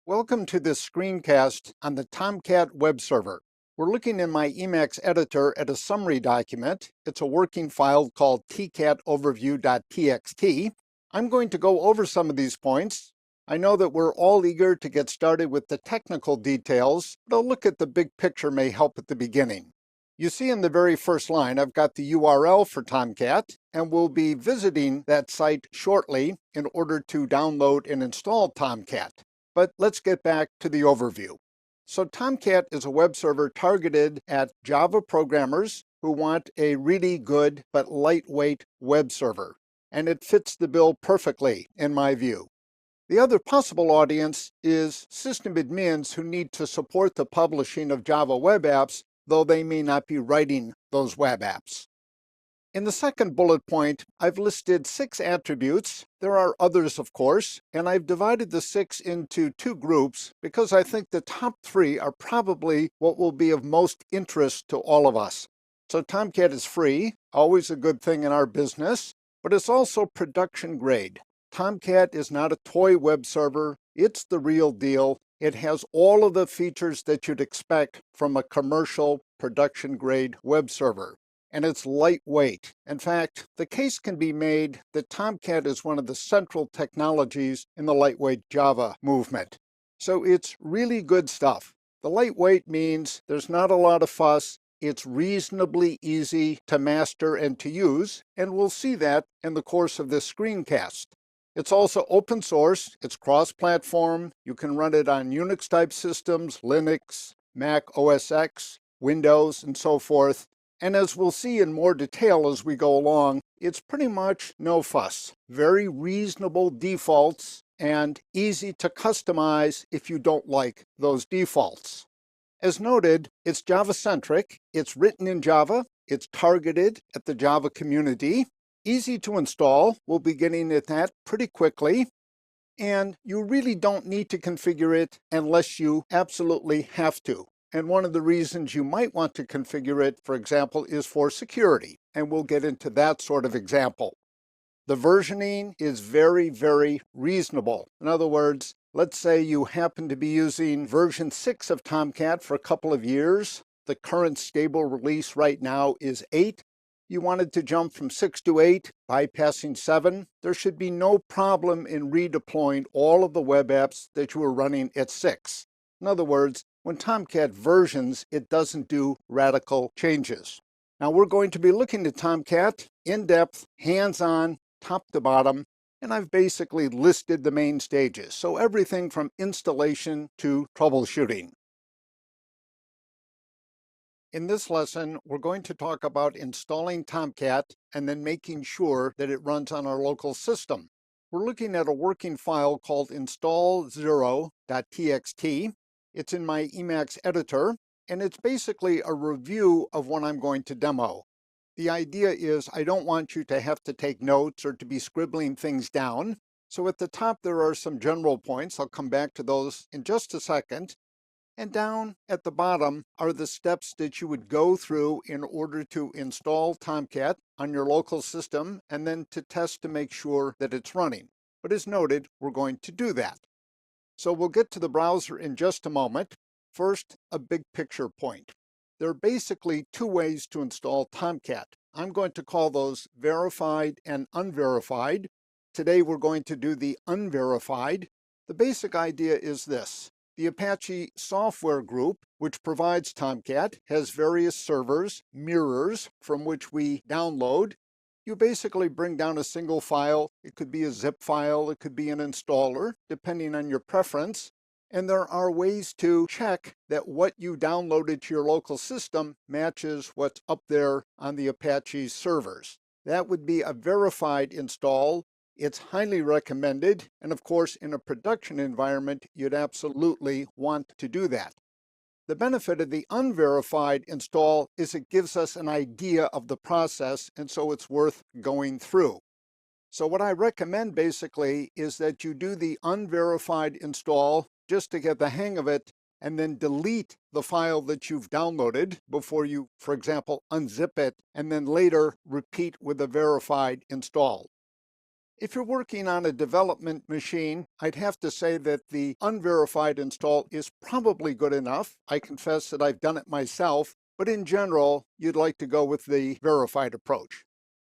Welcome to this screencast on the Tomcat web server. We're looking in my Emacs editor at a summary document. It's a working file called tcatoverview.txt. I'm going to go over some of these points. I know that we're all eager to get started with the technical details, but a look at the big picture may help at the beginning. You see in the very first line, I've got the URL for Tomcat, and we'll be visiting that site shortly in order to download and install Tomcat. But let's get back to the overview. So Tomcat is a web server targeted at Java programmers who want a really good but lightweight web server, and it fits the bill perfectly in my view. The other possible audience is system admins who need to support the publishing of Java web apps, though they may not be writing those web apps. In the second bullet point, I've listed 6 attributes. There are others, of course, and I've divided the 6 into 2 groups because I think the top 3 are probably what will be of most interest to all of us. So Tomcat is free, always a good thing in our business, but it's also production grade. Tomcat is not a toy web server, it's the real deal. It has all of the features that you'd expect from a commercial production grade web server. And it's lightweight. In fact, the case can be made that Tomcat is one of the central technologies in the lightweight Java movement. So it's really good stuff. The lightweight means there's not a lot of fuss. It's reasonably easy to master and to use, and we'll see that in the course of this screencast. It's also open source, it's cross-platform, you can run it on Unix-type systems, Linux, Mac OS X, Windows, and so forth. And as we'll see in more detail as we go along, it's pretty much no fuss. Very reasonable defaults and easy to customize if you don't like those defaults. As noted, it's Java-centric, it's written in Java, it's targeted at the Java community, easy to install. We'll be getting at that pretty quickly. And you really don't need to configure it unless you absolutely have to. And one of the reasons you might want to configure it, for example, is for security. And we'll get into that sort of example. The versioning is very, very reasonable. In other words, let's say you happen to be using version 6 of Tomcat for a couple of years. The current stable release right now is 8. You wanted to jump from 6 to 8, bypassing 7. There should be no problem in redeploying all of the web apps that you were running at 6. In other words, when Tomcat versions, it doesn't do radical changes. Now we're going to be looking at Tomcat in depth, hands-on, top to bottom, and I've basically listed the main stages. So everything from installation to troubleshooting. In this lesson, we're going to talk about installing Tomcat and then making sure that it runs on our local system. We're looking at a working file called install0.txt. It's in my Emacs editor, and it's basically a review of what I'm going to demo. The idea is I don't want you to have to take notes or to be scribbling things down. So at the top, there are some general points. I'll come back to those in just a second. And down at the bottom are the steps that you would go through in order to install Tomcat on your local system and then to test to make sure that it's running. But as noted, we're going to do that. So we'll get to the browser in just a moment. First, a big picture point. There are basically 2 ways to install Tomcat. I'm going to call those verified and unverified. Today we're going to do the unverified. The basic idea is this. The Apache software group, which provides Tomcat, has various servers, mirrors, from which we download. You basically bring down a single file. It could be a zip file, it could be an installer, depending on your preference. And there are ways to check that what you downloaded to your local system matches what's up there on the Apache servers. That would be a verified install. It's highly recommended, and of course, in a production environment, you'd absolutely want to do that. The benefit of the unverified install is it gives us an idea of the process, and so it's worth going through. So what I recommend basically is that you do the unverified install just to get the hang of it, and then delete the file that you've downloaded before you, for example, unzip it, and then later repeat with a verified install. If you're working on a development machine, I'd have to say that the unverified install is probably good enough. I confess that I've done it myself, but in general, you'd like to go with the verified approach.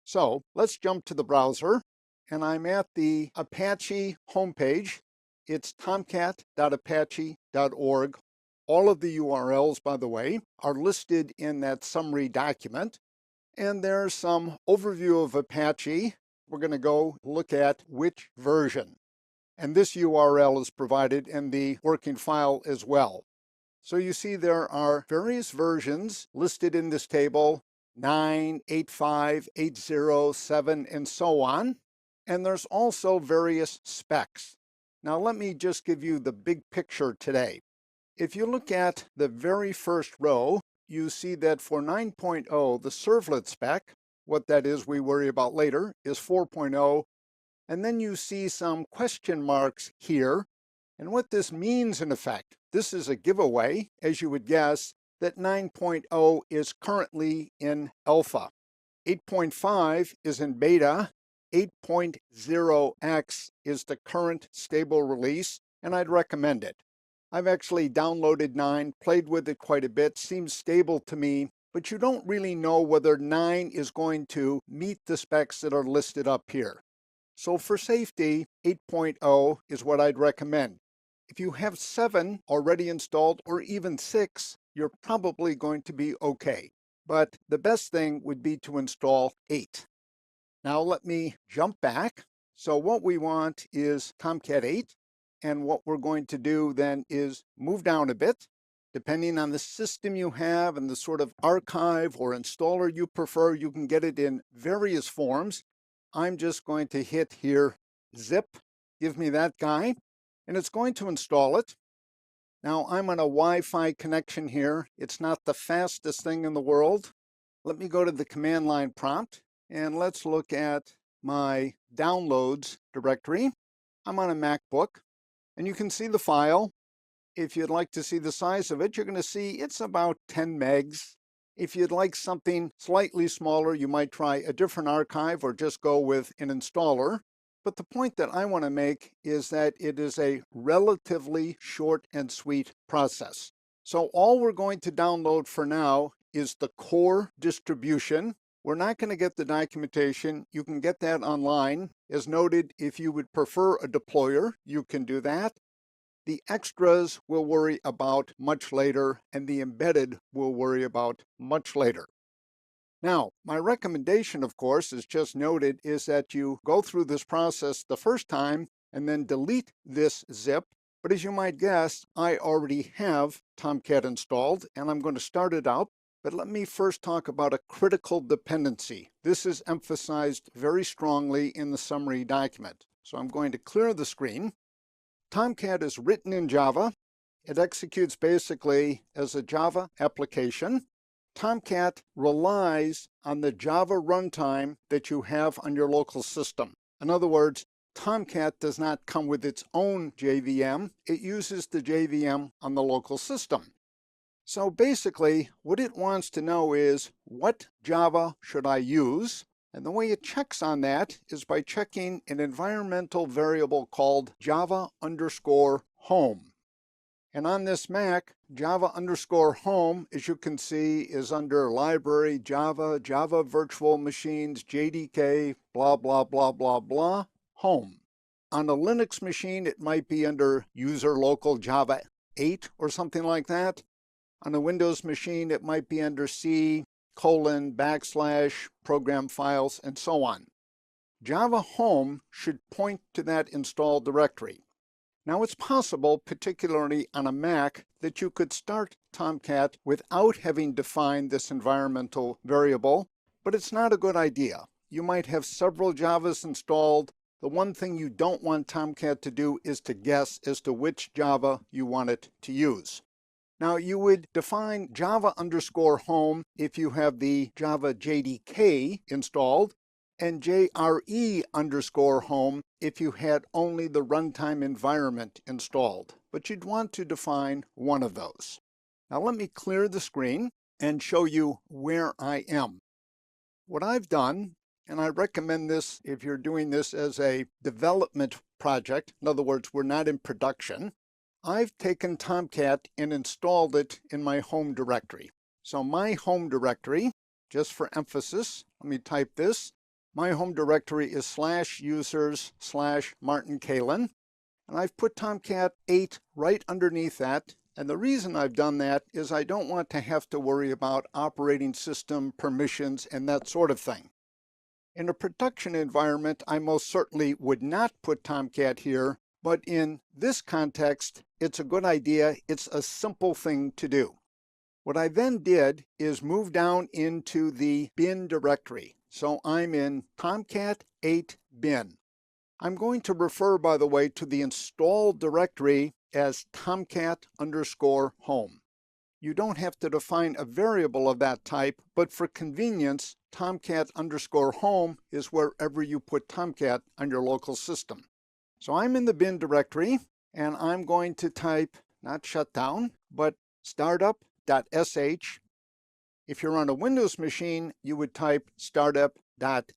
So let's jump to the browser, and I'm at the Apache homepage. It's tomcat.apache.org. All of the URLs, by the way, are listed in that summary document. And there's some overview of Apache. We're going to go look at which version. And this URL is provided in the working file as well. So you see there are various versions listed in this table, 9, 8.5, 8.0, 7, and so on. And there's also various specs. Now let me just give you the big picture today. If you look at the very first row, you see that for 9.0, the servlet spec, what that is we worry about later, is 4.0. And then you see some question marks here. And what this means in effect, this is a giveaway, as you would guess, that 9.0 is currently in alpha. 8.5 is in beta. 8.0x is the current stable release, and I'd recommend it. I've actually downloaded 9, played with it quite a bit, seems stable to me, but you don't really know whether 9 is going to meet the specs that are listed up here. So for safety, 8.0 is what I'd recommend. If you have 7 already installed, or even 6, you're probably going to be okay. But the best thing would be to install 8. Now let me jump back. So what we want is Tomcat 8. And what we're going to do then is move down a bit. Depending on the system you have and the sort of archive or installer you prefer, you can get it in various forms. I'm just going to hit here, zip, give me that guy, and it's going to install it. Now I'm on a Wi-Fi connection here. It's not the fastest thing in the world. Let me go to the command line prompt, and let's look at my downloads directory. I'm on a MacBook, and you can see the file. If you'd like to see the size of it, you're going to see it's about 10 megs. If you'd like something slightly smaller, you might try a different archive or just go with an installer. But the point that I want to make is that it is a relatively short and sweet process. So all we're going to download for now is the core distribution. We're not going to get the documentation. You can get that online. As noted, if you would prefer a deployer, you can do that. The extras we'll worry about much later, and the embedded we'll worry about much later. Now, my recommendation, of course, as just noted, is that you go through this process the first time and then delete this zip. But as you might guess, I already have Tomcat installed, and I'm going to start it out. But let me first talk about a critical dependency. This is emphasized very strongly in the summary document. So I'm going to clear the screen. Tomcat is written in Java. It executes basically as a Java application. Tomcat relies on the Java runtime that you have on your local system. In other words, Tomcat does not come with its own JVM. It uses the JVM on the local system. So basically, what it wants to know is, what Java should I use? And the way it checks on that is by checking an environmental variable called Java_home. And on this Mac, Java_home, as you can see, is under library, Java, Java virtual machines, JDK, blah, blah, blah, blah, blah, home. On a Linux machine, it might be under user local Java 8 or something like that. On a Windows machine, it might be under C:\/ program files, and so on. Java home should point to that install directory. Now it's possible, particularly on a Mac, that you could start Tomcat without having defined this environmental variable, but it's not a good idea. You might have several Javas installed. The one thing you don't want Tomcat to do is to guess as to which Java you want it to use. Now you would define Java_home if you have the Java JDK installed, and JRE_home if you had only the runtime environment installed. But you'd want to define one of those. Now let me clear the screen and show you where I am. What I've done, and I recommend this if you're doing this as a development project. In other words, we're not in production. I've taken Tomcat and installed it in my home directory. So my home directory, just for emphasis, let me type this. My home directory is /users/Martin Kalin, and I've put Tomcat 8 right underneath that. And the reason I've done that is I don't want to have to worry about operating system permissions and that sort of thing. In a production environment, I most certainly would not put Tomcat here, but in this context, it's a good idea. It's a simple thing to do. What I then did is move down into the bin directory. So I'm in Tomcat 8 bin. I'm going to refer, by the way, to the installed directory as Tomcat_home. You don't have to define a variable of that type, but for convenience, Tomcat_home is wherever you put Tomcat on your local system. So I'm in the bin directory, and I'm going to type, not shutdown, but startup.sh. If you're on a Windows machine, you would type startup.bat.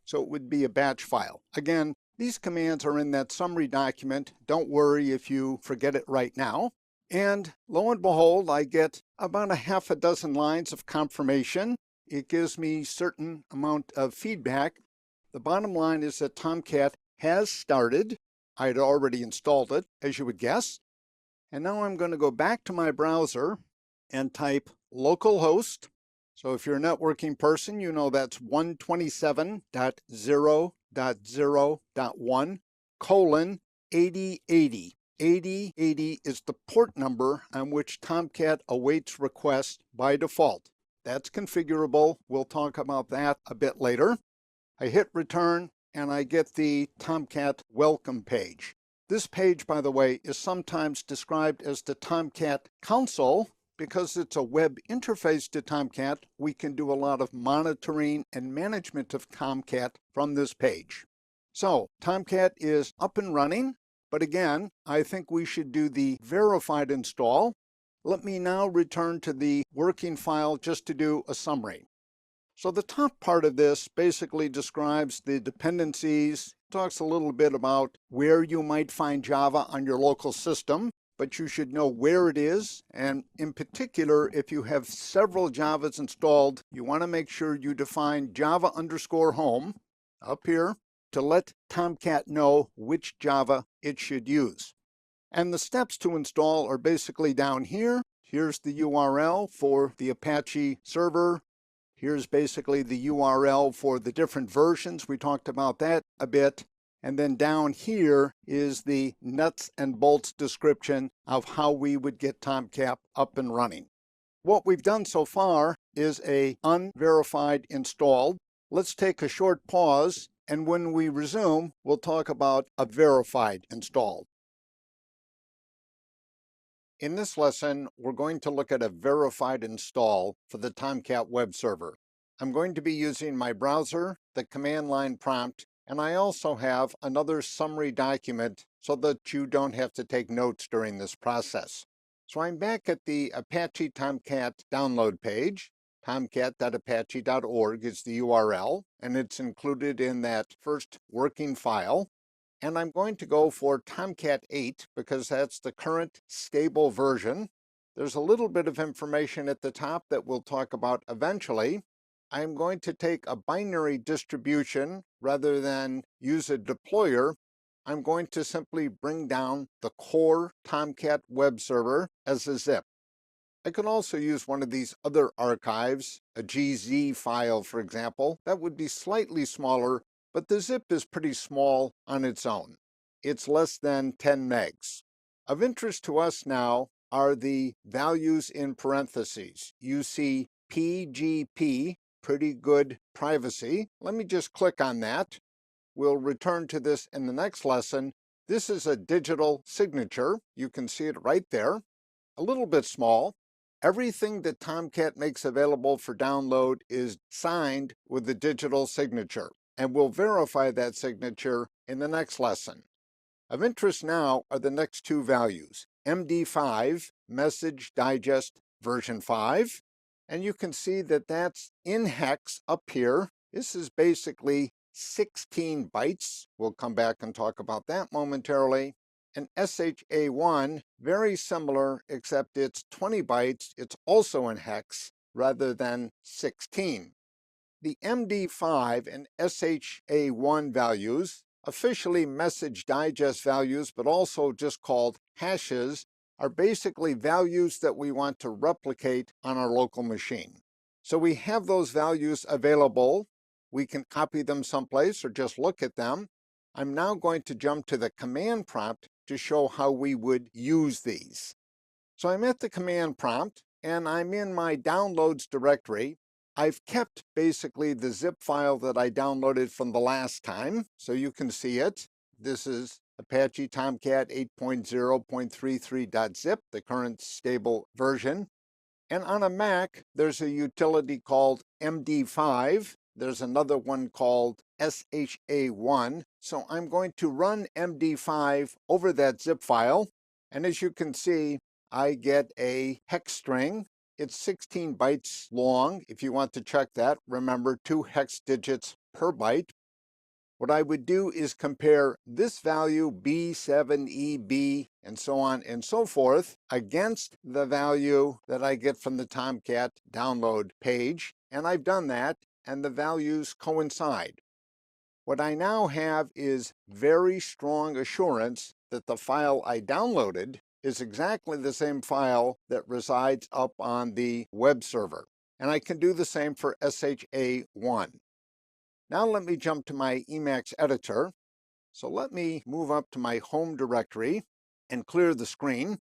So it would be a batch file. Again, these commands are in that summary document. Don't worry if you forget it right now. And lo and behold, I get about a half a dozen lines of confirmation. It gives me a certain amount of feedback. The bottom line is that Tomcat has started. I had already installed it, as you would guess. And now I'm going to go back to my browser and type localhost. So if you're a networking person, you know that's 127.0.0.1:8080. 8080 is the port number on which Tomcat awaits requests by default. That's configurable. We'll talk about that a bit later. I hit return and I get the Tomcat welcome page. This page, by the way, is sometimes described as the Tomcat console. Because it's a web interface to Tomcat, we can do a lot of monitoring and management of Tomcat from this page. So Tomcat is up and running, but again, I think we should do the verified install. Let me now return to the working file just to do a summary. So the top part of this basically describes the dependencies, talks a little bit about where you might find Java on your local system, but you should know where it is. And in particular, if you have several Javas installed, you want to make sure you define Java_home up here to let Tomcat know which Java it should use. And the steps to install are basically down here. Here's the URL for the Apache server. Here's basically the URL for the different versions. We talked about that a bit. And then down here is the nuts and bolts description of how we would get Tomcat up and running. What we've done so far is a unverified installed. Let's take a short pause, and when we resume, we'll talk about a verified installed. In this lesson, we're going to look at a verified install for the Tomcat web server. I'm going to be using my browser, the command line prompt, and I also have another summary document so that you don't have to take notes during this process. So I'm back at the Apache Tomcat download page. Tomcat.apache.org is the URL, and it's included in that first working file. And I'm going to go for Tomcat 8 because that's the current stable version. There's a little bit of information at the top that we'll talk about eventually. I'm going to take a binary distribution rather than use a deployer. I'm going to simply bring down the core Tomcat web server as a zip. I could also use one of these other archives, a GZ file, for example. That would be slightly smaller, but the zip is pretty small on its own. It's less than 10 megs. Of interest to us now are the values in parentheses. You see PGP, pretty good privacy. Let me just click on that. We'll return to this in the next lesson. This is a digital signature. You can see it right there. A little bit small. Everything that Tomcat makes available for download is signed with a digital signature, and we'll verify that signature in the next lesson. Of interest now are the next two values, MD5, Message Digest version 5, and you can see that that's in hex up here. This is basically 16 bytes. We'll come back and talk about that momentarily. And SHA1, very similar, except it's 20 bytes. It's also in hex rather than 16. The MD5 and SHA1 values, officially message digest values, but also just called hashes, are basically values that we want to replicate on our local machine. So we have those values available. We can copy them someplace or just look at them. I'm now going to jump to the command prompt to show how we would use these. So I'm at the command prompt and I'm in my downloads directory. I've kept basically the zip file that I downloaded from the last time, so you can see it. This is Apache Tomcat 8.0.33.zip, the current stable version. And on a Mac, there's a utility called MD5. There's another one called SHA1. So I'm going to run MD5 over that zip file. And as you can see, I get a hex string. It's 16 bytes long. If you want to check that, remember 2 hex digits per byte. What I would do is compare this value, B7EB, and so on and so forth, against the value that I get from the Tomcat download page. And I've done that, and the values coincide. What I now have is very strong assurance that the file I downloaded is exactly the same file that resides up on the web server. And I can do the same for SHA1. Now let me jump to my Emacs editor. So let me move up to my home directory and clear the screen.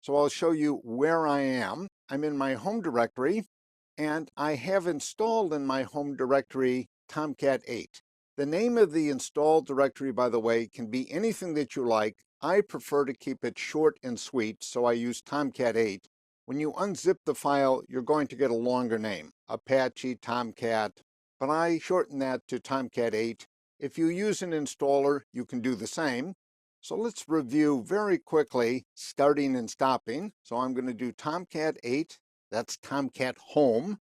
So I'll show you where I am. I'm in my home directory, and I have installed in my home directory Tomcat 8. The name of the installed directory, by the way, can be anything that you like. I prefer to keep it short and sweet, so I use Tomcat 8. When you unzip the file, you're going to get a longer name, Apache Tomcat, but I shorten that to Tomcat 8. If you use an installer, you can do the same. So let's review very quickly, starting and stopping. So I'm going to do Tomcat 8, that's Tomcat Home,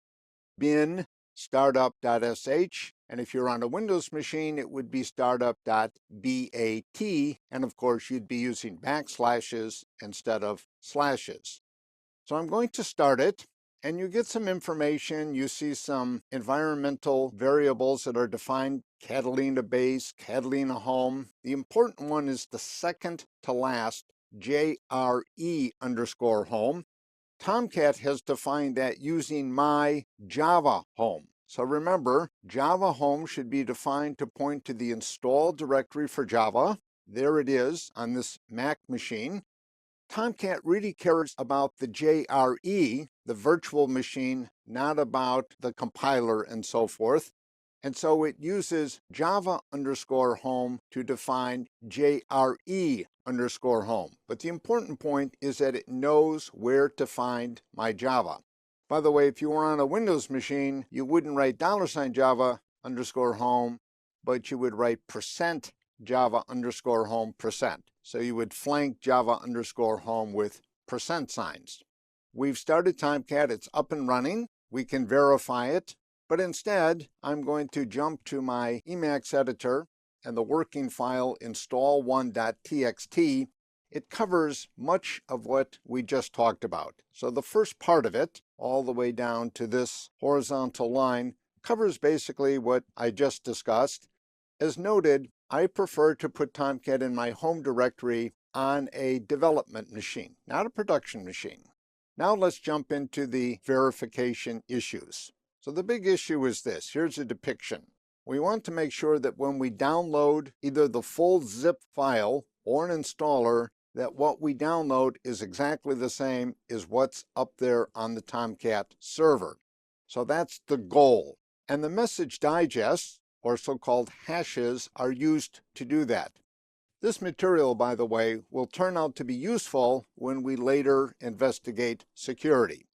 bin startup.sh, and if you're on a Windows machine, it would be startup.bat, and of course you'd be using backslashes instead of slashes. So I'm going to start it, and you get some information. You see some environmental variables that are defined, Catalina base, Catalina home. The important one is the second to last, JRE_home. Tomcat has defined that using my Java home. So remember, Java home should be defined to point to the installed directory for Java. There it is on this Mac machine. Tomcat really cares about the JRE, the virtual machine, not about the compiler and so forth. And so it uses Java_home to define JRE_home. But the important point is that it knows where to find my Java. By the way, if you were on a Windows machine, you wouldn't write $Java_home, but you would write %Java_home%. So you would flank Java_home with %signs. We've started Tomcat, it's up and running. We can verify it. But instead, I'm going to jump to my Emacs editor and the working file install1.txt. It covers much of what we just talked about. So the first part of it, all the way down to this horizontal line, covers basically what I just discussed. As noted, I prefer to put Tomcat in my home directory on a development machine, not a production machine. Now let's jump into the verification issues. So the big issue is this. Here's a depiction. We want to make sure that when we download either the full zip file or an installer, that what we download is exactly the same as what's up there on the Tomcat server. So that's the goal. And the message digests, or so-called hashes, are used to do that. This material, by the way, will turn out to be useful when we later investigate security.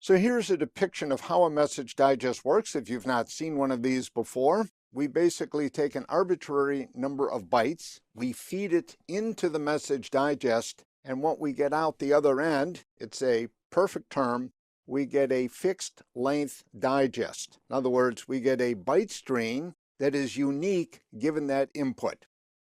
So here's a depiction of how a message digest works. If you've not seen one of these before, we basically take an arbitrary number of bytes, we feed it into the message digest, and what we get out the other end, it's a perfect term, we get a fixed length digest. In other words, we get a byte string that is unique given that input.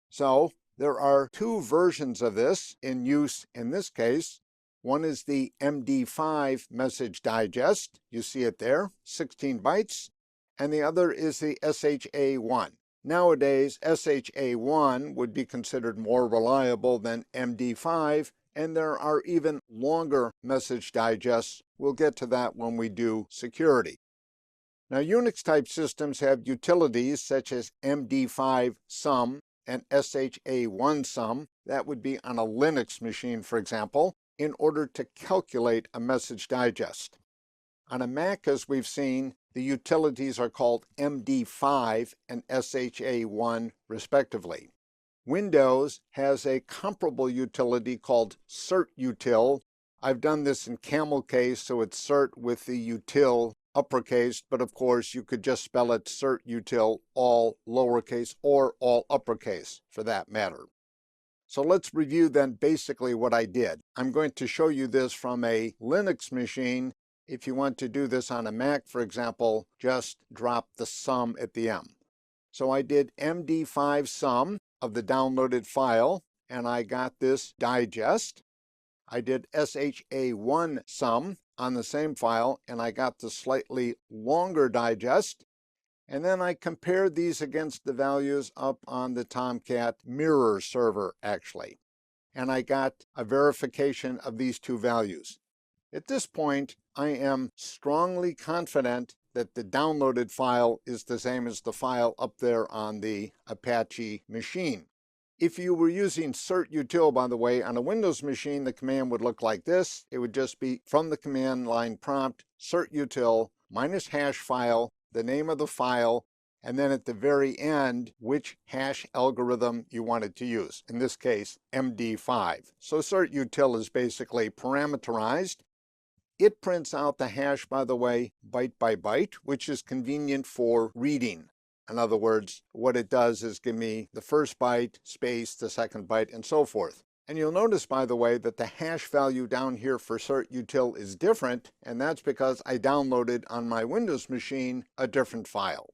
So there are two versions of this in use in this case. One is the MD5 message digest. You see it there, 16 bytes. And the other is the SHA1. Nowadays, SHA1 would be considered more reliable than MD5, and there are even longer message digests. We'll get to that when we do security. Now, Unix-type systems have utilities such as MD5 sum and SHA1 sum. That would be on a Linux machine, for example, in order to calculate a message digest. On a Mac, as we've seen, the utilities are called MD5 and SHA1 respectively. Windows has a comparable utility called certutil. I've done this in camel case, so it's cert with the util uppercase, but of course you could just spell it certutil, all lowercase or all uppercase for that matter. So let's review then basically what I did. I'm going to show you this from a Linux machine. If you want to do this on a Mac, for example, just drop the sum at the end. So I did MD5 sum of the downloaded file, and I got this digest. I did SHA1 sum on the same file, and I got the slightly longer digest. And then I compared these against the values up on the Tomcat mirror server, actually. And I got a verification of these two values. At this point, I am strongly confident that the downloaded file is the same as the file up there on the Apache machine. If you were using certutil, by the way, on a Windows machine, the command would look like this. It would just be from the command line prompt, certutil minus hash file, the name of the file, and then at the very end, which hash algorithm you wanted to use. In this case, MD5. So certutil is basically parameterized. It prints out the hash, by the way, byte by byte, which is convenient for reading. In other words, what it does is give me the first byte, space, the second byte, and so forth. And you'll notice, by the way, that the hash value down here for certutil is different, and that's because I downloaded on my Windows machine a different file.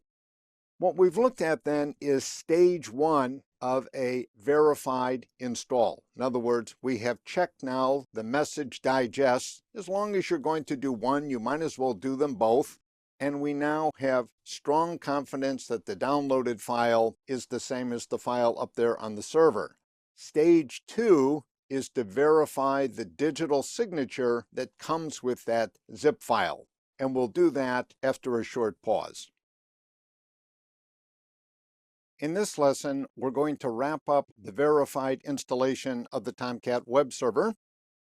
What we've looked at then is stage one of a verified install. In other words, we have checked now the message digests. As long as you're going to do one, you might as well do them both. And we now have strong confidence that the downloaded file is the same as the file up there on the server. Stage two is to verify the digital signature that comes with that zip file. And we'll do that after a short pause. In this lesson, we're going to wrap up the verified installation of the Tomcat web server.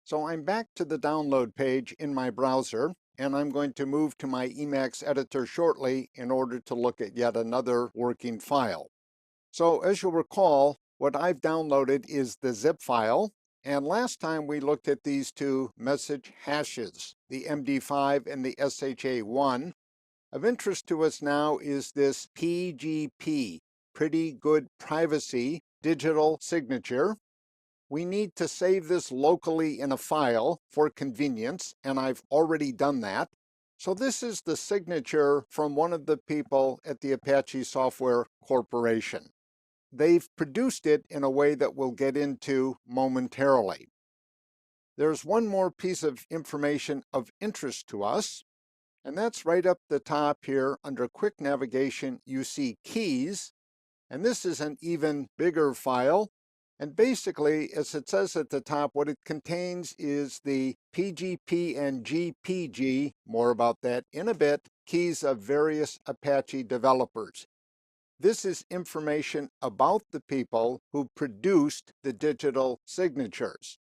So I'm back to the download page in my browser, and I'm going to move to my Emacs editor shortly in order to look at yet another working file. So as you'll recall, what I've downloaded is the zip file, and last time we looked at these two message hashes, the MD5 and the SHA1. Of interest to us now is this PGP, Pretty Good Privacy Digital Signature. We need to save this locally in a file for convenience, and I've already done that. So this is the signature from one of the people at the Apache Software Corporation. They've produced it in a way that we'll get into momentarily. There's one more piece of information of interest to us, and that's right up the top here under Quick Navigation. You see keys, and this is an even bigger file. And basically, as it says at the top, what it contains is the PGP and GPG, more about that in a bit, keys of various Apache developers. This is information about the people who produced the digital signatures.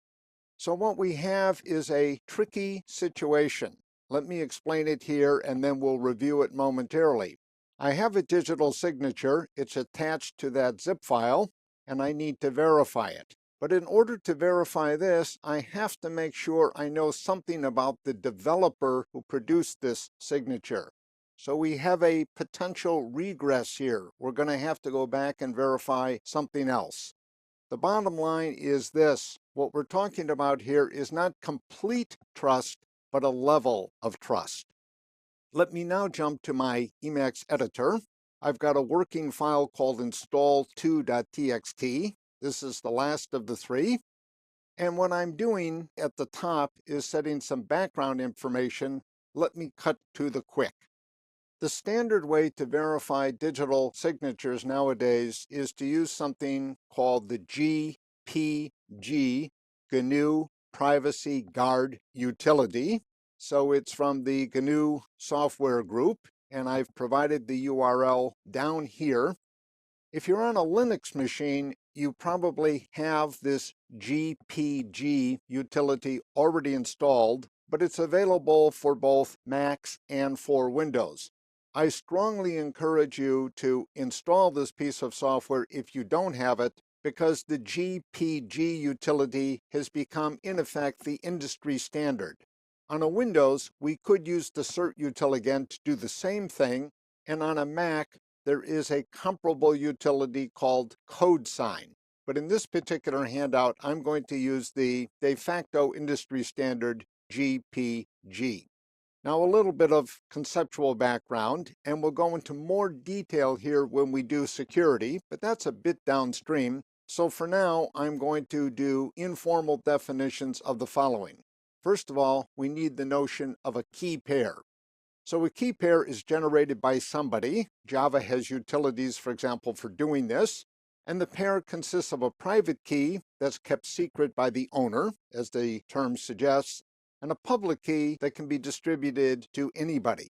So what we have is a tricky situation. Let me explain it here, and then we'll review it momentarily. I have a digital signature. It's attached to that zip file, and I need to verify it. But in order to verify this, I have to make sure I know something about the developer who produced this signature. So we have a potential regress here. We're going to have to go back and verify something else. The bottom line is this. What we're talking about here is not complete trust, but a level of trust. Let me now jump to my Emacs editor. I've got a working file called install2.txt. This is the last of the three. And what I'm doing at the top is setting some background information. Let me cut to the quick. The standard way to verify digital signatures nowadays is to use something called the GPG, GNU Privacy Guard utility. So it's from the GNU software group, and I've provided the URL down here. If you're on a Linux machine, you probably have this GPG utility already installed, but it's available for both Macs and for Windows. I strongly encourage you to install this piece of software if you don't have it, because the GPG utility has become, in effect, the industry standard. On a Windows, we could use the cert util again to do the same thing, and on a Mac, there is a comparable utility called CodeSign. But in this particular handout, I'm going to use the de facto industry standard GPG. Now, a little bit of conceptual background, and we'll go into more detail here when we do security, but that's a bit downstream. So for now, I'm going to do informal definitions of the following. First of all, we need the notion of a key pair. So a key pair is generated by somebody. Java has utilities, for example, for doing this. And the pair consists of a private key that's kept secret by the owner, as the term suggests, and a public key that can be distributed to anybody.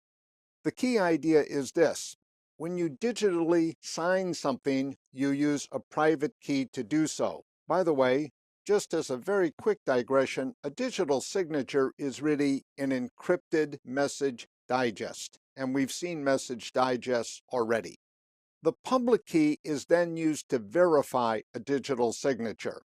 The key idea is this. When you digitally sign something, you use a private key to do so. By the way, just as a very quick digression, a digital signature is really an encrypted message digest, and we've seen message digests already. The public key is then used to verify a digital signature.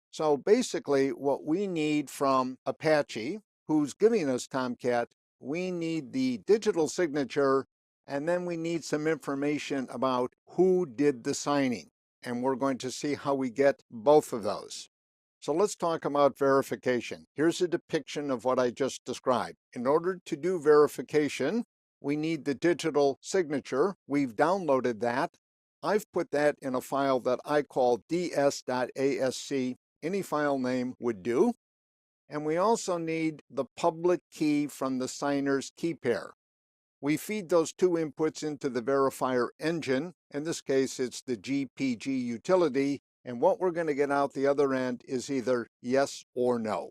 So basically, what we need from Apache, who's giving us Tomcat, we need the digital signature, and then we need some information about who did the signing. And we're going to see how we get both of those. So let's talk about verification. Here's a depiction of what I just described. In order to do verification, we need the digital signature. We've downloaded that. I've put that in a file that I call ds.asc. Any file name would do. And we also need the public key from the signer's key pair. We feed those two inputs into the verifier engine. In this case, it's the GPG utility. And what we're going to get out the other end is either yes or no.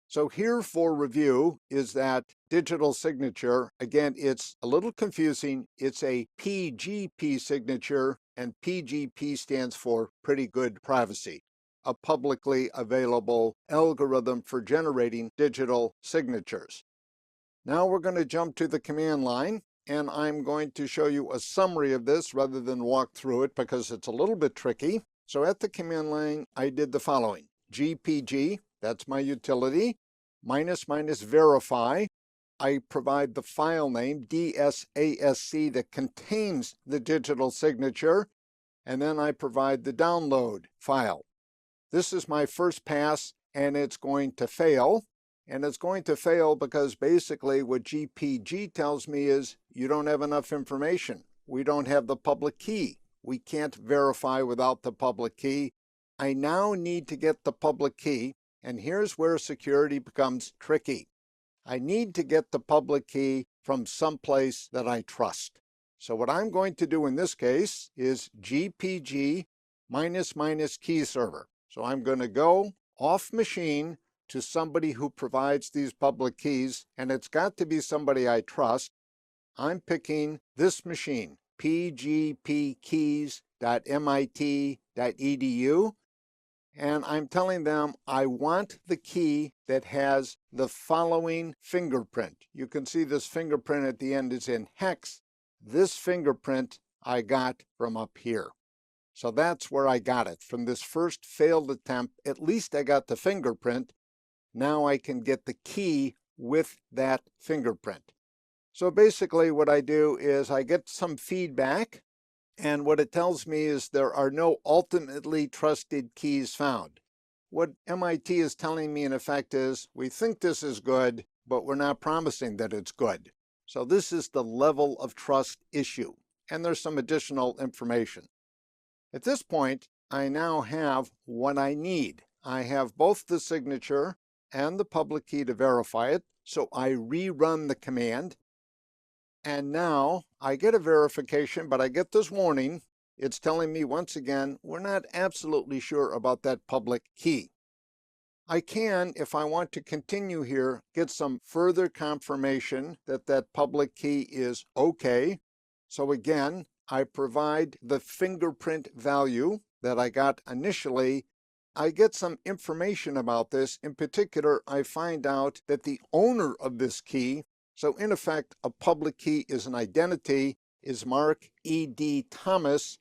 So here for review is that digital signature. Again, it's a little confusing. It's a PGP signature, and PGP stands for pretty good privacy, a publicly available algorithm for generating digital signatures. Now we're going to jump to the command line, and I'm going to show you a summary of this rather than walk through it because it's a little bit tricky. So at the command line, I did the following. GPG, that's my utility, -- verify. I provide the file name, DSASC, that contains the digital signature, and then I provide the download file. This is my first pass, and it's going to fail. And it's going to fail because basically what GPG tells me is you don't have enough information. We don't have the public key. We can't verify without the public key. I now need to get the public key, and here's where security becomes tricky. I need to get the public key from someplace that I trust. So what I'm going to do in this case is GPG -- key server. So I'm going to go off machine to somebody who provides these public keys, and it's got to be somebody I trust. I'm picking this machine, pgpkeys.mit.edu, and I'm telling them I want the key that has the following fingerprint. You can see this fingerprint at the end is in hex. This fingerprint I got from up here. So that's where I got it. From this first failed attempt, at least I got the fingerprint. Now I can get the key with that fingerprint. So basically what I do is I get some feedback, and what it tells me is there are no ultimately trusted keys found. What MIT is telling me in effect is we think this is good, but we're not promising that it's good. So this is the level of trust issue, and there's some additional information. At this point, I now have what I need. I have both the signature and the public key to verify it, so I rerun the command. And now I get a verification, but I get this warning. It's telling me once again, we're not absolutely sure about that public key. I can, if I want to continue here, get some further confirmation that that public key is okay. So again, I provide the fingerprint value that I got initially. I get some information about this. In particular, I find out that the owner of this key, so in effect, a public key is an identity, is Mark E.D. Thomas,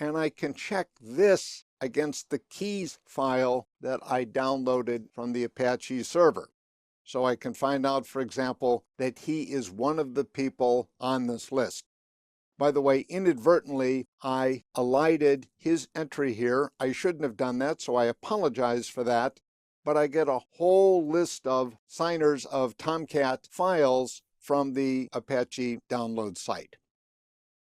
and I can check this against the keys file that I downloaded from the Apache server. So I can find out, for example, that he is one of the people on this list. By the way, inadvertently, I elided his entry here. I shouldn't have done that, so I apologize for that. But I get a whole list of signers of Tomcat files from the Apache download site.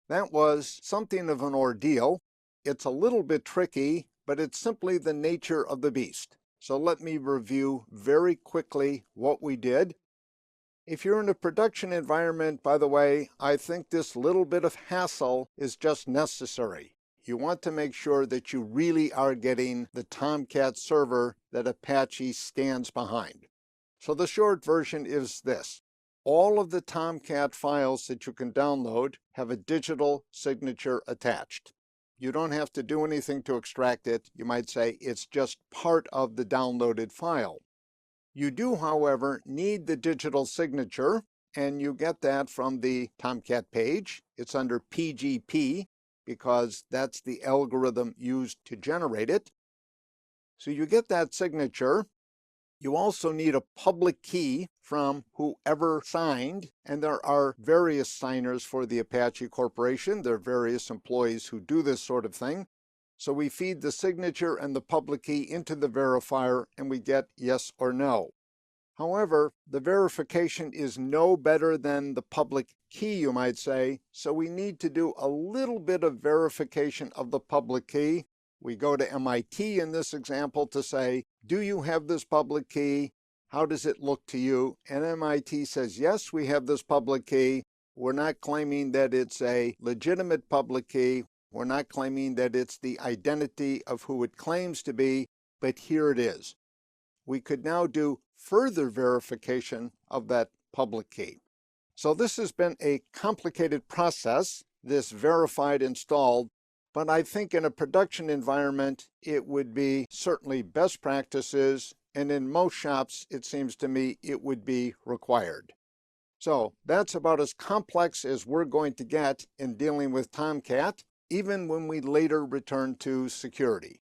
That was something of an ordeal. It's a little bit tricky, but it's simply the nature of the beast. So let me review very quickly what we did. If you're in a production environment, by the way, I think this little bit of hassle is just necessary. You want to make sure that you really are getting the Tomcat server that Apache stands behind. So the short version is this. All of the Tomcat files that you can download have a digital signature attached. You don't have to do anything to extract it. You might say it's just part of the downloaded file. You do, however, need the digital signature, and you get that from the Tomcat page. It's under PGP because that's the algorithm used to generate it. So you get that signature. You also need a public key from whoever signed, and there are various signers for the Apache Corporation. There are various employees who do this sort of thing. So we feed the signature and the public key into the verifier, and we get yes or no. However, the verification is no better than the public key, you might say, so we need to do a little bit of verification of the public key. We go to MIT in this example to say, do you have this public key? How does it look to you? And MIT says, yes, we have this public key. We're not claiming that it's a legitimate public key. We're not claiming that it's the identity of who it claims to be, but here it is. We could now do further verification of that public key. So this has been a complicated process, this verified installed, but I think in a production environment, it would be certainly best practices, and in most shops, it seems to me, it would be required. So that's about as complex as we're going to get in dealing with Tomcat, even when we later return to security.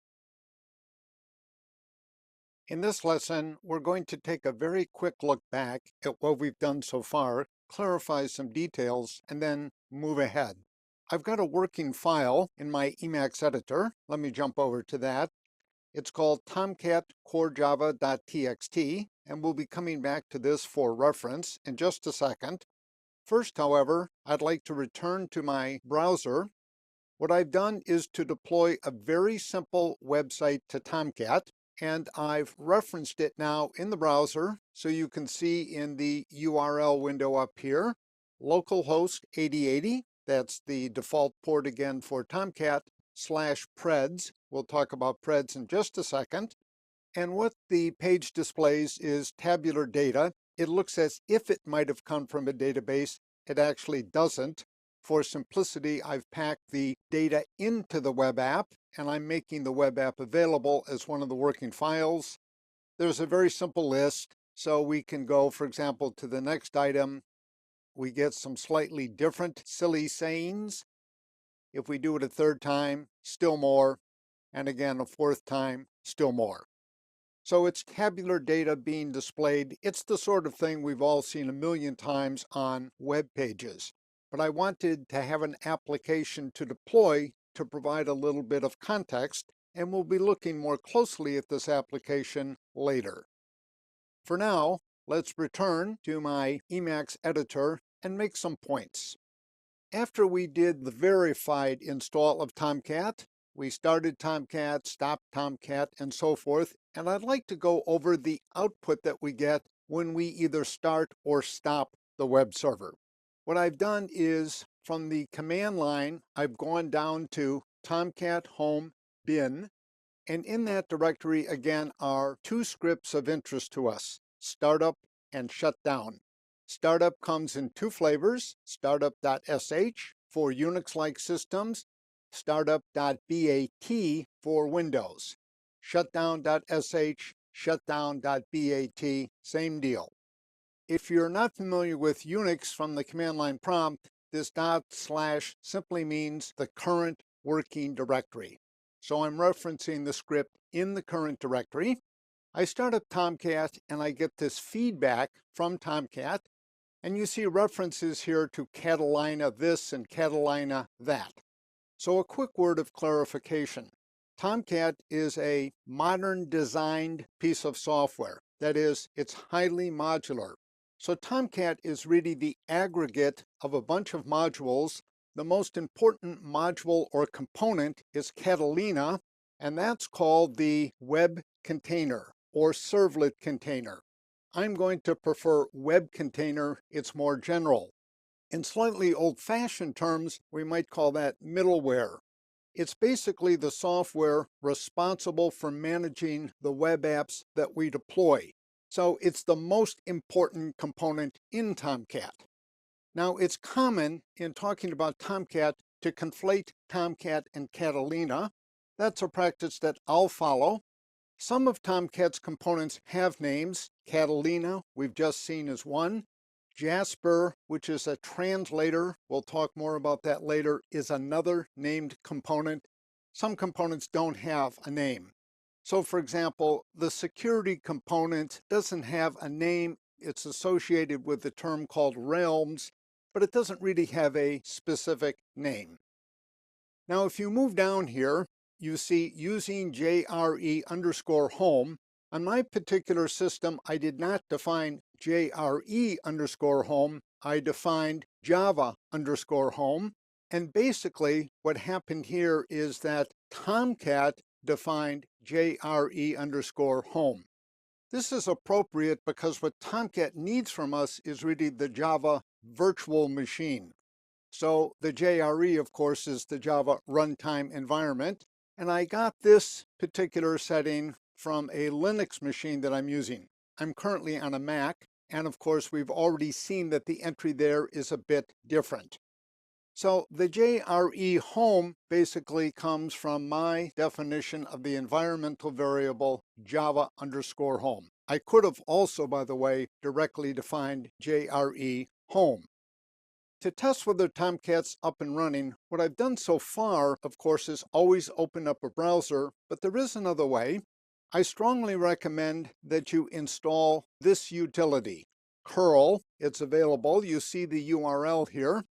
In this lesson, we're going to take a very quick look back at what we've done so far, clarify some details, and then move ahead. I've got a working file in my Emacs editor. Let me jump over to that. It's called tomcat.corejava.txt, and we'll be coming back to this for reference in just a second. First, however, I'd like to return to my browser. What I've done is to deploy a very simple website to Tomcat, and I've referenced it now in the browser, so you can see in the URL window up here, localhost 8080, that's the default port again for Tomcat, /preds. We'll talk about preds in just a second. And what the page displays is tabular data. It looks as if it might have come from a database. It actually doesn't. For simplicity, I've packed the data into the web app, and I'm making the web app available as one of the working files. There's a very simple list, so we can go, for example, to the next item. We get some slightly different silly sayings. If we do it a third time, still more, and again a fourth time, still more. So it's tabular data being displayed. It's the sort of thing we've all seen a million times on web pages. But I wanted to have an application to deploy to provide a little bit of context, and we'll be looking more closely at this application later. For now, Let's return to my Emacs editor and make some points. After we did the verified install of Tomcat, we started Tomcat, stopped Tomcat, and so forth, and I'd like to go over the output that we get when we either start or stop the web server. What I've done is, from the command line, I've gone down to Tomcat home bin, and in that directory again are two scripts of interest to us, startup and shutdown. Startup comes in two flavors, startup.sh for Unix-like systems, startup.bat for Windows. Shutdown.sh, shutdown.bat, same deal. If you're not familiar with Unix from the command line prompt, this / simply means the current working directory. So I'm referencing the script in the current directory. I start up Tomcat and I get this feedback from Tomcat, and you see references here to Catalina this and Catalina that. So a quick word of clarification. Tomcat is a modern designed piece of software. That is, it's highly modular. So Tomcat is really the aggregate of a bunch of modules. The most important module or component is Catalina, and that's called the web container or servlet container. I'm going to prefer web container, it's more general. In slightly old-fashioned terms, we might call that middleware. It's basically the software responsible for managing the web apps that we deploy. So it's the most important component in Tomcat. Now, it's common in talking about Tomcat to conflate Tomcat and Catalina. That's a practice that I'll follow. Some of Tomcat's components have names. Catalina, we've just seen, is one. Jasper, which is a translator, we'll talk more about that later, is another named component. Some components don't have a name. So for example, the security component doesn't have a name. It's associated with the term called realms, but it doesn't really have a specific name. Now, if you move down here, you see using JRE_home. On my particular system, I did not define JRE_home. I defined Java_home. And basically, what happened here is that Tomcat defined JRE_home. This is appropriate because what Tomcat needs from us is really the Java virtual machine. So the JRE, of course, is the Java runtime environment. And I got this particular setting from a Linux machine that I'm using. I'm currently on a Mac, and of course, we've already seen that the entry there is a bit different. So the JRE home basically comes from my definition of the environmental variable Java_home. I could have also, by the way, directly defined JRE home. To test whether Tomcat's up and running, what I've done so far, of course, is always open up a browser, but there is another way. I strongly recommend that you install this utility, curl. It's available. You see the URL here.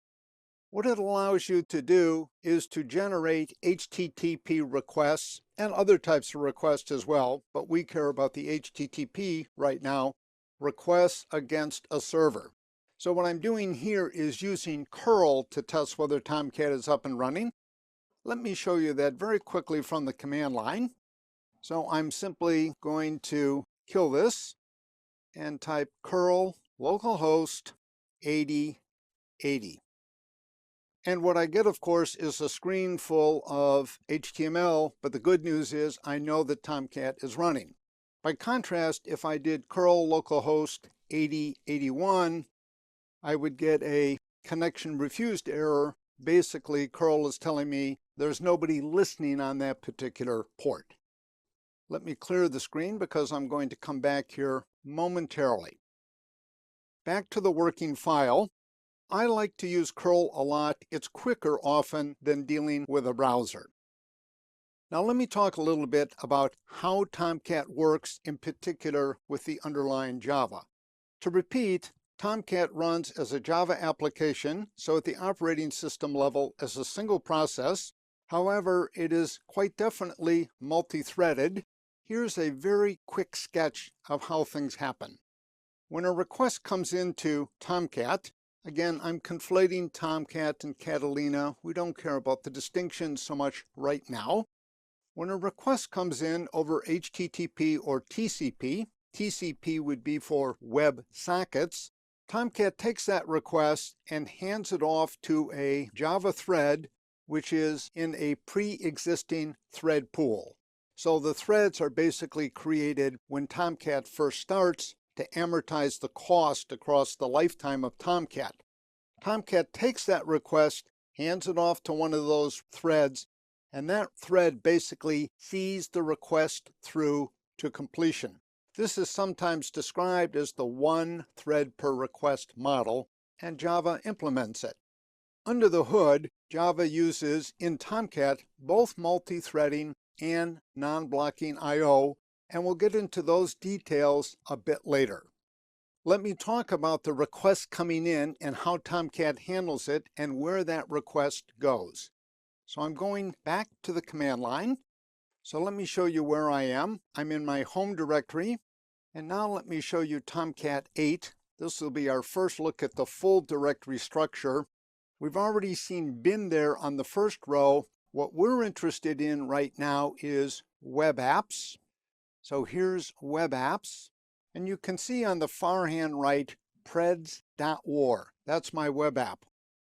What it allows you to do is to generate HTTP requests and other types of requests as well, but we care about the HTTP right now, requests against a server. So what I'm doing here is using curl to test whether Tomcat is up and running. Let me show you that very quickly from the command line. So I'm simply going to kill this and type curl localhost 8080. And what I get, of course, is a screen full of HTML, but the good news is I know that Tomcat is running. By contrast, if I did curl localhost 8081, I would get a connection refused error. Basically, curl is telling me there's nobody listening on that particular port. Let me clear the screen because I'm going to come back here momentarily. Back to the working file. I like to use curl a lot. It's quicker often than dealing with a browser. Now let me talk a little bit about how Tomcat works, in particular with the underlying Java. To repeat, Tomcat runs as a Java application, so at the operating system level as a single process. However, it is quite definitely multi-threaded. Here's a very quick sketch of how things happen. When a request comes into Tomcat, again, I'm conflating Tomcat and Catalina. We don't care about the distinction so much right now. When a request comes in over HTTP or TCP, TCP would be for web sockets, Tomcat takes that request and hands it off to a Java thread, which is in a pre-existing thread pool. So the threads are basically created when Tomcat first starts to amortize the cost across the lifetime of Tomcat. Tomcat takes that request, hands it off to one of those threads, and that thread basically sees the request through to completion. This is sometimes described as the one thread per request model, and Java implements it. Under the hood, Java uses in Tomcat both multi-threading and non-blocking I/O, and we'll get into those details a bit later. Let me talk about the request coming in and how Tomcat handles it and where that request goes. So I'm going back to the command line. So let me show you where I am. I'm in my home directory. And now let me show you Tomcat 8. This will be our first look at the full directory structure. We've already seen bin there on the first row. What we're interested in right now is web apps. So here's web apps. And you can see on the far hand right, preds.war. That's my web app.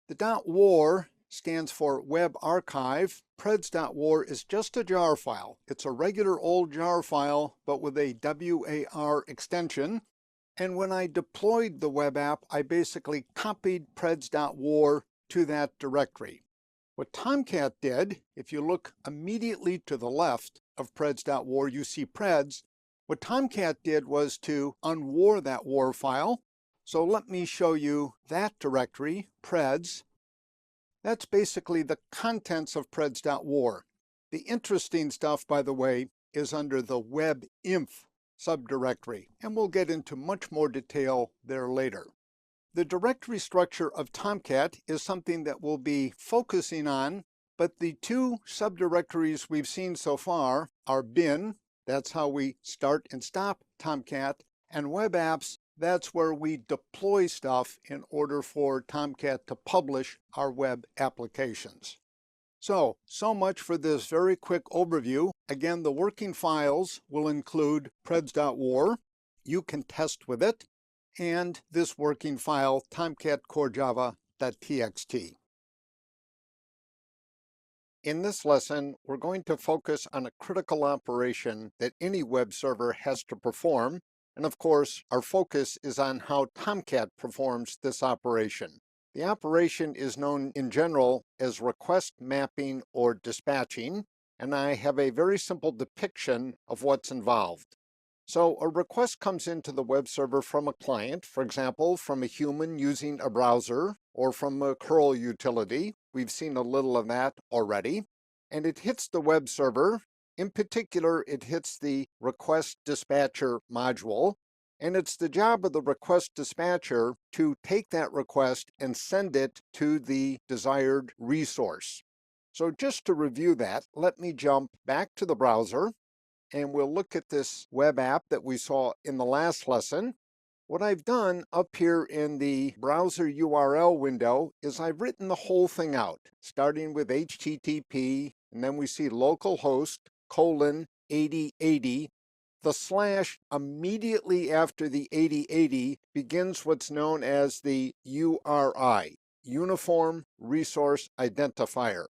The .war stands for Web Archive. Preds.war is just a jar file. It's a regular old jar file, but with a WAR extension. And when I deployed the web app, I basically copied preds.war to that directory. What Tomcat did, if you look immediately to the left of preds.war, you see preds. What Tomcat did was to unwar that war file. So let me show you that directory, preds. That's basically the contents of preds.war. The interesting stuff, by the way, is under the webinf subdirectory, and we'll get into much more detail there later. The directory structure of Tomcat is something that we'll be focusing on, but the two subdirectories we've seen so far are bin, that's how we start and stop Tomcat, and web apps, that's where we deploy stuff in order for Tomcat to publish our web applications. So much for this very quick overview. Again, the working files will include preds.war. You can test with it. And this working file, tomcatcorejava.txt. In this lesson, we're going to focus on a critical operation that any web server has to perform. And of course, our focus is on how Tomcat performs this operation. The operation is known in general as request mapping or dispatching, and I have a very simple depiction of what's involved. So a request comes into the web server from a client, for example, from a human using a browser or from a curl utility. We've seen a little of that already. And it hits the web server. In particular, it hits the request dispatcher module. And it's the job of the request dispatcher to take that request and send it to the desired resource. So just to review that, let me jump back to the browser. And we'll look at this web app that we saw in the last lesson. What I've done up here in the browser URL window is I've written the whole thing out, starting with HTTP, and then we see localhost :8080. The slash immediately after the 8080 begins what's known as the URI, Uniform Resource Identifier.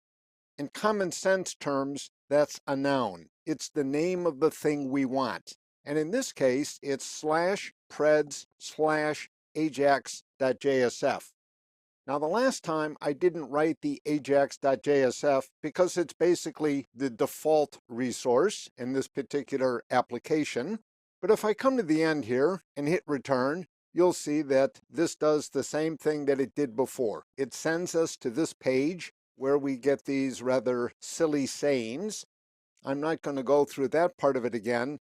In common sense terms, that's a noun. It's the name of the thing we want. And in this case, it's /preds/ajax.jsf. Now, the last time I didn't write the ajax.jsf because it's basically the default resource in this particular application. But if I come to the end here and hit return, you'll see that this does the same thing that it did before. It sends us to this page where we get these rather silly sayings. I'm not going to go through that part of it again.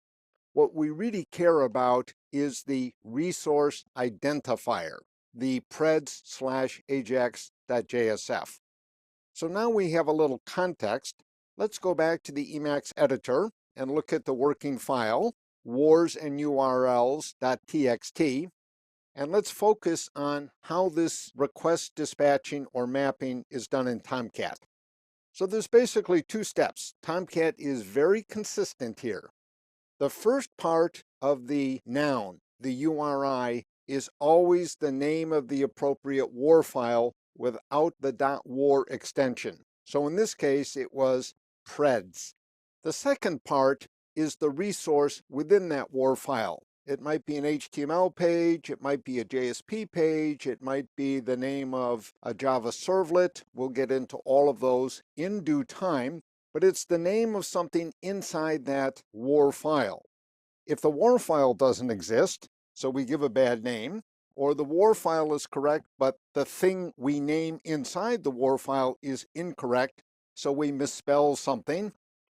What we really care about is the resource identifier, the preds/ajax.jsf. So now we have a little context. Let's go back to the Emacs editor and look at the working file, warsandurls.txt. And let's focus on how this request dispatching or mapping is done in Tomcat. So there's basically two steps. Tomcat is very consistent here. The first part of the noun, the URI, is always the name of the appropriate WAR file without the .war extension. So in this case, it was preds. The second part is the resource within that WAR file. It might be an HTML page, it might be a JSP page, it might be the name of a Java servlet. We'll get into all of those in due time, but it's the name of something inside that WAR file. If the WAR file doesn't exist, so we give a bad name, or the WAR file is correct, but the thing we name inside the WAR file is incorrect, so we misspell something,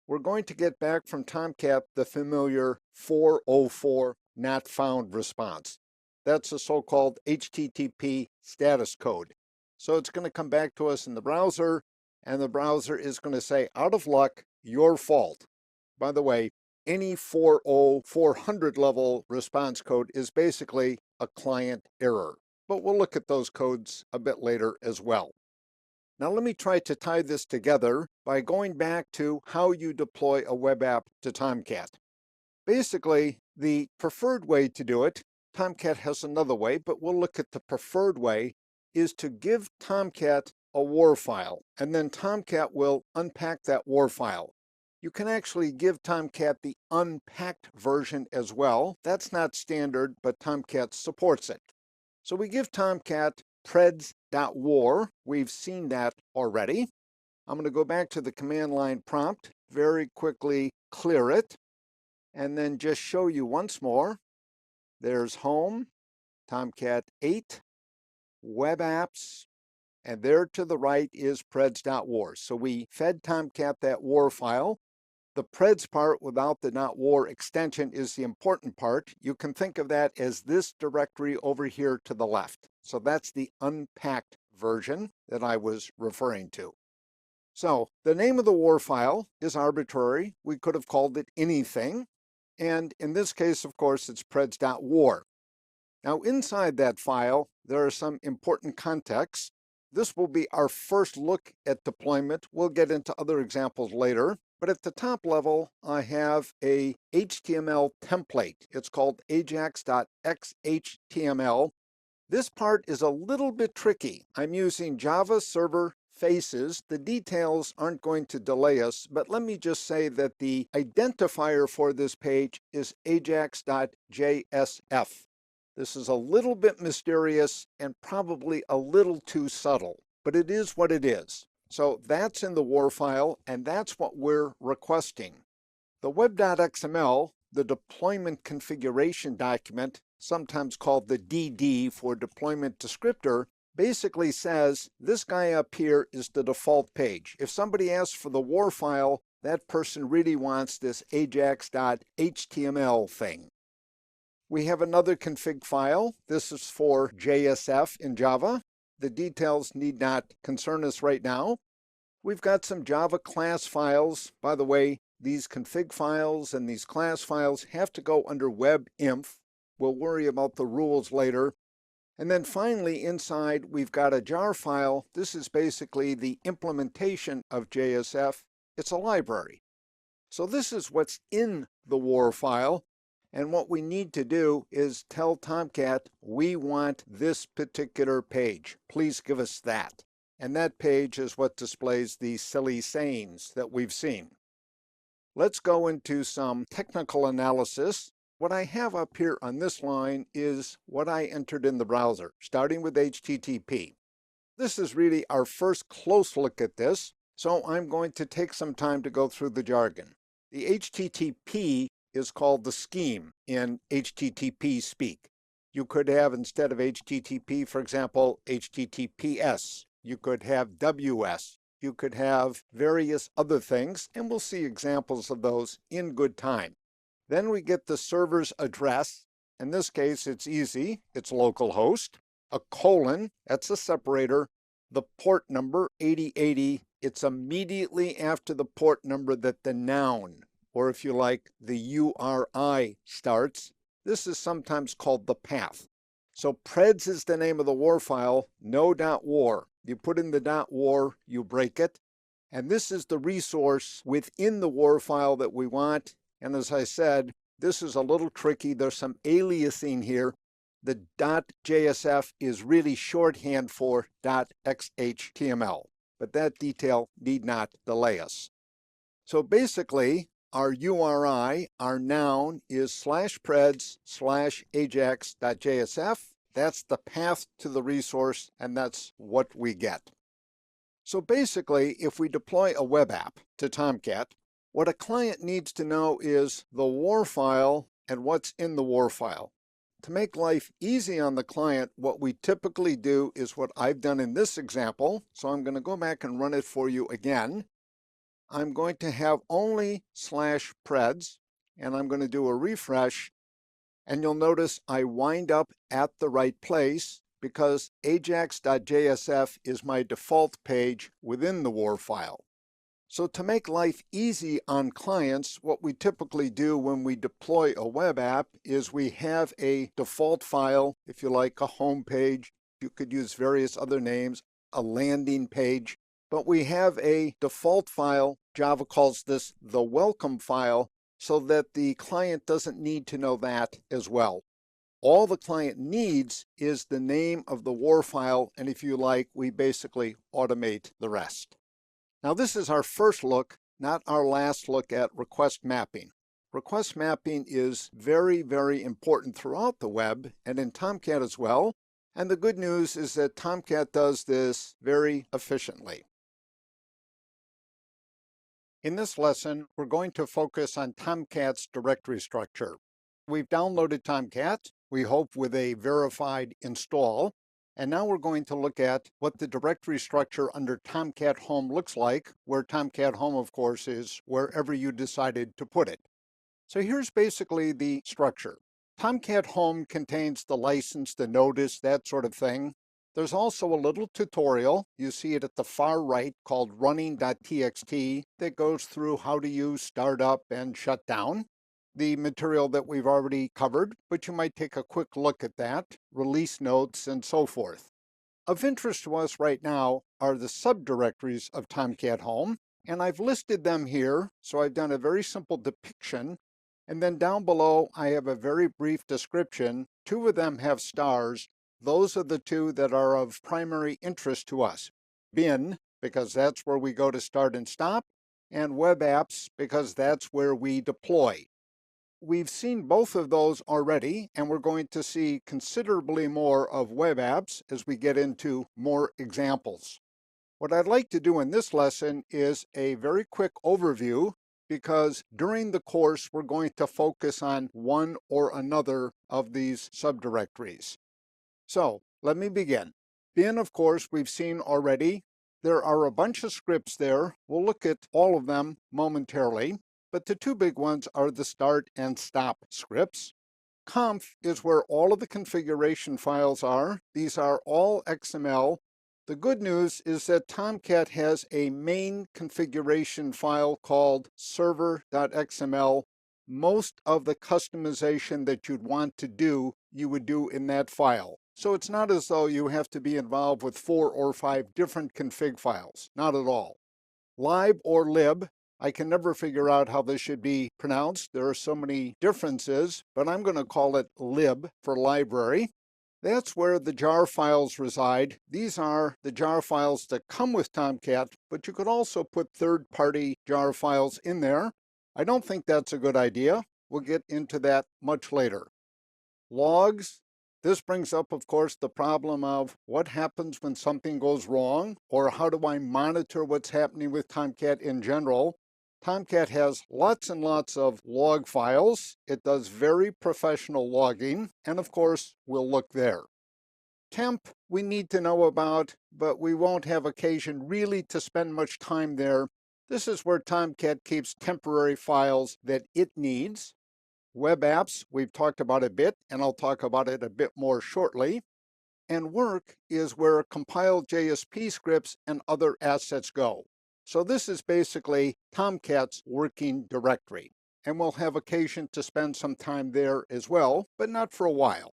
we're going to get back from Tomcat the familiar 404 not found response. That's a so-called HTTP status code. So it's going to come back to us in the browser, and the browser is going to say, out of luck, your fault. By the way, any 40400 level response code is basically a client error, but we'll look at those codes a bit later as well. Now let me try to tie this together by going back to how you deploy a web app to Tomcat. Basically, the preferred way to do it, Tomcat has another way, but we'll look at the preferred way, is to give Tomcat a WAR file, and then Tomcat will unpack that WAR file. You can actually give Tomcat the unpacked version as well. That's not standard, but Tomcat supports it. So we give Tomcat preds.war. We've seen that already. I'm going to go back to the command line prompt, very quickly clear it, and then just show you once more. There's home, Tomcat 8, web apps, and there to the right is preds.war. So we fed Tomcat that WAR file. The preds part without the .war extension is the important part. You can think of that as this directory over here to the left. So that's the unpacked version that I was referring to. So the name of the WAR file is arbitrary. We could have called it anything. And in this case, of course, it's preds.war. Now inside that file, there are some important contexts. This will be our first look at deployment. We'll get into other examples later. But at the top level, I have a HTML template. It's called ajax.xhtml. This part is a little bit tricky. I'm using Java server faces. The details aren't going to delay us, but let me just say that the identifier for this page is ajax.jsf. This is a little bit mysterious and probably a little too subtle, but it is what it is. So that's in the WAR file, and that's what we're requesting. The web.xml, the deployment configuration document, sometimes called the DD for deployment descriptor, basically says this guy up here is the default page. If somebody asks for the WAR file, that person really wants this ajax.html thing. We have another config file. This is for JSF in Java. The details need not concern us right now. We've got some Java class files. By the way, these config files and these class files have to go under webinf. We'll worry about the rules later. And then finally, inside, we've got a jar file. This is basically the implementation of JSF. It's a library. So this is what's in the WAR file. And what we need to do is tell Tomcat, we want this particular page. Please give us that. And that page is what displays these silly sayings that we've seen. Let's go into some technical analysis. What I have up here on this line is what I entered in the browser, starting with HTTP. This is really our first close look at this, so I'm going to take some time to go through the jargon. The HTTP is called the scheme in HTTP speak. You could have, instead of HTTP, for example, HTTPS. You could have WS. You could have various other things, and we'll see examples of those in good time. Then we get the server's address. In this case, it's easy. It's localhost. A colon, that's a separator. The port number, 8080, it's immediately after the port number that the noun, or if you like, the URI starts. This is sometimes called the path. So preds is the name of the war file, no .war. You put in the .war, you break it. And this is the resource within the war file that we want. And as I said, this is a little tricky. There's some aliasing here. The .jsf is really shorthand for .xhtml, but that detail need not delay us. So basically, our URI, our noun, is /preds/ajax.jsf. That's the path to the resource, and that's what we get. So basically, if we deploy a web app to Tomcat, what a client needs to know is the war file and what's in the war file. To make life easy on the client, what we typically do is what I've done in this example. So I'm going to go back and run it for you again. I'm going to have only /preds, and I'm going to do a refresh, and you'll notice I wind up at the right place because ajax.jsf is my default page within the war file. So to make life easy on clients, what we typically do when we deploy a web app is we have a default file, if you like, a home page. You could use various other names, a landing page. But we have a default file. Java calls this the welcome file, so that the client doesn't need to know that as well. All the client needs is the name of the war file, and if you like, we basically automate the rest. Now this is our first look, not our last look at request mapping. Request mapping is very, very important throughout the web and in Tomcat as well. And the good news is that Tomcat does this very efficiently. In this lesson, we're going to focus on Tomcat's directory structure. We've downloaded Tomcat, we hope with a verified install, and now we're going to look at what the directory structure under Tomcat Home looks like, where Tomcat Home, of course, is wherever you decided to put it. So here's basically the structure. Tomcat Home contains the license, the notice, that sort of thing. There's also a little tutorial, you see it at the far right, called running.txt that goes through how to use startup and shutdown. The material that we've already covered, but you might take a quick look at that, release notes, and so forth. Of interest to us right now are the subdirectories of Tomcat Home, and I've listed them here, so I've done a very simple depiction. And then down below, I have a very brief description. 2 of them have stars. Those are the 2 that are of primary interest to us. Bin, because that's where we go to start and stop, and web apps, because that's where we deploy. We've seen both of those already, and we're going to see considerably more of web apps as we get into more examples. What I'd like to do in this lesson is a very quick overview, because during the course we're going to focus on one or another of these subdirectories. So let me begin. Bin, of course, we've seen already. There are a bunch of scripts there. We'll look at all of them momentarily, but the 2 big ones are the start and stop scripts. Conf is where all of the configuration files are. These are all XML. The good news is that Tomcat has a main configuration file called server.xml. Most of the customization that you'd want to do, you would do in that file. So it's not as though you have to be involved with 4 or 5 different config files. Not at all. Lib or lib, I can never figure out how this should be pronounced. There are so many differences, but I'm going to call it lib for library. That's where the jar files reside. These are the jar files that come with Tomcat, but you could also put third-party jar files in there. I don't think that's a good idea. We'll get into that much later. Logs. This brings up, of course, the problem of what happens when something goes wrong, or how do I monitor what's happening with Tomcat in general. Tomcat has lots and lots of log files. It does very professional logging, and of course, we'll look there. Temp, we need to know about, but we won't have occasion really to spend much time there. This is where Tomcat keeps temporary files that it needs. Web apps, we've talked about a bit, and I'll talk about it a bit more shortly. And work is where compiled JSP scripts and other assets go. So this is basically Tomcat's working directory, and we'll have occasion to spend some time there as well, but not for a while.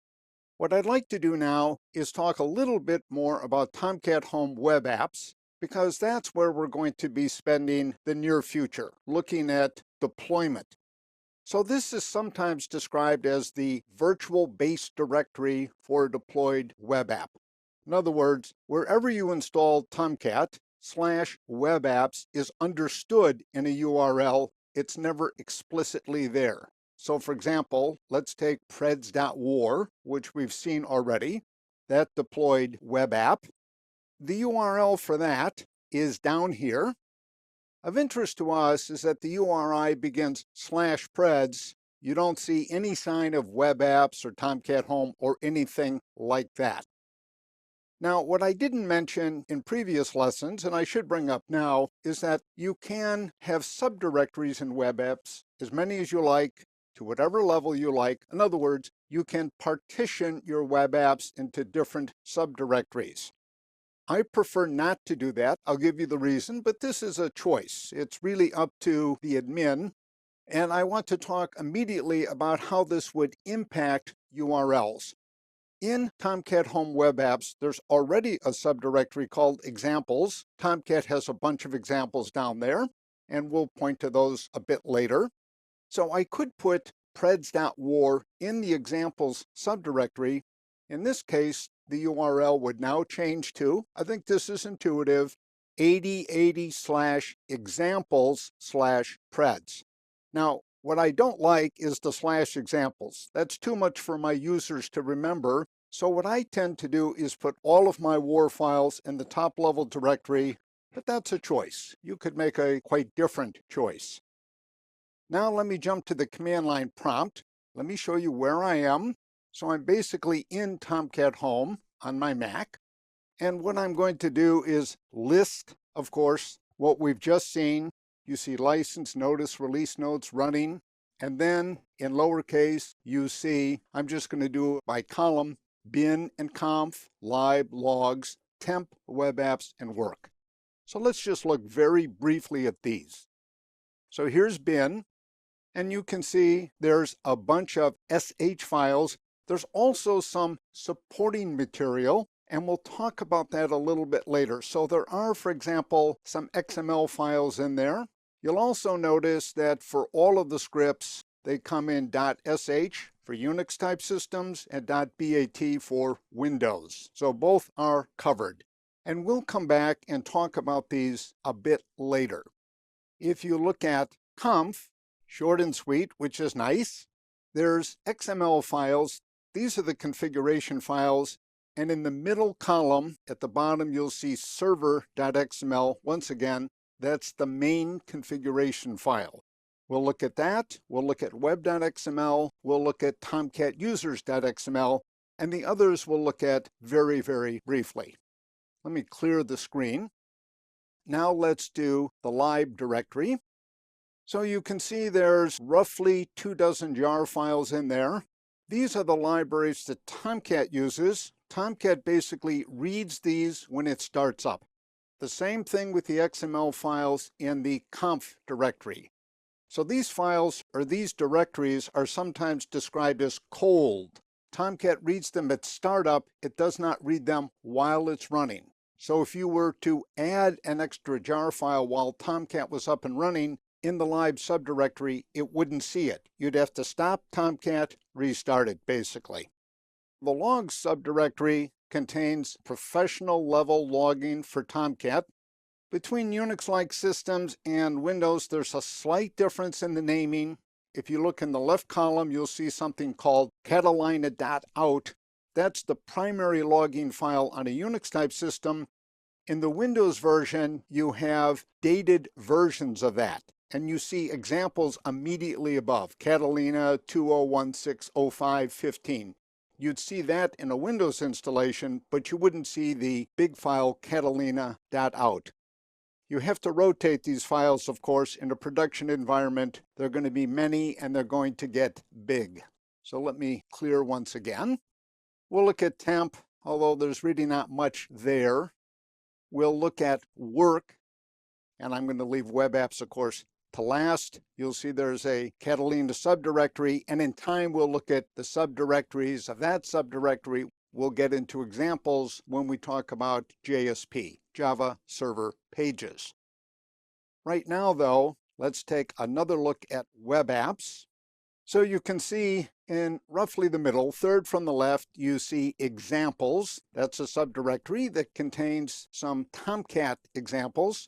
What I'd like to do now is talk a little bit more about Tomcat Home web apps, because that's where we're going to be spending the near future, looking at deployment. So this is sometimes described as the virtual base directory for a deployed web app. In other words, wherever you install Tomcat, /web apps is understood in a URL. It's never explicitly there. So for example, let's take preds.war, which we've seen already, that deployed web app. The URL for that is down here. Of interest to us is that the URI begins /preds. You don't see any sign of web apps or Tomcat Home or anything like that. Now, what I didn't mention in previous lessons, and I should bring up now, is that you can have subdirectories in web apps, as many as you like, to whatever level you like. In other words, you can partition your web apps into different subdirectories. I prefer not to do that. I'll give you the reason, but this is a choice. It's really up to the admin. And I want to talk immediately about how this would impact URLs. In Tomcat Home web apps, there's already a subdirectory called examples. Tomcat has a bunch of examples down there, and we'll point to those a bit later. So I could put preds.war in the examples subdirectory. In this case, the URL would now change to, I think this is intuitive, 8080/examples/preds. Now, what I don't like is the /examples. That's too much for my users to remember. So what I tend to do is put all of my war files in the top level directory, but that's a choice. You could make a quite different choice. Now let me jump to the command line prompt. Let me show you where I am. So I'm basically in Tomcat Home on my Mac. And what I'm going to do is list, of course, what we've just seen. You see license, notice, release notes running. And then in lowercase, you see, I'm just going to do it by column, bin and conf, lib, logs, temp, web apps, and work. So let's just look very briefly at these. So here's bin. And you can see there's a bunch of SH files. There's also some supporting material, and we'll talk about that a little bit later. So there are, for example, some XML files in there. You'll also notice that for all of the scripts, they come in .sh for Unix type systems and .bat for Windows. So both are covered. And we'll come back and talk about these a bit later. If you look at conf, short and sweet, which is nice, there's XML files. These are the configuration files, and in the middle column at the bottom you'll see server.xml. Once again, that's the main configuration file. We'll look at that, we'll look at web.xml, we'll look at Tomcat users.xml, and the others we'll look at very, very briefly. Let me clear the screen. Now let's do the lib directory. So you can see there's roughly 24 jar files in there. These are the libraries that Tomcat uses. Tomcat basically reads these when it starts up. The same thing with the XML files in the conf directory. So these files, or these directories, are sometimes described as cold. Tomcat reads them at startup. It does not read them while it's running. So if you were to add an extra jar file while Tomcat was up and running, in the lib subdirectory, it wouldn't see it. You'd have to stop Tomcat, restart it, basically. The logs subdirectory contains professional level logging for Tomcat. Between Unix-like systems and Windows, there's a slight difference in the naming. If you look in the left column, you'll see something called Catalina.out. That's the primary logging file on a Unix-type system. In the Windows version, you have dated versions of that. And you see examples immediately above, Catalina 20160515. You'd see that in a Windows installation, but you wouldn't see the big file Catalina.out. You have to rotate these files, of course, in a production environment. There are going to be many, and they're going to get big. So let me clear once again. We'll look at temp, although there's really not much there. We'll look at work, and I'm going to leave web apps, of course, to last. You'll see there's a Catalina subdirectory, and in time we'll look at the subdirectories of that subdirectory. We'll get into examples when we talk about JSP, Java Server Pages. Right now, though, let's take another look at web apps. So you can see in roughly the middle, third from the left, you see examples. That's a subdirectory that contains some Tomcat examples.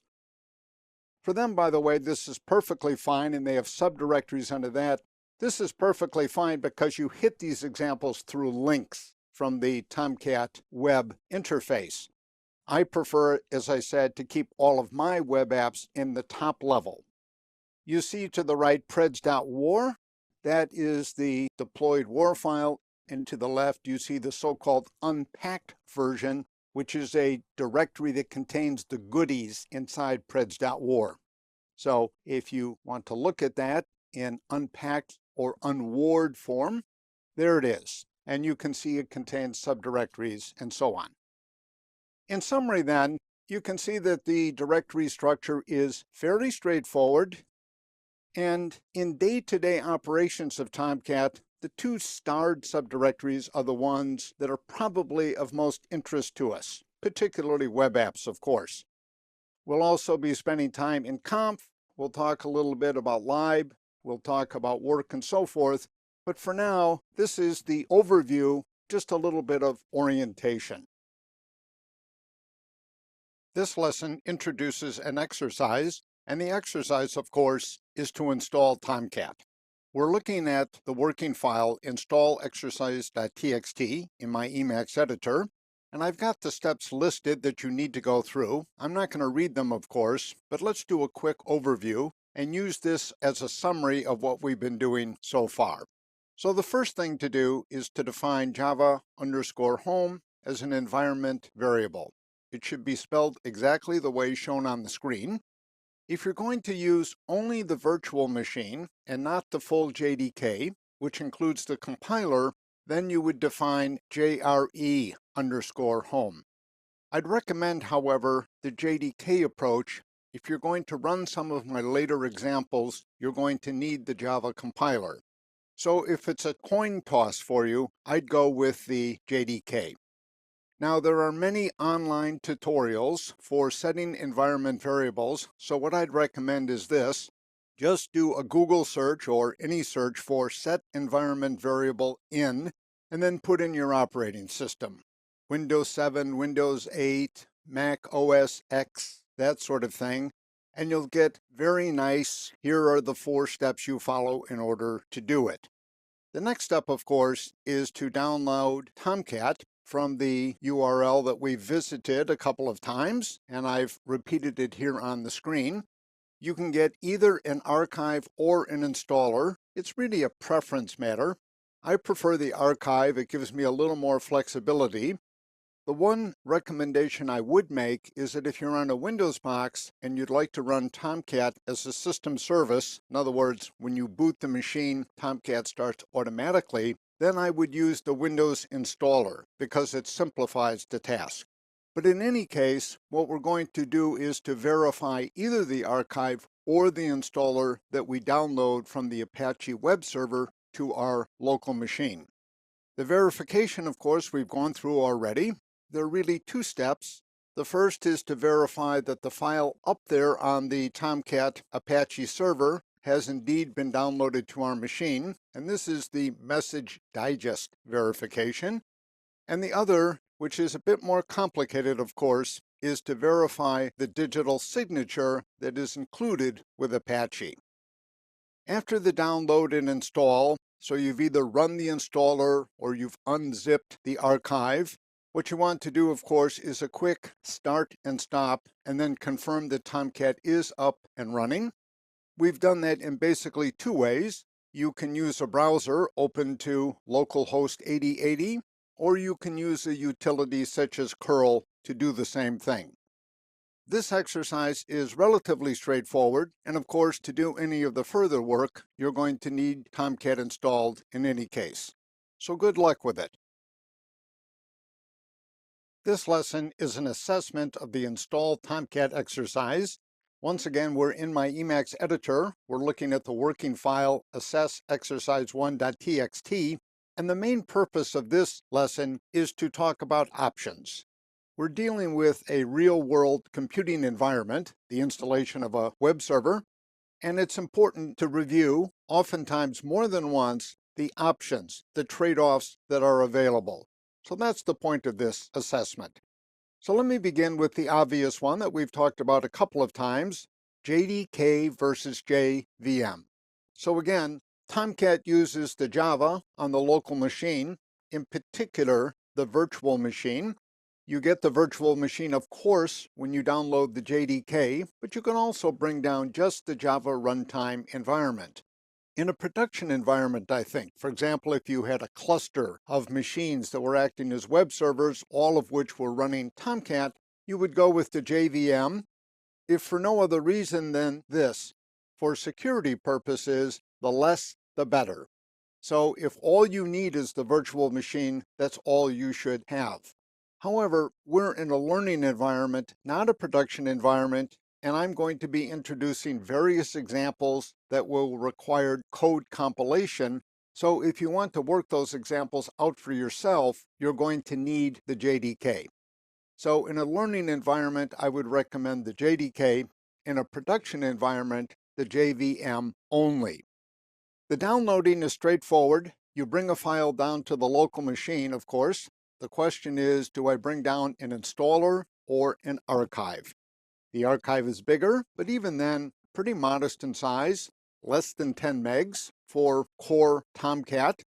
For them, by the way, this is perfectly fine, and they have subdirectories under that. This is perfectly fine because you hit these examples through links from the Tomcat web interface. I prefer, as I said, to keep all of my web apps in the top level. You see to the right preds.war. That is the deployed war file, and to the left you see the so-called unpacked version, which is a directory that contains the goodies inside preds.war. So if you want to look at that in unpacked or unwarred form, there it is. And you can see it contains subdirectories and so on. In summary then, you can see that the directory structure is fairly straightforward. And in day-to-day operations of Tomcat, the two starred subdirectories are the ones that are probably of most interest to us, particularly web apps, of course. We'll also be spending time in conf. We'll talk a little bit about lib. We'll talk about work and so forth. But for now, this is the overview, just a little bit of orientation. This lesson introduces an exercise, and the exercise, of course, is to install Tomcat. We're looking at the working file install_exercise.txt in my Emacs editor, and I've got the steps listed that you need to go through. I'm not going to read them, of course, but let's do a quick overview and use this as a summary of what we've been doing so far. So the first thing to do is to define java_home as an environment variable. It should be spelled exactly the way shown on the screen. If you're going to use only the virtual machine and not the full JDK, which includes the compiler, then you would define JRE_home. I'd recommend, however, the JDK approach. If you're going to run some of my later examples, you're going to need the Java compiler. So if it's a coin toss for you, I'd go with the JDK. Now, there are many online tutorials for setting environment variables, so what I'd recommend is this. Just do a Google search or any search for set environment variable in, and then put in your operating system. Windows 7, Windows 8, Mac OS X, that sort of thing, and you'll get very nice, here are the 4 steps you follow in order to do it. The next step, of course, is to download Tomcat from the URL that we visited a couple of times, and I've repeated it here on the screen. You can get either an archive or an installer. It's really a preference matter. I prefer the archive. It gives me a little more flexibility. The one recommendation I would make is that if you're on a Windows box and you'd like to run Tomcat as a system service, in other words, when you boot the machine, Tomcat starts automatically, then I would use the Windows installer because it simplifies the task. But in any case, what we're going to do is to verify either the archive or the installer that we download from the Apache web server to our local machine. The verification, of course, we've gone through already. There are really 2 steps. The first is to verify that the file up there on the Tomcat Apache server has indeed been downloaded to our machine, and this is the message digest verification. And the other, which is a bit more complicated, of course, is to verify the digital signature that is included with Apache. After the download and install, so you've either run the installer or you've unzipped the archive, what you want to do, of course, is a quick start and stop, and then confirm that Tomcat is up and running. We've done that in basically 2 ways. You can use a browser open to localhost 8080, or you can use a utility such as curl to do the same thing. This exercise is relatively straightforward, and of course, to do any of the further work, you're going to need Tomcat installed in any case. So good luck with it. This lesson is an assessment of the Install Tomcat exercise. Once again, we're in my Emacs editor. We're looking at the working file assessexercise1.txt, and the main purpose of this lesson is to talk about options. We're dealing with a real-world computing environment, the installation of a web server, and it's important to review, oftentimes more than once, the options, the trade-offs that are available. So that's the point of this assessment. So let me begin with the obvious one that we've talked about a couple of times, JDK versus JVM. So again, Tomcat uses the Java on the local machine, in particular the virtual machine. You get the virtual machine, of course, when you download the JDK, but you can also bring down just the Java runtime environment. In a production environment, I think, for example, if you had a cluster of machines that were acting as web servers, all of which were running Tomcat, you would go with the JVM, if for no other reason than this. For security purposes, the less, the better. So if all you need is the virtual machine, that's all you should have. However, we're in a learning environment, not a production environment, and I'm going to be introducing various examples that will require code compilation. So if you want to work those examples out for yourself, you're going to need the JDK. So in a learning environment, I would recommend the JDK. In a production environment, the JVM only. The downloading is straightforward. You bring a file down to the local machine, of course. The question is, do I bring down an installer or an archive? The archive is bigger, but even then, pretty modest in size, less than 10 megs for core Tomcat.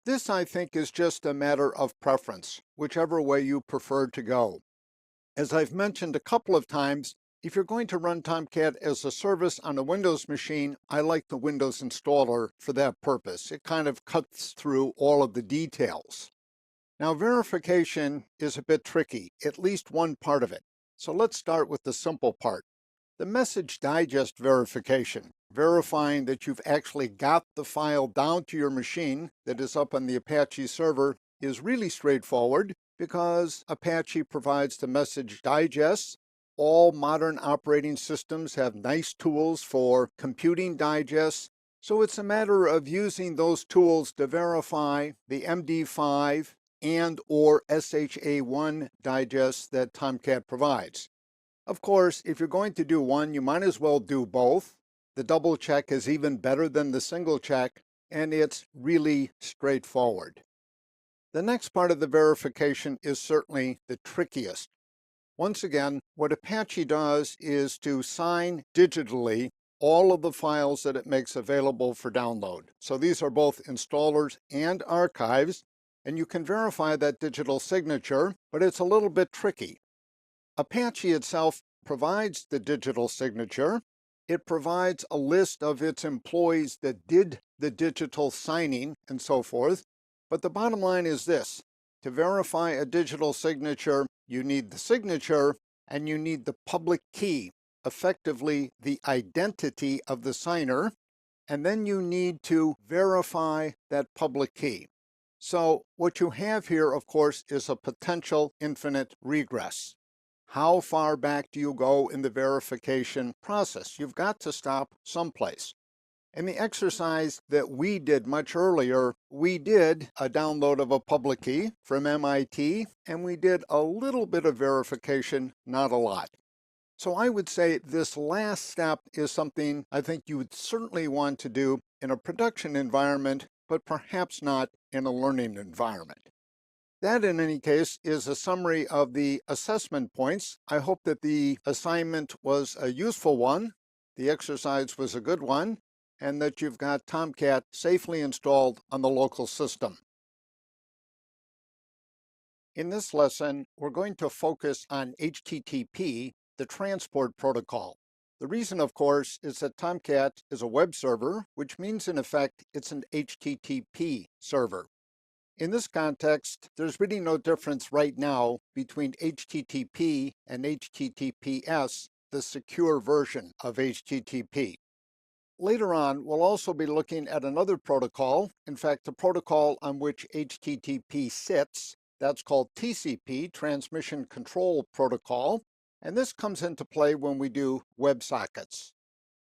This, I think, is just a matter of preference, whichever way you prefer to go. As I've mentioned a couple of times, if you're going to run Tomcat as a service on a Windows machine, I like the Windows installer for that purpose. It kind of cuts through all of the details. Now, verification is a bit tricky, at least one part of it. So let's start with the simple part. The message digest verification, verifying that you've actually got the file down to your machine that is up on the Apache server, is really straightforward because Apache provides the message digest. All modern operating systems have nice tools for computing digests, so it's a matter of using those tools to verify the MD5 and or SHA1 digests that Tomcat provides. Of course, if you're going to do one, you might as well do both. The double check is even better than the single check, and it's really straightforward. The next part of the verification is certainly the trickiest. Once again, what Apache does is to sign digitally all of the files that it makes available for download. So these are both installers and archives, and you can verify that digital signature, but it's a little bit tricky. Apache itself provides the digital signature. It provides a list of its employees that did the digital signing and so forth. But the bottom line is this: to verify a digital signature, you need the signature and you need the public key, effectively the identity of the signer, and then you need to verify that public key. So what you have here, of course, is a potential infinite regress. How far back do you go in the verification process? You've got to stop someplace. In the exercise that we did much earlier, we did a download of a public key from MIT, and we did a little bit of verification, not a lot. So I would say this last step is something I think you would certainly want to do in a production environment, but perhaps not in a learning environment. That, in any case, is a summary of the assessment points. I hope that the assignment was a useful one, the exercise was a good one, and that you've got Tomcat safely installed on the local system. In this lesson, we're going to focus on HTTP, the transport protocol. The reason, of course, is that Tomcat is a web server, which means, in effect, it's an HTTP server. In this context, there's really no difference right now between HTTP and HTTPS, the secure version of HTTP. Later on, we'll also be looking at another protocol, in fact, the protocol on which HTTP sits. That's called TCP, Transmission Control Protocol. And this comes into play when we do WebSockets.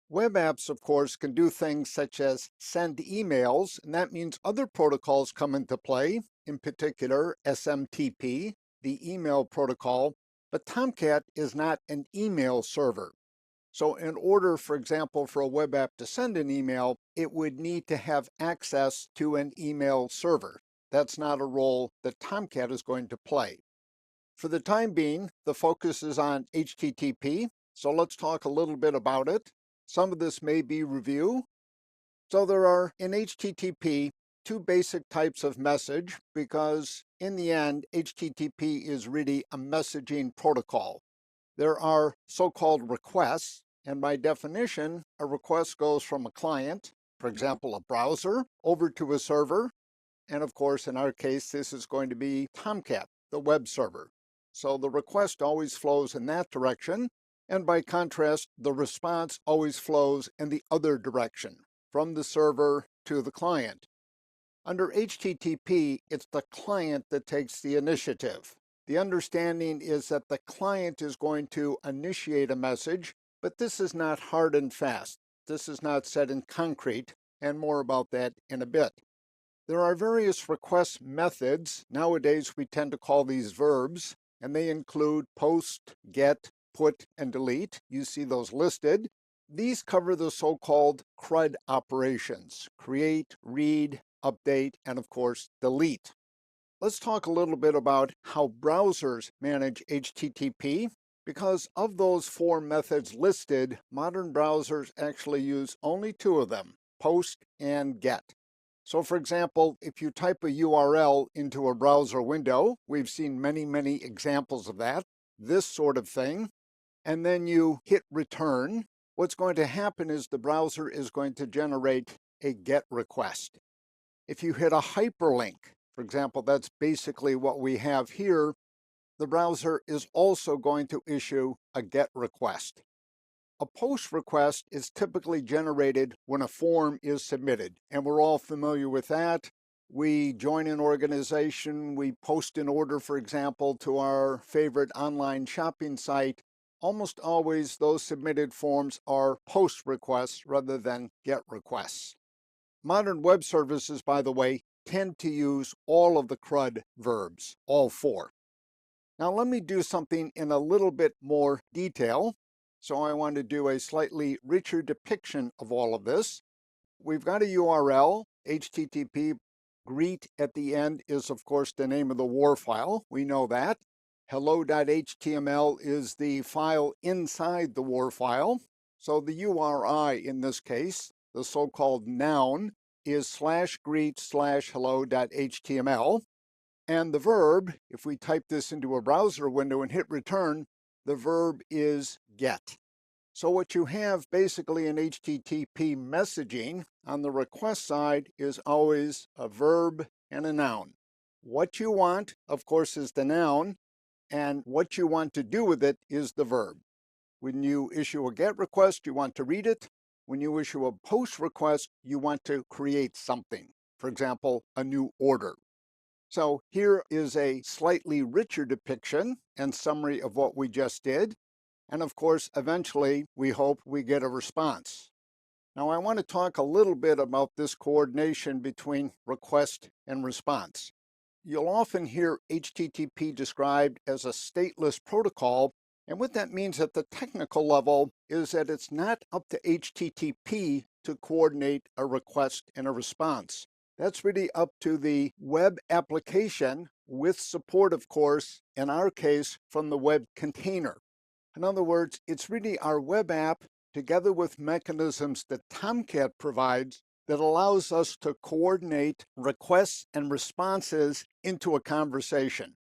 Web apps, of course, can do things such as send emails, and that means other protocols come into play, in particular SMTP, the email protocol, but Tomcat is not an email server. So in order, for example, for a web app to send an email, it would need to have access to an email server. That's not a role that Tomcat is going to play. For the time being, the focus is on HTTP, so let's talk a little bit about it. Some of this may be review. So there are, in HTTP, two basic types of message because, in the end, HTTP is really a messaging protocol. There are so-called requests, and by definition, a request goes from a client, for example, a browser, over to a server. And of course, in our case, this is going to be Tomcat, the web server. So the request always flows in that direction. And by contrast, the response always flows in the other direction, from the server to the client. Under HTTP, it's the client that takes the initiative. The understanding is that the client is going to initiate a message, but this is not hard and fast. This is not set in concrete, and more about that in a bit. There are various request methods. Nowadays, we tend to call these verbs, and they include post, get, put, and delete. You see those listed. These cover the so-called CRUD operations: create, read, update, and of course, delete. Let's talk a little bit about how browsers manage HTTP. Because of those four methods listed, modern browsers actually use only two of them: post and get. So for example, if you type a URL into a browser window, we've seen many examples of that, this sort of thing, and then you hit return, what's going to happen is the browser is going to generate a GET request. If you hit a hyperlink, for example, that's basically what we have here, the browser is also going to issue a GET request. A POST request is typically generated when a form is submitted, and we're all familiar with that. We join an organization, we post an order, for example, to our favorite online shopping site. Almost always those submitted forms are POST requests rather than GET requests. Modern web services, by the way, tend to use all of the CRUD verbs, all four. Now let me do something in a little bit more detail. So I want to do a slightly richer depiction of all of this. We've got a URL, HTTP. Greet at the end is, of course, the name of the WAR file. We know that. Hello.html is the file inside the WAR file. So the URI in this case, the so-called noun, is /greet/hello.html. And the verb, if we type this into a browser window and hit return, the verb is get. So what you have basically in HTTP messaging on the request side is always a verb and a noun. What you want, of course, is the noun, and what you want to do with it is the verb. When you issue a GET request, you want to read it. When you issue a POST request, you want to create something. For example, a new order. So here is a slightly richer depiction and summary of what we just did. And of course, eventually, we hope we get a response. Now, I want to talk a little bit about this coordination between request and response. You'll often hear HTTP described as a stateless protocol, and what that means at the technical level is that it's not up to HTTP to coordinate a request and a response. That's really up to the web application with support, of course, in our case, from the web container. In other words, it's really our web app together with mechanisms that Tomcat provides that allows us to coordinate requests and responses into a conversation.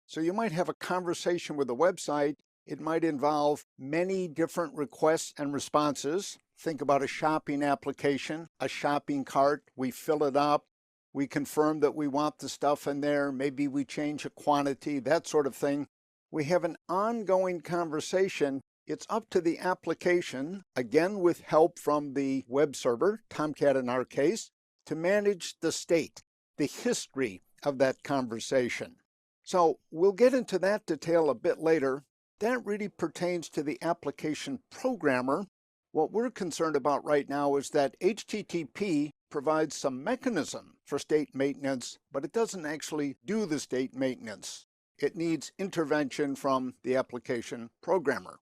So you might have a conversation with a website. It might involve many different requests and responses. Think about a shopping application, a shopping cart. We fill it up. We confirm that we want the stuff in there. Maybe we change a quantity, that sort of thing. We have an ongoing conversation. It's up to the application, again with help from the web server, Tomcat in our case, to manage the state, the history of that conversation. So we'll get into that detail a bit later. That really pertains to the application programmer. What we're concerned about right now is that HTTP provides some mechanism for state maintenance, but it doesn't actually do the state maintenance. It needs intervention from the application programmer.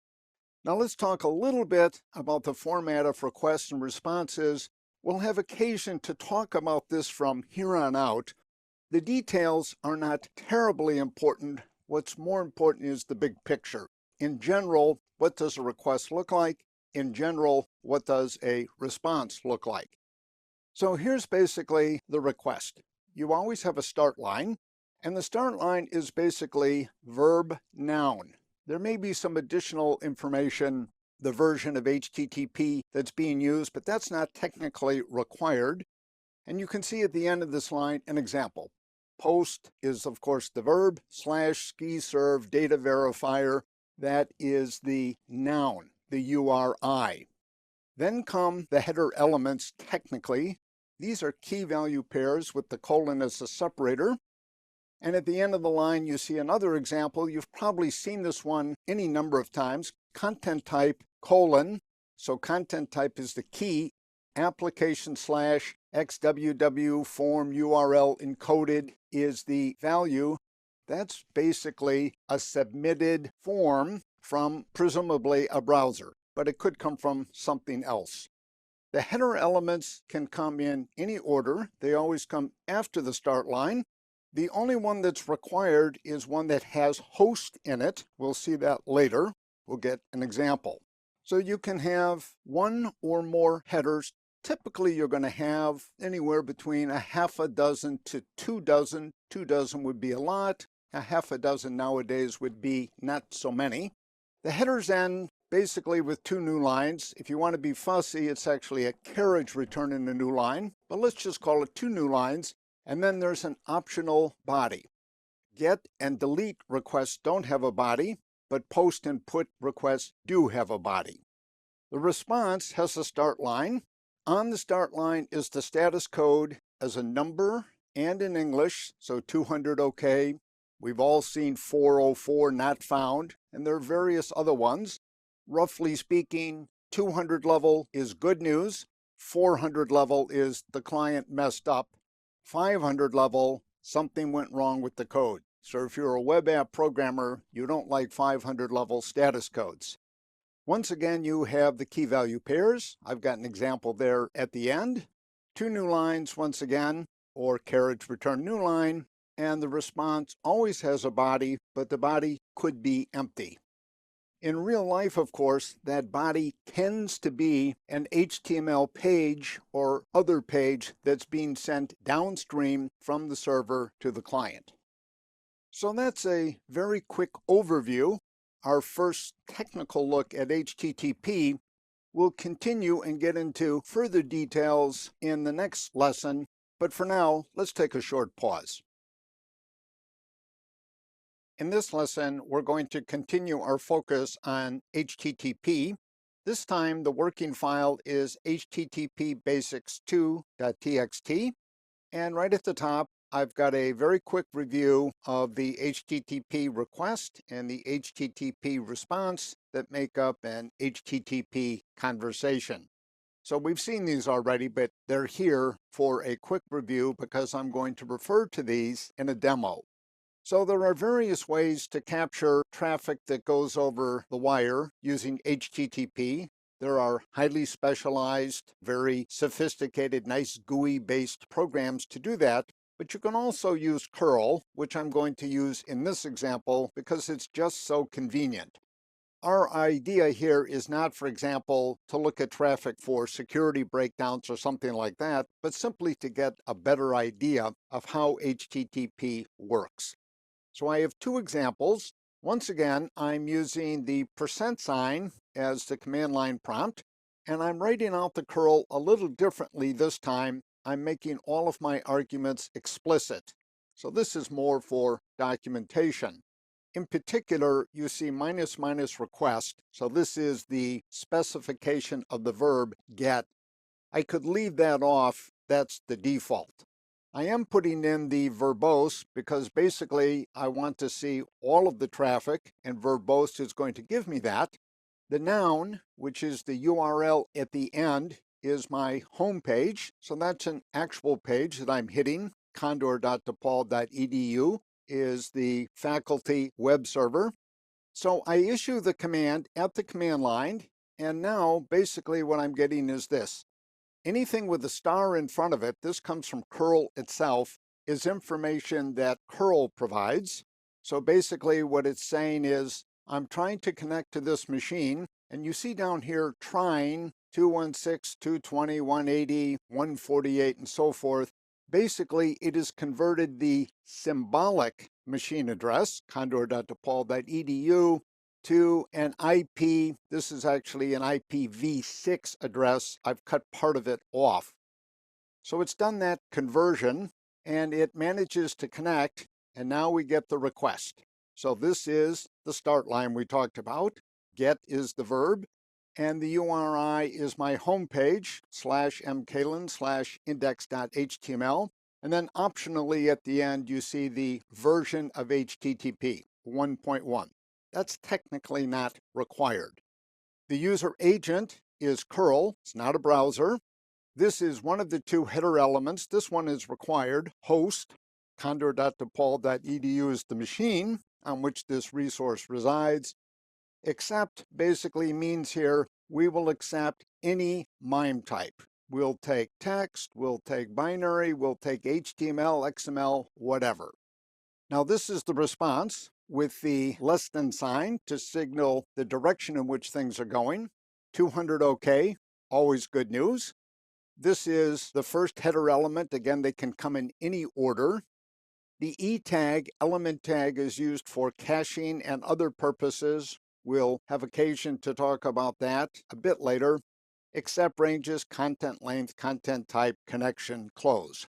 Now let's talk a little bit about the format of requests and responses. We'll have occasion to talk about this from here on out. The details are not terribly important. What's more important is the big picture. In general, what does a request look like? In general, what does a response look like? So here's basically the request. You always have a start line, and the start line is basically verb noun. There may be some additional information, the version of HTTP that's being used, but that's not technically required. And you can see at the end of this line an example. Post is, of course, the verb, / /ski/serve data verifier. That is the noun, the URI. Then come the header elements technically. These are key value pairs with the colon as a separator. And at the end of the line, you see another example. You've probably seen this one any number of times. Content type, colon. So content type is the key. Application / XWW form URL encoded is the value. That's basically a submitted form from presumably a browser, but it could come from something else. The header elements can come in any order. They always come after the start line. The only one that's required is one that has host in it. We'll see that later. We'll get an example. So you can have one or more headers. Typically, you're going to have anywhere between a half a dozen to 2 dozen. 2 dozen would be a lot. A half a dozen nowadays would be not so many. The headers end basically with 2 new lines. If you want to be fussy, it's actually a carriage return in a new line, but let's just call it 2 new lines. And then there's an optional body. Get and delete requests don't have a body, but post and put requests do have a body. The response has a start line. On the start line is the status code as a number and in English, so 200 OK. We've all seen 404 not found, and there are various other ones. Roughly speaking, 200 level is good news. 400 level is the client messed up. 500 level, something went wrong with the code. So if you're a web app programmer, you don't like 500 level status codes. Once again, you have the key value pairs. I've got an example there at the end. 2 new lines once again, or carriage return new line, and the response always has a body, but the body could be empty. In real life, of course, that body tends to be an HTML page or other page that's being sent downstream from the server to the client. So that's a very quick overview. Our first technical look at HTTP. We'll continue and get into further details in the next lesson, but for now, let's take a short pause. In this lesson, we're going to continue our focus on HTTP. This time, the working file is http://basics2.txt, and right at the top, I've got a very quick review of the HTTP request and the HTTP response that make up an HTTP conversation. So we've seen these already, but they're here for a quick review because I'm going to refer to these in a demo. So there are various ways to capture traffic that goes over the wire using HTTP. There are highly specialized, very sophisticated, nice GUI-based programs to do that. But you can also use curl, which I'm going to use in this example because it's just so convenient. Our idea here is not, for example, to look at traffic for security breakdowns or something like that, but simply to get a better idea of how HTTP works. So I have 2 examples. Once again, I'm using the %sign as the command line prompt, and I'm writing out the curl a little differently this time. I'm making all of my arguments explicit. So this is more for documentation. In particular, you see ---- request. So this is the specification of the verb get. I could leave that off. That's the default. I am putting in the verbose because basically I want to see all of the traffic, and verbose is going to give me that. The noun, which is the URL at the end, is my home page. So that's an actual page that I'm hitting. condor.depaul.edu is the faculty web server. So I issue the command at the command line, and now basically what I'm getting is this. Anything with a star in front of it, this comes from curl itself, is information that curl provides. So basically what it's saying is, I'm trying to connect to this machine, and you see down here trying 216, 220, 180, 148, and so forth. Basically, it has converted the symbolic machine address, condor.depaul.edu, to an IP. This is actually an IPv6 address. I've cut part of it off. So it's done that conversion, and it manages to connect, and now we get the request. So this is the start line we talked about. Get is the verb, and the URI is my home page, /mkalen/index.html. And then optionally at the end, you see the version of HTTP, 1.1. That's technically not required. The user agent is curl. It's not a browser. This is one of the two header elements. This one is required. Host, condor.depaul.edu is the machine on which this resource resides. Accept basically means here we will accept any MIME type. We'll take text, we'll take binary, we'll take HTML, XML, whatever. Now this is the response with the less than sign to signal the direction in which things are going. 200 OK, always good news. This is the first header element. Again, they can come in any order. The E tag, element tag, is used for caching and other purposes. We'll have occasion to talk about that a bit later. Accept ranges, content length, content type, connection, close.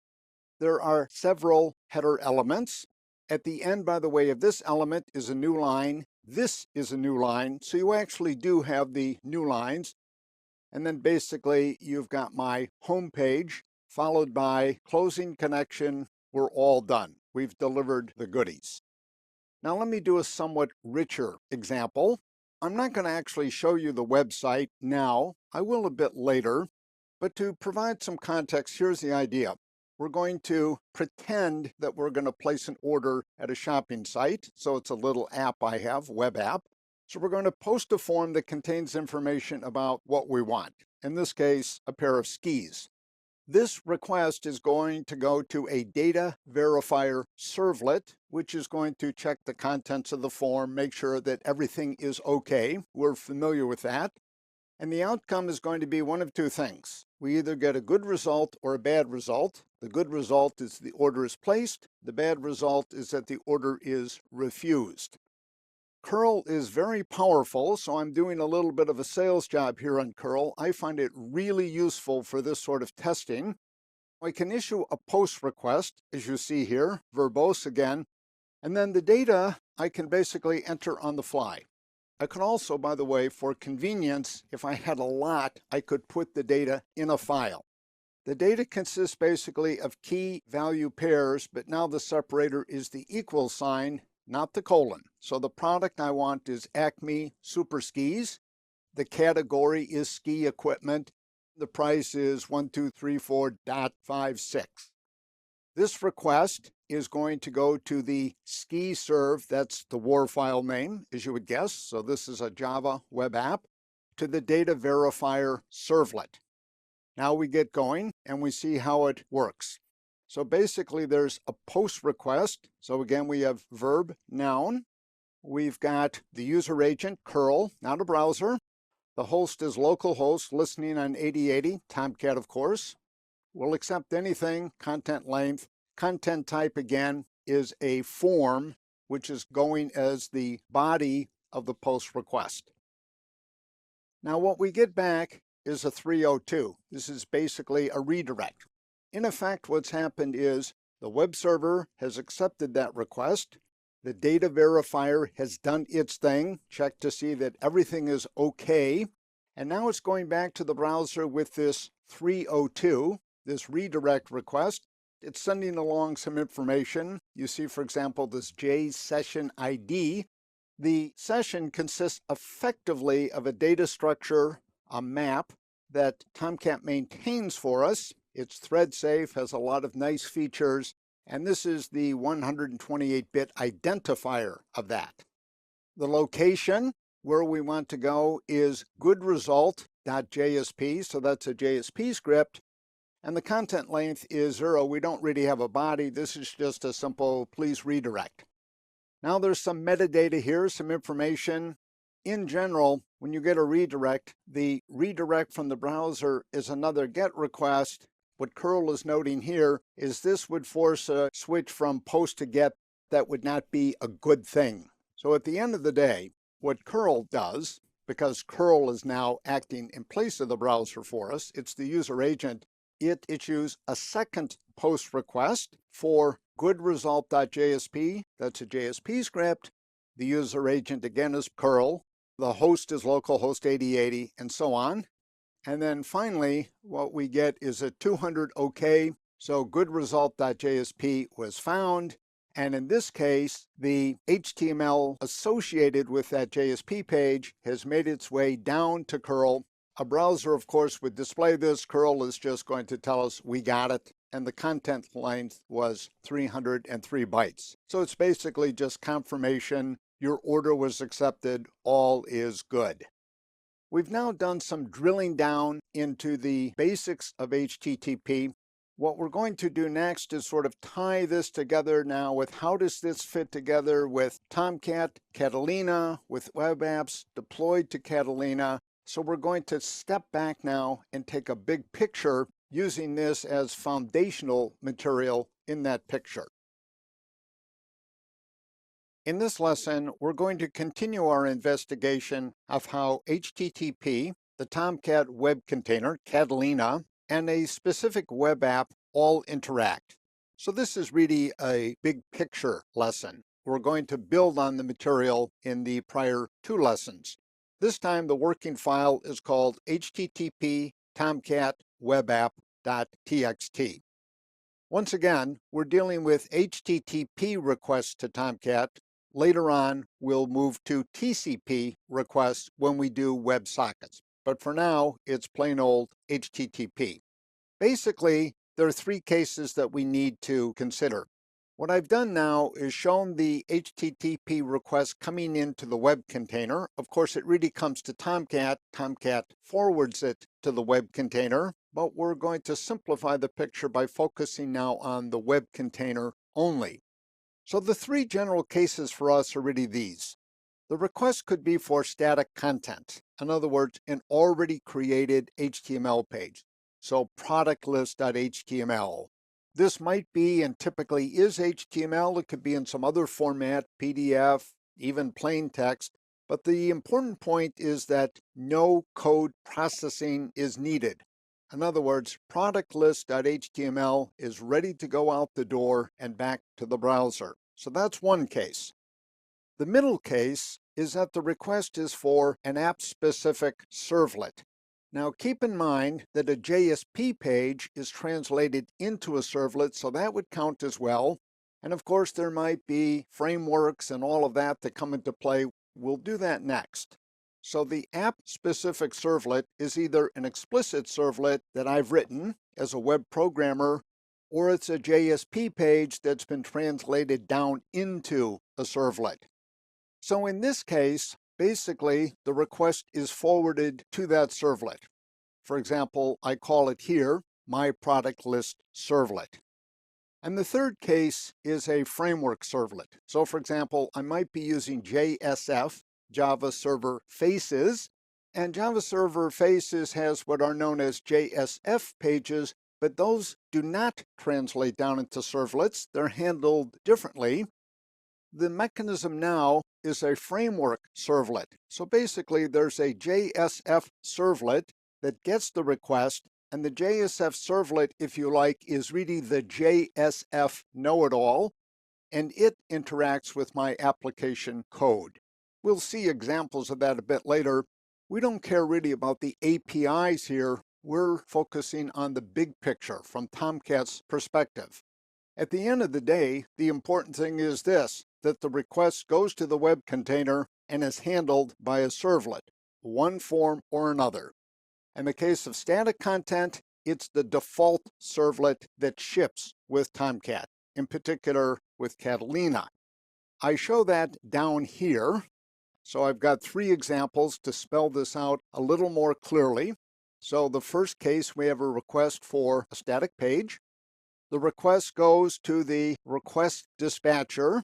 There are several header elements. At the end, by the way, of this element is a new line. This is a new line, so you actually do have the new lines. And then basically, you've got my home page, followed by closing connection. We're all done. We've delivered the goodies. Now let me do a somewhat richer example. I'm not going to actually show you the website now. I will a bit later. But to provide some context, here's the idea. We're going to pretend that we're going to place an order at a shopping site. So it's a little app I have, web app. So we're going to post a form that contains information about what we want. In this case, a pair of skis. This request is going to go to a data verifier servlet, which is going to check the contents of the form, make sure that everything is okay. We're familiar with that. And the outcome is going to be one of two things. We either get a good result or a bad result. The good result is the order is placed. The bad result is that the order is refused. Curl is very powerful, so I'm doing a little bit of a sales job here on curl. I find it really useful for this sort of testing. I can issue a post request, as you see here, verbose again, and then the data I can basically enter on the fly. I can also, by the way, for convenience, if I had a lot, I could put the data in a file. The data consists basically of key value pairs, but now the separator is the equal sign, not the colon. So the product I want is Acme Super Skis. The category is ski equipment. The price is 1234.56. This request is going to go to the ski serve, that's the WAR file name, as you would guess. So this is a Java web app, to the data verifier servlet. Now we get going and we see how it works. So basically there's a post request. So again, we have verb, noun. We've got the user agent, curl, not a browser. The host is localhost, listening on 8080, Tomcat, of course. We'll accept anything, content length. Content type, again, is a form, which is going as the body of the post request. Now what we get back is a 302. This is basically a redirect. In effect, what's happened is the web server has accepted that request. The data verifier has done its thing, checked to see that everything is okay. And now it's going back to the browser with this 302, this redirect request. it's sending along some information. You see, for example, this JSession ID. The session consists effectively of a data structure, a map that Tomcat maintains for us. It's thread safe, has a lot of nice features, and this is the 128-bit identifier of that. The location where we want to go is goodresult.jsp, so that's a JSP script, and the content length is 0. We don't really have a body. This is just a simple please redirect. Now there's some metadata here, some information. In general, when you get a redirect, the redirect from the browser is another GET request. What curl is noting here is this would force a switch from post to GET. That would not be a good thing. So at the end of the day, what curl does, because curl is now acting in place of the browser for us, it's the user agent, it issues a second post request for goodresult.jsp. That's a JSP script. The user agent again is curl. The host is localhost 8080 and so on. And then finally, what we get is a 200 OK. So goodresult.jsp was found. And in this case, the HTML associated with that JSP page has made its way down to curl. A browser, of course, would display this. Curl is just going to tell us we got it. And the content length was 303 bytes. So it's basically just confirmation your order was accepted, all is good. We've now done some drilling down into the basics of HTTP. What we're going to do next is sort of tie this together now with how does this fit together with Tomcat, Catalina, with web apps deployed to Catalina. So we're going to step back now and take a big picture using this as foundational material in that picture. In this lesson, we're going to continue our investigation of how HTTP, the Tomcat web container, Catalina, and a specific web app all interact. So this is really a big picture lesson. We're going to build on the material in the prior 2 lessons. This time the working file is called http tomcat webapp.txt. Once again, we're dealing with HTTP requests to Tomcat. Later on, we'll move to TCP requests when we do WebSockets. But for now, it's plain old HTTP. Basically, there are 3 cases that we need to consider. What I've done now is shown the HTTP request coming into the web container. Of course, it really comes to Tomcat. Tomcat forwards it to the web container, but we're going to simplify the picture by focusing now on the web container only. So the 3 general cases for us are really these. The request could be for static content. In other words, an already created HTML page. So productlist.html. This might be and typically is HTML. It could be in some other format, PDF, even plain text. But the important point is that no code processing is needed. In other words, productlist.html is ready to go out the door and back to the browser. So that's one case. The middle case is that the request is for an app-specific servlet. Now keep in mind that a JSP page is translated into a servlet, so that would count as well. And of course, there might be frameworks and all of that that come into play. We'll do that next. So the app-specific servlet is either an explicit servlet that I've written as a web programmer, or it's a JSP page that's been translated down into a servlet. So in this case, basically, the request is forwarded to that servlet. For example, I call it here, my product list servlet. And the third case is a framework servlet. So for example, I might be using JSF, Java Server Faces, and Java Server Faces has what are known as JSF pages, but those do not translate down into servlets. They're handled differently. The mechanism now is a framework servlet. So basically, there's a JSF servlet that gets the request, and the JSF servlet, if you like, is really the JSF know-it-all, and it interacts with my application code. We'll see examples of that a bit later. We don't care really about the APIs here. We're focusing on the big picture from Tomcat's perspective. At the end of the day, the important thing is this, that the request goes to the web container and is handled by a servlet, one form or another. In the case of static content, it's the default servlet that ships with Tomcat, in particular with Catalina. I show that down here. So I've got 3 examples to spell this out a little more clearly. So the first case, we have a request for a static page. The request goes to the request dispatcher,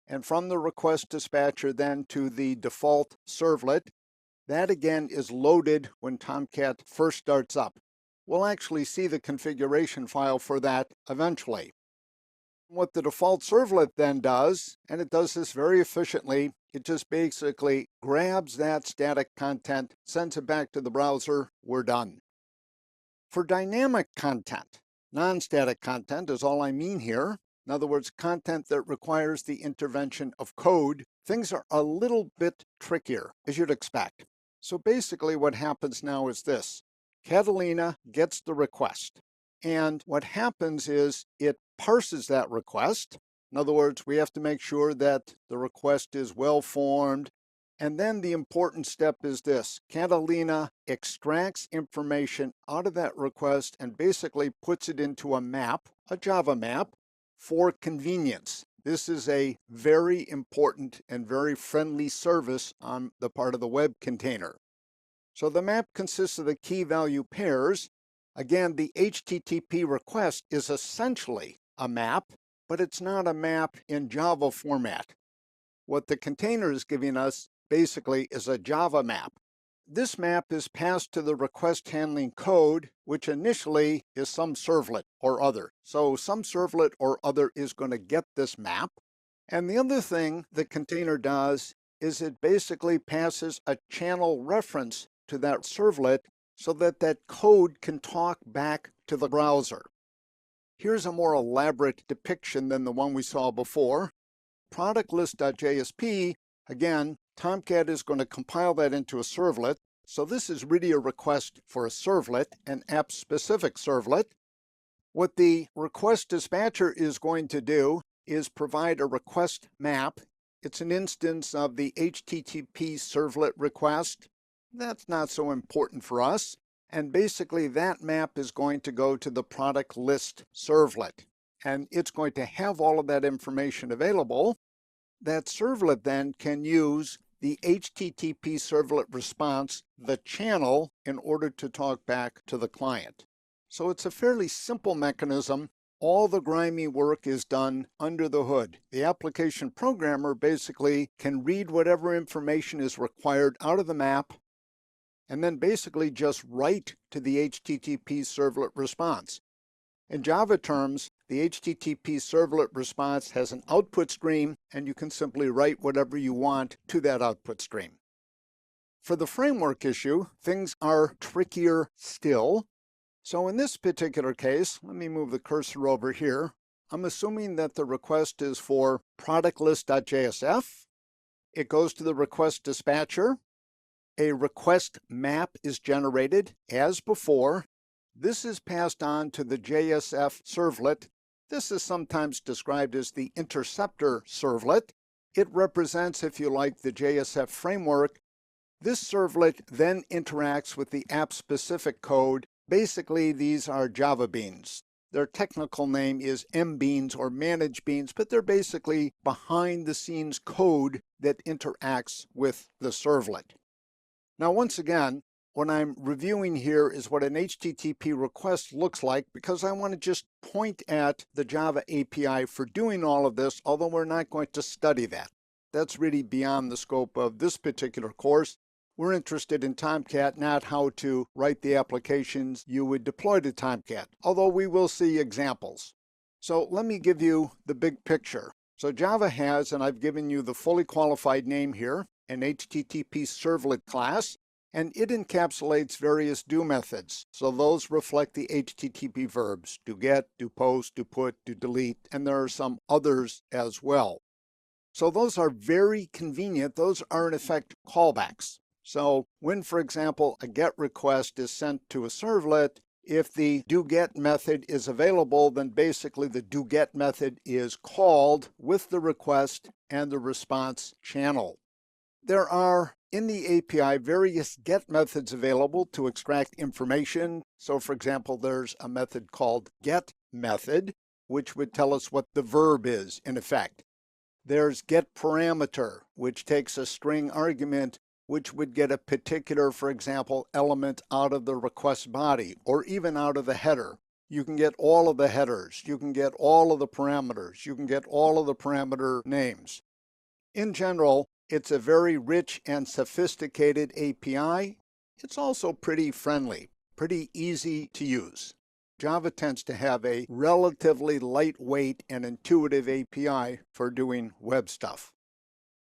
and from the request dispatcher then to the default servlet. That again is loaded when Tomcat first starts up. We'll actually see the configuration file for that eventually. What the default servlet then does, and it does this very efficiently, it just basically grabs that static content, sends it back to the browser, we're done. For dynamic content, non-static content is all I mean here. In other words, content that requires the intervention of code, things are a little bit trickier, as you'd expect. So basically what happens now is this. Catalina gets the request. And what happens is it parses that request. In other words, we have to make sure that the request is well formed. And then the important step is this. Catalina extracts information out of that request and basically puts it into a map, a Java map, for convenience. This is a very important and very friendly service on the part of the web container. So the map consists of the key value pairs. Again, the HTTP request is essentially a map, but it's not a map in Java format. What the container is giving us basically is a Java map. This map is passed to the request handling code, which initially is some servlet or other. So some servlet or other is going to get this map. And the other thing the container does is it basically passes a channel reference to that servlet so that that code can talk back to the browser. Here's a more elaborate depiction than the one we saw before. Product list.jsp, again, Tomcat is going to compile that into a servlet. So this is really a request for a servlet, an app-specific servlet. What the request dispatcher is going to do is provide a request map. It's an instance of the HTTP servlet request. That's not so important for us. And basically that map is going to go to the product list servlet. And it's going to have all of that information available. That servlet then can use the HTTP servlet response, the channel, in order to talk back to the client. So it's a fairly simple mechanism. All the grimy work is done under the hood. The application programmer basically can read whatever information is required out of the map and then basically just write to the HTTP servlet response. In Java terms, the HTTP servlet response has an output stream, and you can simply write whatever you want to that output stream. For the framework issue, things are trickier still. So in this particular case, let me move the cursor over here. I'm assuming that the request is for productlist.jsf. It goes to the request dispatcher. A request map is generated as before. This is passed on to the JSF servlet. This is sometimes described as the interceptor servlet. It represents, if you like, the JSF framework. This servlet then interacts with the app-specific code. Basically, these are Java beans. Their technical name is mbeans or manage beans, but they're basically behind-the-scenes code that interacts with the servlet. Now, once again, what I'm reviewing here is what an HTTP request looks like, because I want to just point at the Java API for doing all of this, although we're not going to study that. That's really beyond the scope of this particular course. We're interested in Tomcat, not how to write the applications you would deploy to Tomcat, although we will see examples. So let me give you the big picture. So Java has, and I've given you the fully qualified name here, an HTTP servlet class, and it encapsulates various do methods. So those reflect the HTTP verbs, do get, do post, do put, do delete, and there are some others as well. So those are very convenient. Those are in effect callbacks. So when, for example, a GET request is sent to a servlet, If the doGet method is available, then basically the doGet method is called with the request and the response channel. There are, in the API, various get methods available to extract information. So for example, there's a method called get method, which would tell us what the verb is in effect. There's get parameter, which takes a string argument which would get a particular, for example, element out of the request body or even out of the header. You can get all of the headers, you can get all of the parameters, you can get all of the parameter names. In general, it's a very rich and sophisticated API. It's also pretty friendly, pretty easy to use. Java tends to have a relatively lightweight and intuitive API for doing web stuff.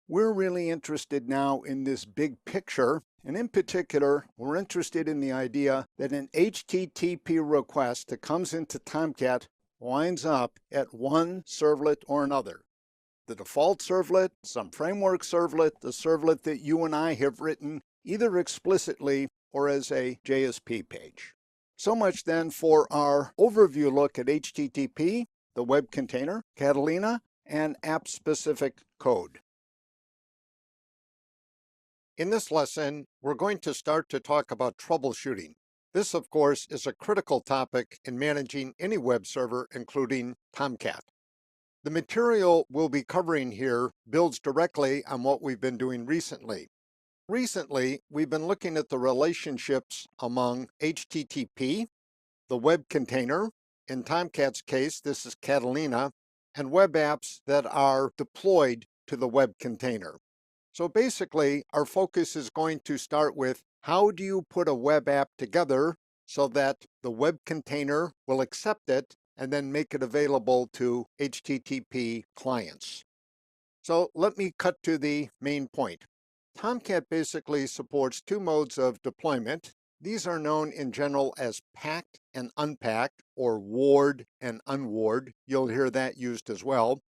We're really interested now in this big picture, and in particular, we're interested in the idea that an HTTP request that comes into Tomcat winds up at one servlet or another. The default servlet, some framework servlet, the servlet that you and I have written either explicitly or as a JSP page. So much then for our overview look at HTTP, the web container, Catalina, and app-specific code. In this lesson, we're going to start to talk about troubleshooting. This, of course, is a critical topic in managing any web server, including Tomcat. The material we'll be covering here builds directly on what we've been doing recently. Recently, we've been looking at the relationships among HTTP, the web container, in Tomcat's case, this is Catalina, and web apps that are deployed to the web container. So basically, our focus is going to start with how do you put a web app together so that the web container will accept it and then make it available to HTTP clients. So let me cut to the main point. Tomcat basically supports two modes of deployment. These are known in general as packed and unpacked, or ward and unward. You'll hear that used as well.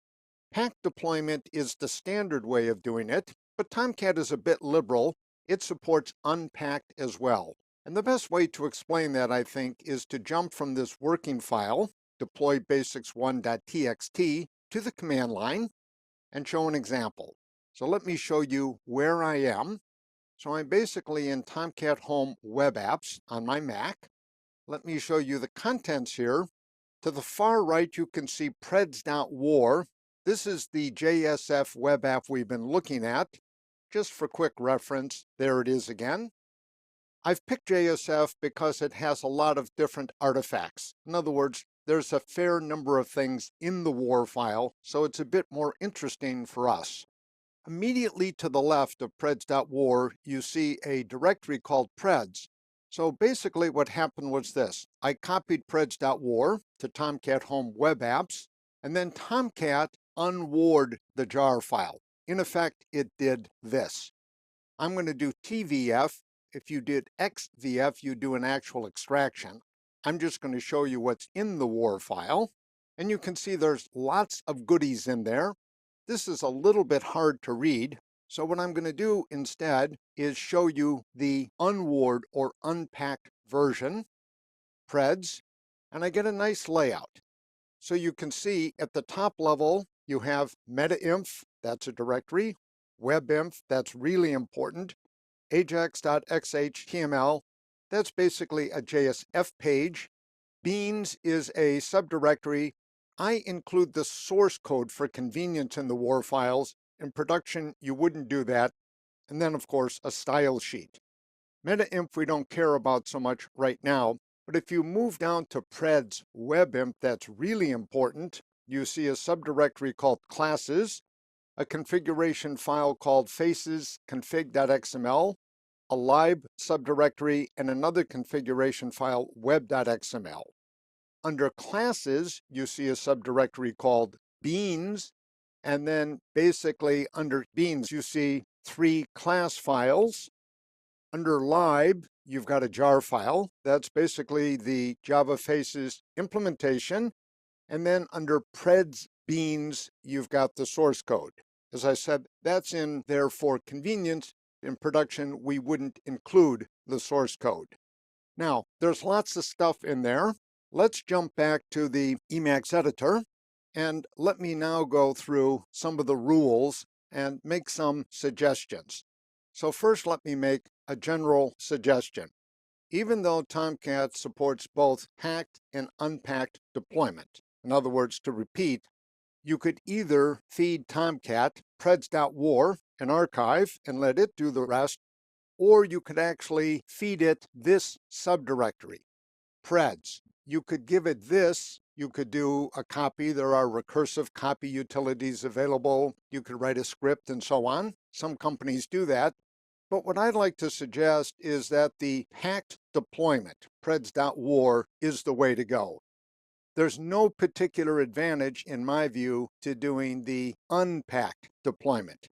Packed deployment is the standard way of doing it, but Tomcat is a bit liberal. It supports unpacked as well. And the best way to explain that, I think, is to jump from this working file, deploy basics1.txt, to the command line and show an example. So let me show you where I am. So I'm basically in Tomcat Home Web Apps on my Mac. Let me show you the contents here. To the far right, you can see preds.war. This is the JSF web app we've been looking at. Just for quick reference, there it is again. I've picked JSF because it has a lot of different artifacts. In other words, there's a fair number of things in the WAR file, so it's a bit more interesting for us. Immediately to the left of preds.war, you see a directory called preds. So basically what happened was this. I copied preds.war to Tomcat Home Web Apps, and then Tomcat unwarred the jar file. In effect, it did this. I'm going to do tvf. If you did xvf, you do an actual extraction. I'm just going to show you what's in the WAR file. And you can see there's lots of goodies in there. This is a little bit hard to read. So what I'm going to do instead is show you the unwarred or unpacked version, preds, and I get a nice layout. So you can see at the top level, you have metainf, that's a directory, webinf, that's really important, ajax.xhtml, that's basically a JSF page. Beans is a subdirectory. I include the source code for convenience in the WAR files. In production, you wouldn't do that. And then, of course, a style sheet. Metainf we don't care about so much right now, but if you move down to preds webinf, that's really important. You see a subdirectory called classes, a configuration file called faces config.xml, a lib subdirectory, and another configuration file, web.xml. Under classes, you see a subdirectory called beans, and then basically under beans, you see 3 class files. Under lib, you've got a jar file. That's basically the Java Faces implementation. And then under preds beans, you've got the source code. As I said, that's in there for convenience. In production, we wouldn't include the source code. Now, there's lots of stuff in there. Let's jump back to the Emacs editor, and let me now go through some of the rules and make some suggestions. So first, let me make a general suggestion. Even though Tomcat supports both packed and unpacked deployment, in other words, to repeat, you could either feed Tomcat preds.war, an archive, and let it do the rest, or you could actually feed it this subdirectory, preds. You could give it this, you could do a copy. There are recursive copy utilities available. You could write a script and so on. Some companies do that. But what I'd like to suggest is that the packed deployment, preds.war, is the way to go. There's no particular advantage, in my view, to doing the unpacked deployment.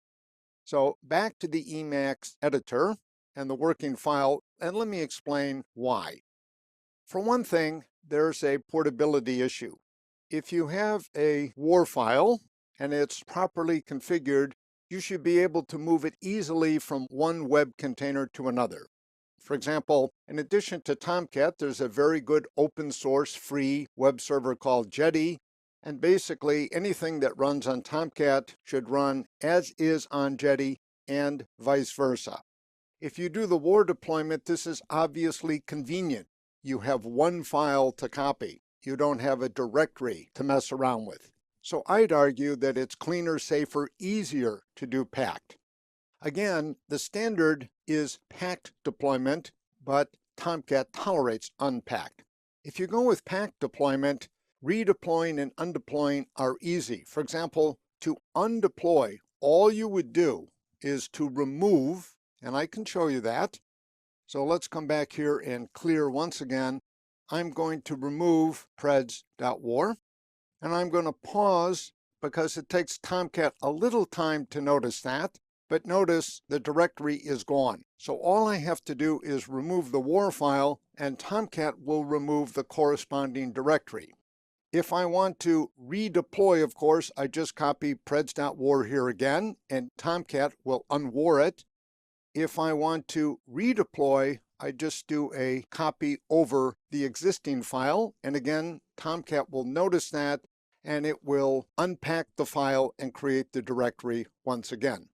So back to the Emacs editor and the working file, and let me explain why. For one thing, there's a portability issue. If you have a WAR file and it's properly configured, you should be able to move it easily from one web container to another. For example, in addition to Tomcat, there's a very good open source free web server called Jetty, and basically anything that runs on Tomcat should run as is on Jetty and vice versa. If you do the WAR deployment, this is obviously convenient. You have one file to copy. You don't have a directory to mess around with. So I'd argue that it's cleaner, safer, easier to do packed. Again, the standard is packed deployment, but Tomcat tolerates unpacked. If you go with packed deployment, redeploying and undeploying are easy. For example, to undeploy, all you would do is to remove, and I can show you that. So let's come back here and clear once again. I'm going to remove preds.war, and I'm going to pause because it takes Tomcat a little time to notice that. But notice the directory is gone. So all I have to do is remove the WAR file, and Tomcat will remove the corresponding directory. If I want to redeploy, of course, I just copy preds.war here again, and Tomcat will unwar it. If I want to redeploy, I just do a copy over the existing file, and again, Tomcat will notice that, and it will unpack the file and create the directory once again.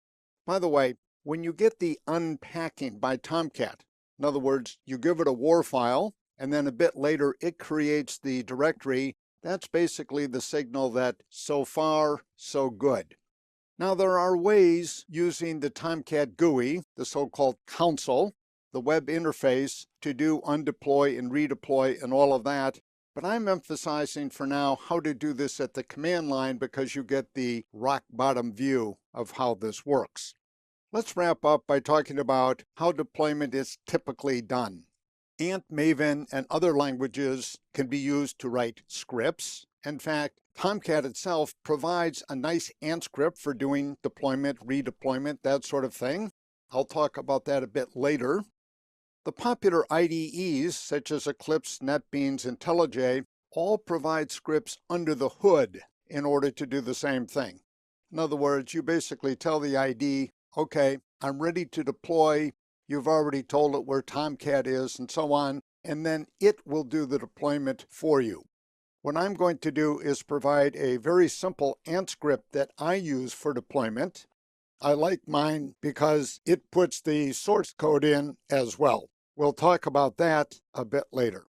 By the way, when you get the unpacking by Tomcat, in other words, you give it a WAR file, and then a bit later it creates the directory, that's basically the signal that so far, so good. Now, there are ways using the Tomcat GUI, the so-called console, the web interface, to do undeploy and redeploy and all of that. But I'm emphasizing for now how to do this at the command line because you get the rock bottom view of how this works. Let's wrap up by talking about how deployment is typically done. Ant, Maven, and other languages can be used to write scripts. In fact, Tomcat itself provides a nice Ant script for doing deployment, redeployment, that sort of thing. I'll talk about that a bit later. The popular IDEs, such as Eclipse, NetBeans, and IntelliJ, all provide scripts under the hood in order to do the same thing. In other words, you basically tell the IDE, okay, I'm ready to deploy. You've already told it where Tomcat is and so on, and then it will do the deployment for you. What I'm going to do is provide a very simple Ant script that I use for deployment. I like mine because it puts the source code in as well. We'll talk about that a bit later.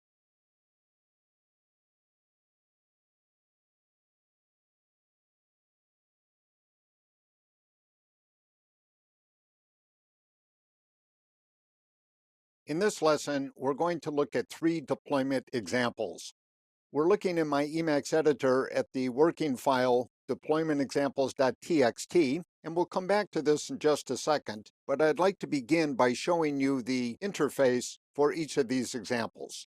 In this lesson, we're going to look at 3 deployment examples. We're looking in my Emacs editor at the working file deploymentexamples.txt, and we'll come back to this in just a second, but I'd like to begin by showing you the interface for each of these examples.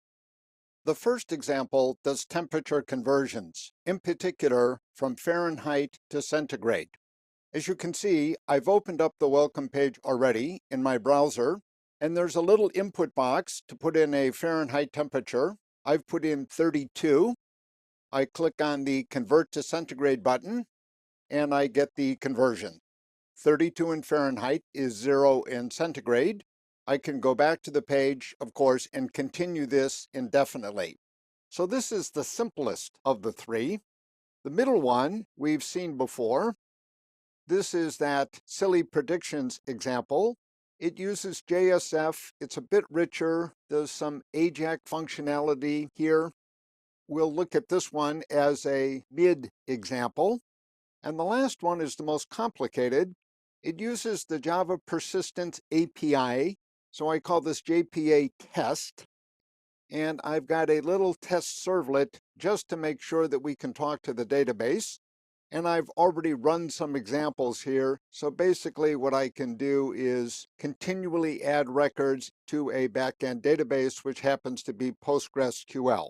The first example does temperature conversions, in particular from Fahrenheit to centigrade. As you can see, I've opened up the welcome page already in my browser, and there's a little input box to put in a Fahrenheit temperature. I've put in 32. I click on the Convert to Centigrade button, and I get the conversion. 32 in Fahrenheit is 0 in centigrade. I can go back to the page, of course, and continue this indefinitely. So this is the simplest of the three. The middle one we've seen before. This is that silly predictions example. It uses JSF. It's a bit richer. There's some AJAX functionality here. We'll look at this one as a mid example. And the last one is the most complicated. It uses the Java Persistence API. So I call this JPA test. And I've got a little test servlet just to make sure that we can talk to the database. And I've already run some examples here. So basically what I can do is continually add records to a backend database, which happens to be PostgreSQL.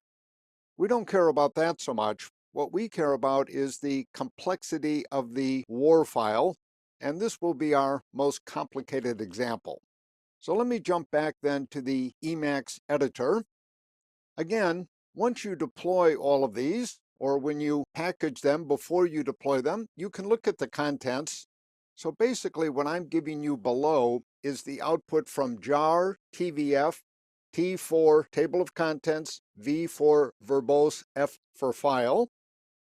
We don't care about that so much. What we care about is the complexity of the WAR file, and this will be our most complicated example. So let me jump back then to the Emacs editor. Again, once you deploy all of these, or when you package them before you deploy them, you can look at the contents. So basically what I'm giving you below is the output from jar, tvf, T for table of contents, V for verbose, F for file.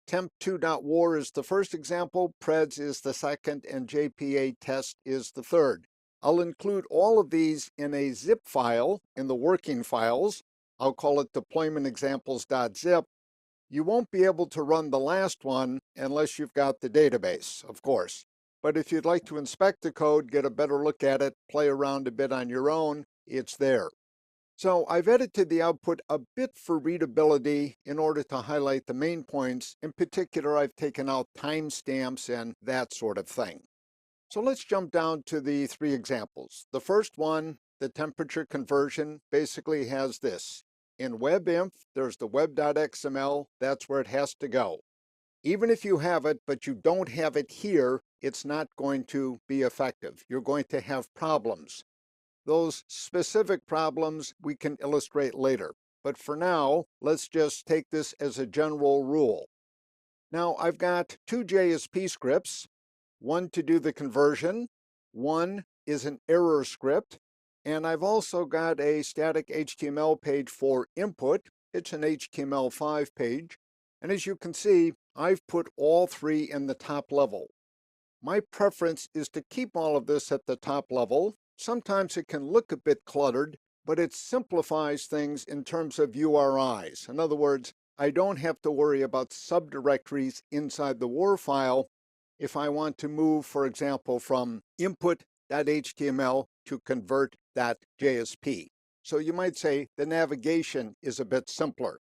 temp2.war is the first example, preds is the second, and JPA test is the third. I'll include all of these in a zip file in the working files. I'll call it deploymentexamples.zip. You won't be able to run the last one unless you've got the database, of course. But if you'd like to inspect the code, get a better look at it, play around a bit on your own, it's there. So I've edited the output a bit for readability in order to highlight the main points. In particular, I've taken out timestamps and that sort of thing. So let's jump down to the three examples. The first one, the temperature conversion, basically has this. In WebInf, there's the web.xml. That's where it has to go. Even if you have it, but you don't have it here, it's not going to be effective. You're going to have problems. Those specific problems we can illustrate later. But for now, let's just take this as a general rule. Now, I've got two JSP scripts, one to do the conversion, one is an error script, and I've also got a static HTML page for input. It's an HTML5 page. And as you can see, I've put all three in the top level. My preference is to keep all of this at the top level. Sometimes it can look a bit cluttered, but it simplifies things in terms of URIs. In other words, I don't have to worry about subdirectories inside the WAR file if I want to move, for example, from input.html to convert.jsp. So you might say the navigation is a bit simpler.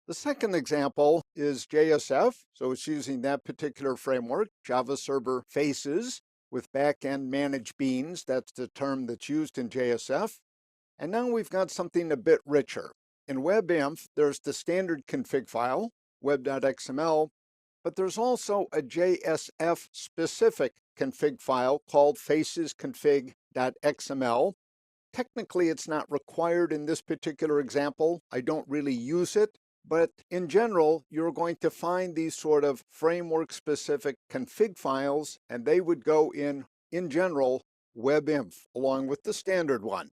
The second example is JSF, so it's using that particular framework, Java Server Faces, with backend managed beans. That's the term that's used in JSF. And now we've got something a bit richer. In WebInf, there's the standard config file, web.xml, but there's also a JSF-specific config file called facesconfig.xml. Technically, it's not required in this particular example. I don't really use it. But in general, you're going to find these sort of framework-specific config files, and they would go in general, WebInf, along with the standard one.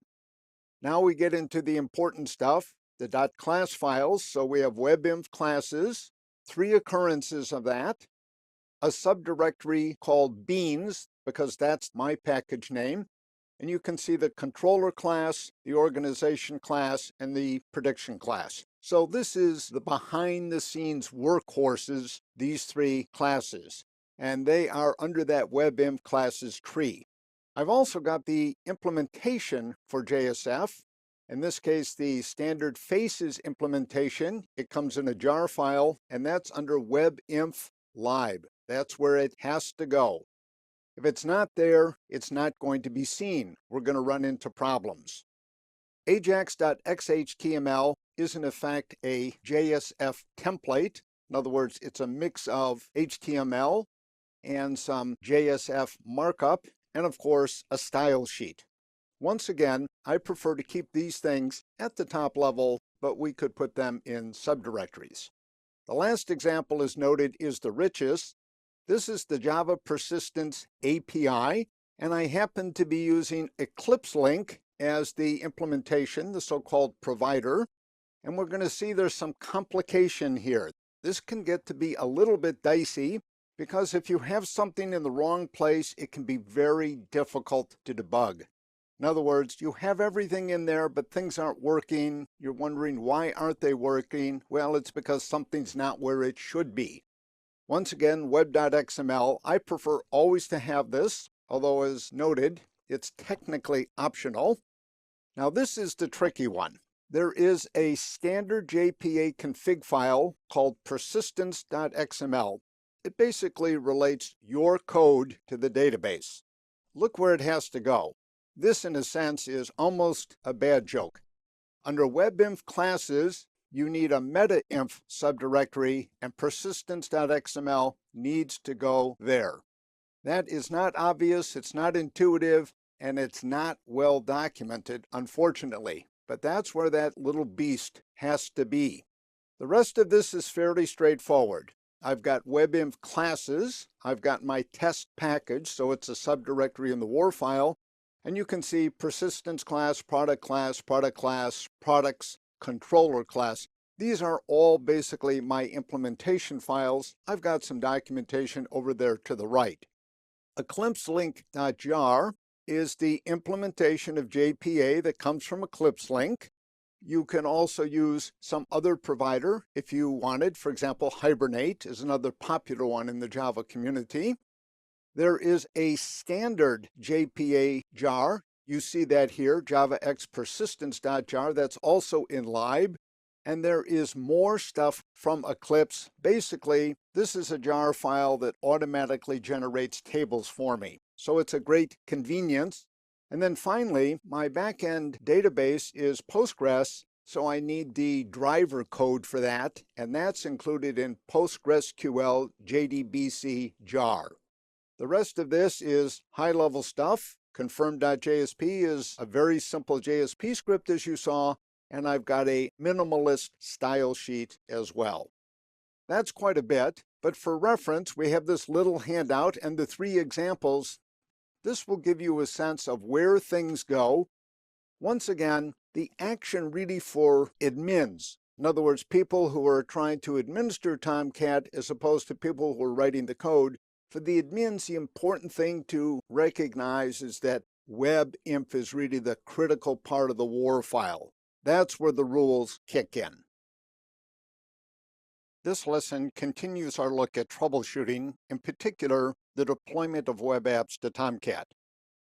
Now we get into the important stuff, the .class files. So we have WebInf classes, 3 occurrences of that, a subdirectory called beans, because that's my package name. And you can see the controller class, the organization class, and the prediction class. So this is the behind-the-scenes workhorses, these 3 classes. And they are under that WebInf classes tree. I've also got the implementation for JSF. In this case, the standard faces implementation. It comes in a jar file, and that's under WebInf lib. That's where it has to go. If it's not there, it's not going to be seen. We're going to run into problems. Ajax.xhtml is in effect a JSF template. In other words, it's a mix of HTML and some JSF markup, and of course, a style sheet. Once again, I prefer to keep these things at the top level, but we could put them in subdirectories. The last example is noted is the richest. This is the Java Persistence API, and I happen to be using Eclipse Link as the implementation, the so-called provider, and we're going to see there's some complication here. This can get to be a little bit dicey because if you have something in the wrong place, it can be very difficult to debug. In other words, you have everything in there, but things aren't working. You're wondering, why aren't they working? Well, it's because something's not where it should be. Once again, web.xml, I prefer always to have this, although as noted, it's technically optional. Now this is the tricky one. There is a standard JPA config file called persistence.xml. It basically relates your code to the database. Look where it has to go. This, in a sense, is almost a bad joke. Under webinf classes, you need a metainf subdirectory, and persistence.xml needs to go there. That is not obvious, it's not intuitive, and it's not well documented, unfortunately. But that's where that little beast has to be. The rest of this is fairly straightforward. I've got webinf classes, I've got my test package, so it's a subdirectory in the war file, and you can see persistence class, products, controller class. These are all basically my implementation files. I've got some documentation over there to the right. EclipseLink.jar is the implementation of JPA that comes from EclipseLink. You can also use some other provider if you wanted. For example, Hibernate is another popular one in the Java community. There is a standard JPA jar. You see that here, JavaX persistence.jar. That's also in lib. And there is more stuff from Eclipse. Basically, this is a jar file that automatically generates tables for me. So it's a great convenience. And then finally, my backend database is Postgres, so I need the driver code for that, and that's included in PostgreSQL JDBC jar. The rest of this is high-level stuff. Confirm.jsp is a very simple JSP script, as you saw, and I've got a minimalist style sheet as well. That's quite a bit, but for reference, we have this little handout and the 3 examples. This will give you a sense of where things go. Once again, the action really for admins. In other words, people who are trying to administer Tomcat as opposed to people who are writing the code. For the admins, the important thing to recognize is that webinf is really the critical part of the war file. That's where the rules kick in. This lesson continues our look at troubleshooting, in particular, the deployment of web apps to Tomcat.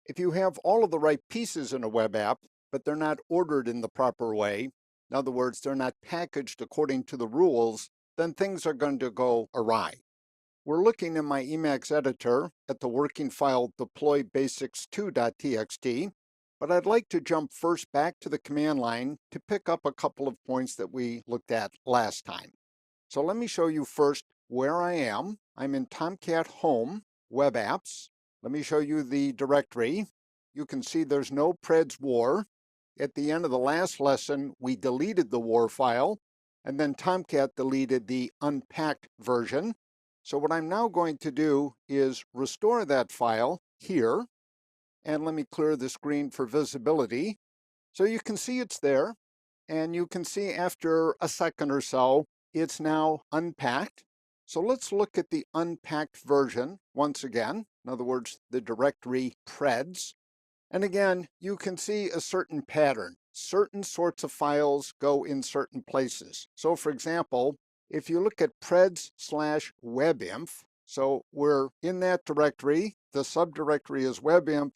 If you have all of the right pieces in a web app, but they're not ordered in the proper way, in other words, they're not packaged according to the rules, then things are going to go awry. We're looking in my Emacs editor at the working file deploybasics2.txt, but I'd like to jump first back to the command line to pick up a couple of points that we looked at last time. So let me show you first where I am. I'm in Tomcat Home, Web Apps. Let me show you the directory. You can see there's no Preds War. At the end of the last lesson, we deleted the war file, and then Tomcat deleted the unpacked version. So what I'm now going to do is restore that file here, and let me clear the screen for visibility. So you can see it's there, and you can see after a second or so, it's now unpacked. So let's look at the unpacked version once again. In other words, the directory Preds. And again, you can see a certain pattern. Certain sorts of files go in certain places. So for example, if you look at preds/webinf, so we're in that directory, the subdirectory is webinf,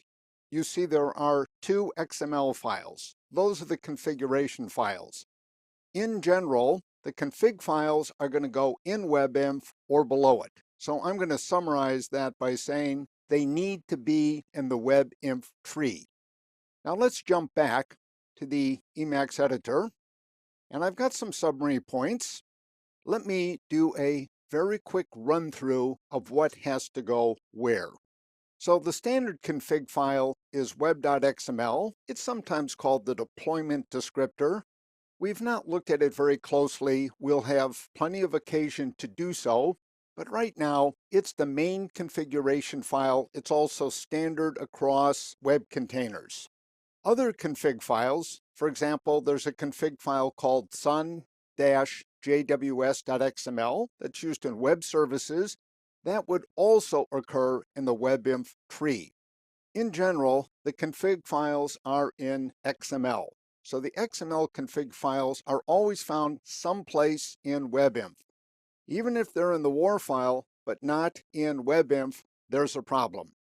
you see there are 2 XML files. Those are the configuration files. In general, the config files are going to go in webinf or below it. So I'm going to summarize that by saying they need to be in the webinf tree. Now let's jump back to the Emacs editor, and I've got some summary points. Let me do a very quick run through of what has to go where. So the standard config file is web.xml. It's sometimes called the deployment descriptor. We've not looked at it very closely. We'll have plenty of occasion to do so, but right now it's the main configuration file. It's also standard across web containers. Other config files, for example, there's a config file called sun-jws.xml that's used in web services. That would also occur in the webinf tree. In general, the config files are in XML. So the XML config files are always found someplace in webinf. Even if they're in the WAR file, but not in webinf, there's a problem.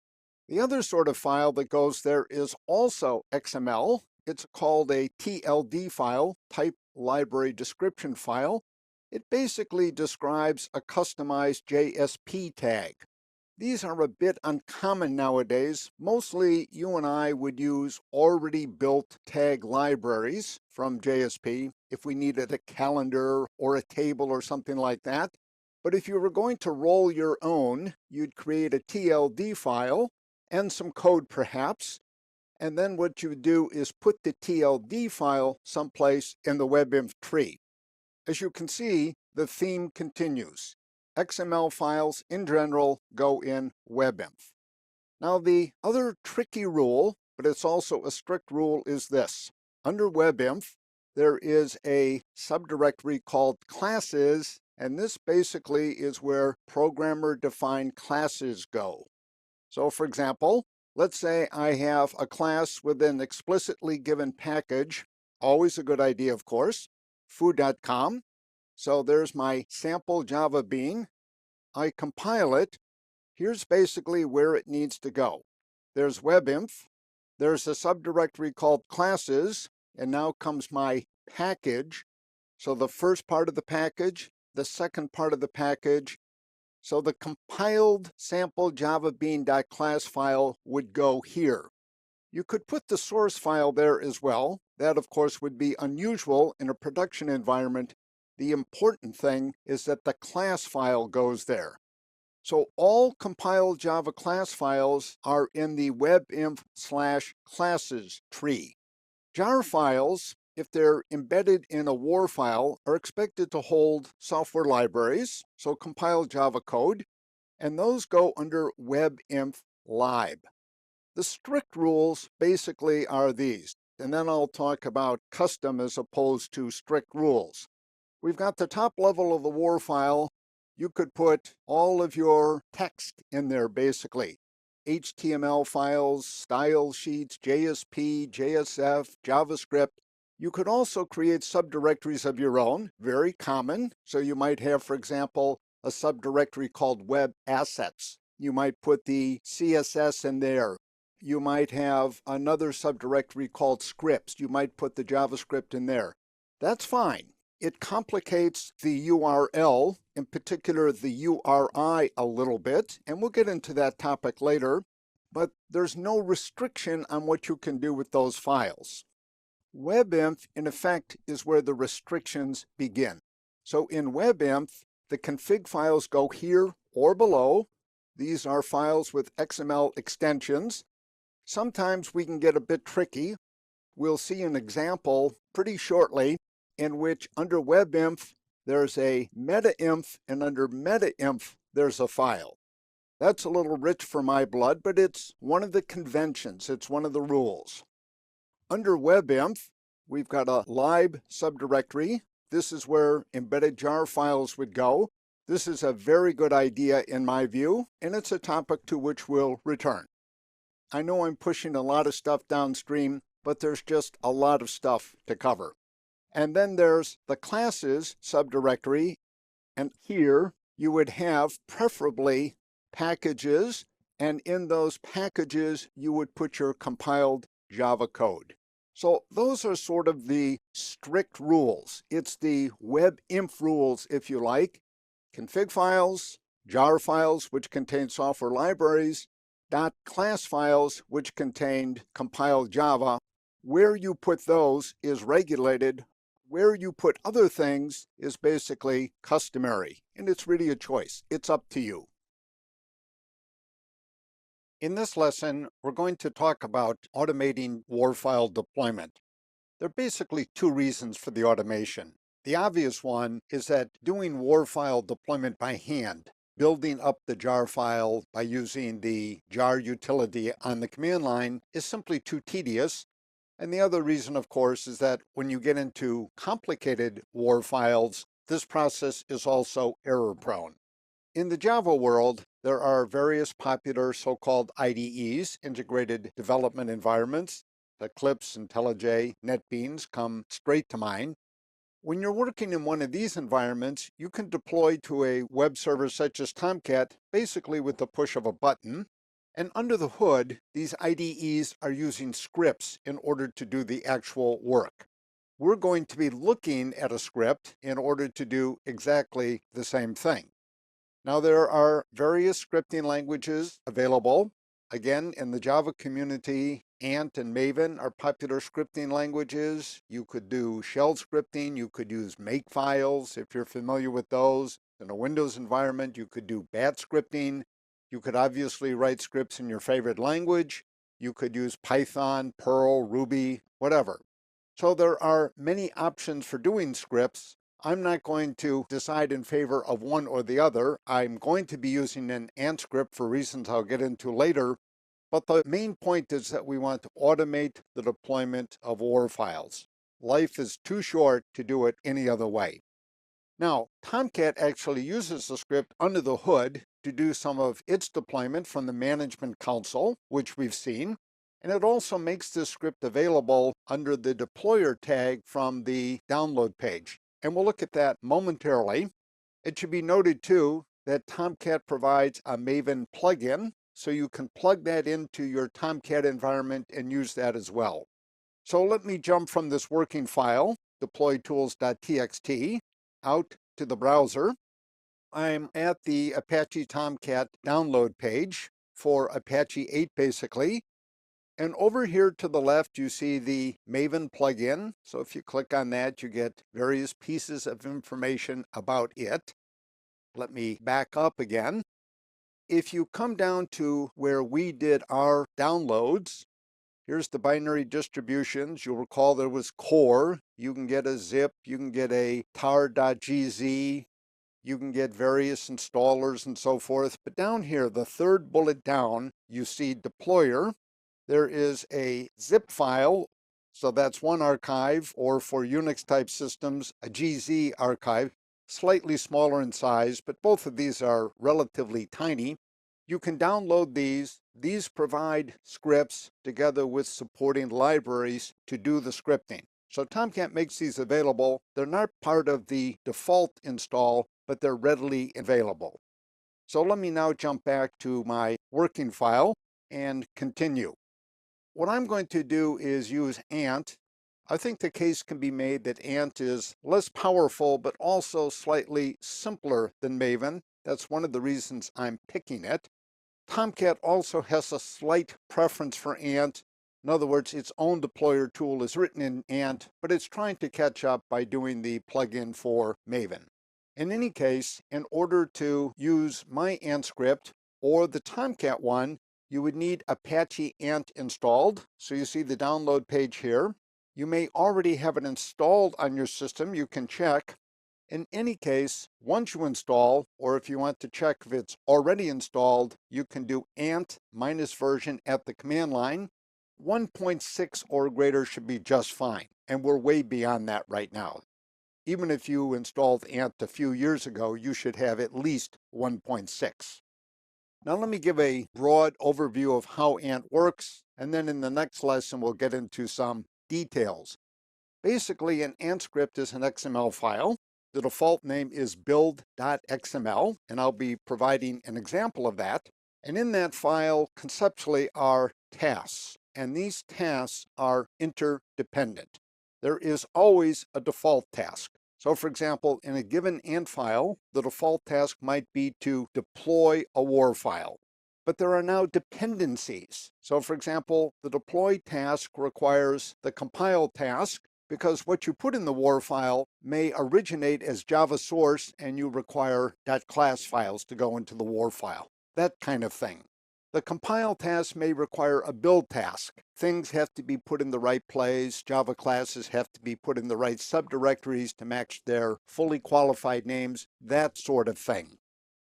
The other sort of file that goes there is also XML. It's called a TLD file, Type Library Description file. It basically describes a customized JSP tag. These are a bit uncommon nowadays. Mostly you and I would use already built tag libraries from JSP if we needed a calendar or a table or something like that. But if you were going to roll your own, you'd create a TLD file and some code perhaps, and then what you would do is put the TLD file someplace in the webinf tree. As you can see, the theme continues. XML files in general go in webinf. Now the other tricky rule, but it's also a strict rule, is this. Under webinf, there is a subdirectory called classes, and this basically is where programmer-defined classes go. So for example, let's say I have a class with an explicitly given package, always a good idea of course, foo.com. So there's my sample Java bean. I compile it. Here's basically where it needs to go. There's webinf. There's a subdirectory called classes, and now comes my package. So the first part of the package, the second part of the package. So the compiled sample Java bean.class file would go here. You could put the source file there as well. That, of course, would be unusual in a production environment. The important thing is that the class file goes there. So all compiled Java class files are in the webinf/classes tree. jar files, if they're embedded in a WAR file, are expected to hold software libraries, so compiled Java code, and those go under webinf lib. The strict rules basically are these, and then I'll talk about custom as opposed to strict rules. We've got the top level of the WAR file. You could put all of your text in there basically. HTML files, style sheets, JSP, JSF, JavaScript. You could also create subdirectories of your own, very common. So you might have, for example, a subdirectory called Web Assets. You might put the CSS in there. You might have another subdirectory called Scripts. You might put the JavaScript in there. That's fine. It complicates the URL, in particular the URI, a little bit, and we'll get into that topic later, but there's no restriction on what you can do with those files. Webinf, in effect, is where the restrictions begin. So in webinf, the config files go here or below. These are files with XML extensions. Sometimes we can get a bit tricky. We'll see an example pretty shortly in which under webinf there's a metainf, and under metainf there's a file. That's a little rich for my blood, but it's one of the conventions. It's one of the rules. Under webinf, we've got a lib subdirectory. This is where embedded jar files would go. This is a very good idea in my view, and it's a topic to which we'll return. I know I'm pushing a lot of stuff downstream, but there's just a lot of stuff to cover. And then there's the classes subdirectory, and here you would have preferably packages, and in those packages you would put your compiled Java code. So those are sort of the strict rules. It's the webinf rules, if you like. Config files, jar files, which contain software libraries, .class files, which contained compiled Java. Where you put those is regulated. Where you put other things is basically customary, and it's really a choice. It's up to you. In this lesson, we're going to talk about automating WAR file deployment. There are basically two reasons for the automation. The obvious one is that doing WAR file deployment by hand, building up the jar file by using the jar utility on the command line, is simply too tedious. And the other reason, of course, is that when you get into complicated WAR files, this process is also error-prone. In the Java world, there are various popular so-called IDEs, integrated development environments. Eclipse, IntelliJ, NetBeans come straight to mind. When you're working in one of these environments, you can deploy to a web server such as Tomcat basically with the push of a button. And under the hood, these IDEs are using scripts in order to do the actual work. We're going to be looking at a script in order to do exactly the same thing. Now, there are various scripting languages available. Again, in the Java community, Ant and Maven are popular scripting languages. You could do shell scripting. You could use makefiles if you're familiar with those. In a Windows environment, you could do bat scripting. You could obviously write scripts in your favorite language. You could use Python, Perl, Ruby, whatever. So there are many options for doing scripts. I'm not going to decide in favor of one or the other. I'm going to be using an Ant script for reasons I'll get into later. But the main point is that we want to automate the deployment of WAR files. Life is too short to do it any other way. Now, Tomcat actually uses the script under the hood to do some of its deployment from the management console, which we've seen. And it also makes this script available under the deployer tag from the download page. And we'll look at that momentarily. It should be noted too that Tomcat provides a Maven plugin, so you can plug that into your Tomcat environment and use that as well. So let me jump from this working file, deploytools.txt, out to the browser. I'm at the Apache Tomcat download page for Apache 8 basically. And over here to the left, you see the Maven plugin. So if you click on that, you get various pieces of information about it. Let me back up again. If you come down to where we did our downloads, here's the binary distributions. You'll recall there was core. You can get a zip. You can get a tar.gz. You can get various installers and so forth. But down here, the third bullet down, you see deployer. There is a zip file, so that's one archive, or for Unix type systems, a GZ archive, slightly smaller in size, but both of these are relatively tiny. You can download these. These provide scripts together with supporting libraries to do the scripting. So Tomcat makes these available. They're not part of the default install, but they're readily available. So let me now jump back to my working file and continue. What I'm going to do is use Ant. I think the case can be made that Ant is less powerful, but also slightly simpler than Maven. That's one of the reasons I'm picking it. Tomcat also has a slight preference for Ant. In other words, its own deployer tool is written in Ant, but it's trying to catch up by doing the plugin for Maven. In any case, in order to use my Ant script or the Tomcat one, you would need Apache Ant installed. So you see the download page here. You may already have it installed on your system. You can check. In any case, once you install, or if you want to check if it's already installed, you can do ant -version at the command line. 1.6 or greater should be just fine. And we're way beyond that right now. Even if you installed Ant a few years ago, you should have at least 1.6. Now let me give a broad overview of how Ant works, and then in the next lesson we'll get into some details. Basically, an Ant script is an XML file. The default name is build.xml, and I'll be providing an example of that. And in that file, conceptually, are tasks, and these tasks are interdependent. There is always a default task. So for example, in a given Ant file, the default task might be to deploy a WAR file. But there are now dependencies. So for example, the deploy task requires the compile task because what you put in the WAR file may originate as Java source and you require .class files to go into the WAR file. That kind of thing. The compile task may require a build task. Things have to be put in the right place. Java classes have to be put in the right subdirectories to match their fully qualified names, that sort of thing.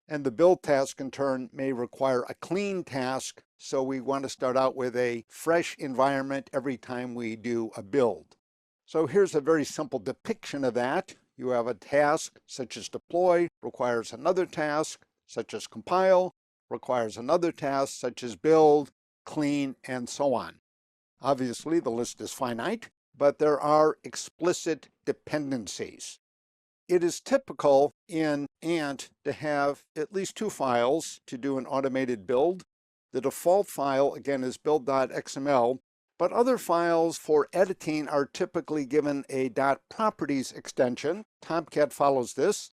And the build task in turn may require a clean task so we want to start out with a fresh environment every time we do a build. So here's a very simple depiction of that. You have a task such as deploy, requires another task such as compile, requires another task such as build, clean, and so on. Obviously, the list is finite, but there are explicit dependencies. It is typical in Ant to have at least two files to do an automated build. The default file, again, is build.xml, but other files for editing are typically given a .properties extension. Tomcat follows this.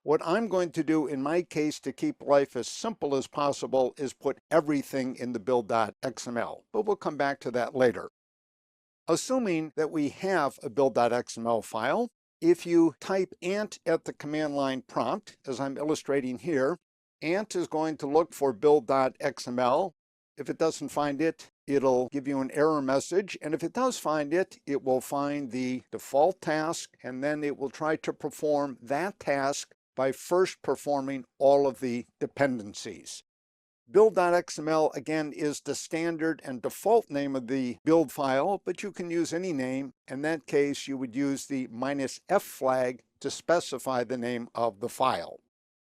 What I'm going to do in my case to keep life as simple as possible is put everything in the build.xml, but we'll come back to that later. Assuming that we have a build.xml file, if you type ant at the command line prompt, as I'm illustrating here, ant is going to look for build.xml. If it doesn't find it, it'll give you an error message, and if it does find it, it will find the default task, and then it will try to perform that task by first performing all of the dependencies. Build.xml, again, is the standard and default name of the build file, but you can use any name. In that case, you would use the -f flag to specify the name of the file.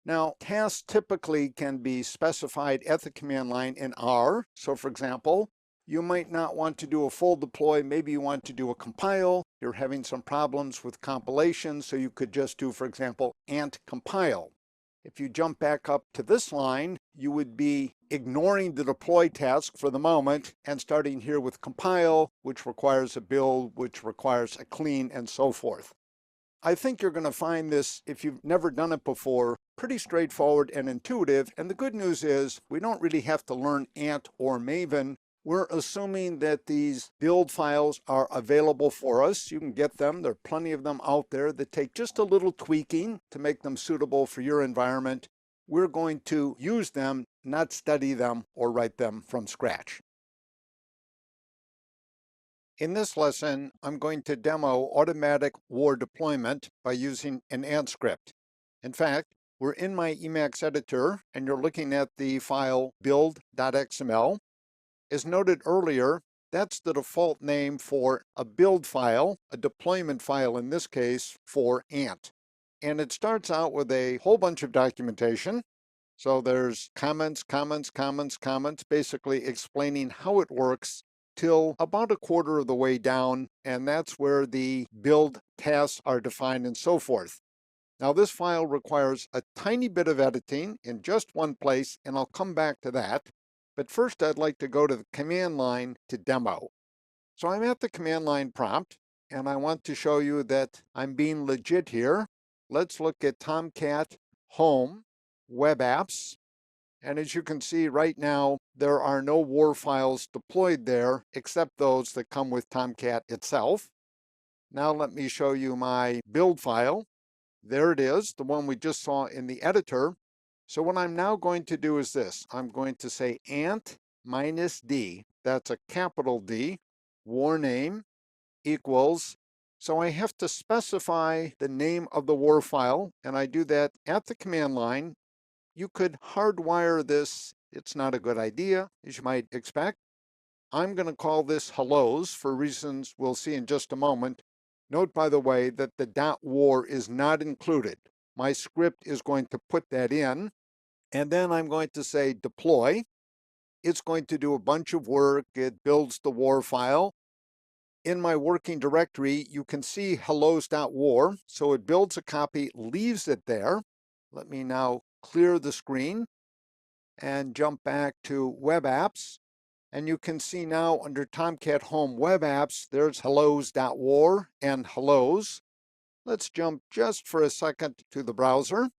Now, tasks typically can be specified at the command line in R. So, for example, you might not want to do a full deploy. Maybe you want to do a compile. You're having some problems with compilation, so you could just do, for example, ant compile. If you jump back up to this line, you would be ignoring the deploy task for the moment and starting here with compile, which requires a build, which requires a clean, and so forth. I think you're going to find this, if you've never done it before, pretty straightforward and intuitive. And the good news is we don't really have to learn Ant or Maven. We're assuming that these build files are available for us. You can get them. There are plenty of them out there that take just a little tweaking to make them suitable for your environment. We're going to use them, not study them or write them from scratch. In this lesson, I'm going to demo automatic war deployment by using an Ant script. In fact, we're in my Emacs editor, and you're looking at the file build.xml. As noted earlier, that's the default name for a build file, a deployment file in this case, for Ant. And it starts out with a whole bunch of documentation. So there's comments, basically explaining how it works till about a quarter of the way down, and that's where the build tasks are defined and so forth. Now this file requires a tiny bit of editing in just one place, and I'll come back to that. But first I'd like to go to the command line to demo. So I'm at the command line prompt, and I want to show you that I'm being legit here. Let's look at Tomcat Home Web Apps. And as you can see right now, there are no war files deployed there except those that come with Tomcat itself. Now let me show you my build file. There it is, the one we just saw in the editor. So what I'm now going to do is this. I'm going to say ant -d, that's a capital D, war name equals. So I have to specify the name of the war file, and I do that at the command line. You could hardwire this. It's not a good idea, as you might expect. I'm going to call this hellos for reasons we'll see in just a moment. Note, by the way, that the .war is not included. My script is going to put that in, and then I'm going to say deploy. It's going to do a bunch of work. It builds the war file. In my working directory, you can see hellos.war, so it builds a copy, leaves it there. Let me now clear the screen and jump back to Web Apps. And you can see now under Tomcat Home Web Apps, there's hellos.war and hellos. Let's jump just for a second to the browser.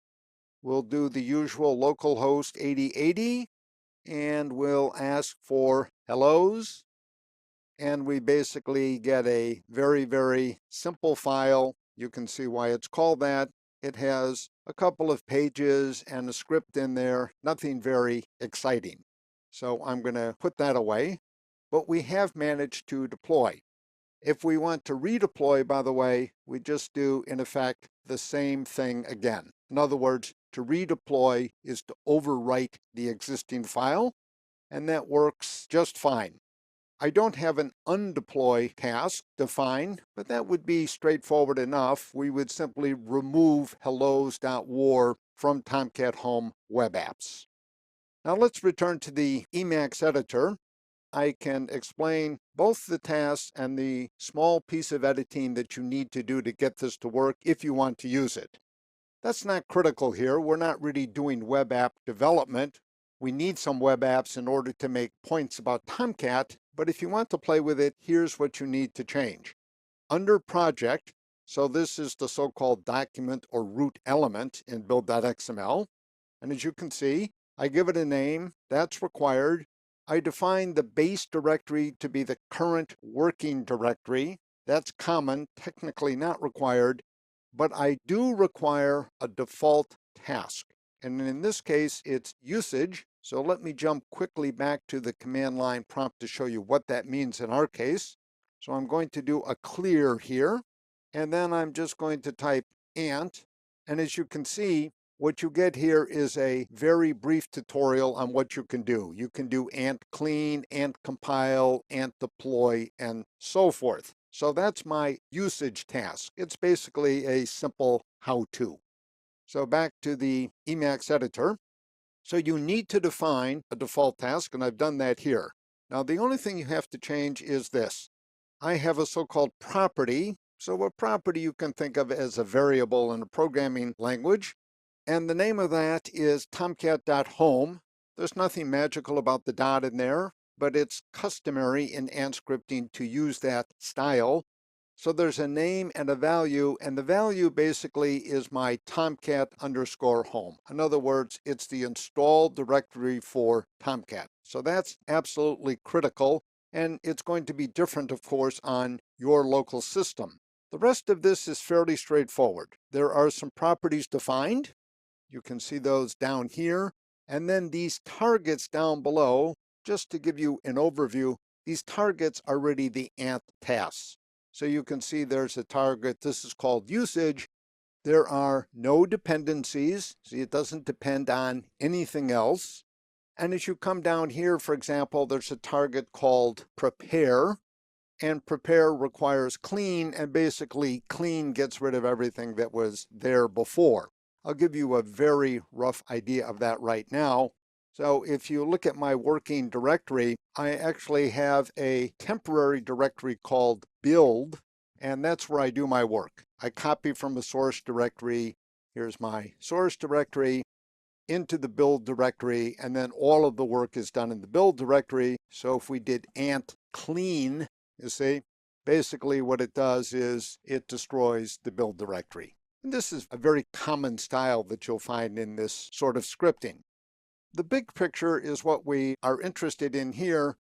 We'll do the usual localhost 8080, and we'll ask for hellos. And we basically get a very, very simple file. You can see why it's called that. It has a couple of pages and a script in there, nothing very exciting. So I'm going to put that away, but we have managed to deploy. If we want to redeploy, by the way, we just do, in effect, the same thing again. In other words, to redeploy is to overwrite the existing file. and that works just fine. I don't have an undeploy task defined, but that would be straightforward enough. We would simply remove hellos.war from Tomcat Home Web Apps. Now let's return to the Emacs editor. I can explain both the tasks and the small piece of editing that you need to do to get this to work if you want to use it. That's not critical here. We're not really doing web app development. We need some web apps in order to make points about Tomcat, but if you want to play with it, here's what you need to change. Under Project, so this is the so-called document or root element in build.xml, and as you can see, I give it a name, that's required. I define the base directory to be the current working directory. That's common, technically not required, but I do require a default task. And in this case, it's usage. So let me jump quickly back to the command line prompt to show you what that means in our case. So I'm going to do a clear here, and then I'm just going to type ant. And as you can see, what you get here is a very brief tutorial on what you can do. You can do ant clean, ant compile, ant deploy, and so forth. So that's my usage task. It's basically a simple how-to. So back to the Emacs editor. So you need to define a default task, and I've done that here. Now the only thing you have to change is this. I have a so-called property. So a property you can think of as a variable in a programming language. And the name of that is tomcat.home. There's nothing magical about the dot in there, but it's customary in Ant scripting to use that style. So there's a name and a value, and the value basically is my tomcat_home. In other words, it's the installed directory for Tomcat. So that's absolutely critical, and it's going to be different, of course, on your local system. The rest of this is fairly straightforward. There are some properties defined. You can see those down here. And then these targets down below, just to give you an overview, these targets are really the Ant tasks. So you can see there's a target. This is called usage. There are no dependencies. See, it doesn't depend on anything else. And as you come down here, for example, there's a target called prepare. And prepare requires clean, and basically clean gets rid of everything that was there before. I'll give you a very rough idea of that right now. So if you look at my working directory, I actually have a temporary directory called build, and that's where I do my work. I copy from a source directory. Here's my source directory into the build directory, and then all of the work is done in the build directory. So if we did ant clean, you see, basically what it does is it destroys the build directory. And this is a very common style that you'll find in this sort of scripting. The big picture is what we are interested in here.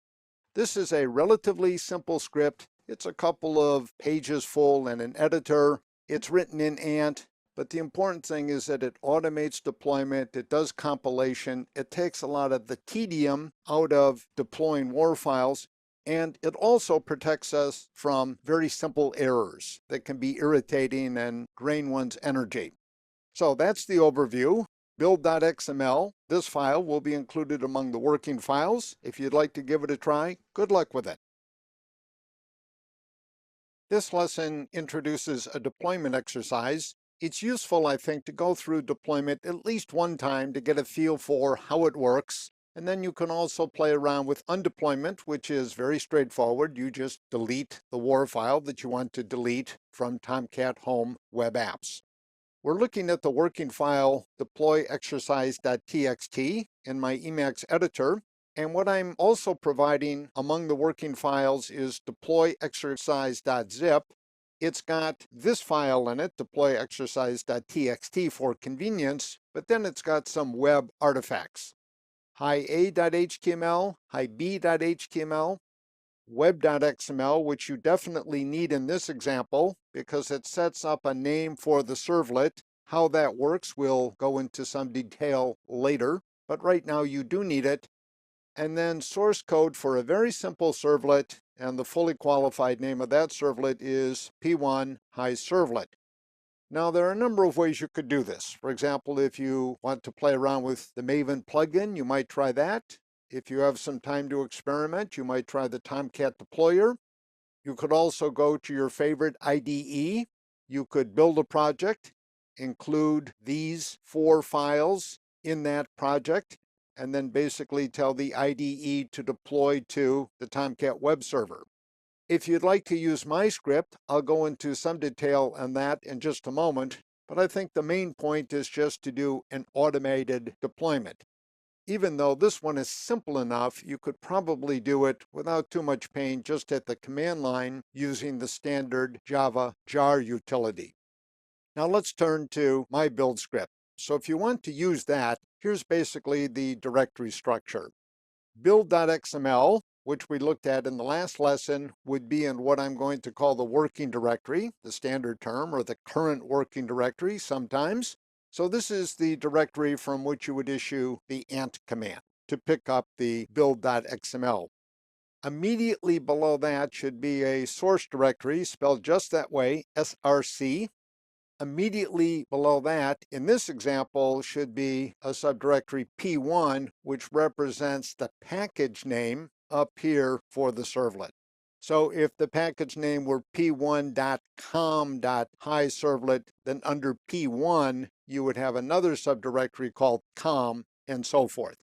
This is a relatively simple script. It's a couple of pages full and an editor. It's written in Ant, but the important thing is that it automates deployment. It does compilation. It takes a lot of the tedium out of deploying WAR files. And it also protects us from very simple errors that can be irritating and drain one's energy. So that's the overview. Build.xml. This file will be included among the working files. If you'd like to give it a try, good luck with it. This lesson introduces a deployment exercise. It's useful, I think, to go through deployment at least one time to get a feel for how it works. And then you can also play around with undeployment, which is very straightforward. You just delete the WAR file that you want to delete from Tomcat Home Web Apps. We're looking at the working file deploy exercise.txt in my Emacs editor. And what I'm also providing among the working files is deploy exercise.zip. It's got this file in it, deploy exercise.txt for convenience, but then it's got some web artifacts. Hi-A.html, Hi-B.html, web.xml, which you definitely need in this example because it sets up a name for the servlet. How that works, we'll go into some detail later, but right now you do need it. And then source code for a very simple servlet, and the fully qualified name of that servlet is P1 Hi Servlet. Now, there are a number of ways you could do this. For example, if you want to play around with the Maven plugin, you might try that. If you have some time to experiment, you might try the Tomcat deployer. You could also go to your favorite IDE. You could build a project, include these 4 files in that project, and then basically tell the IDE to deploy to the Tomcat web server. If you'd like to use my script, I'll go into some detail on that in just a moment, but I think the main point is just to do an automated deployment. Even though this one is simple enough, you could probably do it without too much pain just at the command line using the standard Java jar utility. Now let's turn to my build script. So if you want to use that, here's basically the directory structure. Build.xml, which we looked at in the last lesson, would be in what I'm going to call the working directory, the standard term, or the current working directory sometimes. So this is the directory from which you would issue the ant command to pick up the build.xml. Immediately below that should be a source directory spelled just that way, src. Immediately below that, in this example, should be a subdirectory p1, which represents the package name up here for the servlet. So if the package name were p1.com.hiservlet, then under p1, you would have another subdirectory called com, and so forth.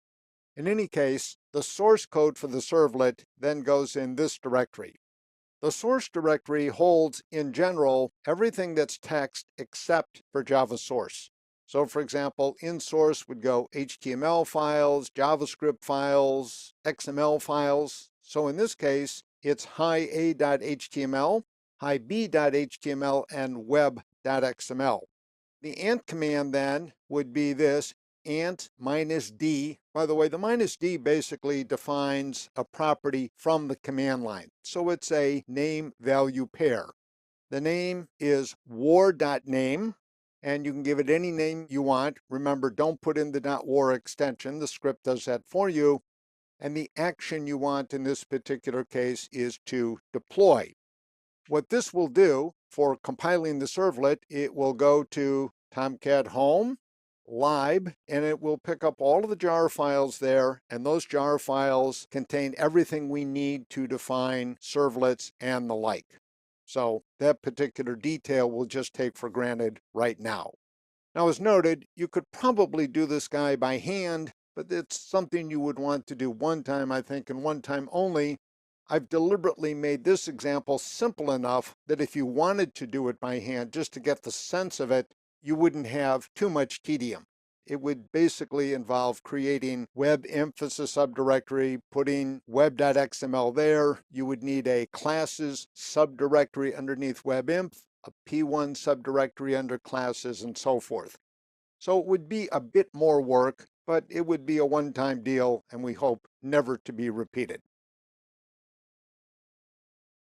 In any case, the source code for the servlet then goes in this directory. The source directory holds, in general, everything that's text except for Java source. So for example, in source would go HTML files, JavaScript files, XML files. So in this case, it's hi.a.html, hi.b.html, and web.xml. The ant command then would be this ant -d. By the way, the -d basically defines a property from the command line. So it's a name value pair. The name is war.name, and you can give it any name you want. Remember, don't put in the .war extension. The script does that for you. And the action you want in this particular case is to deploy. What this will do for compiling the servlet, it will go to Tomcat home, lib, and it will pick up all of the jar files there, and those jar files contain everything we need to define servlets and the like. So that particular detail we'll just take for granted right now. Now, as noted, you could probably do this guy by hand, but it's something you would want to do one time, I think, and one time only. I've deliberately made this example simple enough that if you wanted to do it by hand, just to get the sense of it, you wouldn't have too much tedium. It would basically involve creating web emphasis subdirectory, putting web.xml there. You would need a classes subdirectory underneath webinf, a p1 subdirectory under classes, and so forth. So it would be a bit more work, but it would be a one-time deal, and we hope never to be repeated.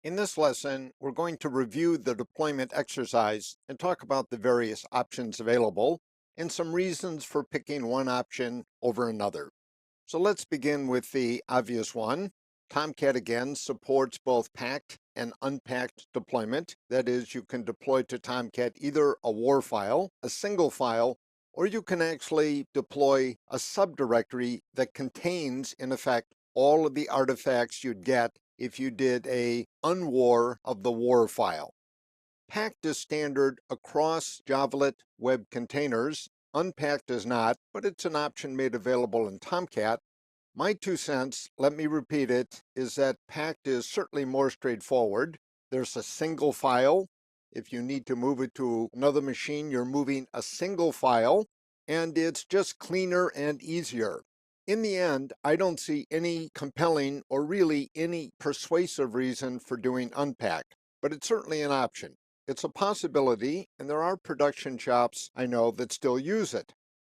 In this lesson, we're going to review the deployment exercise and talk about the various options available and some reasons for picking one option over another. So let's begin with the obvious one. Tomcat again supports both packed and unpacked deployment. That is, you can deploy to Tomcat either a WAR file, a single file, or you can actually deploy a subdirectory that contains, in effect, all of the artifacts you'd get if you did a unwar of the WAR file. Packed is standard across Javalet web containers. Unpacked is not, but it's an option made available in Tomcat. My 2 cents, let me repeat it, is that packed is certainly more straightforward. There's a single file. If you need to move it to another machine, you're moving a single file, and it's just cleaner and easier. In the end, I don't see any compelling or really any persuasive reason for doing unpacked, but it's certainly an option. It's a possibility, and there are production shops I know that still use it.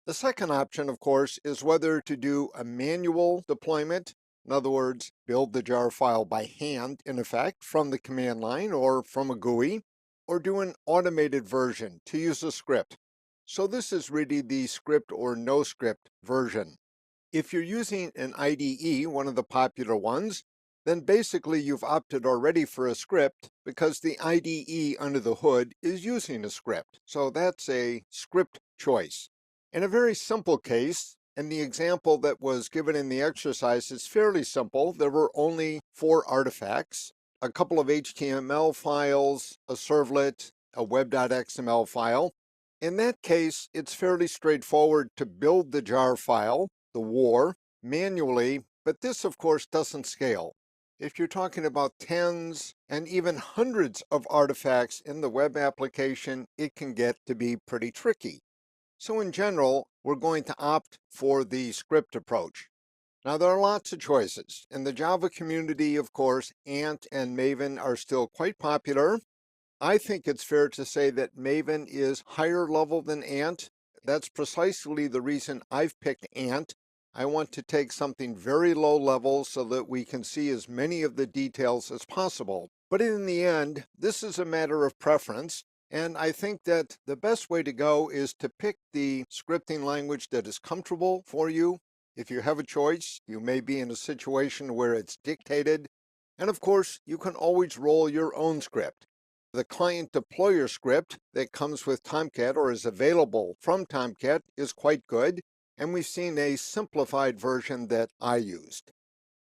The second option, of course, is whether to do a manual deployment, in other words, build the jar file by hand, in effect, from the command line or from a GUI, or do an automated version to use a script. So this is really the script or no script version. If you're using an IDE, one of the popular ones, then basically you've opted already for a script because the IDE under the hood is using a script. So that's a script choice. In a very simple case, And the example that was given in the exercise is fairly simple. There were only 4 artifacts, a couple of HTML files, a servlet, a web.xml file. In that case, it's fairly straightforward to build the jar file, the war, manually, but this of course doesn't scale. If you're talking about tens and even hundreds of artifacts in the web application, it can get to be pretty tricky. So in general, we're going to opt for the script approach. Now there are lots of choices. In the Java community, of course, Ant and Maven are still quite popular. I think it's fair to say that Maven is higher level than Ant. That's precisely the reason I've picked Ant. I want to take something very low level so that we can see as many of the details as possible. But in the end, this is a matter of preference. And I think that the best way to go is to pick the scripting language that is comfortable for you. If you have a choice, you may be in a situation where it's dictated. And of course, you can always roll your own script. The client deployer script that comes with Tomcat or is available from Tomcat is quite good, and we've seen a simplified version that I used.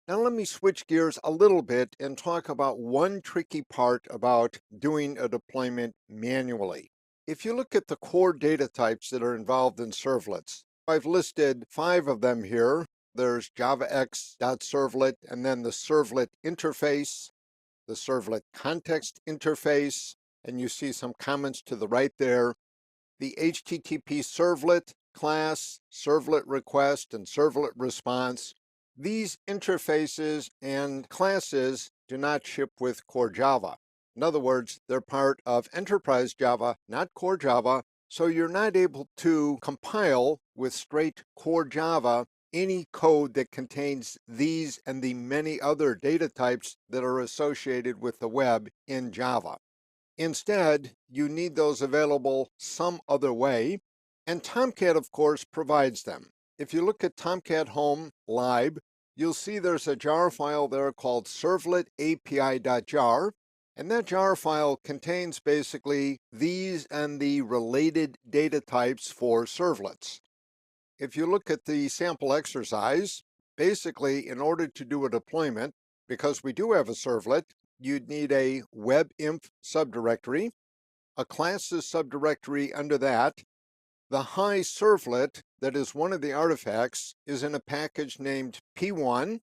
Now let me switch gears a little bit and talk about one tricky part about doing a deployment manually. If you look at the core data types that are involved in servlets, I've listed 5 of them here. There's javax.servlet, and then the servlet interface, the servlet context interface, and you see some comments to the right there. The HTTP servlet class, servlet request, and servlet response. These interfaces and classes do not ship with core Java. In other words, they're part of enterprise Java, not core Java, so you're not able to compile with straight core Java any code that contains these and the many other data types that are associated with the web in Java. Instead, you need those available some other way, and Tomcat, of course, provides them. If you look at Tomcat Home Lib, you'll see there's a jar file there called servletapi.jar, and that jar file contains basically these and the related data types for servlets. If you look at the sample exercise, basically in order to do a deployment, because we do have a servlet, you'd need a webinf subdirectory, a classes subdirectory under that. The hi servlet, that is one of the artifacts, is in a package named p1,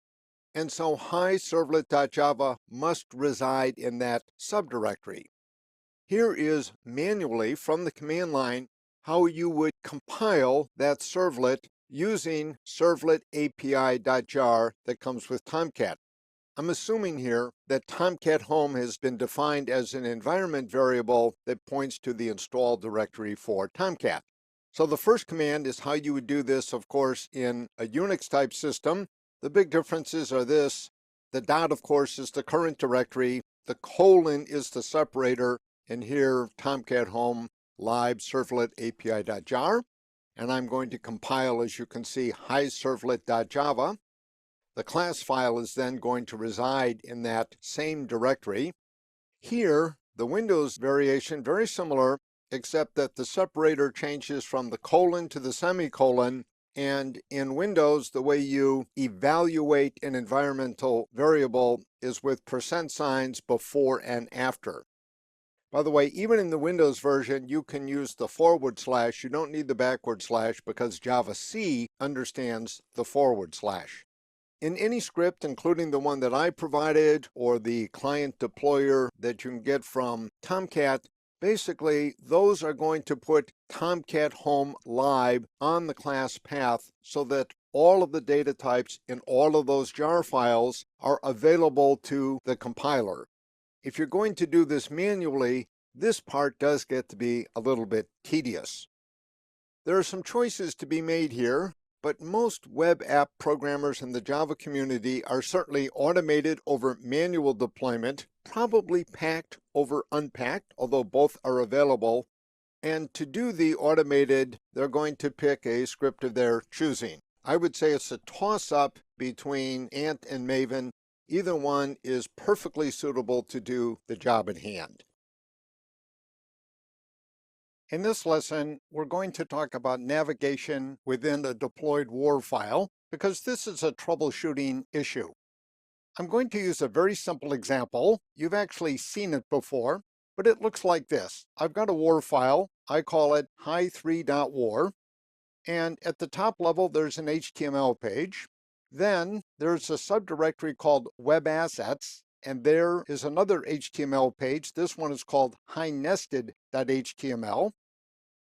and so hi servlet.java must reside in that subdirectory. Here is manually from the command line how you would compile that servlet using servletapi.jar that comes with Tomcat. I'm assuming here that Tomcat Home has been defined as an environment variable that points to the install directory for Tomcat. So the first command is how you would do this, of course, in a Unix type system. The big differences are this. The dot, of course, is the current directory. The colon is the separator. And here, Tomcat Home lib servletapi.jar. And I'm going to compile, as you can see, hi servlet.java. The class file is then going to reside in that same directory. Here, the Windows variation, very similar, except that the separator changes from the colon to the semicolon. And in Windows, the way you evaluate an environmental variable is with % before and after. By the way, even in the Windows version, you can use the /. You don't need the / because Java-C understands the /. In any script, including the one that I provided or the client deployer that you can get from Tomcat, basically those are going to put Tomcat Home Lib on the class path so that all of the data types in all of those jar files are available to the compiler. If you're going to do this manually, this part does get to be a little bit tedious. There are some choices to be made here, but most web app programmers in the Java community are certainly automated over manual deployment, probably packed over unpacked, although both are available. And to do the automated, they're going to pick a script of their choosing. I would say it's a toss-up between Ant and Maven. Either one is perfectly suitable to do the job at hand. In this lesson, we're going to talk about navigation within a deployed WAR file because this is a troubleshooting issue. I'm going to use a very simple example. You've actually seen it before, but it looks like this. I've got a WAR file. I call it hi3.war. And at the top level, there's an HTML page. Then there's a subdirectory called web assets. And there is another HTML page. This one is called hinested.html.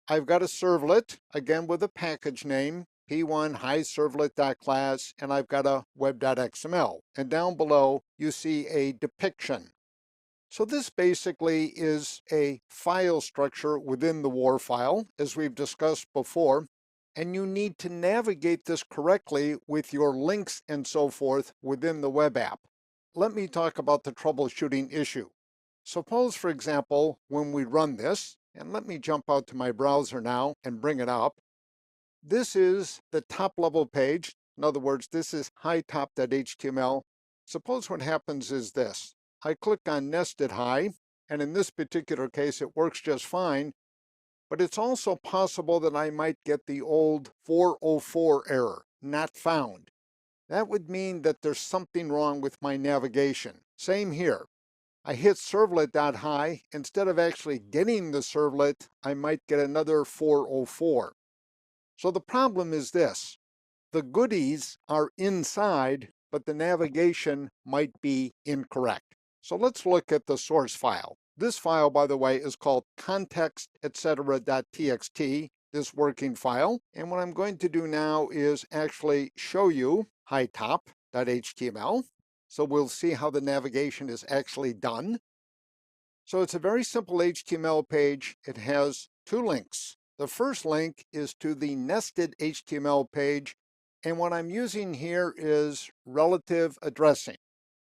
I've got a servlet, again with a package name, p1 hiservlet.class, and I've got a web.xml. And down below, you see a depiction. So this basically is a file structure within the WAR file, as we've discussed before, and you need to navigate this correctly with your links and so forth within the web app. Let me talk about the troubleshooting issue. Suppose, for example, when we run this, and let me jump out to my browser now and bring it up. This is the top level page. In other words, this is hitop.html. Suppose what happens is this. I click on nested hi, and in this particular case, it works just fine. But it's also possible that I might get the old 404 error, not found. That would mean that there's something wrong with my navigation. Same here. I hit servlet.hi. Instead of actually getting the servlet, I might get another 404. So the problem is this. The goodies are inside, but the navigation might be incorrect. So let's look at the source file. This file, by the way, is called context, etc.txt, this working file. And what I'm going to do now is actually show you hitop.html. So we'll see how the navigation is actually done. So it's a very simple HTML page. It has two links. The first link is to the nested HTML page. And what I'm using here is relative addressing.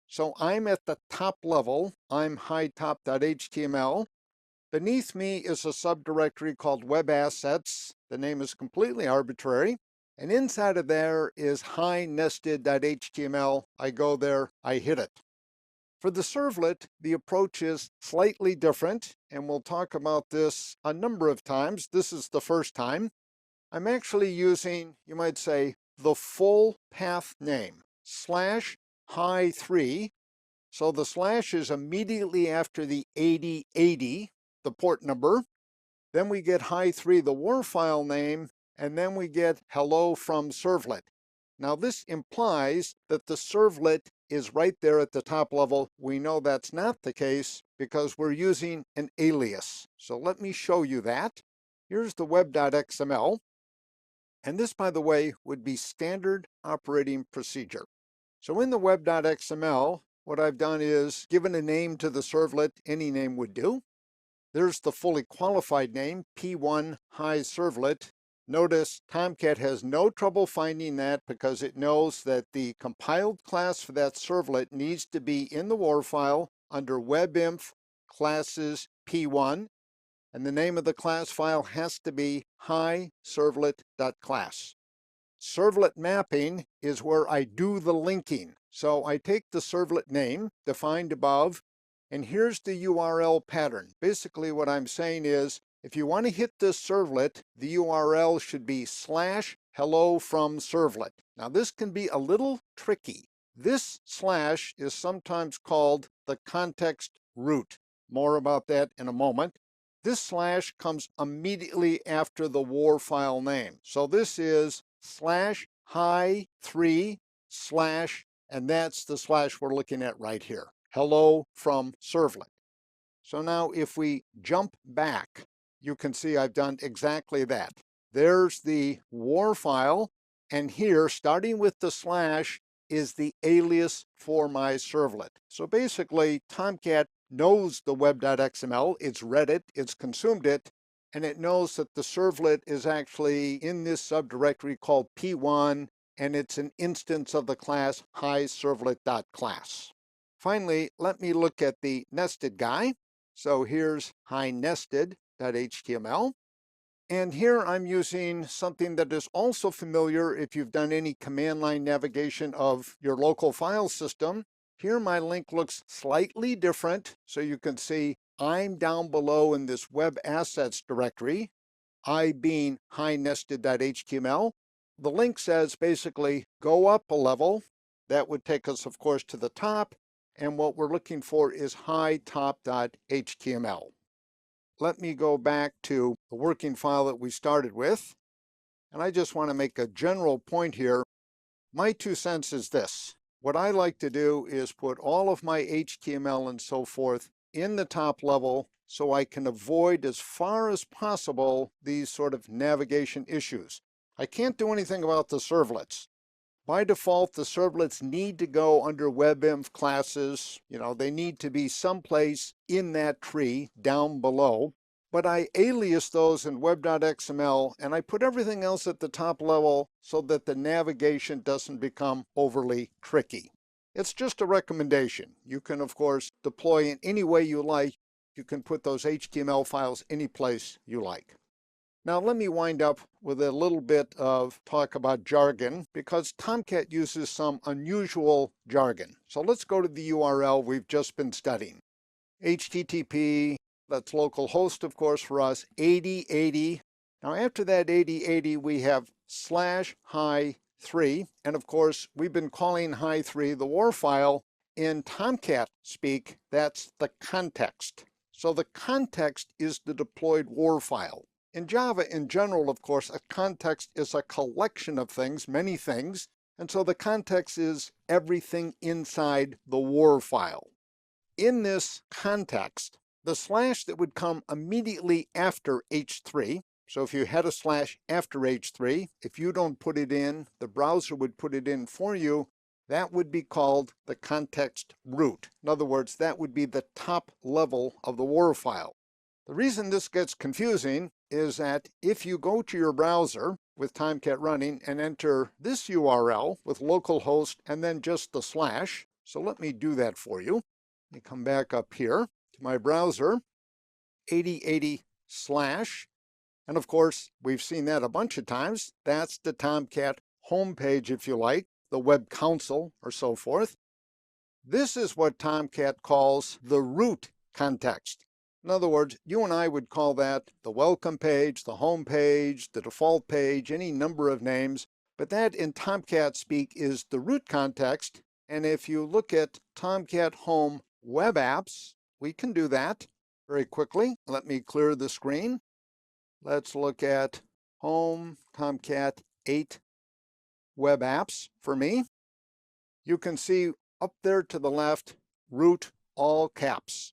So I'm at the top level. I'm hitop.html. Beneath me is a subdirectory called web assets. The name is completely arbitrary. And inside of there is hinested.html. I go there, I hit it. For the servlet, the approach is slightly different, and we'll talk about this a number of times. This is the first time. I'm actually using, you might say, the full path name, /hi3. So the slash is immediately after the 8080, the port number. Then we get hi3, the WAR file name, and then we get hello from servlet. Now this implies that the servlet is right there at the top level. We know that's not the case because we're using an alias. So let me show you that. Here's the web.xml. And this, by the way, would be standard operating procedure. So in the web.xml, what I've done is given a name to the servlet. Any name would do. There's the fully qualified name, p1 hiservlet. Notice Tomcat has no trouble finding that because it knows that the compiled class for that servlet needs to be in the WAR file under webinf classes p1, and the name of the class file has to be hiservlet.class. Servlet mapping is where I do the linking. So I take the servlet name defined above, and here's the URL pattern. Basically what I'm saying is, if you want to hit this servlet, the URL should be /hello from servlet. Now this can be a little tricky. This slash is sometimes called the context root. More about that in a moment. This slash comes immediately after the WAR file name. So this is /hi3/ and that's the slash we're looking at right here. Hello from servlet. So now if we jump back, you can see I've done exactly that. There's the WAR file, and here, starting with the slash, is the alias for my servlet. So basically, Tomcat knows the web.xml, it's read it, it's consumed it, and it knows that the servlet is actually in this subdirectory called p1, and it's an instance of the class hiservlet.class. Finally, let me look at the nested guy. So here's hinested.html. And here I'm using something that is also familiar if you've done any command line navigation of your local file system. Here my link looks slightly different. So you can see I'm down below in this web assets directory, I being high-nested.html. The link says basically go up a level. That would take us, of course, to the top. And what we're looking for is high-top.html. Let me go back to the working file that we started with. And I just want to make a general point here. My 2 cents is this. What I like to do is put all of my HTML and so forth in the top level so I can avoid as far as possible these sort of navigation issues. I can't do anything about the servlets. By default, the servlets need to go under WebInf classes. They need to be someplace in that tree down below. But I alias those in web.xml, and I put everything else at the top level so that the navigation doesn't become overly tricky. It's just a recommendation. You can, of course, deploy in any way you like. You can put those HTML files any place you like. Now let me wind up with a little bit of talk about jargon, because Tomcat uses some unusual jargon. So let's go to the URL we've just been studying. HTTP, that's localhost, of course, for us, 8080. Now after that 8080, we have /hi3. And of course, we've been calling hi3 the war file. In Tomcat speak, that's the context. So the context is the deployed war file. In Java in general, of course, a context is a collection of things, many things, and so the context is everything inside the war file. In this context, the slash that would come immediately after H3, so if you had a slash after H3, if you don't put it in, the browser would put it in for you, that would be called the context root. In other words, that would be the top level of the war file. The reason this gets confusing is that if you go to your browser with Tomcat running and enter this URL with localhost and then just the slash, so let me do that for you. Let me come back up here to my browser, 8080 slash, and of course, we've seen that a bunch of times. That's the Tomcat homepage, if you like, the web console or so forth. This is what Tomcat calls the root context. In other words, you and I would call that the welcome page, the home page, the default page, any number of names, but that in Tomcat speak is the root context. And if you look at Tomcat Home Web Apps, we can do that very quickly. Let me clear the screen. Let's look at Home Tomcat 8 Web Apps for me. You can see up there to the left, root all caps.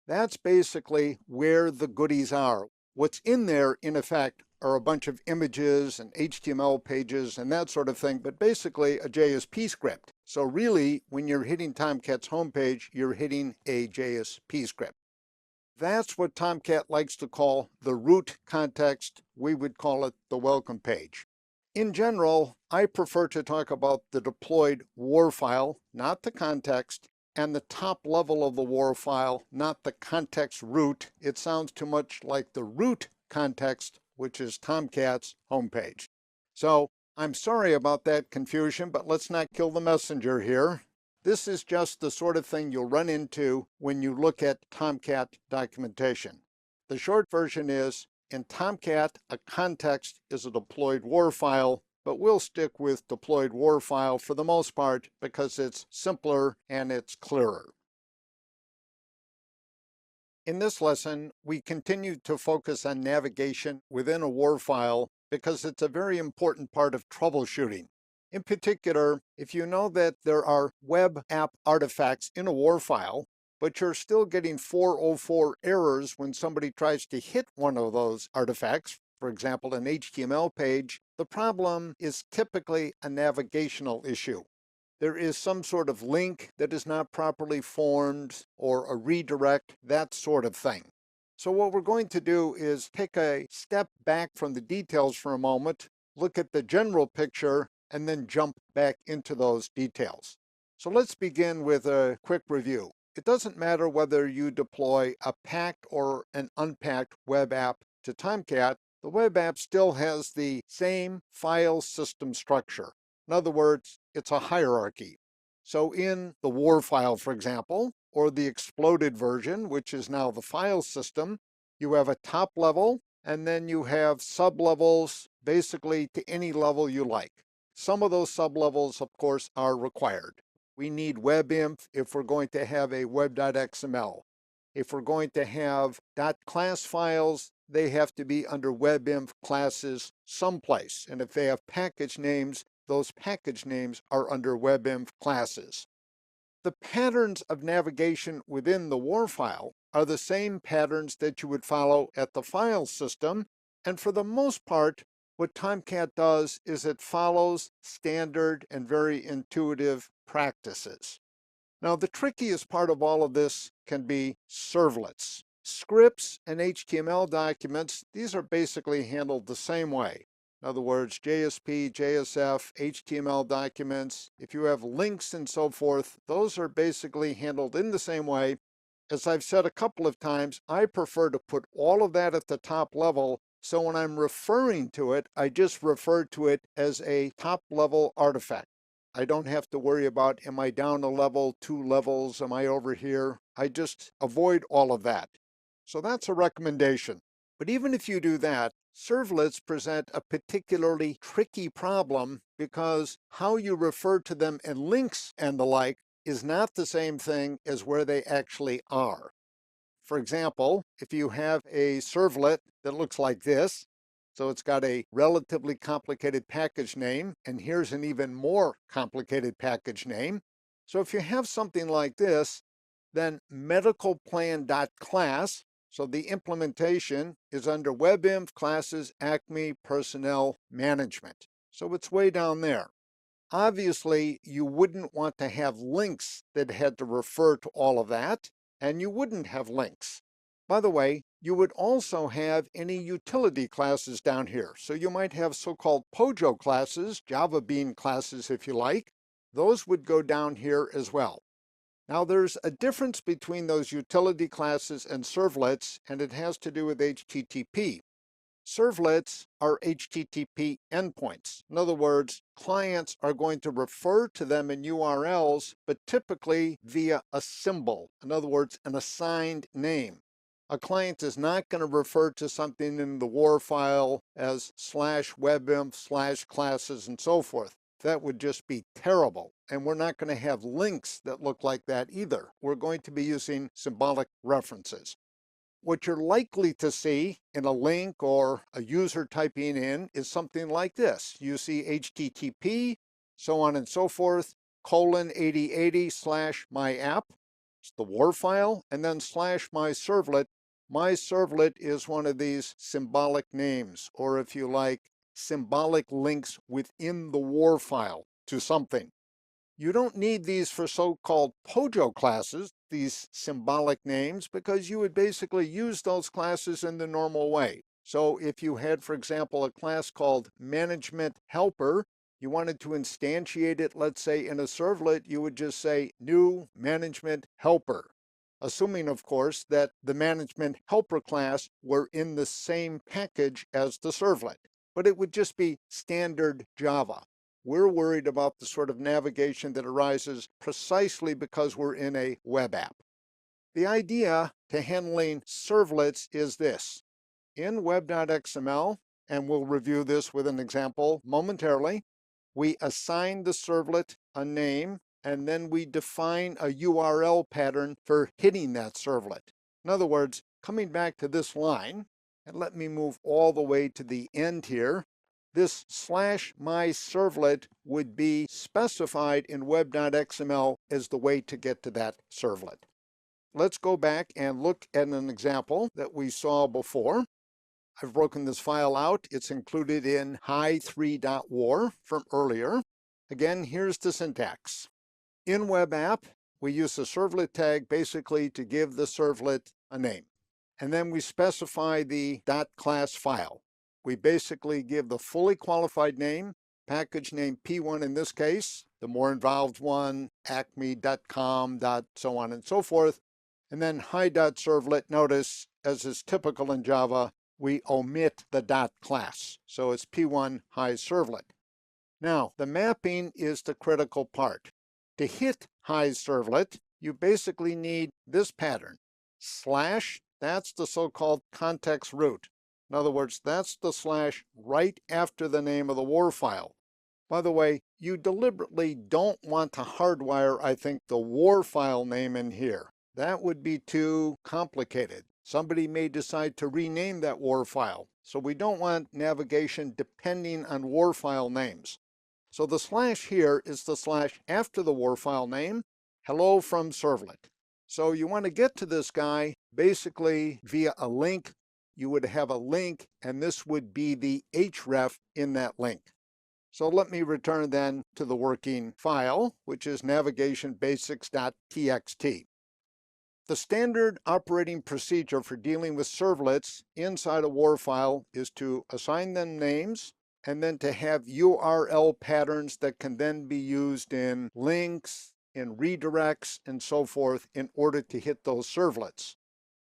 That's basically where the goodies are. What's in there, in effect, are a bunch of images and HTML pages and that sort of thing, but basically a JSP script. So really, when you're hitting Tomcat's homepage, you're hitting a JSP script. That's what Tomcat likes to call the root context. We would call it the welcome page. In general, I prefer to talk about the deployed war file, not the context, and the top level of the war file, not the context root. It sounds too much like the root context, which is Tomcat's homepage. So I'm sorry about that confusion, but let's not kill the messenger here. This is just the sort of thing you'll run into when you look at Tomcat documentation. The short version is, in Tomcat, a context is a deployed war file, but we'll stick with deployed war file for the most part because it's simpler and it's clearer. In this lesson, we continue to focus on navigation within a war file because it's a very important part of troubleshooting. In particular, if you know that there are web app artifacts in a war file, but you're still getting 404 errors when somebody tries to hit one of those artifacts, for example, an HTML page, the problem is typically a navigational issue. There is some sort of link that is not properly formed or a redirect, that sort of thing. So what we're going to do is take a step back from the details for a moment, look at the general picture, and then jump back into those details. So let's begin with a quick review. It doesn't matter whether you deploy a packed or an unpacked web app to Tomcat, the web app still has the same file system structure. In other words, it's a hierarchy. So in the war file, for example, or the exploded version, which is now the file system. You have a top level, and then you have sublevels, basically to any level you like. Some of those sublevels, of course, are required. We need WebInf if we're going to have a web.xml. If we're going to have .class files, they have to be under WebInf classes someplace. And if they have package names, those package names are under WebInf classes. The patterns of navigation within the WAR file are the same patterns that you would follow at the file system. And for the most part, what Tomcat does is it follows standard and very intuitive practices. Now, the trickiest part of all of this can be servlets. Scripts and HTML documents, these are basically handled the same way. In other words, JSP, JSF, HTML documents, if you have links and so forth, those are basically handled in the same way. As I've said a couple of times, I prefer to put all of that at the top level, so when I'm referring to it, I just refer to it as a top level artifact. I don't have to worry about, am I down a level, 2 levels, am I over here? I just avoid all of that. So that's a recommendation. But even if you do that, servlets present a particularly tricky problem because how you refer to them in links and the like is not the same thing as where they actually are. For example, if you have a servlet that looks like this, so it's got a relatively complicated package name, and here's an even more complicated package name. So if you have something like this, then medicalplan.class, so the implementation is under WebInf classes Acme Personnel Management. So it's way down there. Obviously, you wouldn't want to have links that had to refer to all of that, and you wouldn't have links. By the way, you would also have any utility classes down here. So you might have so-called POJO classes, Java Bean classes if you like. Those would go down here as well. Now there's a difference between those utility classes and servlets, and it has to do with HTTP. Servlets are HTTP endpoints. In other words, clients are going to refer to them in URLs, but typically via a symbol. In other words, an assigned name. A client is not going to refer to something in the WAR file as /webinf/classes and so forth. That would just be terrible. And we're not going to have links that look like that either. We're going to be using symbolic references. What you're likely to see in a link or a user typing in is something like this. You see HTTP, so on and so forth, :8080/my-app. It's the WAR file, and then /my-servlet. My servlet is one of these symbolic names, or if you like, symbolic links within the WAR file to something. You don't need these for so-called POJO classes, these symbolic names, because you would basically use those classes in the normal way. So if you had, for example, a class called Management Helper, you wanted to instantiate it, let's say, in a servlet, you would just say new Management Helper, assuming, of course, that the Management Helper class were in the same package as the servlet. But it would just be standard Java. We're worried about the sort of navigation that arises precisely because we're in a web app. The idea to handling servlets is this. In web.xml, and we'll review this with an example momentarily, we assign the servlet a name, and then we define a URL pattern for hitting that servlet. In other words, coming back to this line, and let me move all the way to the end here, this /my-servlet would be specified in web.xml as the way to get to that servlet. Let's go back and look at an example that we saw before. I've broken this file out. It's included in hi3.war from earlier. Again, here's the syntax. In web app, we use the servlet tag basically to give the servlet a name. And then we specify the .class file. We basically give the fully qualified name, package name P1 in this case, the more involved one, acme.com, so on and so forth, and then hi.servlet. Notice, as is typical in Java, we omit the .class, so it's P1 hi-servlet. Now, the mapping is the critical part. To hit hi-servlet, you basically need this pattern. Slash, that's the so-called context root. In other words, that's the slash right after the name of the WAR file. By the way, you deliberately don't want to hardwire, I think, the WAR file name in here. That would be too complicated. Somebody may decide to rename that WAR file. So we don't want navigation depending on WAR file names. So the slash here is the slash after the WAR file name, hello from Servlet. So you want to get to this guy basically via a link. You would have a link, and this would be the href in that link. So let me return then to the working file, which is navigationbasics.txt. The standard operating procedure for dealing with servlets inside a WAR file is to assign them names and then to have URL patterns that can then be used in links, in redirects, and so forth in order to hit those servlets.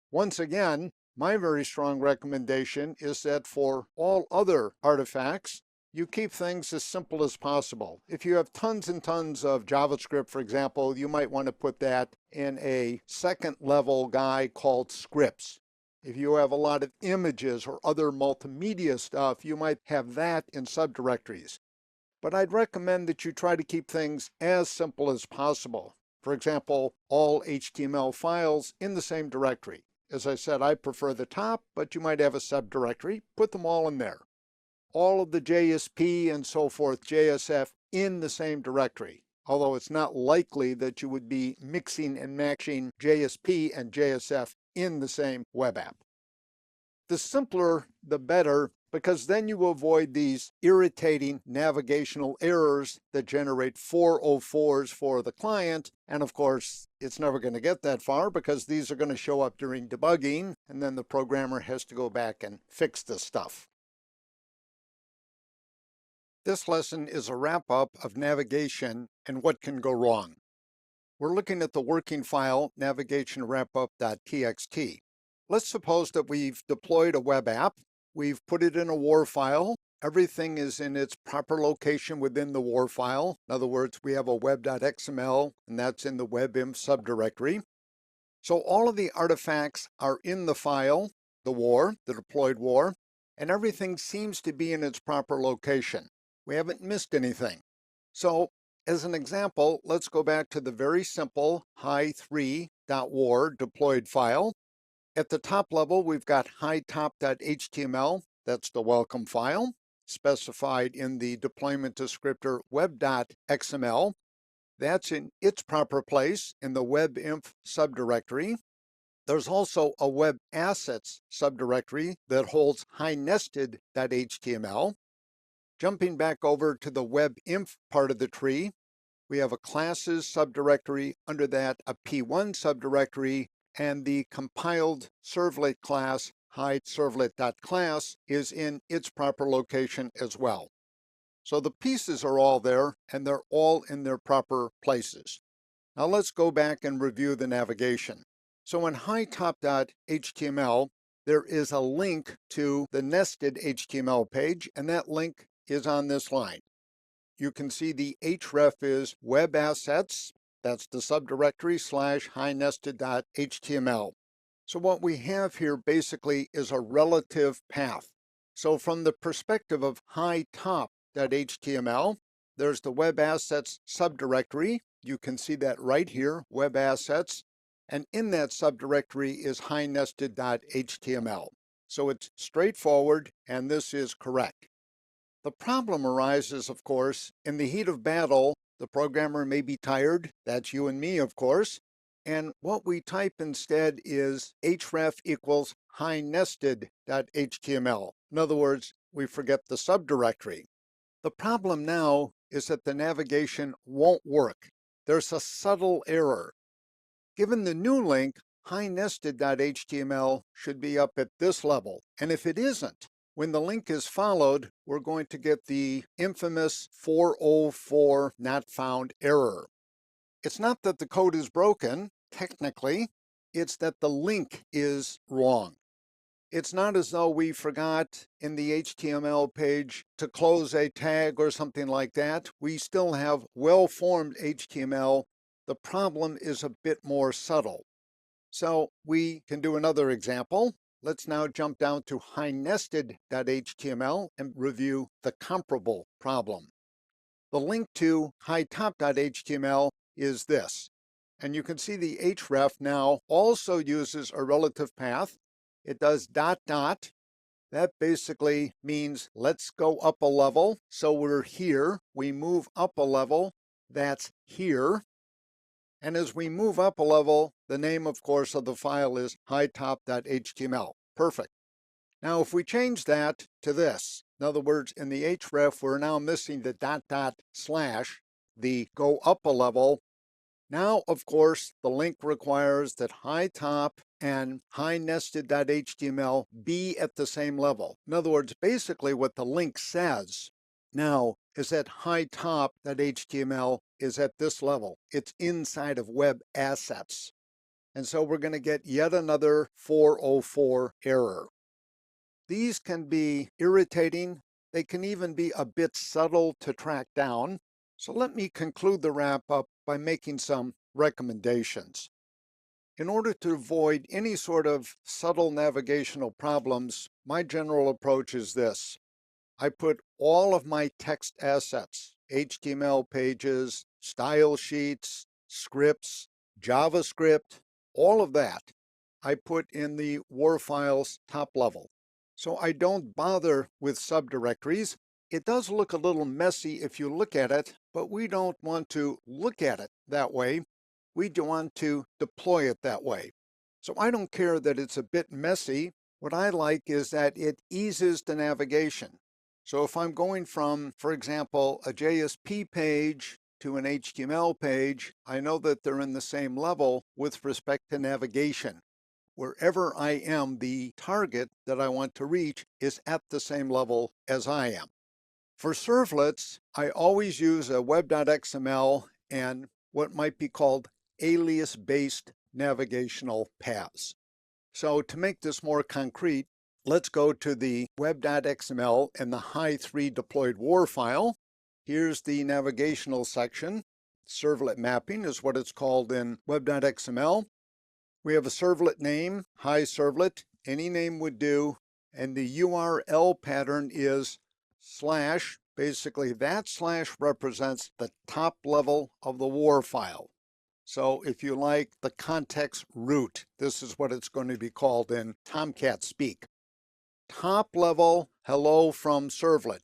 Once again, my very strong recommendation is that for all other artifacts, you keep things as simple as possible. If you have tons and tons of JavaScript, for example, you might want to put that in a second level guy called scripts. If you have a lot of images or other multimedia stuff, you might have that in subdirectories. But I'd recommend that you try to keep things as simple as possible. For example, all HTML files in the same directory. As I said, I prefer the top, but you might have a subdirectory. Put them all in there. All of the JSP and so forth, JSF, in the same directory, although it's not likely that you would be mixing and matching JSP and JSF in the same web app. The simpler, the better, because then you avoid these irritating navigational errors that generate 404s for the client. And of course, it's never going to get that far because these are going to show up during debugging, and then the programmer has to go back and fix this stuff. This lesson is a wrap-up of navigation and what can go wrong. We're looking at the working file navigationwrapup.txt. Let's suppose that we've deployed a web app. We've put it in a WAR file. Everything is in its proper location within the WAR file. In other words, we have a web.xml, and that's in the webinf subdirectory. So all of the artifacts are in the file, the WAR, the deployed WAR, and everything seems to be in its proper location. We haven't missed anything. So as an example, let's go back to the very simple hi3.war deployed file. At the top level, we've got hitop.html. That's the welcome file, specified in the deployment descriptor web.xml. That's in its proper place in the webinf subdirectory. There's also a web assets subdirectory that holds hinested.html. Jumping back over to the webinf part of the tree, we have a classes subdirectory, under that a P1 subdirectory, and the compiled servlet class hideservlet.class is in its proper location as well. So the pieces are all there, and they're all in their proper places. Now let's go back and review the navigation. So in hitop.html, there is a link to the nested HTML page, and that link is on this line. You can see the href is web assets. That's the subdirectory / hinested.html. So what we have here basically is a relative path. So from the perspective of hitop.html, there's the web assets subdirectory. You can see that right here, web assets. And in that subdirectory is hinested.html. So it's straightforward, and this is correct. The problem arises, of course, in the heat of battle. The programmer may be tired. That's you and me, of course. And what we type instead is href equals hinested.html. In other words, we forget the subdirectory. The problem now is that the navigation won't work. There's a subtle error. Given the new link, hinested.html should be up at this level. And if it isn't, when the link is followed, we're going to get the infamous 404 not found error. It's not that the code is broken, technically, it's that the link is wrong. It's not as though we forgot in the HTML page to close a tag or something like that. We still have well-formed HTML, the problem is a bit more subtle. So we can do another example. Let's now jump down to highnested.html and review the comparable problem. The link to hightop.html is this. And you can see the href now also uses a relative path. It does ... That basically means let's go up a level. So we're here. We move up a level. That's here. And as we move up a level, the name, of course, of the file is hightop.html. Perfect. Now, if we change that to this, in other words, in the href, we're now missing the ... the go up a level. Now, of course, the link requires that hightop and highnested.html be at the same level. In other words, basically what the link says now is that hightop.html is at this level. It's inside of web assets. And so we're going to get yet another 404 error. These can be irritating. They can even be a bit subtle to track down. So let me conclude the wrap-up by making some recommendations. In order to avoid any sort of subtle navigational problems, my general approach is this. I put all of my text assets, HTML pages, style sheets, scripts, JavaScript, all of that, I put in the WAR file's top level. So I don't bother with subdirectories. It does look a little messy if you look at it, but we don't want to look at it that way. We want to deploy it that way. So I don't care that it's a bit messy. What I like is that it eases the navigation. So if I'm going from, for example, a JSP page to an HTML page, I know that they're in the same level with respect to navigation. Wherever I am, the target that I want to reach is at the same level as I am. For servlets, I always use a web.xml and what might be called alias-based navigational paths. So to make this more concrete, let's go to the web.xml and the high3 deployed WAR file. Here's the navigational section. Servlet mapping is what it's called in web.xml. We have a servlet name, hi servlet, any name would do, and the URL pattern is /. Basically, that / represents the top level of the WAR file. So if you like the context root, this is what it's going to be called in Tomcat speak. Top level, hello from servlet.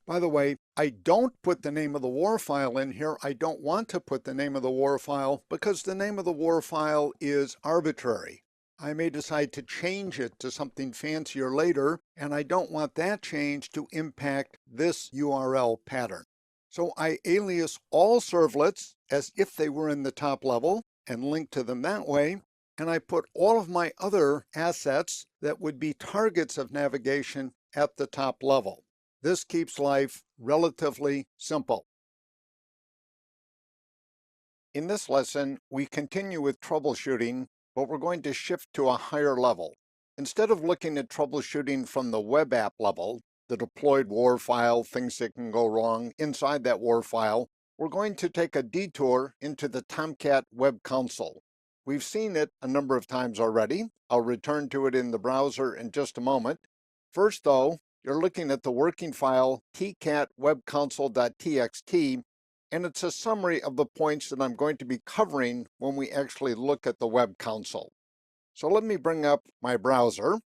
By the way, I don't put the name of the WAR file in here. I don't want to put the name of the WAR file because the name of the WAR file is arbitrary. I may decide to change it to something fancier later, and I don't want that change to impact this URL pattern. So I alias all servlets as if they were in the top level and link to them that way. And I put all of my other assets that would be targets of navigation at the top level. This keeps life relatively simple. In this lesson, we continue with troubleshooting, but we're going to shift to a higher level. Instead of looking at troubleshooting from the web app level, the deployed WAR file, things that can go wrong inside that WAR file, we're going to take a detour into the Tomcat web console. We've seen it a number of times already. I'll return to it in the browser in just a moment. First, though, you're looking at the working file tcatwebconsole.txt, and it's a summary of the points that I'm going to be covering when we actually look at the web console. So let me bring up my browser.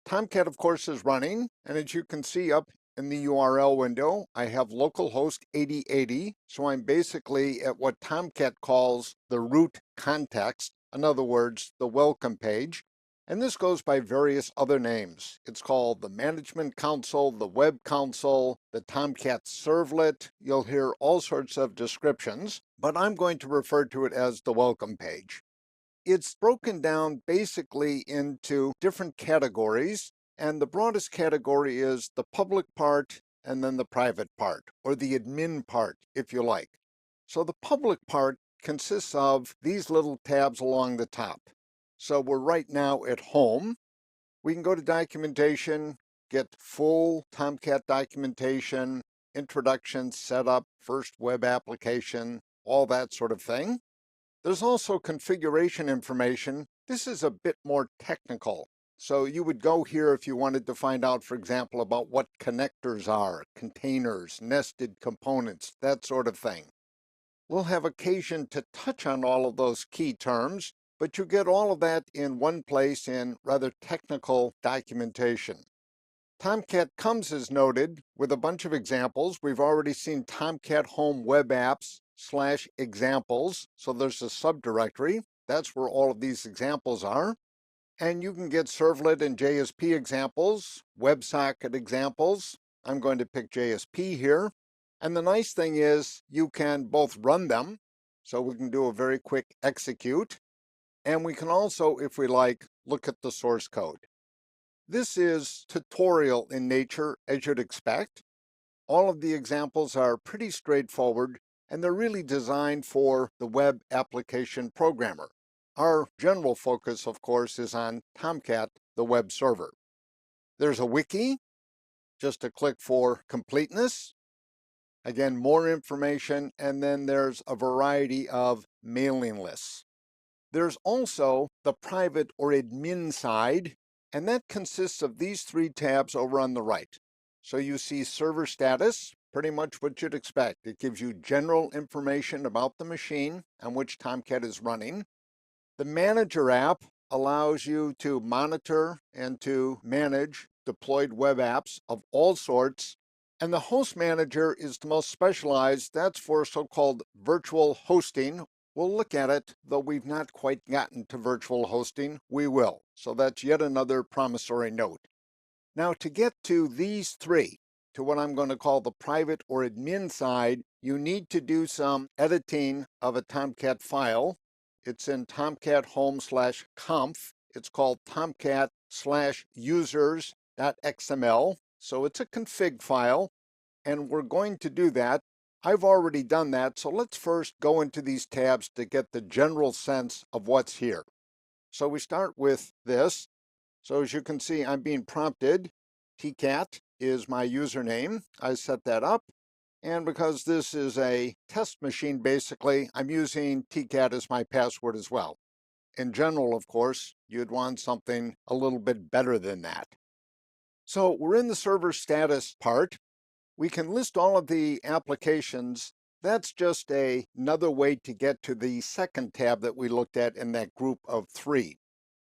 Tomcat, of course, is running, and as you can see up in the URL window, I have localhost 8080, so I'm basically at what Tomcat calls the root context, in other words, the welcome page. And this goes by various other names. It's called the Management Console, the Web Console, the Tomcat Servlet. You'll hear all sorts of descriptions, but I'm going to refer to it as the welcome page. It's broken down basically into different categories, and the broadest category is the public part and then the private part, or the admin part, if you like. So the public part consists of these little tabs along the top. So we're right now at home. We can go to documentation, get full Tomcat documentation, introduction, setup, first web application, all that sort of thing. There's also configuration information. This is a bit more technical. So you would go here if you wanted to find out, for example, about what connectors are, containers, nested components, that sort of thing. We'll have occasion to touch on all of those key terms, but you get all of that in one place in rather technical documentation. Tomcat comes, as noted, with a bunch of examples. We've already seen Tomcat Home Web Apps / examples. So there's a subdirectory. That's where all of these examples are. And you can get servlet and JSP examples, WebSocket examples. I'm going to pick JSP here. And the nice thing is you can both run them. So we can do a very quick execute. And we can also, if we like, look at the source code. This is tutorial in nature, as you'd expect. All of the examples are pretty straightforward, and they're really designed for the web application programmer. Our general focus, of course, is on Tomcat, the web server. There's a wiki, just a click for completeness. Again, more information, and then there's a variety of mailing lists. There's also the private or admin side, and that consists of these three tabs over on the right. So you see server status, pretty much what you'd expect. It gives you general information about the machine on which Tomcat is running. The Manager app allows you to monitor and to manage deployed web apps of all sorts. And the Host Manager is the most specialized. That's for so-called virtual hosting. We'll look at it, though we've not quite gotten to virtual hosting. We will. So that's yet another promissory note. Now, to get to these three, to what I'm going to call the private or admin side, you need to do some editing of a Tomcat file. It's in Tomcat home /conf. It's called tomcat/users.xml. So it's a config file, and we're going to do that. I've already done that, so let's first go into these tabs to get the general sense of what's here. So we start with this. So as you can see, I'm being prompted. Tcat is my username. I set that up. And because this is a test machine, basically, I'm using Tcat as my password as well. In general, of course, you'd want something a little bit better than that. So we're in the server status part. We can list all of the applications. That's just another way to get to the second tab that we looked at in that group of three.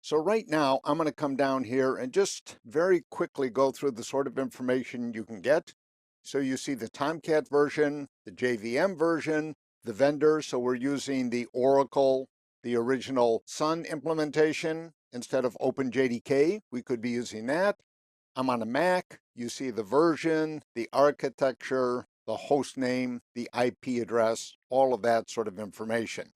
So right now, I'm going to come down here and just very quickly go through the sort of information you can get. So you see the Tomcat version, the JVM version, the vendor. So we're using the Oracle, the original Sun implementation instead of OpenJDK. We could be using that. I'm on a Mac. You see the version, the architecture, the host name, the IP address, all of that sort of information.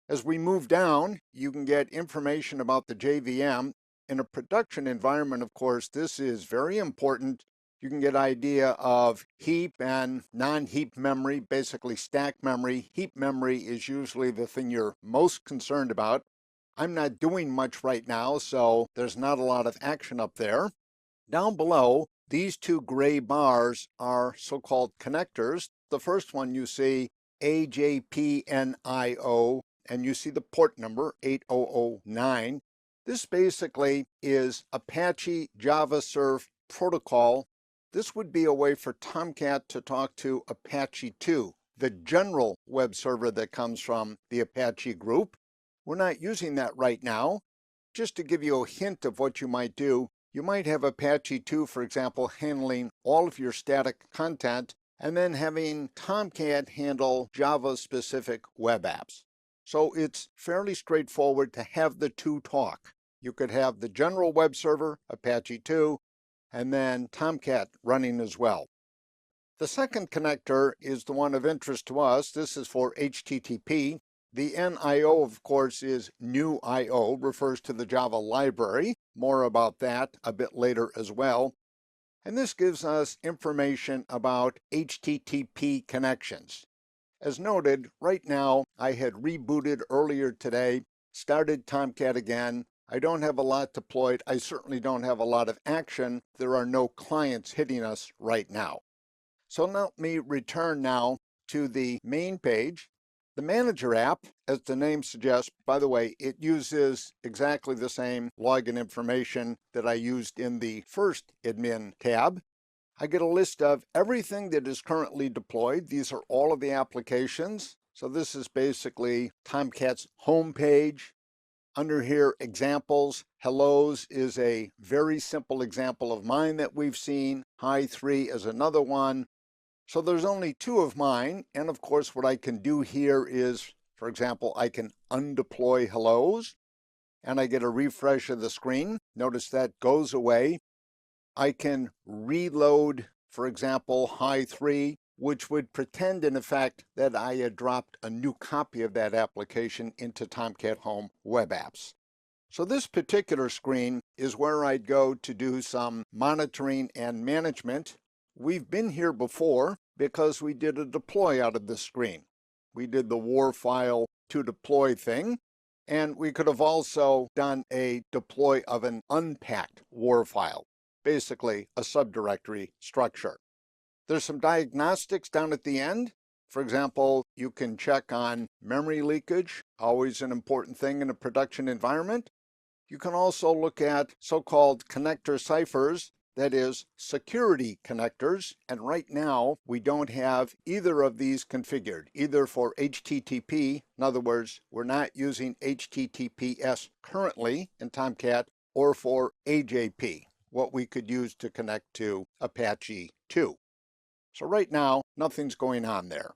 As we move down, you can get information about the JVM. In a production environment, of course, this is very important. You can get idea of heap and non-heap memory, basically stack memory. Heap memory is usually the thing you're most concerned about. I'm not doing much right now, so there's not a lot of action up there. Down below, these two gray bars are so-called connectors. The first one you see AJPNIO, and you see the port number 8009. This basically is Apache Java Serve Protocol. This would be a way for Tomcat to talk to Apache 2, the general web server that comes from the Apache group. We're not using that right now. Just to give you a hint of what you might do, you might have Apache 2, for example, handling all of your static content and then having Tomcat handle Java-specific web apps. So it's fairly straightforward to have the two talk. You could have the general web server, Apache 2, and then Tomcat running as well. The second connector is the one of interest to us. This is for HTTP. The NIO, of course, is new IO, refers to the Java library. More about that a bit later as well. And this gives us information about HTTP connections. As noted, right now, I had rebooted earlier today, started Tomcat again. I don't have a lot deployed. I certainly don't have a lot of action. There are no clients hitting us right now. So let me return now to the main page. The Manager app, as the name suggests, by the way, it uses exactly the same login information that I used in the first admin tab. I get a list of everything that is currently deployed. These are all of the applications. So this is basically Tomcat's home page. Under here, examples, hellos is a very simple example of mine that we've seen. Hi 3 is another one. So there's only 2 of mine, and of course what I can do here is, for example, I can undeploy hellos, and I get a refresh of the screen. Notice that goes away. I can reload, for example, Hi 3, which would pretend in effect that I had dropped a new copy of that application into Tomcat Home Web Apps. So this particular screen is where I'd go to do some monitoring and management. We've been here before because we did a deploy out of this screen. We did the war file to deploy thing, and we could have also done a deploy of an unpacked war file, basically a subdirectory structure. There's some diagnostics down at the end. For example, you can check on memory leakage, always an important thing in a production environment. You can also look at so-called connector ciphers, that is, security connectors, and right now we don't have either of these configured, either for HTTP, in other words, we're not using HTTPS currently in Tomcat, or for AJP, what we could use to connect to Apache 2. So right now, nothing's going on there.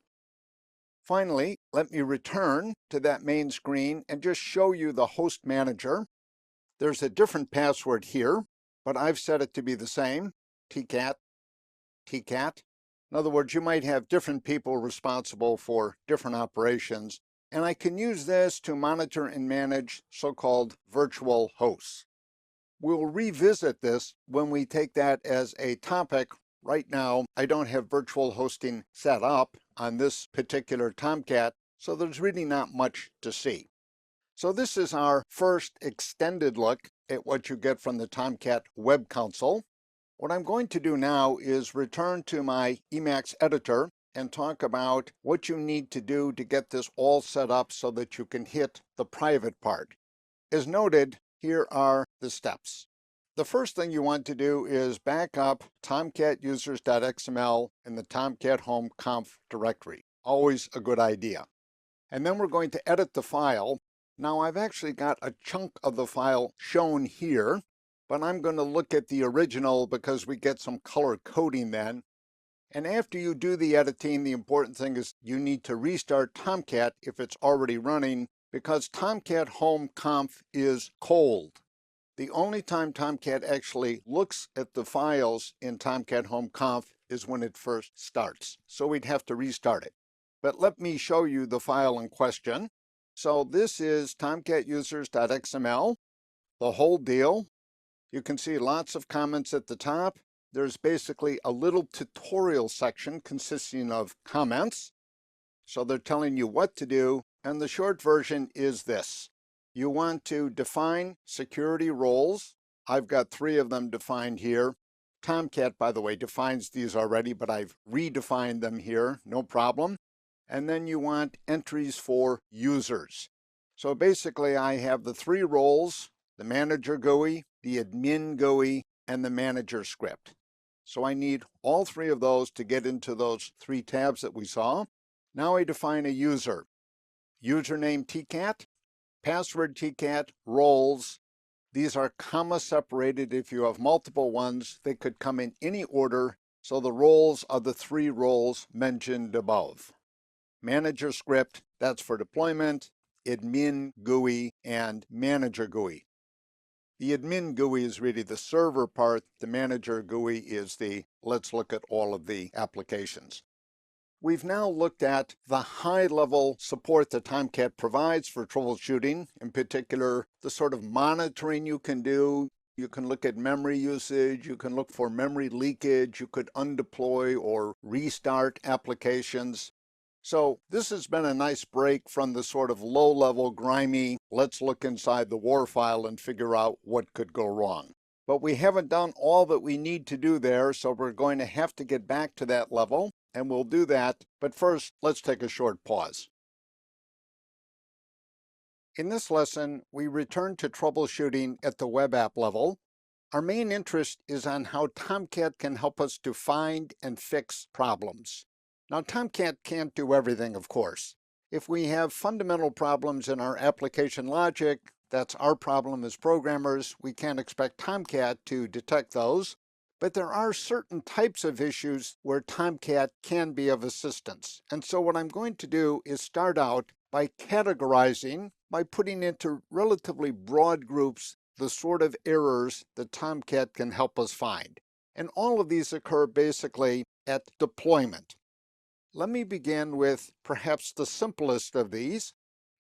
Finally, let me return to that main screen and just show you the host manager. There's a different password here, but I've set it to be the same, tcat. In other words, you might have different people responsible for different operations, and I can use this to monitor and manage so-called virtual hosts. We'll revisit this when we take that as a topic. Right now, I don't have virtual hosting set up on this particular Tomcat, so there's really not much to see. So this is our first extended look at what you get from the Tomcat Web Console. What I'm going to do now is return to my Emacs editor and talk about what you need to do to get this all set up so that you can hit the private part. As noted, here are the steps. The first thing you want to do is back up Tomcat users.xml in the Tomcat Home Conf directory. Always a good idea. And then we're going to edit the file. Now I've actually got a chunk of the file shown here, but I'm going to look at the original because we get some color coding then. And after you do the editing, the important thing is you need to restart Tomcat if it's already running, because Tomcat Home Conf is cold. The only time Tomcat actually looks at the files in Tomcat Home Conf is when it first starts. So we'd have to restart it. But let me show you the file in question. So this is tomcatusers.xml, the whole deal. You can see lots of comments at the top. There's basically a little tutorial section consisting of comments. So they're telling you what to do, and the short version is this. You want to define security roles. I've got 3 of them defined here. Tomcat, by the way, defines these already, but I've redefined them here, no problem. And then you want entries for users. So basically I have the 3 roles, the manager GUI, the admin GUI, and the manager script. So I need all 3 of those to get into those 3 tabs that we saw. Now I define a user. Username tcat, password tcat, roles. These are comma separated. If you have multiple ones, they could come in any order. So the roles are the 3 roles mentioned above. Manager script, that's for deployment, admin GUI, and manager GUI. The admin GUI is really the server part. The manager GUI is the let's look at all of the applications. We've now looked at the high-level support that Tomcat provides for troubleshooting, in particular, the sort of monitoring you can do. You can look at memory usage, you can look for memory leakage, you could undeploy or restart applications. So this has been a nice break from the sort of low-level, grimy, let's look inside the war file and figure out what could go wrong. But we haven't done all that we need to do there, so we're going to have to get back to that level, and we'll do that. But first, let's take a short pause. In this lesson, we return to troubleshooting at the web app level. Our main interest is on how Tomcat can help us to find and fix problems. Now, Tomcat can't do everything, of course. If we have fundamental problems in our application logic, that's our problem as programmers. We can't expect Tomcat to detect those. But there are certain types of issues where Tomcat can be of assistance. And so what I'm going to do is start out by categorizing, by putting into relatively broad groups the sort of errors that Tomcat can help us find. And all of these occur basically at deployment. Let me begin with perhaps the simplest of these.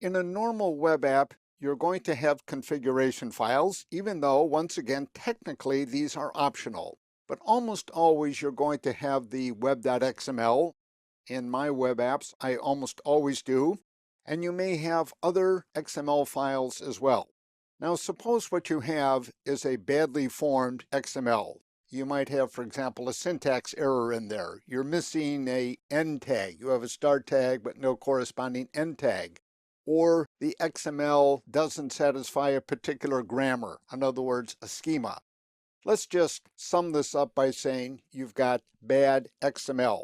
In a normal web app, you're going to have configuration files, even though, once again, technically these are optional. But almost always you're going to have the web.xml. In my web apps, I almost always do. And you may have other XML files as well. Now, suppose what you have is a badly formed XML. You might have, for example, a syntax error in there. You're missing an end tag. You have a start tag, but no corresponding end tag. Or the XML doesn't satisfy a particular grammar, in other words, a schema. Let's just sum this up by saying you've got bad XML.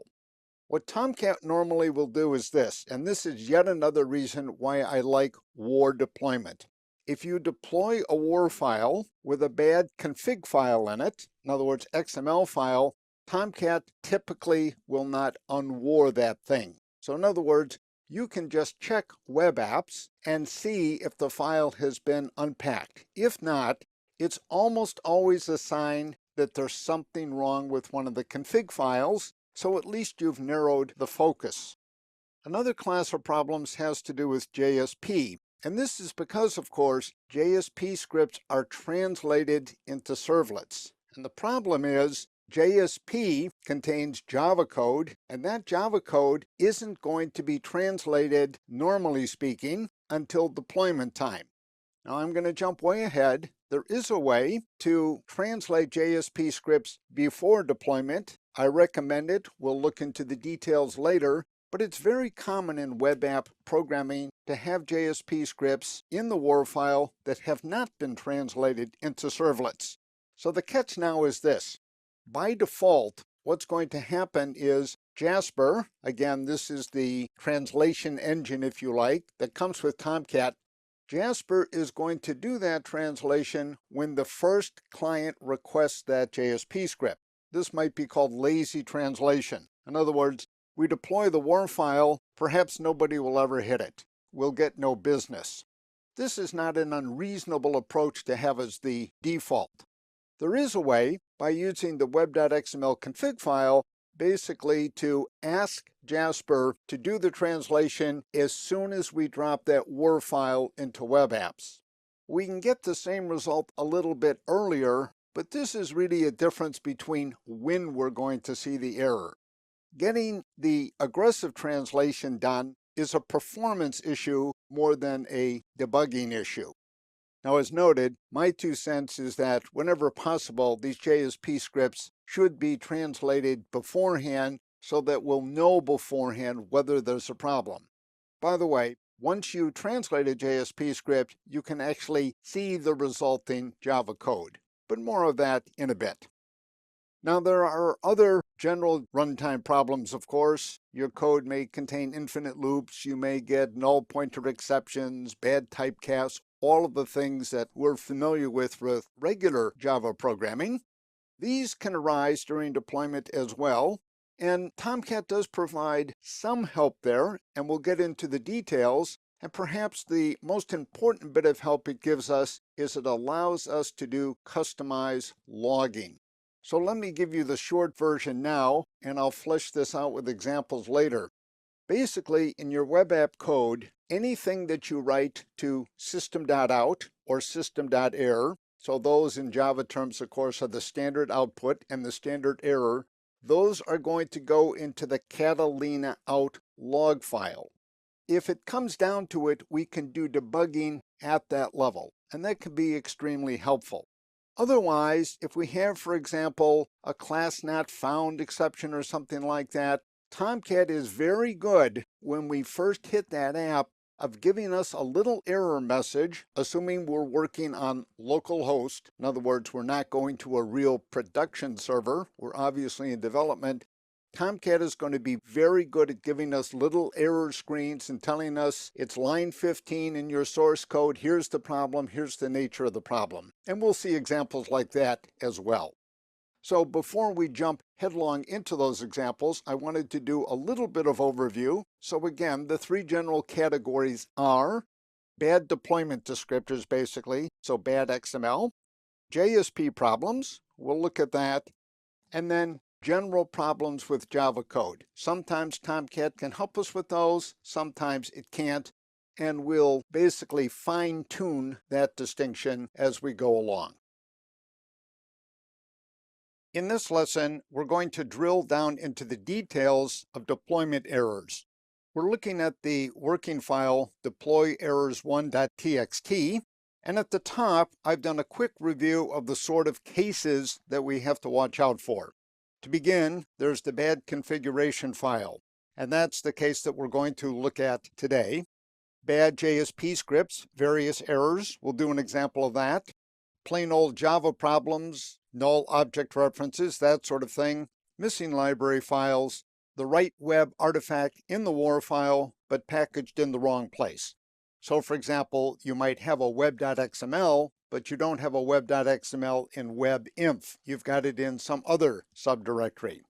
What Tomcat normally will do is this, and this is yet another reason why I like WAR deployment. If you deploy a WAR file with a bad config file in it, in other words, XML file, Tomcat typically will not unwar that thing. So in other words, you can just check web apps and see if the file has been unpacked. If not, it's almost always a sign that there's something wrong with one of the config files, so at least you've narrowed the focus. Another class of problems has to do with JSP, and this is because, of course, JSP scripts are translated into servlets. And the problem is JSP contains Java code, and that Java code isn't going to be translated, normally speaking, until deployment time. Now I'm going to jump way ahead. There is a way to translate JSP scripts before deployment. I recommend it. We'll look into the details later, but it's very common in web app programming to have JSP scripts in the WAR file that have not been translated into servlets. So the catch now is this. By default, what's going to happen is Jasper, again, this is the translation engine, if you like, that comes with Tomcat. Jasper is going to do that translation when the first client requests that JSP script. This might be called lazy translation. In other words, we deploy the WAR file, perhaps nobody will ever hit it. We'll get no business. This is not an unreasonable approach to have as the default. There is a way, by using the web.xml config file, basically to ask Jasper to do the translation as soon as we drop that WAR file into web apps. We can get the same result a little bit earlier, but this is really a difference between when we're going to see the error. Getting the aggressive translation done is a performance issue more than a debugging issue. Now, as noted, my 2 cents is that whenever possible, these JSP scripts should be translated beforehand so that we'll know beforehand whether there's a problem. By the way, once you translate a JSP script, you can actually see the resulting Java code, but more of that in a bit. Now, there are other general runtime problems, of course. Your code may contain infinite loops. You may get null pointer exceptions, bad typecast, all of the things that we're familiar with regular Java programming. These can arise during deployment as well. And Tomcat does provide some help there, and we'll get into the details. And perhaps the most important bit of help it gives us is it allows us to do customized logging. So let me give you the short version now, and I'll flesh this out with examples later. Basically, in your web app code, anything that you write to system.out or system.error, so those in Java terms, of course, are the standard output and the standard error, those are going to go into the Catalina out log file. If it comes down to it, we can do debugging at that level, and that can be extremely helpful. Otherwise, if we have, for example, a class not found exception or something like that, Tomcat is very good when we first hit that app of giving us a little error message, assuming we're working on localhost. In other words, we're not going to a real production server. We're obviously in development. Tomcat is going to be very good at giving us little error screens and telling us it's line 15 in your source code. Here's the problem. Here's the nature of the problem. And we'll see examples like that as well. So before we jump headlong into those examples, I wanted to do a little bit of overview. So again, the three general categories are bad deployment descriptors, basically, so bad XML, JSP problems, we'll look at that, and then general problems with Java code. Sometimes Tomcat can help us with those, sometimes it can't, and we'll basically fine-tune that distinction as we go along. In this lesson, we're going to drill down into the details of deployment errors. We're looking at the working file deployerrors1.txt, and at the top, I've done a quick review of the sort of cases that we have to watch out for. To begin, there's the bad configuration file, and that's the case that we're going to look at today. Bad JSP scripts, various errors, we'll do an example of that. Plain old Java problems, null object references, that sort of thing, missing library files, the right web artifact in the WAR file, but packaged in the wrong place. So for example, you might have a web.xml, but you don't have a web.xml in webinf. You've got it in some other subdirectory.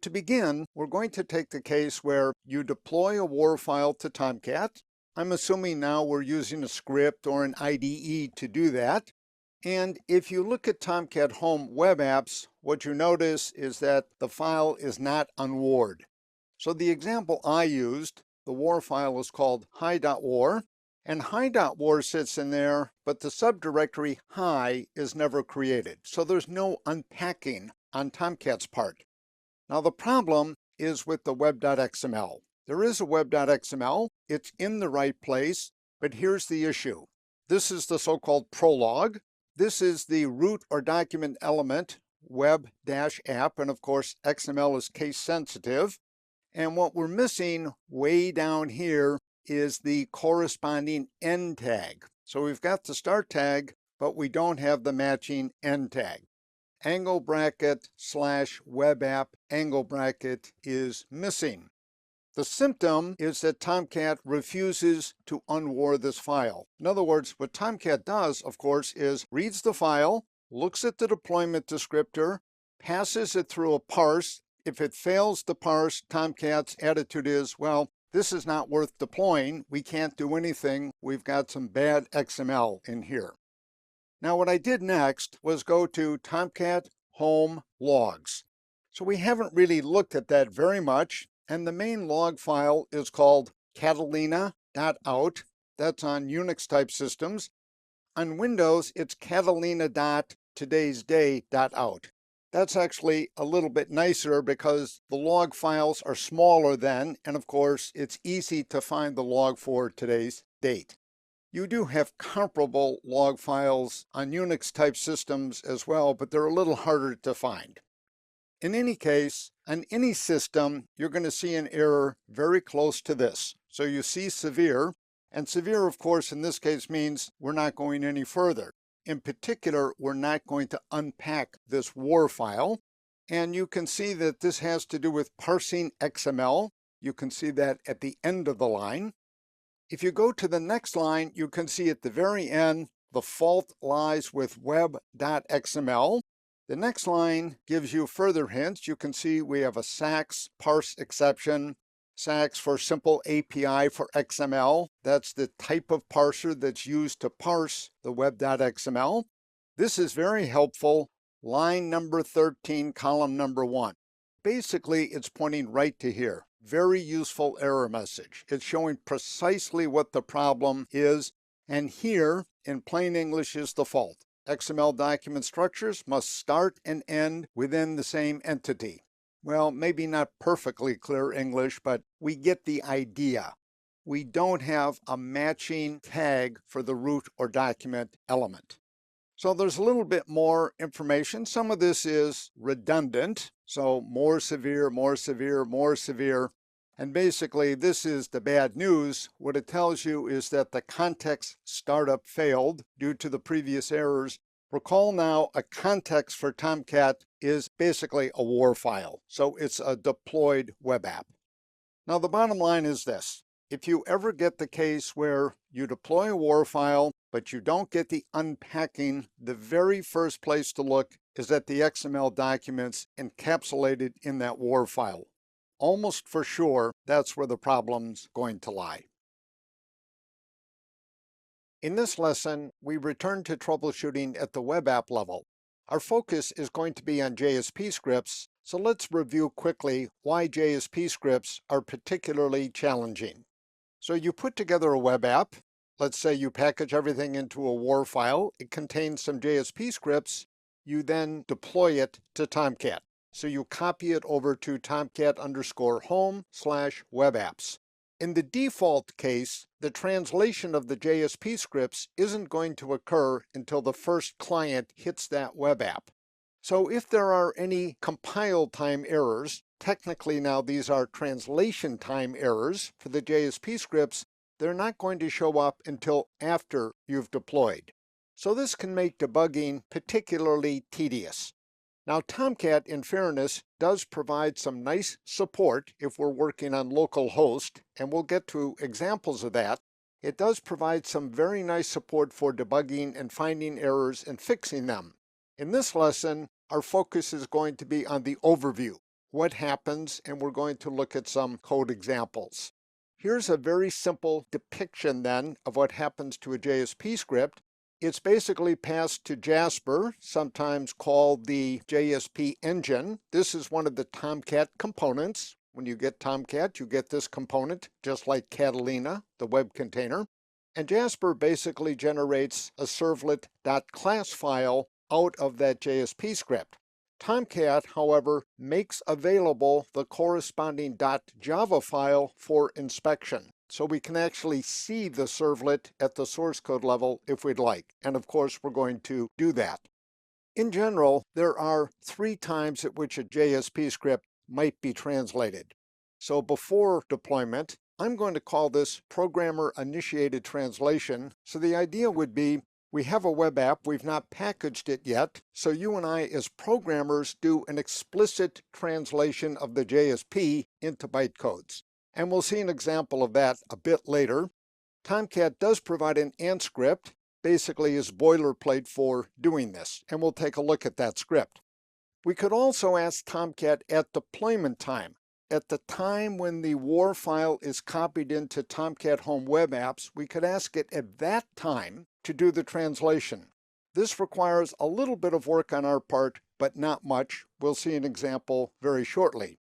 To begin, we're going to take the case where you deploy a WAR file to Tomcat. I'm assuming now we're using a script or an IDE to do that. And if you look at Tomcat Home Web Apps, what you notice is that the file is not unwarred. So the example I used, the WAR file is called hi.war, and hi.war sits in there, but the subdirectory hi is never created. So there's no unpacking on Tomcat's part. Now the problem is with the web.xml. There is a web.xml, it's in the right place, but here's the issue. This is the so-called prologue. This is the root or document element, web-app, and of course XML is case sensitive. And what we're missing way down here is the corresponding end tag. So we've got the start tag, but we don't have the matching end tag. Angle bracket / web app angle bracket is missing. The symptom is that Tomcat refuses to unwar this file. In other words, what Tomcat does, of course, is reads the file, looks at the deployment descriptor, passes it through a parse. If it fails to parse, Tomcat's attitude is, well, this is not worth deploying. We can't do anything. We've got some bad XML in here. Now, what I did next was go to Tomcat Home Logs. So we haven't really looked at that very much. And the main log file is called catalina.out. That's on Unix type systems. On Windows, it's catalina.todaysday.out. That's actually a little bit nicer because the log files are smaller then, and of course, it's easy to find the log for today's date. You do have comparable log files on Unix type systems as well, but they're a little harder to find. In any case, on any system, you're going to see an error very close to this. So you see severe, and severe, of course, in this case means we're not going any further. In particular, we're not going to unpack this WAR file. And you can see that this has to do with parsing XML. You can see that at the end of the line. If you go to the next line, you can see at the very end, the fault lies with web.xml. The next line gives you further hints. You can see we have a SAX parse exception. SAX for simple API for XML. That's the type of parser that's used to parse the web.xml. This is very helpful. Line number 13, column number 1. Basically, it's pointing right to here. Very useful error message. It's showing precisely what the problem is. And here, in plain English, is the fault. XML document structures must start and end within the same entity. Well, maybe not perfectly clear English, but we get the idea. We don't have a matching tag for the root or document element. So there's a little bit more information. Some of this is redundant. So more severe, more severe, more severe. And basically, this is the bad news. What it tells you is that the context startup failed due to the previous errors. Recall now, a context for Tomcat is basically a WAR file, so it's a deployed web app. Now, the bottom line is this. If you ever get the case where you deploy a WAR file, but you don't get the unpacking, the very first place to look is at the XML documents encapsulated in that WAR file. Almost for sure, that's where the problem's going to lie. In this lesson, we return to troubleshooting at the web app level. Our focus is going to be on JSP scripts, so let's review quickly why JSP scripts are particularly challenging. So you put together a web app. Let's say you package everything into a WAR file. It contains some JSP scripts. You then deploy it to Tomcat. So you copy it over to tomcat_home/webapps. In the default case, the translation of the JSP scripts isn't going to occur until the first client hits that web app. So if there are any compile time errors, technically now these are translation time errors for the JSP scripts, they're not going to show up until after you've deployed. So this can make debugging particularly tedious. Now, Tomcat, in fairness, does provide some nice support if we're working on local host, and we'll get to examples of that. It does provide some very nice support for debugging and finding errors and fixing them. In this lesson, our focus is going to be on the overview, what happens, and we're going to look at some code examples. Here's a very simple depiction then of what happens to a JSP script. It's basically passed to Jasper, sometimes called the JSP engine. This is one of the Tomcat components. When you get Tomcat, you get this component, just like Catalina, the web container. And Jasper basically generates a servlet.class file out of that JSP script. Tomcat, however, makes available the corresponding .java file for inspection. So we can actually see the servlet at the source code level if we'd like. And of course, we're going to do that. In general, there are 3 times at which a JSP script might be translated. So before deployment, I'm going to call this programmer-initiated translation. So the idea would be we have a web app, we've not packaged it yet, so you and I as programmers do an explicit translation of the JSP into bytecodes. And we'll see an example of that a bit later. Tomcat does provide an AND script, basically is boilerplate for doing this, and we'll take a look at that script. We could also ask Tomcat at deployment time. At the time when the WAR file is copied into Tomcat Home Web Apps, we could ask it at that time to do the translation. This requires a little bit of work on our part, but not much. We'll see an example very shortly.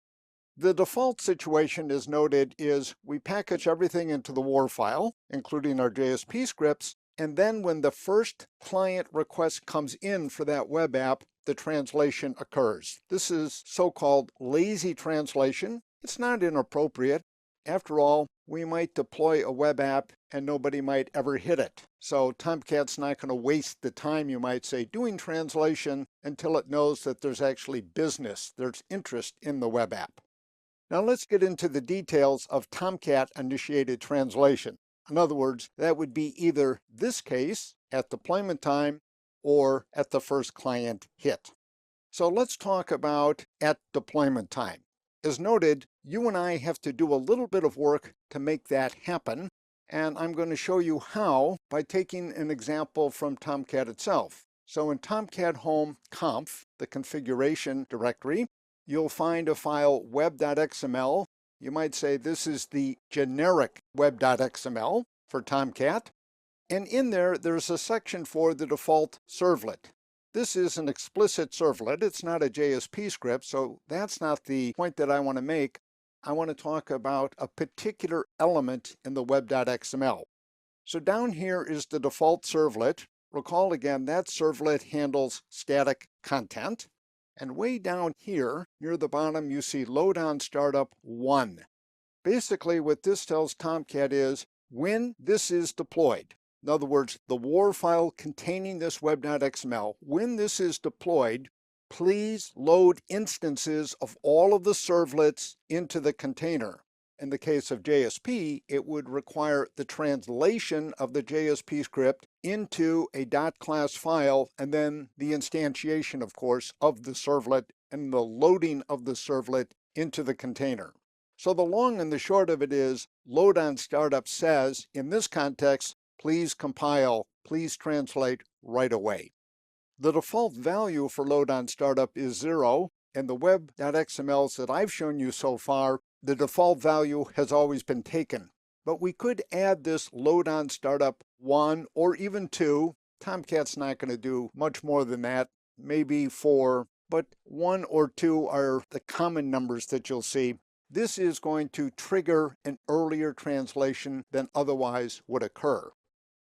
The default situation, as noted, is we package everything into the WAR file, including our JSP scripts, and then when the first client request comes in for that web app, the translation occurs. This is so-called lazy translation. It's not inappropriate. After all, we might deploy a web app and nobody might ever hit it. So Tomcat's not going to waste the time, you might say, doing translation until it knows that there's actually business, there's interest in the web app. Now let's get into the details of Tomcat-initiated translation. In other words, that would be either this case at deployment time or at the first client hit. So let's talk about at deployment time. As noted, you and I have to do a little bit of work to make that happen, and I'm going to show you how by taking an example from Tomcat itself. So in Tomcat Home Conf, the configuration directory, you'll find a file web.xml. You might say this is the generic web.xml for Tomcat. And in there, there's a section for the default servlet. This is an explicit servlet. It's not a JSP script, so that's not the point that I want to make. I want to talk about a particular element in the web.xml. So down here is the default servlet. Recall again, that servlet handles static content. And way down here, near the bottom, you see load on startup 1. Basically, what this tells Tomcat is when this is deployed. In other words, the WAR file containing this web.xml, when this is deployed, please load instances of all of the servlets into the container. In the case of JSP, it would require the translation of the JSP script into a .class file, and then the instantiation, of course, of the servlet and the loading of the servlet into the container. So the long and the short of it is, load on startup says, in this context, please compile, please translate right away. The default value for load on startup is 0, and the web.xmls that I've shown you so far, the default value has always been taken. But we could add this load on startup 1 or even 2. Tomcat's not going to do much more than that, maybe 4, but 1 or 2 are the common numbers that you'll see. This is going to trigger an earlier translation than otherwise would occur.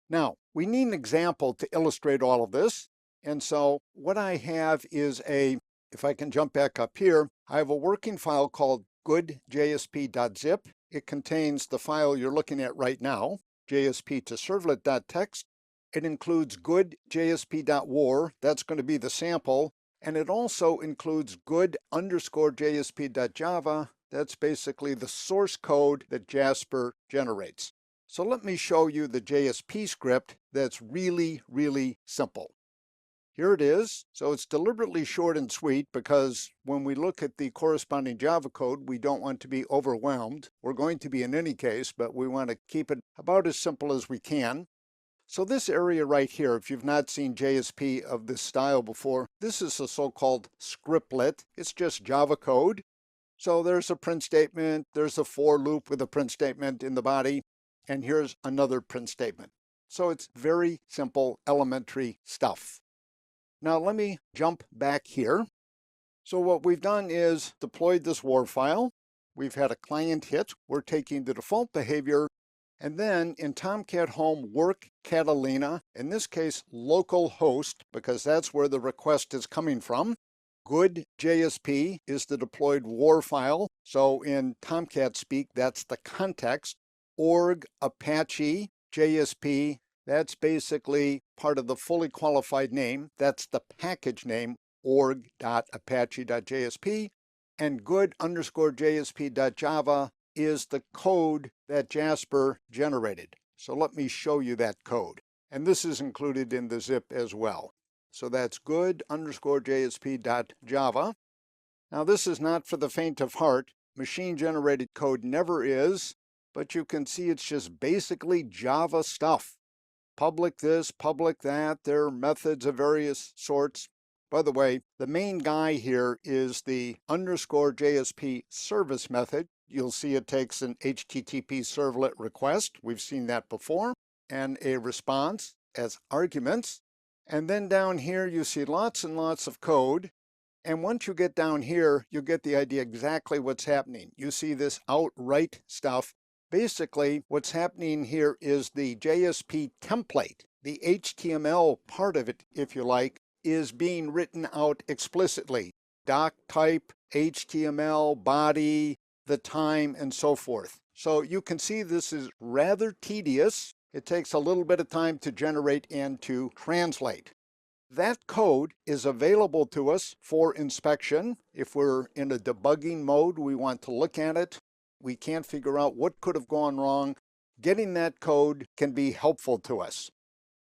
Now, we need an example to illustrate all of this. And so what I have is if I can jump back up here, I have a working file called good.jsp.zip. It contains the file you're looking at right now, JSP to servlet.txt. It includes good.jsp.war, that's going to be the sample, and it also includes good_jsp.java, that's basically the source code that Jasper generates. So let me show you the JSP script that's really, really simple. Here it is. So it's deliberately short and sweet because when we look at the corresponding Java code, we don't want to be overwhelmed. We're going to be in any case, but we want to keep it about as simple as we can. So this area right here, if you've not seen JSP of this style before, this is a so-called scriptlet. It's just Java code. So there's a print statement, there's a for loop with a print statement in the body, and here's another print statement. So it's very simple, elementary stuff. Now let me jump back here. So what we've done is deployed this war file. We've had a client hit. We're taking the default behavior, and then in Tomcat Home work Catalina, in this case local host, because that's where the request is coming from. Good JSP is the deployed war file. So in Tomcat speak, that's the context. Org Apache JSP, that's basically part of the fully qualified name. That's the package name, org.apache.jsp. And good_jsp.java is the code that Jasper generated. So let me show you that code. And this is included in the zip as well. So that's good_jsp.java. Now this is not for the faint of heart. Machine-generated code never is, but you can see it's just basically Java stuff. Public this, public that, there are methods of various sorts. By the way, the main guy here is the _JSP service method. You'll see it takes an HTTP servlet request. We've seen that before, and a response as arguments. And then down here, you see lots and lots of code. And once you get down here, you get the idea exactly what's happening. You see this outright stuff. Basically, what's happening here is the JSP template, the HTML part of it, if you like, is being written out explicitly. Doc type, HTML, body, the time, and so forth. So you can see this is rather tedious. It takes a little bit of time to generate and to translate. That code is available to us for inspection. If we're in a debugging mode, we want to look at it. We can't figure out what could have gone wrong. Getting that code can be helpful to us.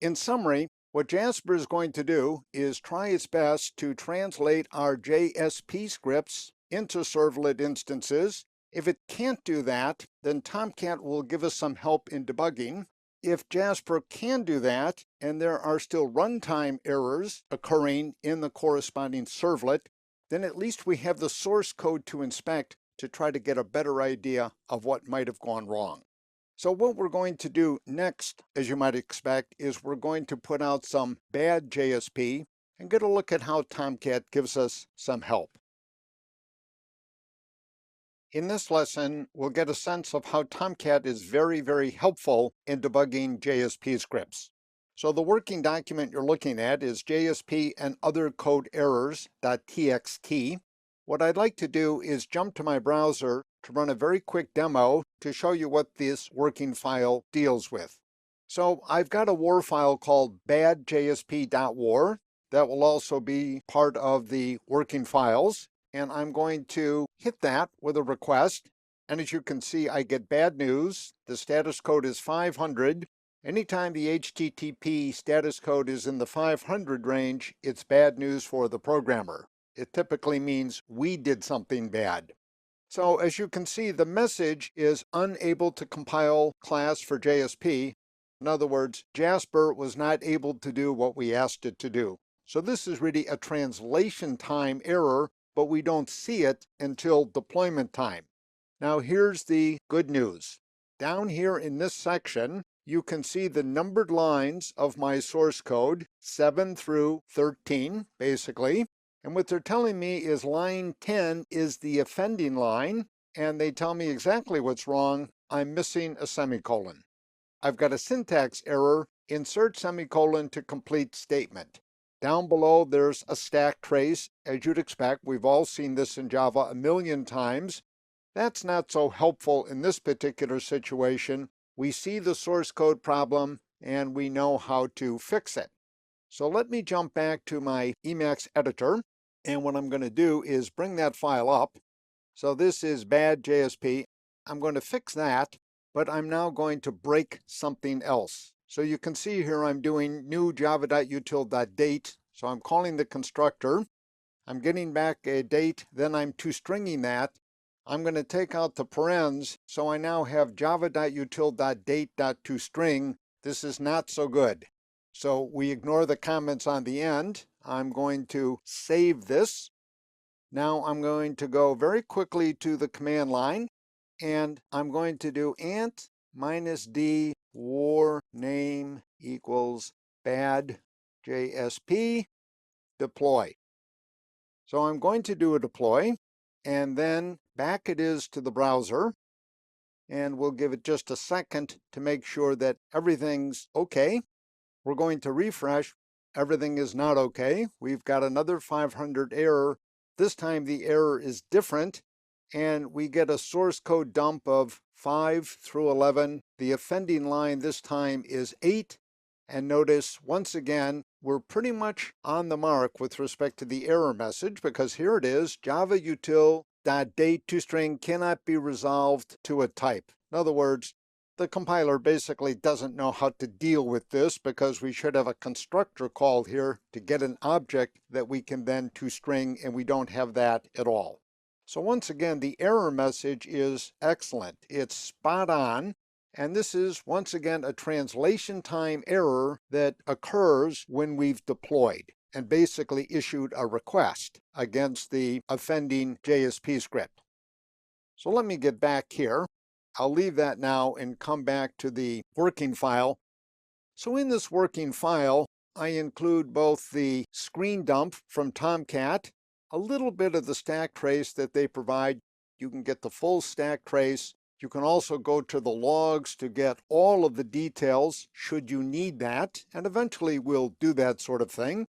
In summary, what Jasper is going to do is try its best to translate our JSP scripts into servlet instances. If it can't do that, then Tomcat will give us some help in debugging. If Jasper can do that, and there are still runtime errors occurring in the corresponding servlet, then at least we have the source code to inspect to try to get a better idea of what might have gone wrong. So what we're going to do next, as you might expect, is we're going to put out some bad JSP and get a look at how Tomcat gives us some help. In this lesson, we'll get a sense of how Tomcat is very, very helpful in debugging JSP scripts. So the working document you're looking at is JSP and other code errors.txt. What I'd like to do is jump to my browser to run a very quick demo to show you what this working file deals with. So I've got a war file called bad.jsp.war that will also be part of the working files, and I'm going to hit that with a request. And as you can see, I get bad news. The status code is 500. Anytime the HTTP status code is in the 500 range, it's bad news for the programmer. It typically means we did something bad. So as you can see, the message is unable to compile class for JSP. In other words, Jasper was not able to do what we asked it to do. So this is really a translation time error, but we don't see it until deployment time. Now here's the good news. Down here in this section, you can see the numbered lines of my source code, 7 through 13, basically. And what they're telling me is line 10 is the offending line, and they tell me exactly what's wrong. I'm missing a semicolon. I've got a syntax error, insert semicolon to complete statement. Down below, there's a stack trace. As you'd expect, we've all seen this in Java a million times. That's not so helpful in this particular situation. We see the source code problem, and we know how to fix it. So let me jump back to my Emacs editor, and what I'm going to do is bring that file up. So this is bad JSP. I'm going to fix that, but I'm now going to break something else. So you can see here I'm doing new java.util.date. So I'm calling the constructor. I'm getting back a date, then I'm toStringing that. I'm going to take out the parens, so I now have java.util.date.toString. This is not so good. So we ignore the comments on the end. I'm going to save this. Now I'm going to go very quickly to the command line, and I'm going to do ant -d war name equals bad JSP deploy. So I'm going to do a deploy, and then back it is to the browser, and we'll give it just a second to make sure that everything's okay. We're going to refresh. Everything is not okay. We've got another 500 error. This time the error is different, and we get a source code dump of 5 through 11. The offending line this time is 8. And notice, once again, we're pretty much on the mark with respect to the error message, because here it is, java.util.date toString cannot be resolved to a type. In other words, the compiler basically doesn't know how to deal with this, because we should have a constructor called here to get an object that we can then toString, and we don't have that at all. So once again, the error message is excellent. It's spot on. And this is, once again, a translation time error that occurs when we've deployed and basically issued a request against the offending JSP script. So let me get back here. I'll leave that now and come back to the working file. So in this working file, I include both the screen dump from Tomcat, a little bit of the stack trace that they provide. You can get the full stack trace. You can also go to the logs to get all of the details should you need that, and eventually we'll do that sort of thing.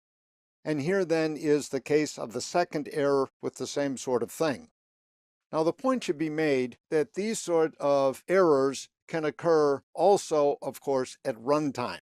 And here then is the case of the second error with the same sort of thing. Now the point should be made that these sort of errors can occur also, of course, at runtime.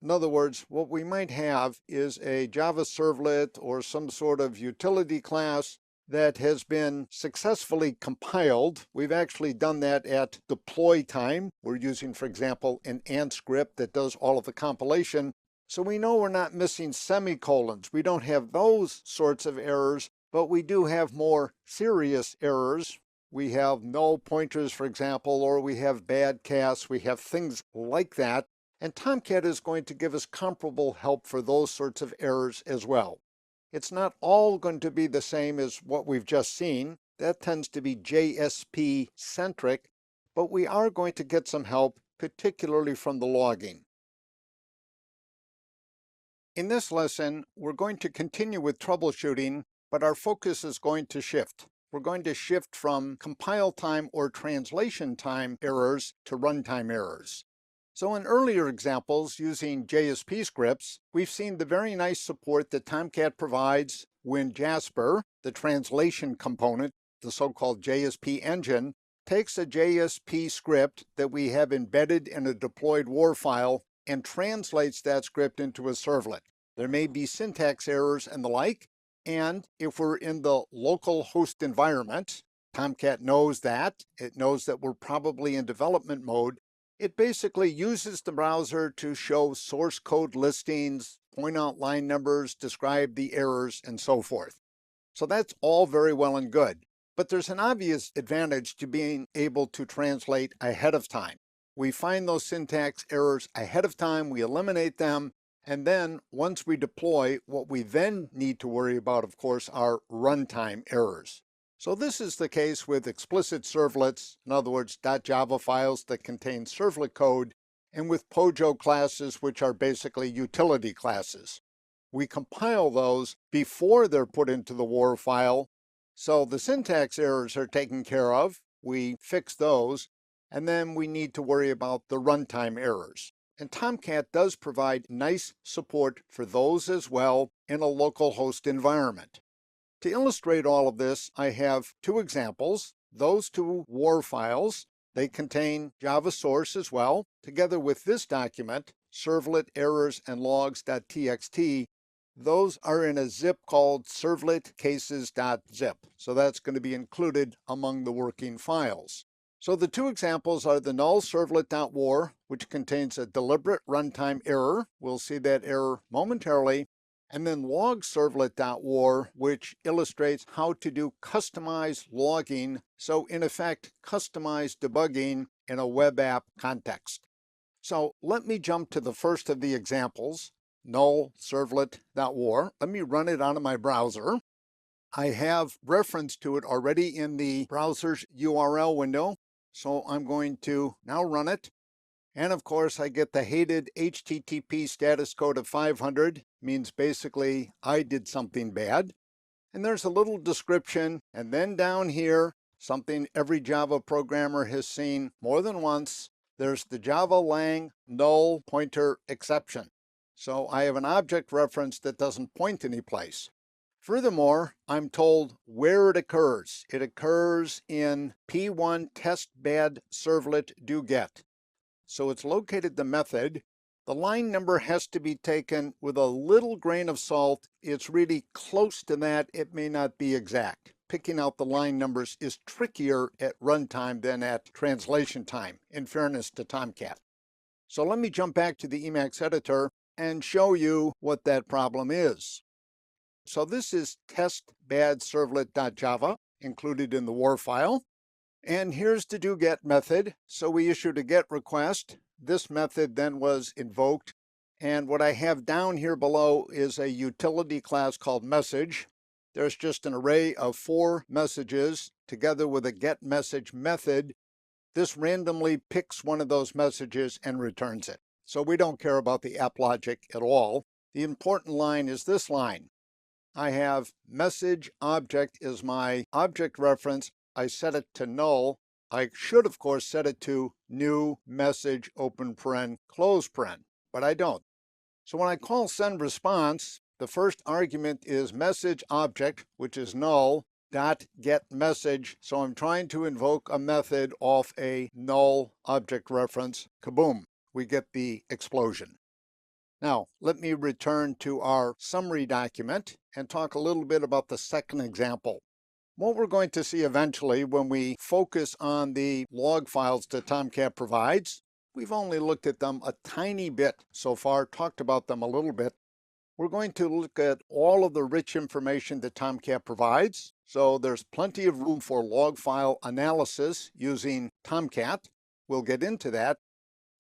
In other words, what we might have is a Java servlet or some sort of utility class that has been successfully compiled. We've actually done that at deploy time. We're using, for example, an Ant script that does all of the compilation. So we know we're not missing semicolons. We don't have those sorts of errors, but we do have more serious errors. We have null pointers, for example, or we have bad casts. We have things like that. And Tomcat is going to give us comparable help for those sorts of errors as well. It's not all going to be the same as what we've just seen. That tends to be JSP centric, but we are going to get some help, particularly from the logging. In this lesson, we're going to continue with troubleshooting, but our focus is going to shift. We're going to shift from compile time or translation time errors to runtime errors. So in earlier examples using JSP scripts, we've seen the very nice support that Tomcat provides when Jasper, the translation component, the so-called JSP engine, takes a JSP script that we have embedded in a deployed WAR file and translates that script into a servlet. There may be syntax errors and the like, and if we're in the local host environment, Tomcat knows that. It knows that we're probably in development mode. It basically uses the browser to show source code listings, point out line numbers, describe the errors, and so forth. So that's all very well and good. But there's an obvious advantage to being able to translate ahead of time. We find those syntax errors ahead of time, we eliminate them, and then once we deploy, what we then need to worry about, of course, are runtime errors. So this is the case with explicit servlets, in other words, .java files that contain servlet code, and with POJO classes, which are basically utility classes. We compile those before they're put into the WAR file, so the syntax errors are taken care of. We fix those, and then we need to worry about the runtime errors. And Tomcat does provide nice support for those as well in a local host environment. To illustrate all of this, I have two examples. Those two WAR files, they contain Java source as well, together with this document, servlet errors and logs.txt. Those are in a zip called servletcases.zip. So that's going to be included among the working files. So the two examples are the null servlet.war, which contains a deliberate runtime error. We'll see that error momentarily. And then log servlet.war, which illustrates how to do customized logging. So in effect, customized debugging in a web app context. So let me jump to the first of the examples, null servlet.war. Let me run it out of my browser. I have reference to it already in the browser's URL window. So I'm going to now run it. And of course, I get the hated HTTP status code of 500, means basically I did something bad. And there's a little description. And then down here, something every Java programmer has seen more than once, there's the Java lang null pointer exception. So I have an object reference that doesn't point any place. Furthermore, I'm told where it occurs. It occurs in P1 test bad servlet do get. So it's located the method. The line number has to be taken with a little grain of salt. It's really close to that. It may not be exact. Picking out the line numbers is trickier at runtime than at translation time, in fairness to Tomcat. So let me jump back to the Emacs editor and show you what that problem is. So this is test-bad-servlet.java included in the WAR file. And here's the doGet method. So we issued a GET request. This method then was invoked. And what I have down here below is a utility class called message. There's just an array of 4 messages together with a getMessage method. This randomly picks one of those messages and returns it. So we don't care about the app logic at all. The important line is this line. I have message object is my object reference. I set it to null. I should, of course, set it to new message open paren close paren, but I don't. So when I call send response, the first argument is message object, which is null, dot get message. So I'm trying to invoke a method off a null object reference. Kaboom, we get the explosion. Now, let me return to our summary document and talk a little bit about the second example. What we're going to see eventually when we focus on the log files that Tomcat provides, we've only looked at them a tiny bit so far, talked about them a little bit. We're going to look at all of the rich information that Tomcat provides. So there's plenty of room for log file analysis using Tomcat. We'll get into that.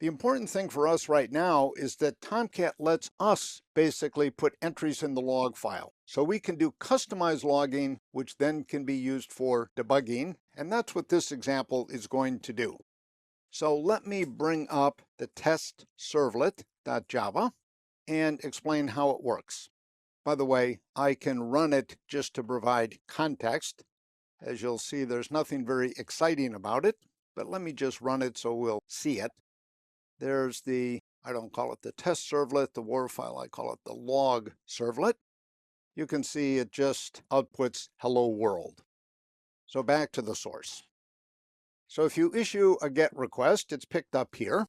The important thing for us right now is that Tomcat lets us basically put entries in the log file. So we can do customized logging, which then can be used for debugging. And that's what this example is going to do. So let me bring up the test servlet.java and explain how it works. By the way, I can run it just to provide context. As you'll see, there's nothing very exciting about it, but let me just run it so we'll see it. There's the, I don't call it the test servlet, the WAR file, I call it the log servlet. You can see it just outputs hello world. So back to the source. So if you issue a GET request, it's picked up here.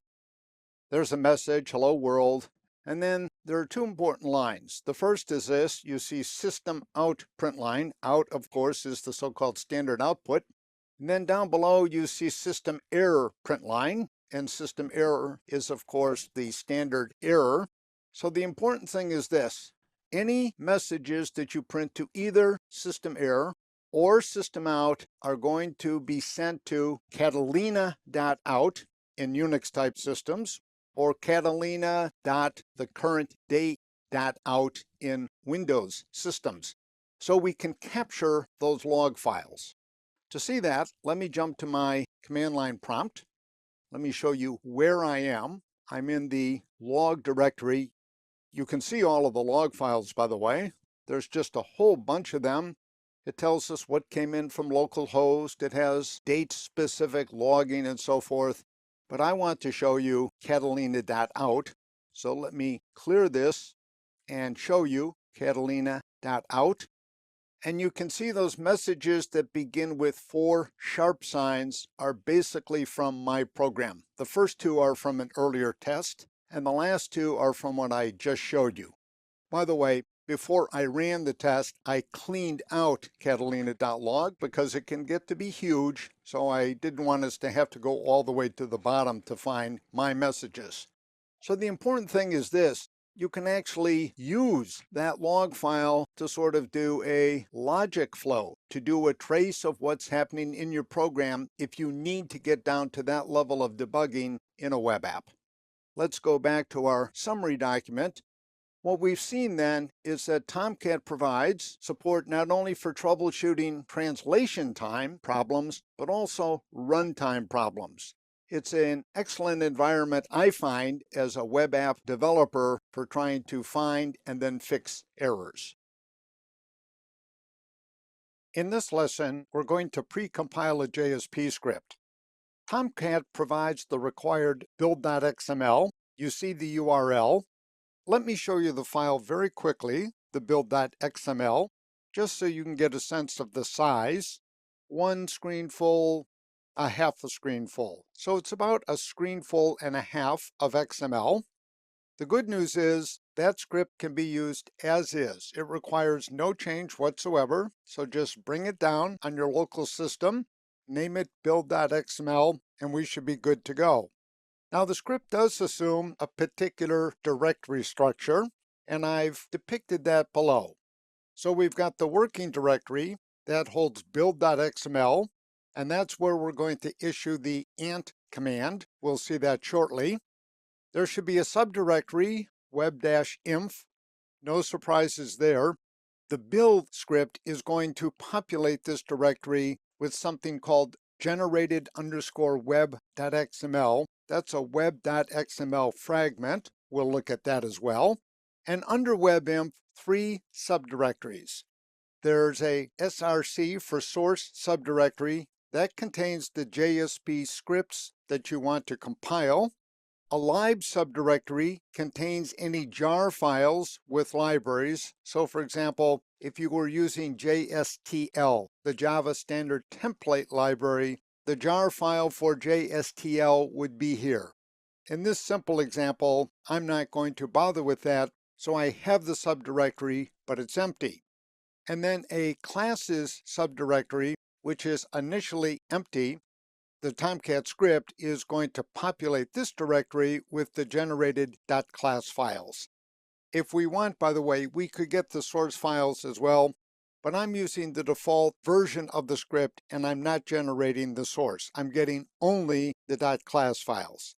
There's a message, hello world, and then there are 2 important lines. The first is this, you see system out print line. Out, of course, is the so-called standard output. And then down below, you see system error print line. And system error is, of course, the standard error. So the important thing is this. Any messages that you print to either system error or system out are going to be sent to Catalina.out in Unix type systems, or Catalina.thecurrentdate.out in Windows systems. So we can capture those log files. To see that, let me jump to my command line prompt. Let me show you where I am. I'm in the log directory. You can see all of the log files, by the way. There's just a whole bunch of them. It tells us what came in from localhost. It has date-specific logging and so forth. But I want to show you Catalina.out. So let me clear this and show you Catalina.out. And you can see those messages that begin with 4 sharp signs are basically from my program. The first 2 are from an earlier test, and the last 2 are from what I just showed you. By the way, before I ran the test, I cleaned out Catalina.log because it can get to be huge, so I didn't want us to have to go all the way to the bottom to find my messages. So the important thing is this. You can actually use that log file to sort of do a logic flow, to do a trace of what's happening in your program if you need to get down to that level of debugging in a web app. Let's go back to our summary document. What we've seen then is that Tomcat provides support not only for troubleshooting translation time problems, but also runtime problems. It's an excellent environment, I find, as a web app developer for trying to find and then fix errors. In this lesson, we're going to precompile a JSP script. Tomcat provides the required build.xml. You see the URL. Let me show you the file very quickly, the build.xml, just so you can get a sense of the size. 1 screen full, a half a screen full. So it's about a screen full and a half of XML. The good news is that script can be used as is. It requires no change whatsoever. So just bring it down on your local system, name it build.xml, and we should be good to go. Now the script does assume a particular directory structure, and I've depicted that below. So we've got the working directory that holds build.xml, and that's where we're going to issue the ant command. We'll see that shortly. There should be a subdirectory, web-inf. No surprises there. The build script is going to populate this directory with something called generated_web.xml. That's a web.xml fragment. We'll look at that as well. And under web-inf, 3 subdirectories. There's a src for source subdirectory that contains the JSP scripts that you want to compile. A lib subdirectory contains any jar files with libraries. So for example, if you were using JSTL, the Java Standard Template Library, the jar file for JSTL would be here. In this simple example, I'm not going to bother with that, so I have the subdirectory, but it's empty. And then a classes subdirectory, which is initially empty. The Tomcat script is going to populate this directory with the generated .class files. If we want, by the way, we could get the source files as well, but I'm using the default version of the script and I'm not generating the source. I'm getting only the .class files.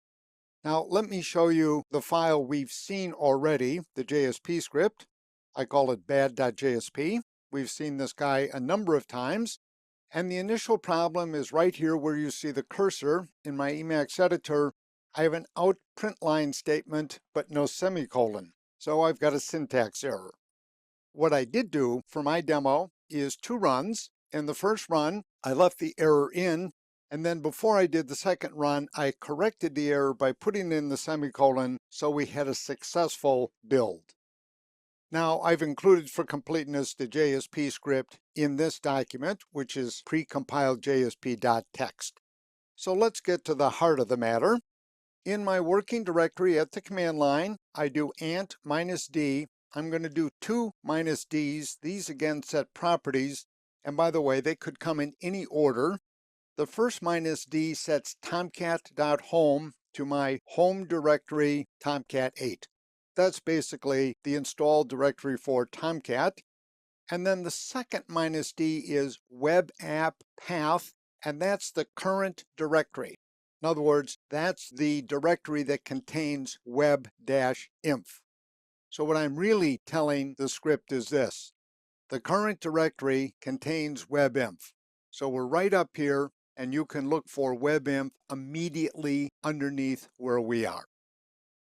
Now let me show you the file we've seen already, the JSP script. I call it bad.jsp. We've seen this guy a number of times. And the initial problem is right here where you see the cursor. In my Emacs editor, I have an out print line statement, but no semicolon. So I've got a syntax error. What I did do for my demo is 2 runs. In the first run, I left the error in. And then before I did the second run, I corrected the error by putting in the semicolon, so we had a successful build. Now, I've included for completeness the JSP script in this document, which is precompiled JSP.txt. So let's get to the heart of the matter. In my working directory at the command line, I do ant -d. I'm going to do 2 -ds. These again set properties. And by the way, they could come in any order. The first -D sets tomcat.home to my home directory Tomcat 8. That's basically the installed directory for Tomcat. And then the second -D is web app path, and that's the current directory. In other words, that's the directory that contains web-inf. So what I'm really telling the script is this: the current directory contains webinf. So we're right up here, and you can look for webinf immediately underneath where we are.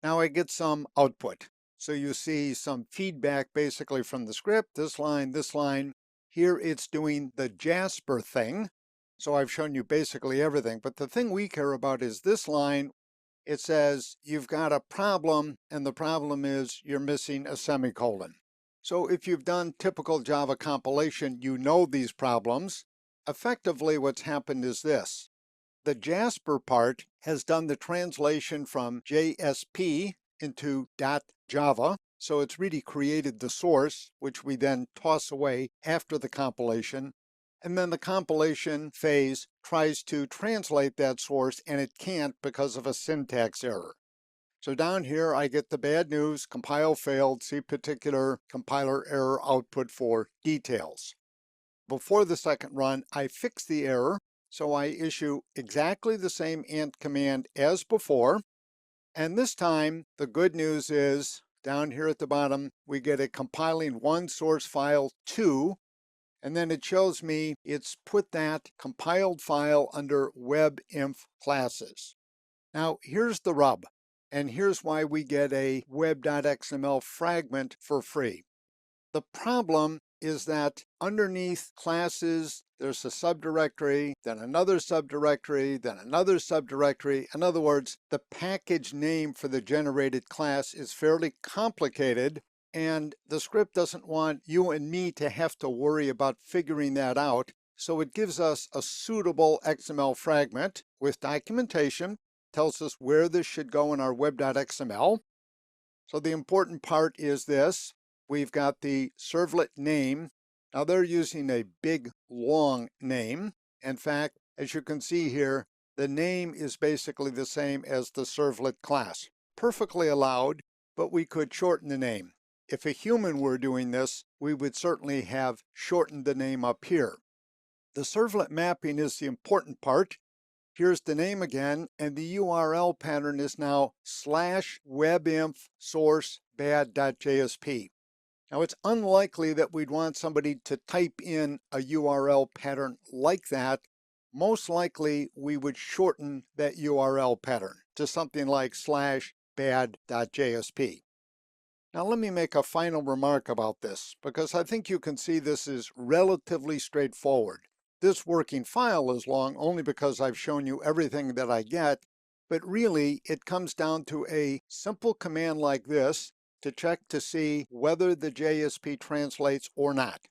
Now I get some output. So you see some feedback basically from the script, this line, this line. Here it's doing the Jasper thing. So I've shown you basically everything, but the thing we care about is this line. It says you've got a problem, and the problem is you're missing a semicolon. So if you've done typical Java compilation, you know these problems. Effectively, what's happened is this: the Jasper part has done the translation from JSP into .java, so it's really created the source, which we then toss away after the compilation. And then the compilation phase tries to translate that source, and it can't because of a syntax error. So down here, I get the bad news, compile failed, see particular compiler error output for details. Before the second run, I fix the error, so I issue exactly the same int command as before. And this time, the good news is, down here at the bottom, we get a compiling one source file 2, and then it shows me it's put that compiled file under webinf classes. Now, here's the rub, and here's why we get a web.xml fragment for free. The problem is that underneath classes, there's a subdirectory, then another subdirectory, then another subdirectory. In other words, the package name for the generated class is fairly complicated, and the script doesn't want you and me to have to worry about figuring that out. So it gives us a suitable XML fragment with documentation, tells us where this should go in our web.xml. So the important part is this: we've got the servlet name. Now they're using a big, long name. In fact, as you can see here, the name is basically the same as the servlet class. Perfectly allowed, but we could shorten the name. If a human were doing this, we would certainly have shortened the name up here. The servlet mapping is the important part. Here's the name again, and the URL pattern is now /webinf source bad.jsp. Now, it's unlikely that we'd want somebody to type in a URL pattern like that. Most likely, we would shorten that URL pattern to something like /bad.jsp. Now, let me make a final remark about this, because I think you can see this is relatively straightforward. This working file is long only because I've shown you everything that I get, but really it comes down to a simple command like this to check to see whether the JSP translates or not.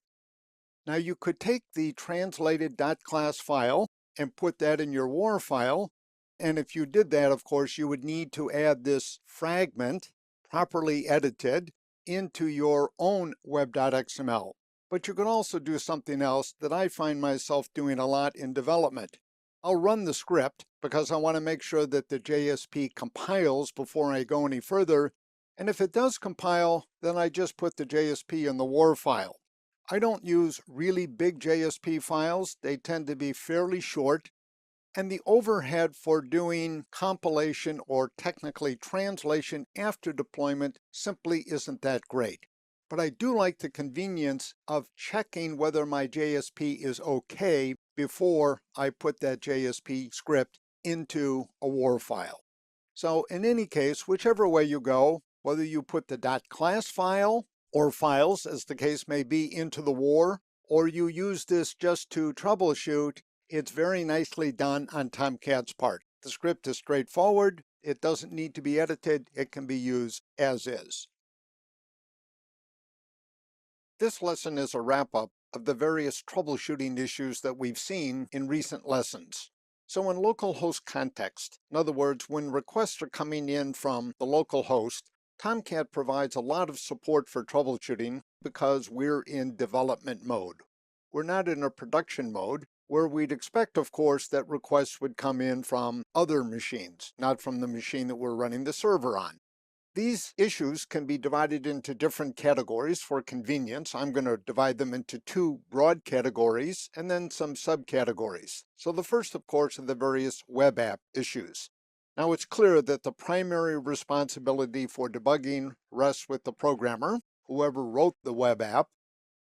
Now you could take the translated .class file and put that in your WAR file, and if you did that, of course, you would need to add this fragment, properly edited, into your own web.xml. But you can also do something else that I find myself doing a lot in development. I'll run the script because I want to make sure that the JSP compiles before I go any further. And if it does compile, then I just put the JSP in the WAR file. I don't use really big JSP files. They tend to be fairly short. And the overhead for doing compilation or technically translation after deployment simply isn't that great. But I do like the convenience of checking whether my JSP is okay before I put that JSP script into a WAR file. So in any case, whichever way you go, whether you put the .class file or files, as the case may be, into the WAR, or you use this just to troubleshoot, it's very nicely done on Tomcat's part. The script is straightforward. It doesn't need to be edited. It can be used as is. This lesson is a wrap-up of the various troubleshooting issues that we've seen in recent lessons. So in localhost context, in other words, when requests are coming in from the local host, Tomcat provides a lot of support for troubleshooting because we're in development mode. We're not in a production mode, where we'd expect, of course, that requests would come in from other machines, not from the machine that we're running the server on. These issues can be divided into different categories for convenience. I'm going to divide them into two broad categories and then some subcategories. So the first, of course, are the various web app issues. Now it's clear that the primary responsibility for debugging rests with the programmer, whoever wrote the web app,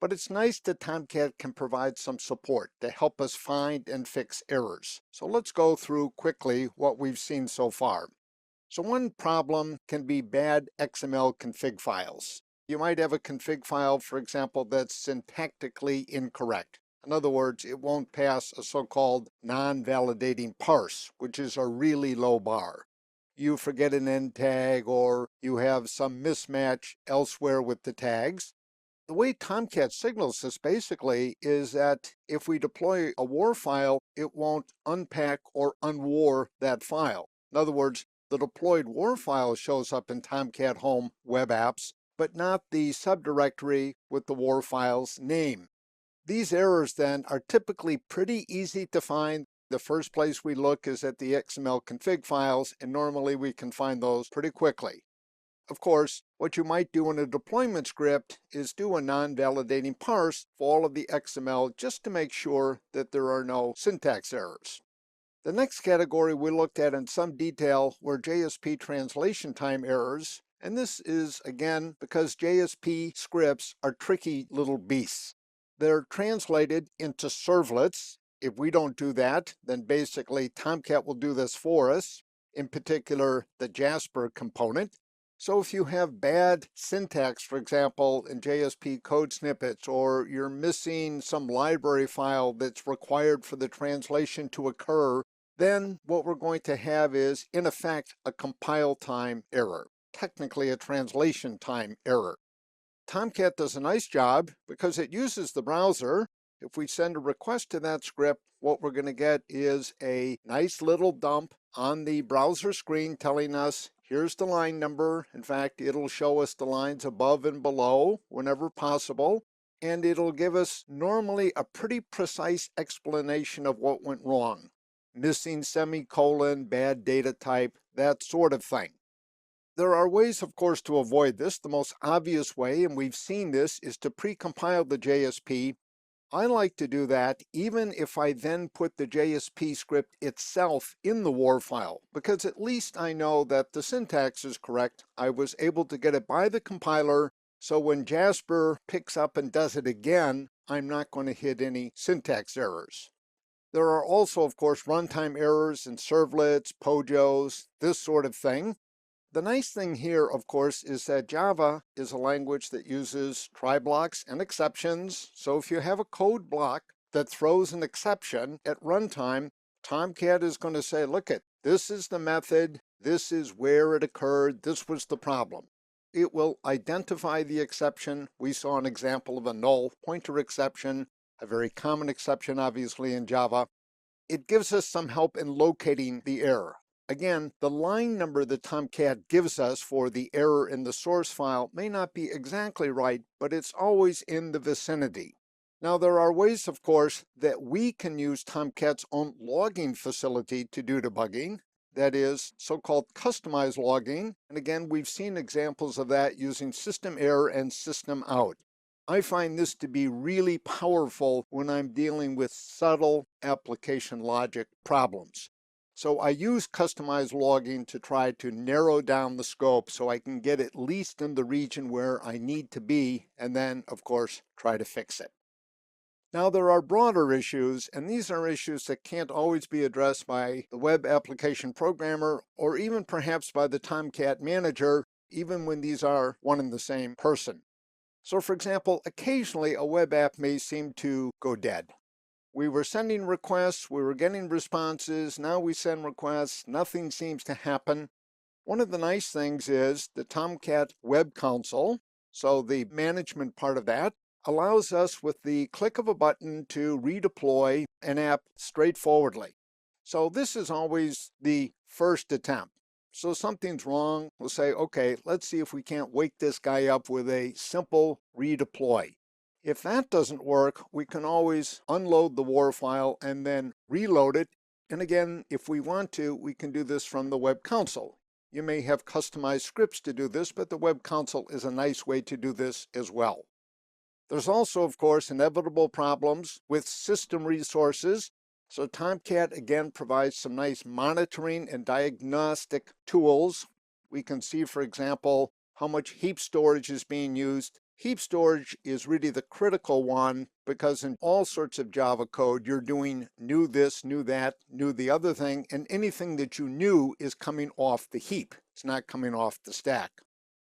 but it's nice that Tomcat can provide some support to help us find and fix errors. So let's go through quickly what we've seen so far. So one problem can be bad XML config files. You might have a config file, for example, that's syntactically incorrect. In other words, it won't pass a so-called non-validating parse, which is a really low bar. You forget an end tag or you have some mismatch elsewhere with the tags. The way Tomcat signals this basically is that if we deploy a WAR file, it won't unpack or unwar that file. In other words, the deployed WAR file shows up in Tomcat Home web apps, but not the subdirectory with the WAR file's name. These errors then are typically pretty easy to find. The first place we look is at the XML config files, and normally we can find those pretty quickly. Of course, what you might do in a deployment script is do a non-validating parse for all of the XML just to make sure that there are no syntax errors. The next category we looked at in some detail were JSP translation time errors, and this is again because JSP scripts are tricky little beasts. They're translated into servlets. If we don't do that, then basically Tomcat will do this for us, in particular the Jasper component. So if you have bad syntax, for example, in JSP code snippets, or you're missing some library file that's required for the translation to occur, then what we're going to have is, in effect, a compile time error, technically a translation time error. Tomcat does a nice job because it uses the browser. If we send a request to that script, what we're going to get is a nice little dump on the browser screen telling us, here's the line number. In fact, it'll show us the lines above and below whenever possible, and it'll give us normally a pretty precise explanation of what went wrong. Missing semicolon, bad data type, that sort of thing. There are ways, of course, to avoid this. The most obvious way, and we've seen this, is to precompile the JSP. I like to do that even if I then put the JSP script itself in the WAR file, because at least I know that the syntax is correct. I was able to get it by the compiler, so when Jasper picks up and does it again, I'm not going to hit any syntax errors. There are also, of course, runtime errors in servlets, POJOs, this sort of thing. The nice thing here, of course, is that Java is a language that uses try blocks and exceptions. So if you have a code block that throws an exception at runtime, Tomcat is going to say, look it, this is the method, this is where it occurred, this was the problem. It will identify the exception. We saw an example of a null pointer exception, a very common exception, obviously, in Java. It gives us some help in locating the error. Again, the line number that Tomcat gives us for the error in the source file may not be exactly right, but it's always in the vicinity. Now, there are ways, of course, that we can use Tomcat's own logging facility to do debugging. That is so-called customized logging. And again, we've seen examples of that using system error and system out. I find this to be really powerful when I'm dealing with subtle application logic problems. So I use customized logging to try to narrow down the scope so I can get at least in the region where I need to be, and then, of course, try to fix it. Now, there are broader issues, and these are issues that can't always be addressed by the web application programmer or even perhaps by the Tomcat manager, even when these are one and the same person. So, for example, occasionally a web app may seem to go dead. We were sending requests, we were getting responses, now we send requests, nothing seems to happen. One of the nice things is the Tomcat Web Console, so the management part of that, allows us with the click of a button to redeploy an app straightforwardly. So this is always the first attempt. So something's wrong, we'll say, okay, let's see if we can't wake this guy up with a simple redeploy. If that doesn't work, we can always unload the WAR file and then reload it. And again, if we want to, we can do this from the web console. You may have customized scripts to do this, but the web console is a nice way to do this as well. There's also, of course, inevitable problems with system resources. So Tomcat again provides some nice monitoring and diagnostic tools. We can see, for example, how much heap storage is being used. Heap storage is really the critical one because in all sorts of Java code, you're doing new this, new that, new the other thing, and anything that you new is coming off the heap. It's not coming off the stack.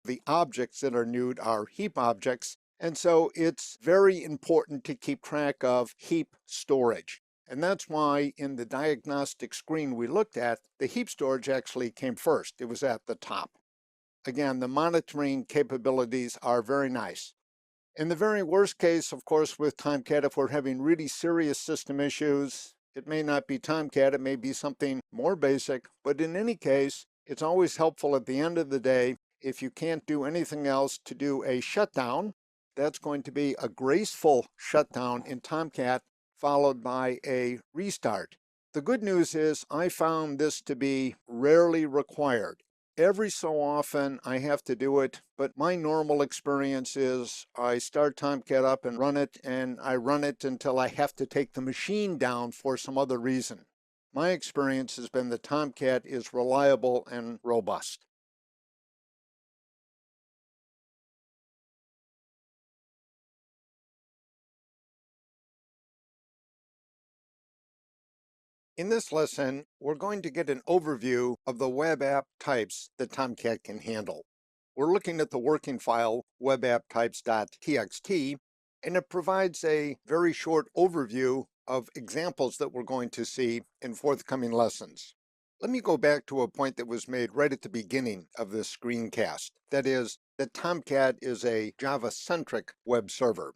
The objects that are new are heap objects, and so it's very important to keep track of heap storage. And that's why in the diagnostic screen we looked at, the heap storage actually came first. It was at the top. Again, the monitoring capabilities are very nice. In the very worst case, of course, with Tomcat, if we're having really serious system issues, it may not be Tomcat, it may be something more basic, but in any case, it's always helpful at the end of the day, if you can't do anything else, to do a shutdown. That's going to be a graceful shutdown in Tomcat, followed by a restart. The good news is I found this to be rarely required. Every so often I have to do it, but my normal experience is I start Tomcat up and I run it until I have to take the machine down for some other reason. My experience has been that Tomcat is reliable and robust. In this lesson, we're going to get an overview of the web app types that Tomcat can handle. We're looking at the working file webapptypes.txt, and it provides a very short overview of examples that we're going to see in forthcoming lessons. Let me go back to a point that was made right at the beginning of this screencast. That is, that Tomcat is a Java-centric web server.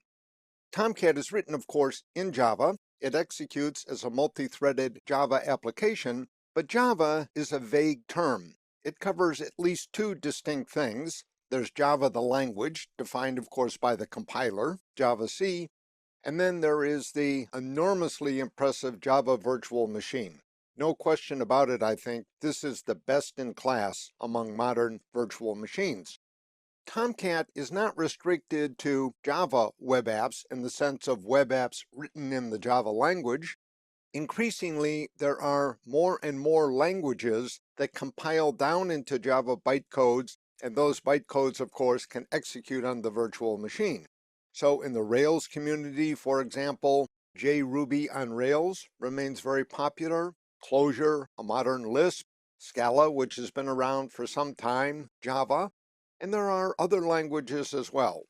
Tomcat is written, of course, in Java. It executes as a multi-threaded Java application, but Java is a vague term. It covers at least two distinct things. There's Java the language, defined, of course, by the compiler, Java-C, and then there is the enormously impressive Java virtual machine. No question about it, I think, this is the best in class among modern virtual machines. Tomcat is not restricted to Java web apps in the sense of web apps written in the Java language. Increasingly, there are more and more languages that compile down into Java bytecodes, and those bytecodes, of course, can execute on the virtual machine. So in the Rails community, for example, JRuby on Rails remains very popular. Clojure, a modern Lisp, Scala, which has been around for some time, Java, and there are other languages as well.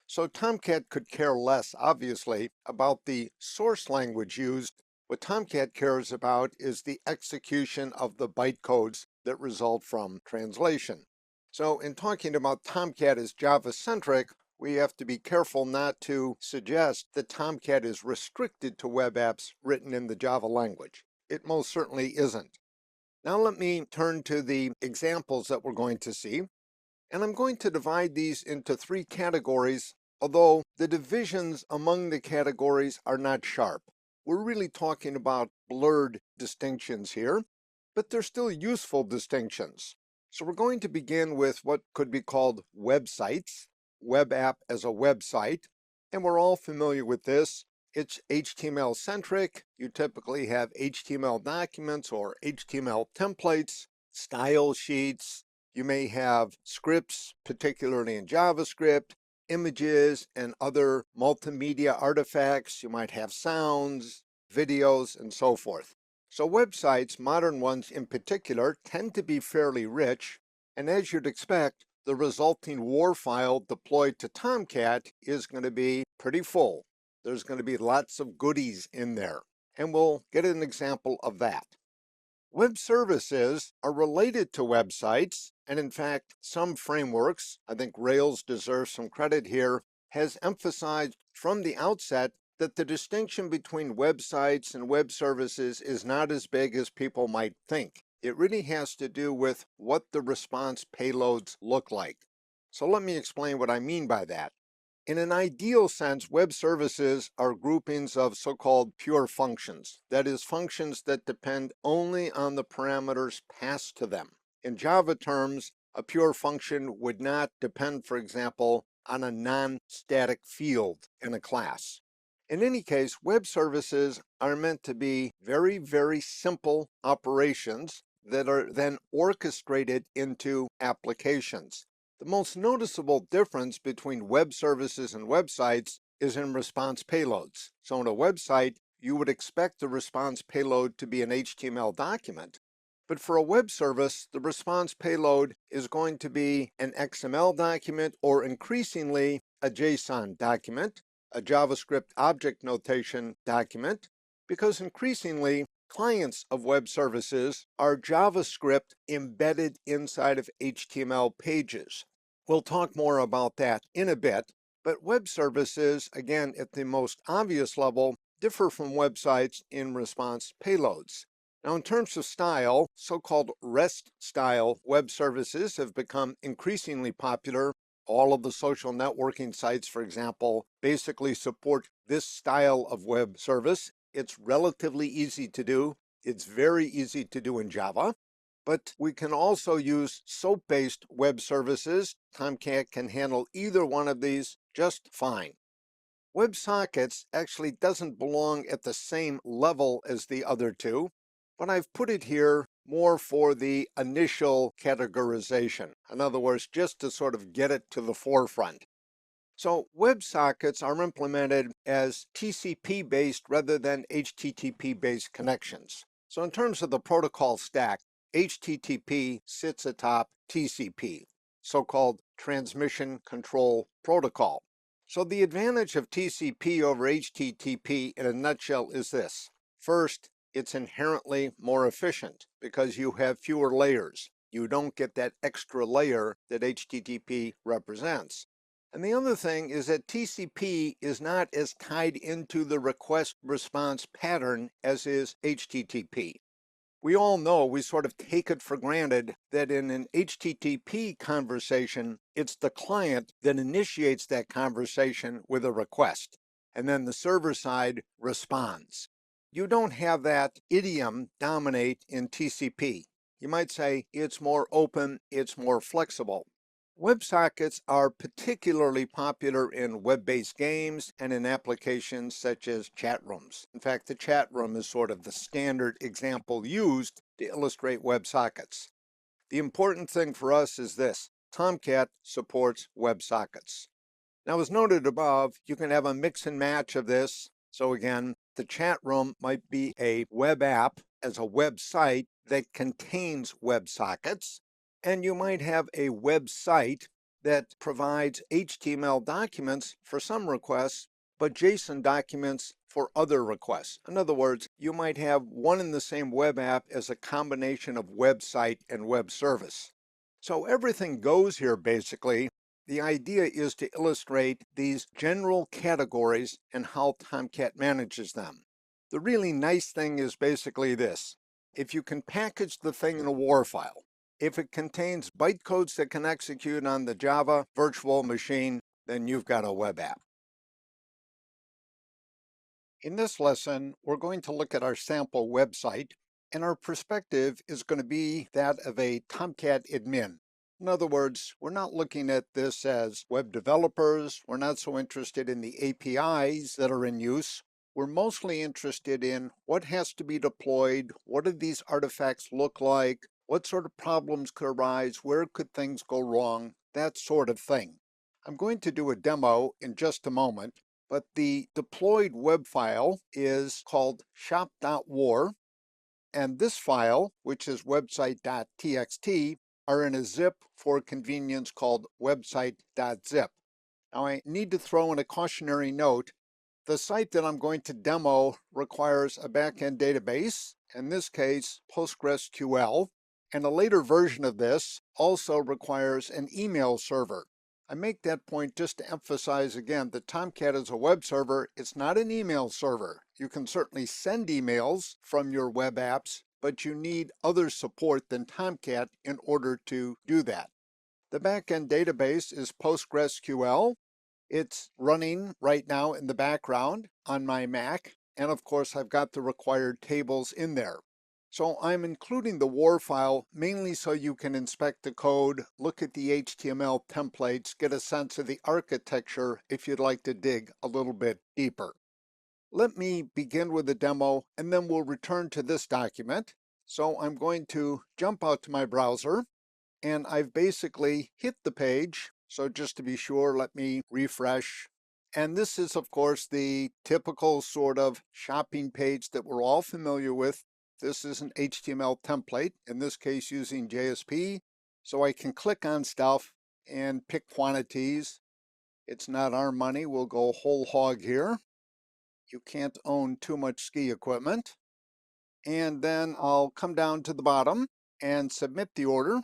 So Tomcat could care less, obviously, about the source language used. What Tomcat cares about is the execution of the bytecodes that result from translation. So in talking about Tomcat as Java-centric, we have to be careful not to suggest that Tomcat is restricted to web apps written in the Java language. It most certainly isn't. Now let me turn to the examples that we're going to see. And I'm going to divide these into three categories, although the divisions among the categories are not sharp. We're really talking about blurred distinctions here, but they're still useful distinctions. So we're going to begin with what could be called websites, web app as a website, and we're all familiar with this. It's HTML-centric. You typically have HTML documents or HTML templates, style sheets. You may have scripts, particularly in JavaScript, images and other multimedia artifacts. You might have sounds, videos, and so forth. So websites, modern ones in particular, tend to be fairly rich, and as you'd expect, the resulting WAR file deployed to Tomcat is going to be pretty full. There's going to be lots of goodies in there, and we'll get an example of that. Web services are related to websites, and in fact, some frameworks, I think Rails deserves some credit here, has emphasized from the outset that the distinction between websites and web services is not as big as people might think. It really has to do with what the response payloads look like. So let me explain what I mean by that. In an ideal sense, web services are groupings of so-called pure functions. That is, functions that depend only on the parameters passed to them. In Java terms, a pure function would not depend, for example, on a non-static field in a class. In any case, web services are meant to be very, very simple operations that are then orchestrated into applications. The most noticeable difference between web services and websites is in response payloads. So in a website, you would expect the response payload to be an HTML document. But for a web service, the response payload is going to be an XML document or increasingly a JSON document, a JavaScript object notation document, because increasingly clients of web services are JavaScript embedded inside of HTML pages. We'll talk more about that in a bit, but web services, again, at the most obvious level, differ from websites in response payloads. Now, in terms of style, so-called REST-style web services have become increasingly popular. All of the social networking sites, for example, basically support this style of web service. It's relatively easy to do. It's very easy to do in Java. But we can also use SOAP-based web services. Tomcat can handle either one of these just fine. WebSockets actually doesn't belong at the same level as the other two, but I've put it here more for the initial categorization. In other words, just to sort of get it to the forefront. So WebSockets are implemented as TCP-based rather than HTTP-based connections. So in terms of the protocol stack, HTTP sits atop TCP, so-called Transmission Control Protocol. So the advantage of TCP over HTTP in a nutshell is this. First, it's inherently more efficient because you have fewer layers. You don't get that extra layer that HTTP represents. And the other thing is that TCP is not as tied into the request-response pattern as is HTTP. We all know, we sort of take it for granted that in an HTTP conversation, it's the client that initiates that conversation with a request, and then the server side responds. You don't have that idiom dominate in TCP. You might say it's more open, it's more flexible. WebSockets are particularly popular in web-based games and in applications such as chat rooms. In fact, the chat room is sort of the standard example used to illustrate WebSockets. The important thing for us is this: Tomcat supports WebSockets. Now, as noted above, you can have a mix and match of this. So again, the chat room might be a web app as a website that contains WebSockets. And you might have a website that provides HTML documents for some requests, but JSON documents for other requests. In other words, you might have one and the same web app as a combination of website and web service. So everything goes here, basically. The idea is to illustrate these general categories and how Tomcat manages them. The really nice thing is basically this. If you can package the thing in a WAR file, if it contains bytecodes that can execute on the Java virtual machine, then you've got a web app. In this lesson, we're going to look at our sample website, and our perspective is going to be that of a Tomcat admin. In other words, we're not looking at this as web developers. We're not so interested in the APIs that are in use. We're mostly interested in what has to be deployed, what do these artifacts look like, what sort of problems could arise, where could things go wrong, that sort of thing. I'm going to do a demo in just a moment, but the deployed web file is called shop.war, and this file, which is website.txt, are in a zip for convenience called website.zip. Now I need to throw in a cautionary note. The site that I'm going to demo requires a backend database, in this case PostgreSQL, and a later version of this also requires an email server. I make that point just to emphasize again that Tomcat is a web server. It's not an email server. You can certainly send emails from your web apps, but you need other support than Tomcat in order to do that. The backend database is PostgreSQL. It's running right now in the background on my Mac, and of course I've got the required tables in there. So I'm including the WAR file mainly so you can inspect the code, look at the HTML templates, get a sense of the architecture if you'd like to dig a little bit deeper. Let me begin with a demo, and then we'll return to this document. So I'm going to jump out to my browser, and I've basically hit the page. So just to be sure, let me refresh. And this is, of course, the typical sort of shopping page that we're all familiar with. This is an HTML template, in this case using JSP. So I can click on stuff and pick quantities. It's not our money. We'll go whole hog here. You can't own too much ski equipment. And then I'll come down to the bottom and submit the order.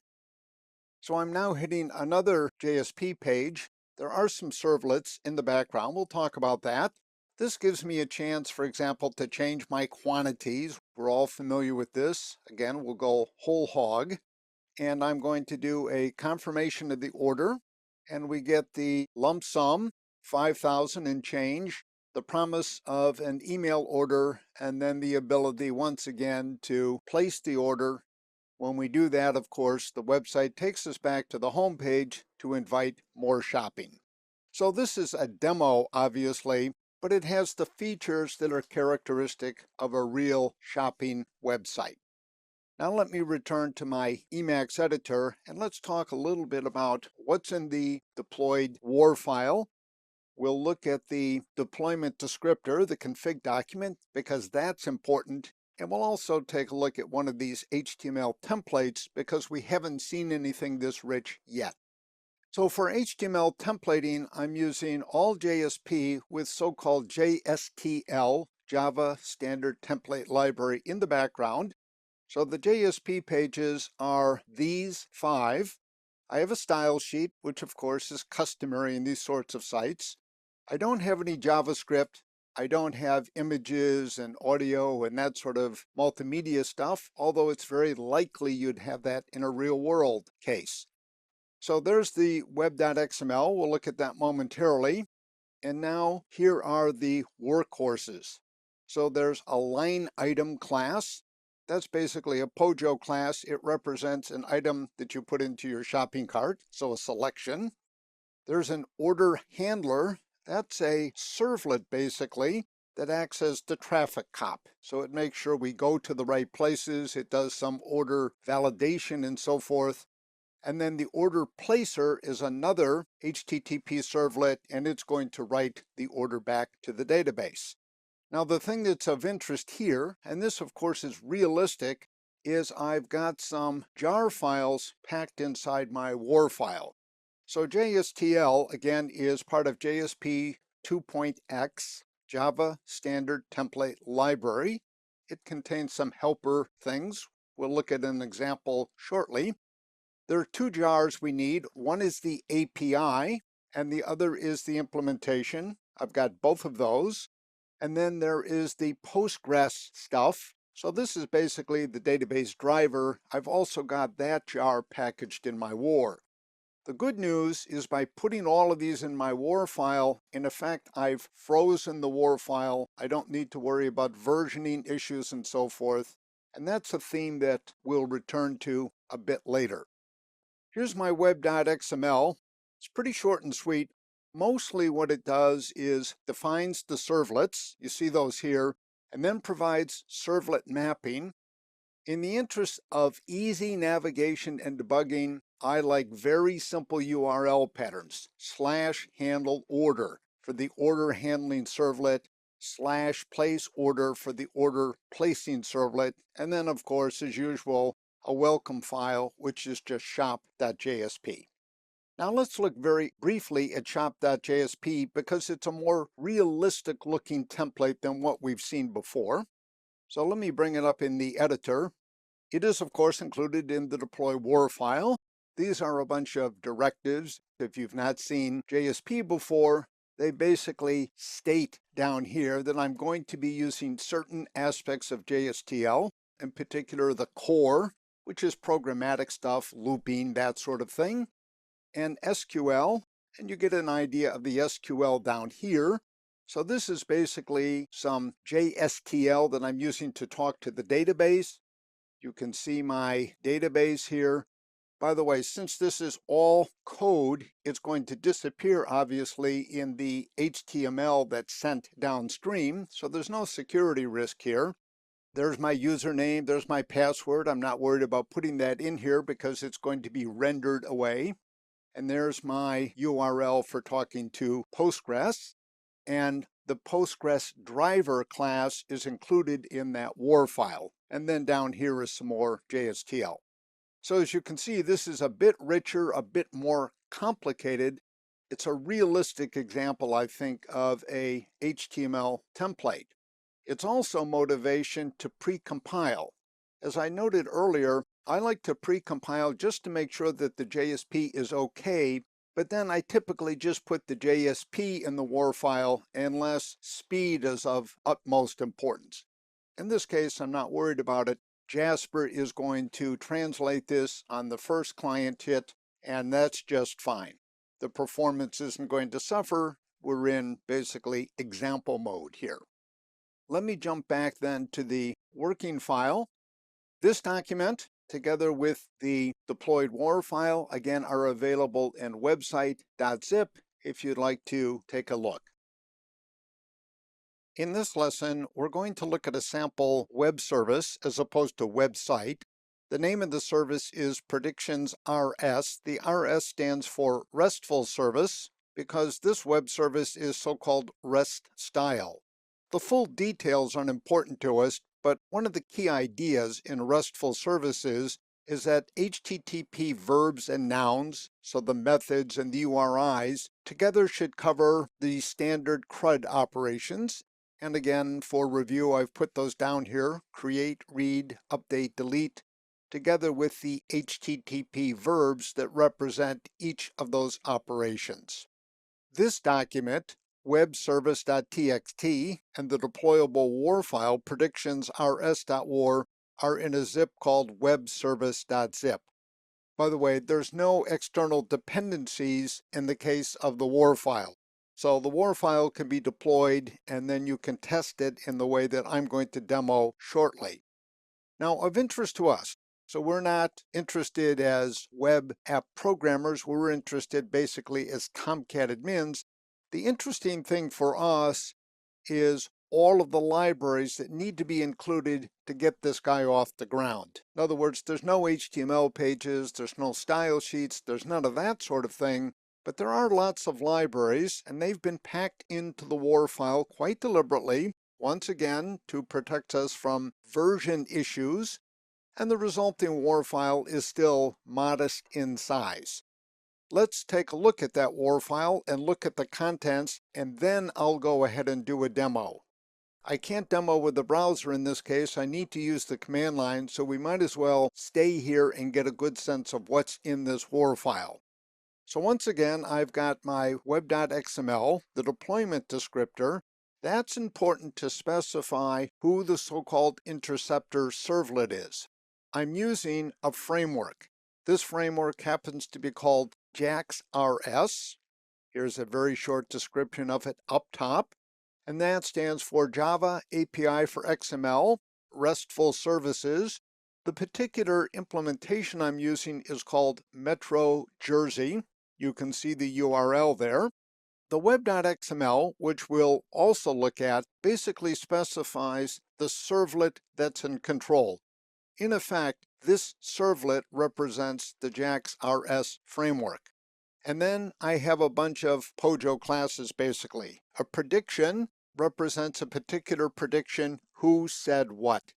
So I'm now hitting another JSP page. There are some servlets in the background. We'll talk about that. This gives me a chance, for example, to change my quantities. We're all familiar with this. Again, we'll go whole hog. And I'm going to do a confirmation of the order. And we get the lump sum, 5,000 and change, the promise of an email order, and then the ability once again to place the order. When we do that, of course, the website takes us back to the home page to invite more shopping. So this is a demo, obviously, but it has the features that are characteristic of a real shopping website. Now let me return to my Emacs editor, and let's talk a little bit about what's in the deployed WAR file. We'll look at the deployment descriptor, the config document, because that's important. And we'll also take a look at one of these HTML templates because we haven't seen anything this rich yet. So for HTML templating, I'm using all JSP with so-called JSTL, Java Standard Template Library, in the background. So the JSP pages are these 5. I have a style sheet, which of course is customary in these sorts of sites. I don't have any JavaScript. I don't have images and audio and that sort of multimedia stuff, although it's very likely you'd have that in a real world case. So there's the web.xml. We'll look at that momentarily. And now here are the workhorses. So there's a line item class. That's basically a POJO class. It represents an item that you put into your shopping cart, so a selection. There's an order handler. That's a servlet, basically, that acts as the traffic cop. So it makes sure we go to the right places. It does some order validation and so forth. And then the order placer is another HTTP servlet, and it's going to write the order back to the database. Now, the thing that's of interest here, and this of course is realistic, is I've got some jar files packed inside my WAR file. So JSTL, again, is part of JSP 2.x, Java Standard Template Library. It contains some helper things. We'll look at an example shortly. There are 2 jars we need. One is the API, and the other is the implementation. I've got both of those. And then there is the Postgres stuff. So this is basically the database driver. I've also got that jar packaged in my WAR. The good news is by putting all of these in my WAR file, in effect, I've frozen the WAR file. I don't need to worry about versioning issues and so forth. And that's a theme that we'll return to a bit later. Here's my web.xml. It's pretty short and sweet. Mostly what it does is defines the servlets, you see those here, and then provides servlet mapping. In the interest of easy navigation and debugging, I like very simple URL patterns, /handle order for the order handling servlet, /place order for the order placing servlet, and then of course, as usual, a welcome file, which is just shop.jsp. Now let's look very briefly at shop.jsp because it's a more realistic looking template than what we've seen before. So let me bring it up in the editor. It is of course included in the deploy WAR file. These are a bunch of directives. If you've not seen JSP before, they basically state down here that I'm going to be using certain aspects of JSTL, in particular the core, which is programmatic stuff, looping, that sort of thing, and SQL, and you get an idea of the SQL down here. So this is basically some JSTL that I'm using to talk to the database. You can see my database here. By the way, since this is all code, it's going to disappear, obviously, in the HTML that's sent downstream, so there's no security risk here. There's my username, there's my password. I'm not worried about putting that in here because it's going to be rendered away. And there's my URL for talking to Postgres. And the Postgres driver class is included in that WAR file. And then down here is some more JSTL. So as you can see, this is a bit richer, a bit more complicated. It's a realistic example, I think, of a HTML template. It's also motivation to precompile. As I noted earlier, I like to precompile just to make sure that the JSP is okay, but then I typically just put the JSP in the WAR file unless speed is of utmost importance. In this case, I'm not worried about it. Jasper is going to translate this on the first client hit, and that's just fine. The performance isn't going to suffer. We're in basically example mode here. Let me jump back then to the working file. This document, together with the deployed WAR file, again, are available in website.zip if you'd like to take a look. In this lesson, we're going to look at a sample web service as opposed to website. The name of the service is Predictions RS. The RS stands for RESTful Service because this web service is so-called REST style. The full details aren't important to us, but one of the key ideas in RESTful services is that HTTP verbs and nouns, so the methods and the URIs, together should cover the standard CRUD operations. And again, for review, I've put those down here: create, read, update, delete, together with the HTTP verbs that represent each of those operations. This document, webservice.txt, and the deployable WAR file, predictionsrs.war, are in a zip called webservice.zip. By the way, there's no external dependencies in the case of the WAR file. So the WAR file can be deployed and then you can test it in the way that I'm going to demo shortly. Now, of interest to us, so we're not interested as web app programmers, we're interested basically as Tomcat admins. The interesting thing for us is all of the libraries that need to be included to get this guy off the ground. In other words, there's no HTML pages, there's no style sheets, there's none of that sort of thing. But there are lots of libraries, and they've been packed into the WAR file quite deliberately, once again, to protect us from version issues, and the resulting WAR file is still modest in size. Let's take a look at that WAR file and look at the contents, and then I'll go ahead and do a demo. I can't demo with the browser in this case. I need to use the command line, so we might as well stay here and get a good sense of what's in this WAR file. So once again, I've got my web.xml, the deployment descriptor. That's important to specify who the so-called interceptor servlet is. I'm using a framework. This framework happens to be called JAX-RS. Here's a very short description of it up top. And that stands for Java API for XML, RESTful Services. The particular implementation I'm using is called Metro Jersey. You can see the URL there. The web.xml, which we'll also look at, basically specifies the servlet that's in control. In effect, this servlet represents the JAX-RS framework. And then I have a bunch of POJO classes, basically. A prediction represents a particular prediction, who said what.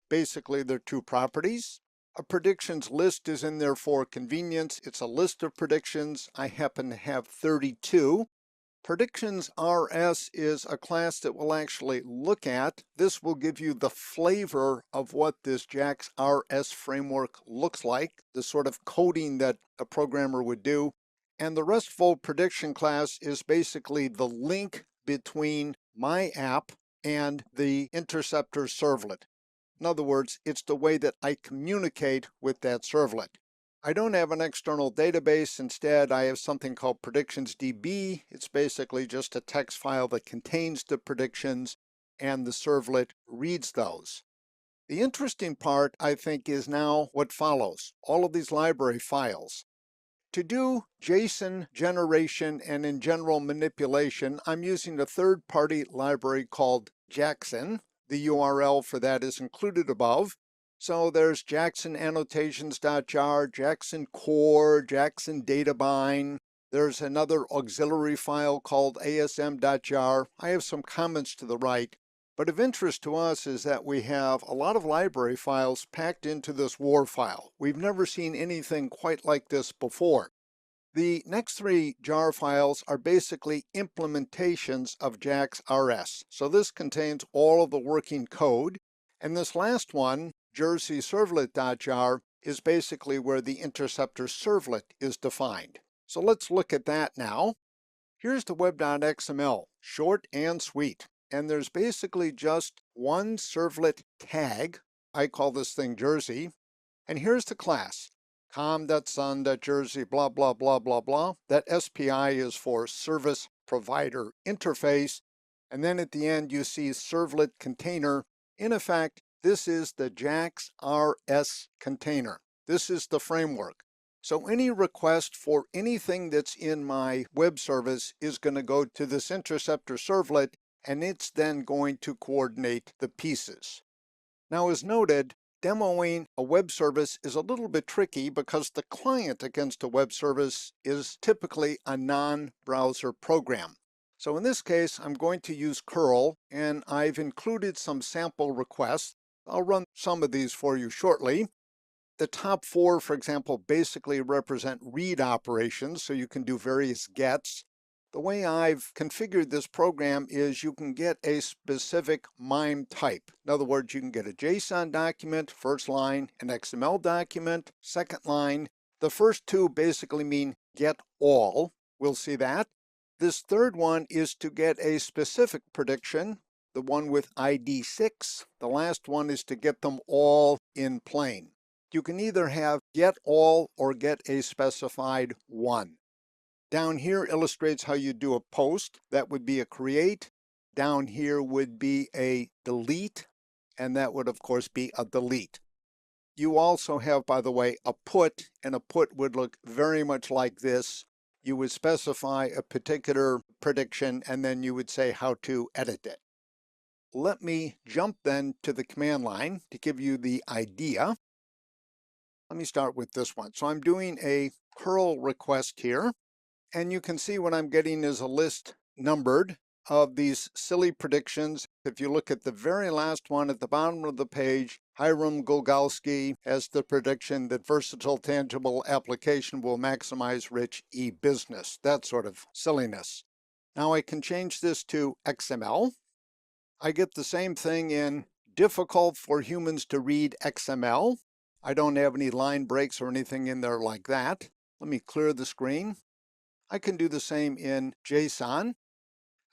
Basically, they're two properties. A predictions list is in there for convenience. It's a list of predictions. I happen to have 32. Predictions RS is a class that we'll actually look at. This will give you the flavor of what this JAX-RS framework looks like, the sort of coding that a programmer would do. And the RESTful prediction class is basically the link between my app and the interceptor servlet. In other words, it's the way that I communicate with that servlet. I don't have an external database. Instead, I have something called PredictionsDB. It's basically just a text file that contains the predictions, and the servlet reads those. The interesting part, I think, is now what follows, all of these library files. To do JSON generation and in general manipulation, I'm using a third-party library called Jackson. The URL for that is included above. So there's Jackson annotations.jar, Jackson core, Jackson databind. There's another auxiliary file called asm.jar. I have some comments to the right. But of interest to us is that we have a lot of library files packed into this WAR file. We've never seen anything quite like this before. The next three jar files are basically implementations of JAX-RS. So this contains all of the working code. And this last one, jerseyservlet.jar, is basically where the interceptor servlet is defined. So let's look at that now. Here's the web.xml, short and sweet. And there's basically just one servlet tag. I call this thing Jersey. And here's the class, com.sun.jersey, blah, blah, blah, blah, blah. That SPI is for Service Provider Interface. And then at the end, you see servlet container. In effect, this is the JAX-RS container. This is the framework. So any request for anything that's in my web service is going to go to this interceptor servlet, and it's then going to coordinate the pieces. Now, as noted, demoing a web service is a little bit tricky because the client against a web service is typically a non-browser program. So in this case, I'm going to use curl, and I've included some sample requests. I'll run some of these for you shortly. The top four, for example, basically represent read operations, so you can do various gets. The way I've configured this program is you can get a specific MIME type. In other words, you can get a JSON document, first line, an XML document, second line. The first two basically mean get all. We'll see that. This third one is to get a specific prediction, the one with ID 6. The last one is to get them all in plain. You can either have get all or get a specified one. Down here illustrates how you do a post. That would be a create. Down here would be a delete, and that would of course be a delete. You also have, by the way, a put, and a put would look very much like this. You would specify a particular prediction, and then you would say how to edit it. Let me jump then to the command line to give you the idea. Let me start with this one. So I'm doing a curl request here, and you can see what I'm getting is a list numbered of these silly predictions. If you look at the very last one at the bottom of the page, Hiram Golgowski has the prediction that versatile tangible application will maximize rich e-business. That sort of silliness. Now I can change this to XML. I get the same thing in difficult for humans to read XML. I don't have any line breaks or anything in there like that. Let me clear the screen. I can do the same in JSON.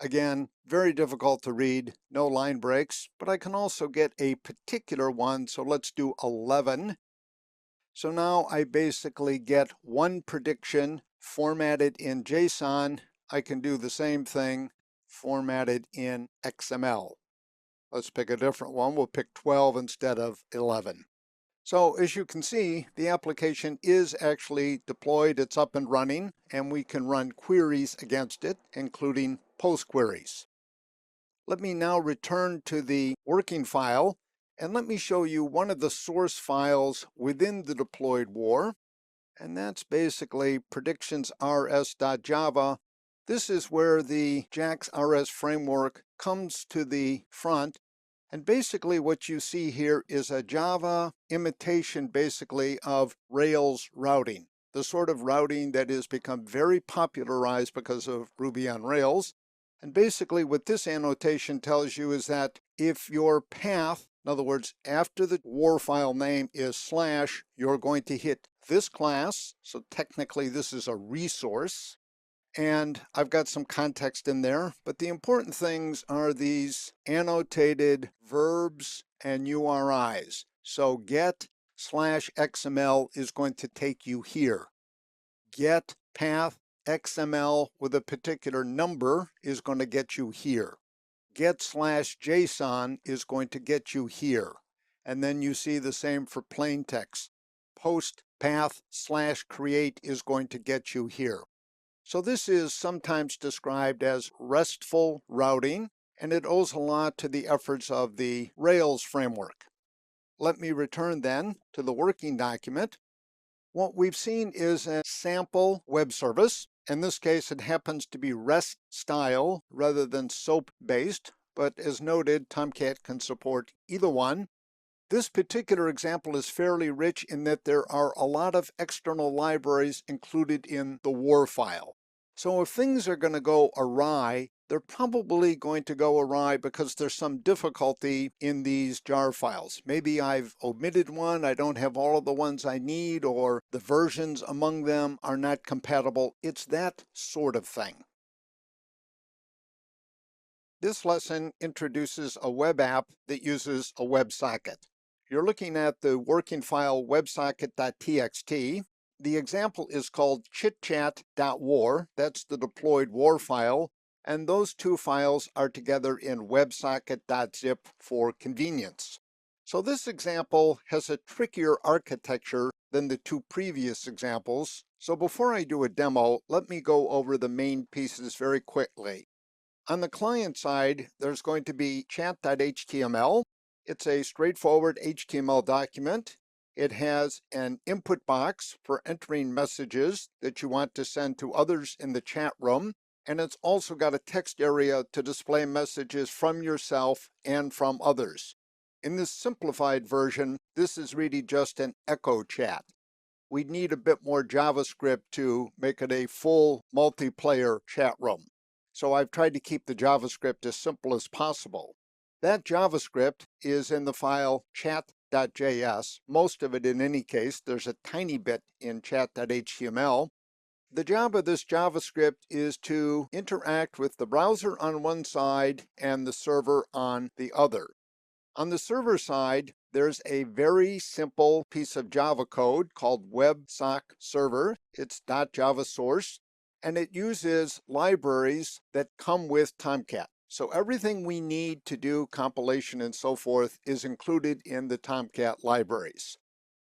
Again, very difficult to read, no line breaks, but I can also get a particular one, so let's do 11. So now I basically get one prediction formatted in JSON. I can do the same thing formatted in XML. Let's pick a different one. We'll pick 12 instead of 11. So as you can see, the application is actually deployed, it's up and running, and we can run queries against it, including post queries. Let me now return to the working file, and let me show you one of the source files within the deployed WAR, and that's basically predictionsrs.java. This is where the JAX-RS framework comes to the front. And basically what you see here is a Java imitation basically of Rails routing, the sort of routing that has become very popularized because of Ruby on Rails. And basically what this annotation tells you is that if your path, in other words, after the WAR file name is /, you're going to hit this class. So technically this is a resource. And I've got some context in there, but the important things are these annotated verbs and URIs. So get get/XML is going to take you here. Get path XML with a particular number is going to get you here. Get/JSON is going to get you here. And then you see the same for plain text. Post path/create is going to get you here. So this is sometimes described as RESTful routing, and it owes a lot to the efforts of the Rails framework. Let me return then to the working document. What we've seen is a sample web service. In this case, it happens to be REST style rather than SOAP-based, but as noted, Tomcat can support either one. This particular example is fairly rich in that there are a lot of external libraries included in the WAR file. So if things are going to go awry, they're probably going to go awry because there's some difficulty in these jar files. Maybe I've omitted one, I don't have all of the ones I need, or the versions among them are not compatible. It's that sort of thing. This lesson introduces a web app that uses a WebSocket. You're looking at the working file websocket.txt. The example is called chitchat.war. That's the deployed WAR file. And those two files are together in websocket.zip for convenience. So this example has a trickier architecture than the two previous examples. So before I do a demo, let me go over the main pieces very quickly. On the client side, there's going to be chat.html. It's a straightforward HTML document. It has an input box for entering messages that you want to send to others in the chat room. And it's also got a text area to display messages from yourself and from others. In this simplified version, this is really just an echo chat. We'd need a bit more JavaScript to make it a full multiplayer chat room. So I've tried to keep the JavaScript as simple as possible. That JavaScript is in the file chat.js, most of it in any case. There's a tiny bit in chat.html. The job of this JavaScript is to interact with the browser on one side and the server on the other. On the server side, there's a very simple piece of Java code called WebSockServer. It's .java source, and it uses libraries that come with Tomcat. So everything we need to do compilation and so forth is included in the Tomcat libraries.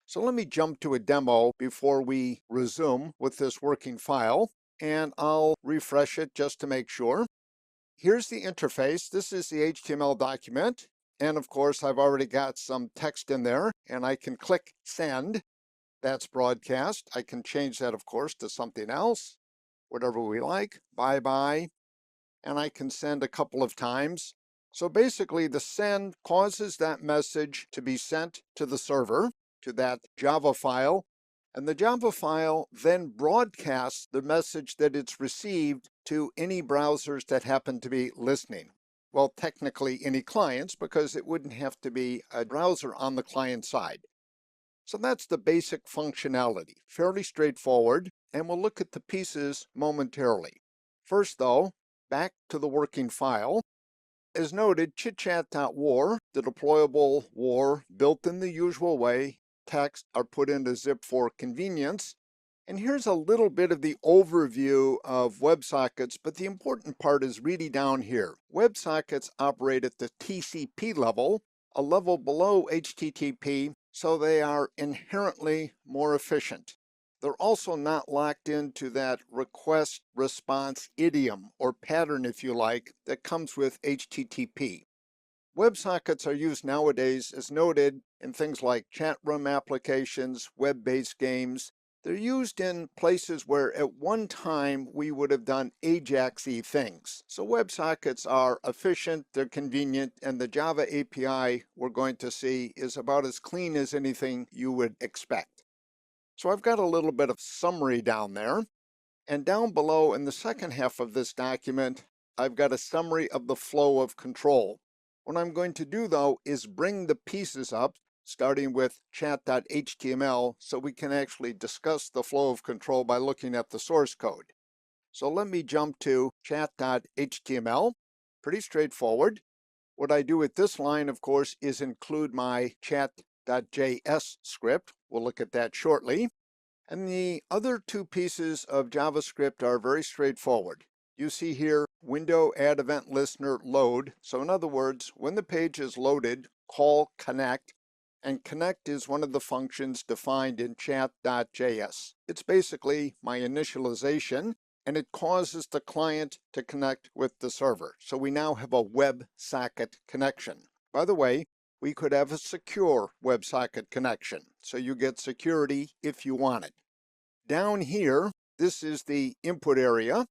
So let me jump to a demo before we resume with this working file, and I'll refresh it just to make sure. Here's the interface. This is the HTML document. And of course, I've already got some text in there, and I can click send. That's broadcast. I can change that, of course, to something else, whatever we like. Bye-bye. And I can send a couple of times. So basically, the send causes that message to be sent to the server, to that Java file, and the Java file then broadcasts the message that it's received to any browsers that happen to be listening. Well, technically any clients, because it wouldn't have to be a browser on the client side. So that's the basic functionality, fairly straightforward, and we'll look at the pieces momentarily. First though, back to the working file. As noted, chitchat.war, the deployable WAR, built in the usual way. Text are put into zip for convenience. And here's a little bit of the overview of WebSockets, but the important part is really down here. WebSockets operate at the TCP level, a level below HTTP, so they are inherently more efficient. They're also not locked into that request response idiom or pattern, if you like, that comes with HTTP. WebSockets are used nowadays, as noted, in things like chat room applications, web-based games. They're used in places where at one time we would have done AJAX-y things. So WebSockets are efficient, they're convenient, and the Java API we're going to see is about as clean as anything you would expect. So I've got a little bit of summary down there. And down below in the second half of this document, I've got a summary of the flow of control. What I'm going to do, though, is bring the pieces up, starting with chat.html, so we can actually discuss the flow of control by looking at the source code. So let me jump to chat.html. Pretty straightforward. What I do at this line, of course, is include my chat Tomcat.js script. We'll look at that shortly. And the other two pieces of JavaScript are very straightforward. You see here, window add event listener load. So in other words, when the page is loaded, call connect, and connect is one of the functions defined in chat.js. It's basically my initialization, and it causes the client to connect with the server. So we now have a WebSocket connection. By the way, we could have a secure WebSocket connection, so you get security if you want it. Down here, this is the input area,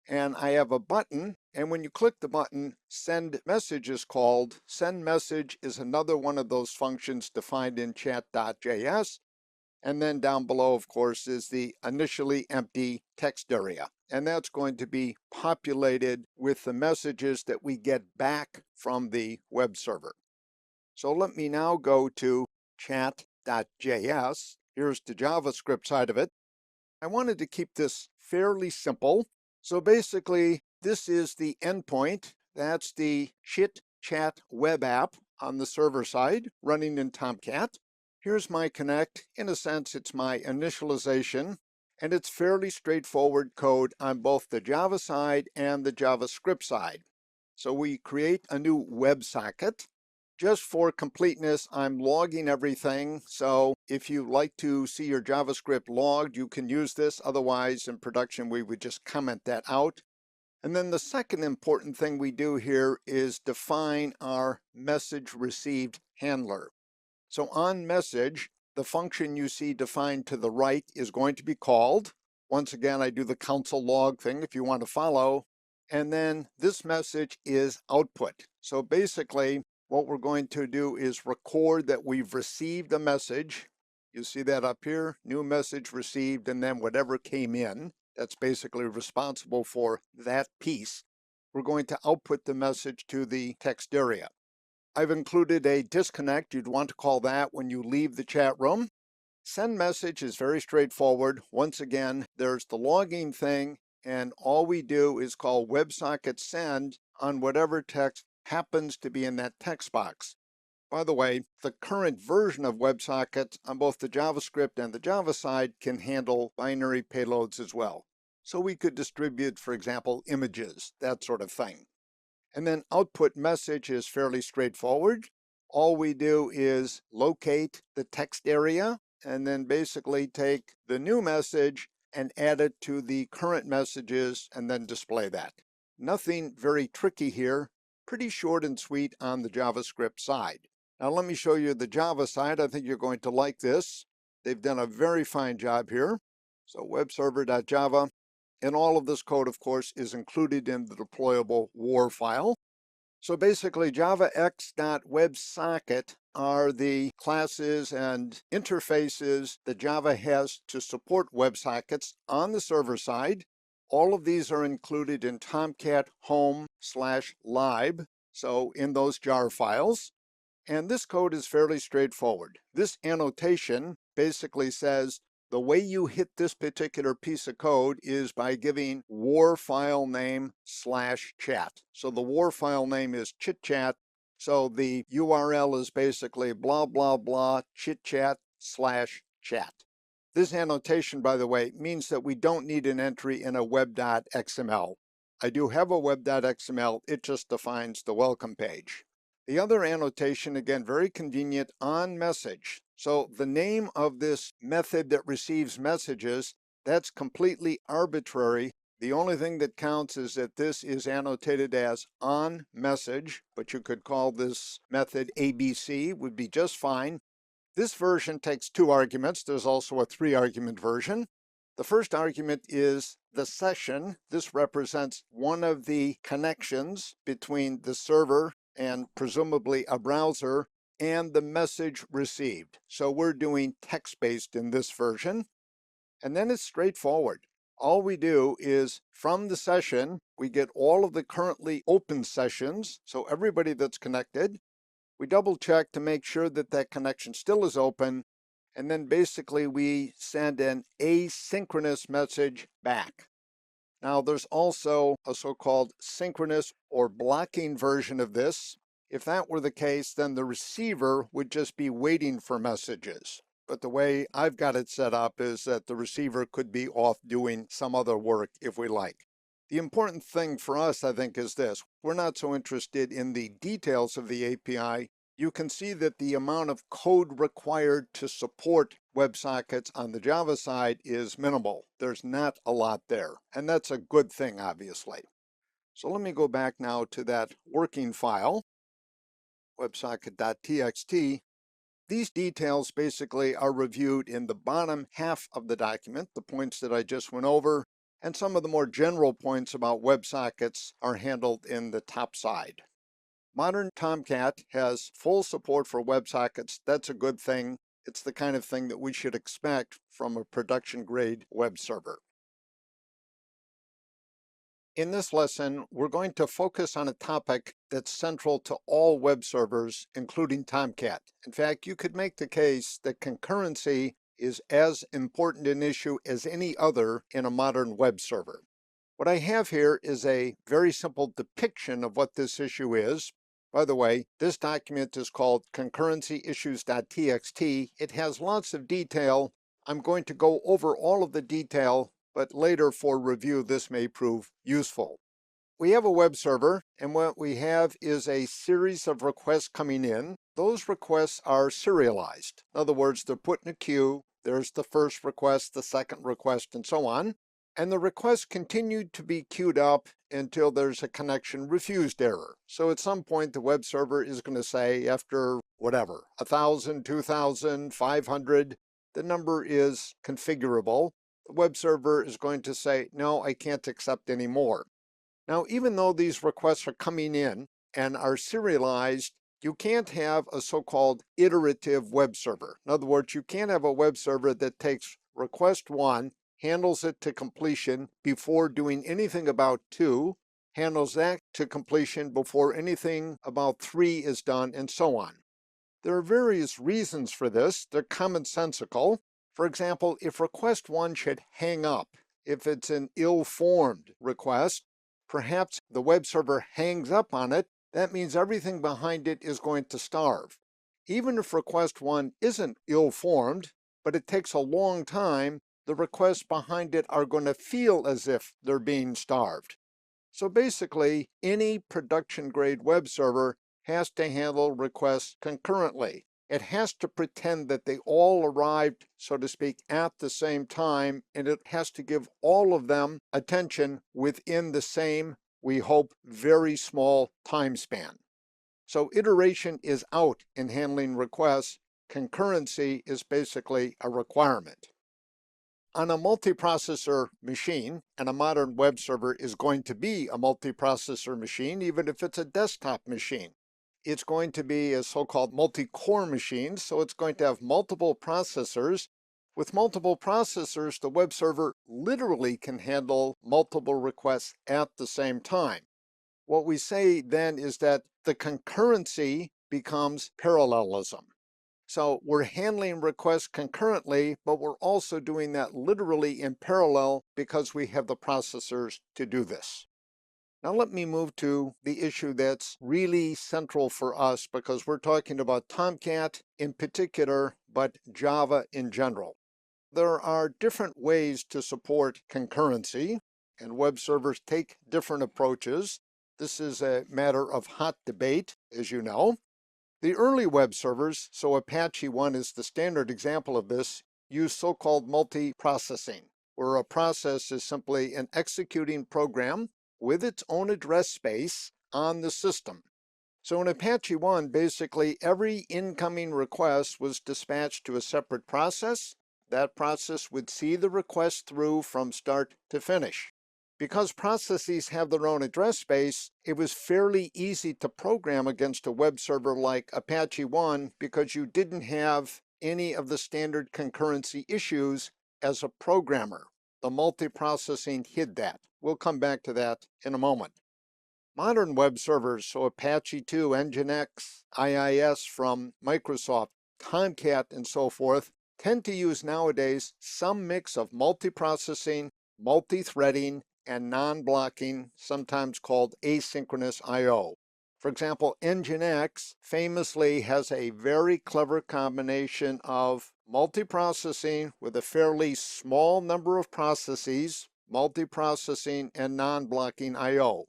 and I have a button, and when you click the button, send message is called. Send message is another one of those functions defined in chat.js, and then down below, of course, is the initially empty text area, and that's going to be populated with the messages that we get back from the web server. So let me now go to chat.js. Here's the JavaScript side of it. I wanted to keep this fairly simple. So basically, this is the endpoint. That's the chit-chat web app on the server side running in Tomcat. Here's my connect. In a sense, it's my initialization, and it's fairly straightforward code on both the Java side and the JavaScript side. So we create a new WebSocket. Just for completeness, I'm logging everything. So if you like to see your JavaScript logged, you can use this. Otherwise, in production, we would just comment that out. And then the second important thing we do here is define our message received handler. So on message, the function you see defined to the right is going to be called. Once again, I do the console log thing if you want to follow. And then this message is output. So basically, what we're going to do is record that we've received a message. You see that up here, new message received, and then whatever came in, that's basically responsible for that piece. We're going to output the message to the text area. I've included a disconnect. You'd want to call that when you leave the chat room. Send message is very straightforward. Once again, there's the logging thing, and all we do is call WebSocket send on whatever text happens to be in that text box. By the way, the current version of WebSocket on both the JavaScript and the Java side can handle binary payloads as well. So we could distribute, for example, images, that sort of thing. And then output message is fairly straightforward. All we do is locate the text area and then basically take the new message and add it to the current messages and then display that. Nothing very tricky here. Pretty short and sweet on the JavaScript side. Now let me show you the Java side. I think you're going to like this. They've done a very fine job here. So webserver.java, and all of this code, of course, is included in the deployable WAR file. So basically, javax.websocket are the classes and interfaces that Java has to support WebSockets on the server side. All of these are included in Tomcat home/lib, so in those jar files. And this code is fairly straightforward. This annotation basically says the way you hit this particular piece of code is by giving war file name /chat. So the war file name is chitchat. So the URL is basically blah, blah, blah, chitchat /chat. This annotation, by the way, means that we don't need an entry in a web.xml. I do have a web.xml, it just defines the welcome page. The other annotation, again, very convenient, on message. So the name of this method that receives messages, that's completely arbitrary. The only thing that counts is that this is annotated as on message, but you could call this method ABC, would be just fine. This version takes 2 arguments. There's also a 3-argument version. The first argument is the session. This represents one of the connections between the server and presumably a browser and the message received. So we're doing text-based in this version. And then it's straightforward. All we do is from the session, we get all of the currently open sessions, so everybody that's connected. We double check to make sure that that connection still is open, and then basically we send an asynchronous message back. Now there's also a so-called synchronous or blocking version of this. If that were the case, then the receiver would just be waiting for messages. But the way I've got it set up is that the receiver could be off doing some other work if we like. The important thing for us, I think, is this. We're not so interested in the details of the API. You can see that the amount of code required to support WebSockets on the Java side is minimal. There's not a lot there, and that's a good thing, obviously. So let me go back now to that working file, websocket.txt. These details basically are reviewed in the bottom half of the document, the points that I just went over, and some of the more general points about WebSockets are handled in the top side. Modern Tomcat has full support for WebSockets. That's a good thing. It's the kind of thing that we should expect from a production-grade web server. In this lesson, we're going to focus on a topic that's central to all web servers, including Tomcat. In fact, you could make the case that concurrency is as important an issue as any other in a modern web server. What I have here is a very simple depiction of what this issue is. By the way, this document is called Concurrency Issues.txt. It has lots of detail. I'm going to go over all of the detail, but later for review this may prove useful. We have a web server, and what we have is a series of requests coming in. Those requests are serialized. In other words, they're put in a queue. There's the first request, the second request, and so on. And the requests continue to be queued up until there's a connection refused error. So at some point, the web server is going to say, after whatever, 1,000, 2,000, 500, the number is configurable. The web server is going to say, no, I can't accept any more. Now, even though these requests are coming in and are serialized, you can't have a so-called iterative web server. In other words, you can't have a web server that takes request 1, handles it to completion before doing anything about 2, handles that to completion before anything about 3 is done, and so on. There are various reasons for this. They're commonsensical. For example, if request 1 should hang up, if it's an ill-formed request, perhaps the web server hangs up on it, that means everything behind it is going to starve. Even if request 1 isn't ill-formed, but it takes a long time, the requests behind it are going to feel as if they're being starved. So basically, any production-grade web server has to handle requests concurrently. It has to pretend that they all arrived, so to speak, at the same time, and it has to give all of them attention within the same, we hope, very small time span. So iteration is out in handling requests. Concurrency is basically a requirement. On a multiprocessor machine, and a modern web server is going to be a multiprocessor machine, even if it's a desktop machine. It's going to be a so-called multi-core machine, so it's going to have multiple processors. With multiple processors, the web server literally can handle multiple requests at the same time. What we say then is that the concurrency becomes parallelism. So we're handling requests concurrently, but we're also doing that literally in parallel because we have the processors to do this. Now let me move to the issue that's really central for us because we're talking about Tomcat in particular, but Java in general. There are different ways to support concurrency, and web servers take different approaches. This is a matter of hot debate, as you know. The early web servers, so Apache 1 is the standard example of this, use so-called multiprocessing, where a process is simply an executing program with its own address space on the system. So in Apache 1, basically every incoming request was dispatched to a separate process. That process would see the request through from start to finish. Because processes have their own address space, it was fairly easy to program against a web server like Apache 1 because you didn't have any of the standard concurrency issues as a programmer. The multiprocessing hid that. We'll come back to that in a moment. Modern web servers, so Apache 2, Nginx, IIS from Microsoft, Tomcat, and so forth, tend to use nowadays some mix of multiprocessing, multi-threading, and non-blocking, sometimes called asynchronous I/O. For example, Nginx famously has a very clever combination of multiprocessing with a fairly small number of processes, multiprocessing, and non-blocking I/O.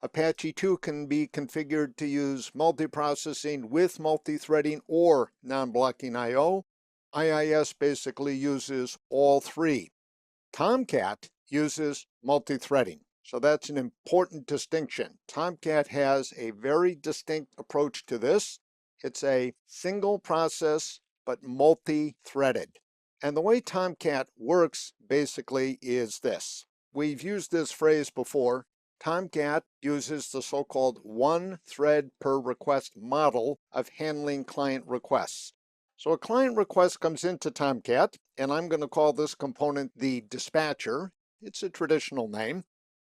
Apache 2 can be configured to use multiprocessing with multithreading or non-blocking I/O. IIS basically uses all three. Tomcat uses multithreading. So that's an important distinction. Tomcat has a very distinct approach to this. It's a single process, but multi-threaded. And the way Tomcat works basically is this. We've used this phrase before. Tomcat uses the so-called one thread per request model of handling client requests. So a client request comes into Tomcat, and I'm going to call this component the dispatcher. It's a traditional name.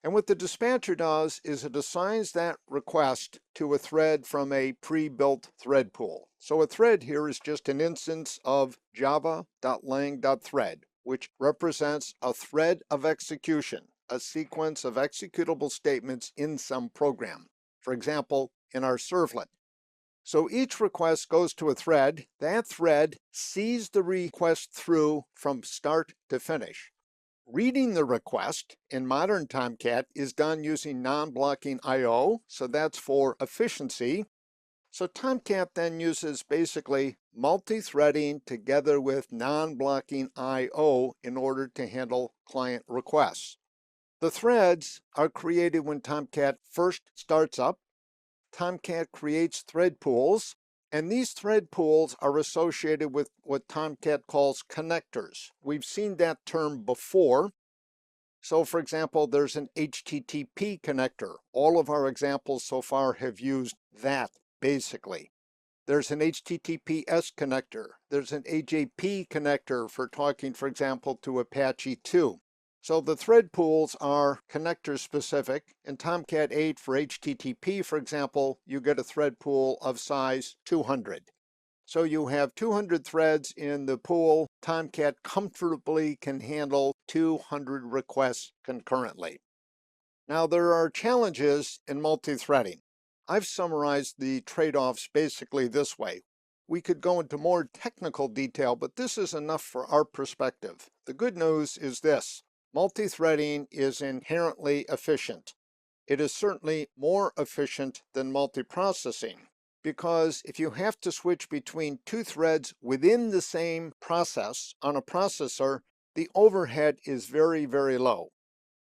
And what the dispatcher does is it assigns that request to a thread from a pre-built thread pool. So a thread here is just an instance of java.lang.thread, which represents a thread of execution, a sequence of executable statements in some program. For example, in our servlet. So each request goes to a thread. That thread sees the request through from start to finish. Reading the request in modern Tomcat is done using non-blocking I/O, so that's for efficiency. So Tomcat then uses basically multi-threading together with non-blocking I/O in order to handle client requests. The threads are created when Tomcat first starts up. Tomcat creates thread pools, and these thread pools are associated with what Tomcat calls connectors. We've seen that term before. So for example, there's an HTTP connector. All of our examples so far have used that basically. There's an HTTPS connector. There's an AJP connector for talking, for example, to Apache 2. So the thread pools are connector specific. In Tomcat 8 for HTTP, for example, you get a thread pool of size 200. So you have 200 threads in the pool. Tomcat comfortably can handle 200 requests concurrently. Now there are challenges in multi-threading. I've summarized the trade-offs basically this way. We could go into more technical detail, but this is enough for our perspective. The good news is this. Multi-threading is inherently efficient. It is certainly more efficient than multiprocessing, because if you have to switch between two threads within the same process on a processor, the overhead is very, very low.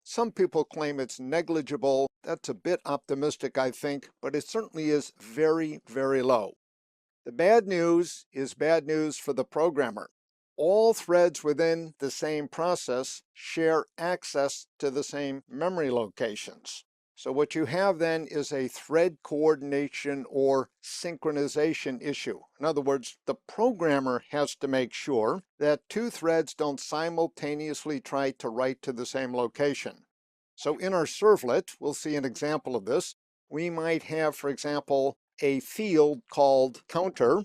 Some people claim it's negligible. That's a bit optimistic, I think, but it certainly is very, very low. The bad news is bad news for the programmer. All threads within the same process share access to the same memory locations. So what you have then is a thread coordination or synchronization issue. In other words, the programmer has to make sure that two threads don't simultaneously try to write to the same location. So in our servlet, we'll see an example of this. We might have, for example, a field called counter.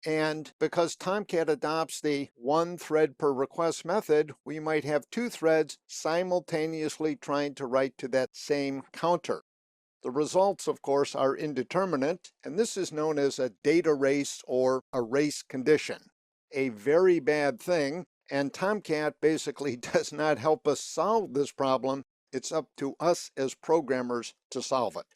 And because Tomcat adopts the one thread per request method, we might have two threads simultaneously trying to write to that same counter. The results, of course, are indeterminate, and this is known as a data race or a race condition. A very bad thing, and Tomcat basically does not help us solve this problem. It's up to us as programmers to solve it.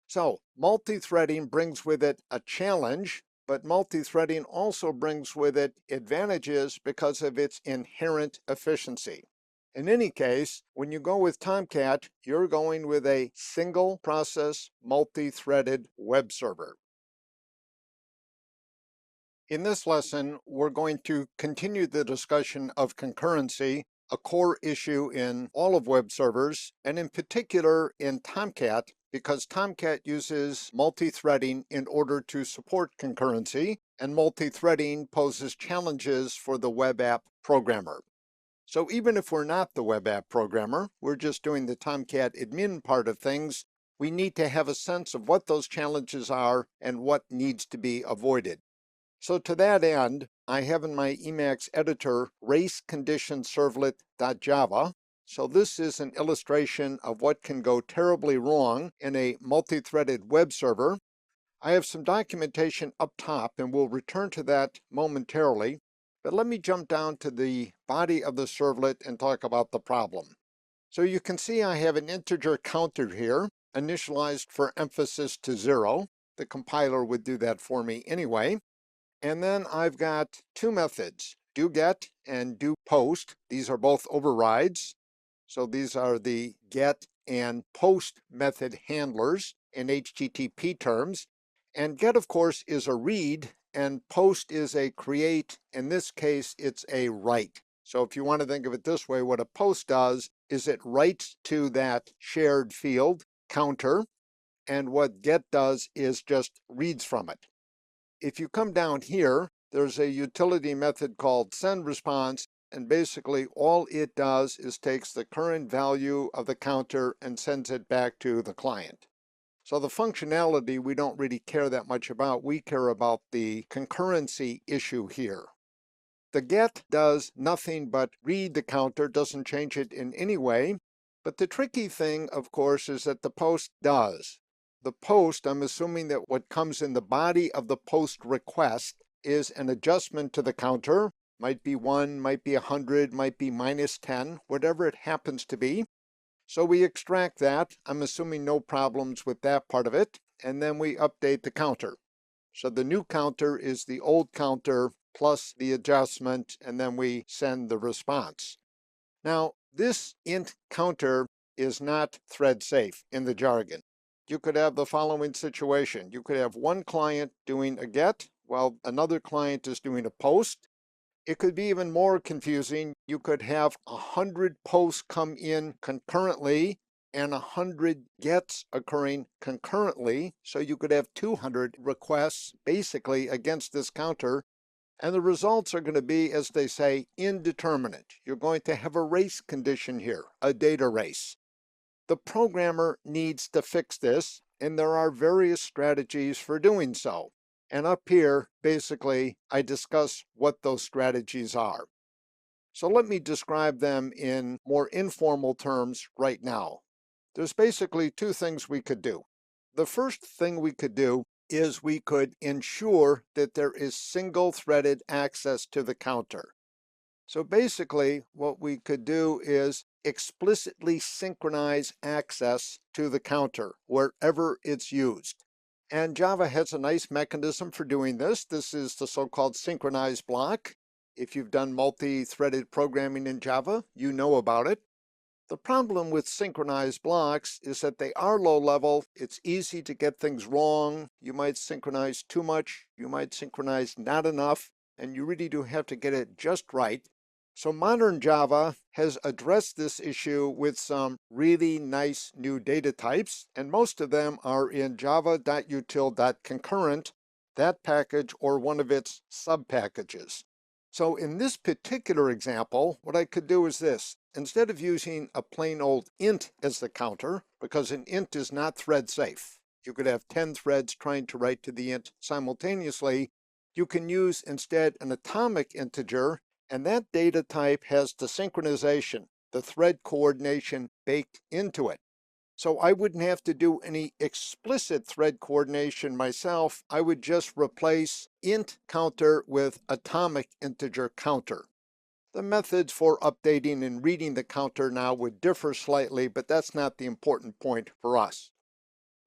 So, multi-threading brings with it a challenge, but multi-threading also brings with it advantages because of its inherent efficiency. In any case, when you go with Tomcat, you're going with a single process, multi-threaded web server. In this lesson, we're going to continue the discussion of concurrency, a core issue in all of web servers, and in particular in Tomcat, because Tomcat uses multi-threading in order to support concurrency, and multi-threading poses challenges for the web app programmer. So even if we're not the web app programmer, we're just doing the Tomcat admin part of things, we need to have a sense of what those challenges are and what needs to be avoided. So to that end, I have in my Emacs editor raceConditionServlet.java. So this is an illustration of what can go terribly wrong in a multi-threaded web server. I have some documentation up top, and we'll return to that momentarily. But let me jump down to the body of the servlet and talk about the problem. So you can see I have an integer counter here, initialized for emphasis to 0. The compiler would do that for me anyway. And then I've got two methods, doGet and doPost. These are both overrides. So these are the get and post method handlers in HTTP terms. And get, of course, is a read, and post is a create. In this case, it's a write. So if you want to think of it this way, what a post does is it writes to that shared field counter, and what get does is just reads from it. If you come down here, there's a utility method called sendResponse, and basically all it does is takes the current value of the counter and sends it back to the client. So the functionality we don't really care that much about. We care about the concurrency issue here. The get does nothing but read the counter, doesn't change it in any way. But the tricky thing, of course, is that the post does. The post, I'm assuming that what comes in the body of the post request is an adjustment to the counter. Might be 1, might be 100, might be -10, whatever it happens to be. So we extract that. I'm assuming no problems with that part of it. And then we update the counter. So the new counter is the old counter plus the adjustment, and then we send the response. Now, this int counter is not thread safe in the jargon. You could have the following situation. You could have one client doing a get while another client is doing a post. It could be even more confusing. You could have 100 posts come in concurrently and 100 gets occurring concurrently. So you could have 200 requests basically against this counter. And the results are going to be, as they say, indeterminate. You're going to have a race condition here, a data race. The programmer needs to fix this, and there are various strategies for doing so. And up here, basically, I discuss what those strategies are. So let me describe them in more informal terms right now. There's basically two things we could do. The first thing we could do is we could ensure that there is single-threaded access to the counter. So basically, what we could do is explicitly synchronize access to the counter wherever it's used. And Java has a nice mechanism for doing this. This is the so-called synchronized block. If you've done multi-threaded programming in Java, you know about it. The problem with synchronized blocks is that they are low level. It's easy to get things wrong. You might synchronize too much. You might synchronize not enough. And you really do have to get it just right. So modern Java has addressed this issue with some really nice new data types, and most of them are in java.util.concurrent, that package or one of its subpackages. So in this particular example, what I could do is this. Instead of using a plain old int as the counter, because an int is not thread safe, you could have 10 threads trying to write to the int simultaneously, you can use instead an atomic integer. And that data type has the synchronization, the thread coordination baked into it. So I wouldn't have to do any explicit thread coordination myself. I would just replace int counter with atomic integer counter. The methods for updating and reading the counter now would differ slightly, but that's not the important point for us.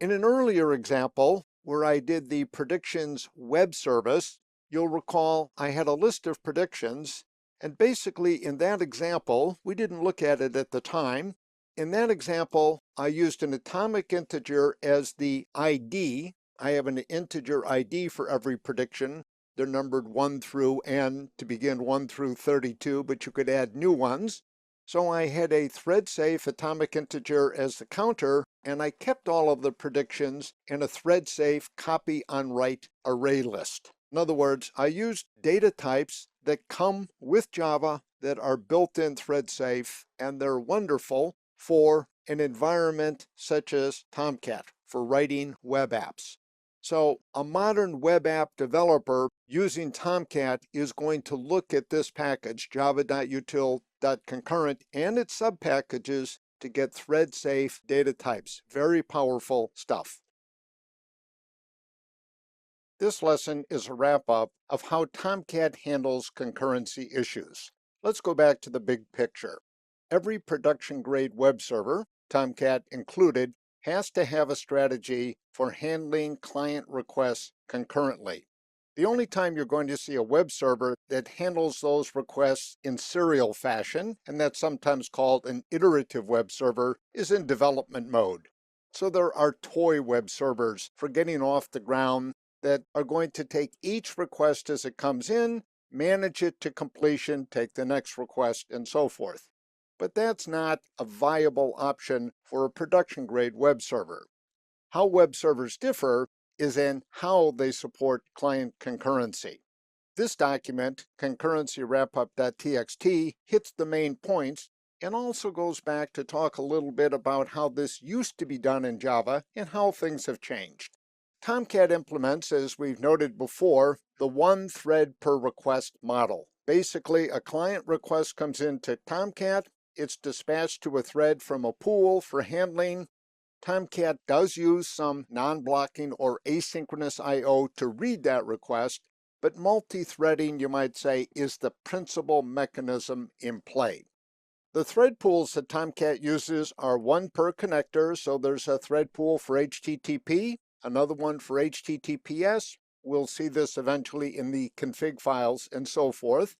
In an earlier example, where I did the predictions web service, you'll recall I had a list of predictions, and basically in that example, we didn't look at it at the time. In that example, I used an atomic integer as the ID. I have an integer ID for every prediction. They're numbered 1 through n to begin 1 through 32, but you could add new ones. So I had a thread-safe atomic integer as the counter, and I kept all of the predictions in a thread-safe copy on write array list. In other words, I used data types that come with Java that are built-in thread-safe, and they're wonderful for an environment such as Tomcat for writing web apps. So a modern web app developer using Tomcat is going to look at this package, java.util.concurrent, and its subpackages to get thread-safe data types. Very powerful stuff. This lesson is a wrap-up of how Tomcat handles concurrency issues. Let's go back to the big picture. Every production-grade web server, Tomcat included, has to have a strategy for handling client requests concurrently. The only time you're going to see a web server that handles those requests in serial fashion, and that's sometimes called an iterative web server, is in development mode. So there are toy web servers for getting off the ground that are going to take each request as it comes in, manage it to completion, take the next request, and so forth. But that's not a viable option for a production-grade web server. How web servers differ is in how they support client concurrency. This document, concurrencywrapup.txt, hits the main points and also goes back to talk a little bit about how this used to be done in Java and how things have changed. Tomcat implements, as we've noted before, the one thread per request model. Basically, a client request comes into Tomcat, it's dispatched to a thread from a pool for handling. Tomcat does use some non-blocking or asynchronous I/O to read that request, but multi-threading, you might say, is the principal mechanism in play. The thread pools that Tomcat uses are one per connector, so there's a thread pool for HTTP, another one for HTTPS. We'll see this eventually in the config files and so forth.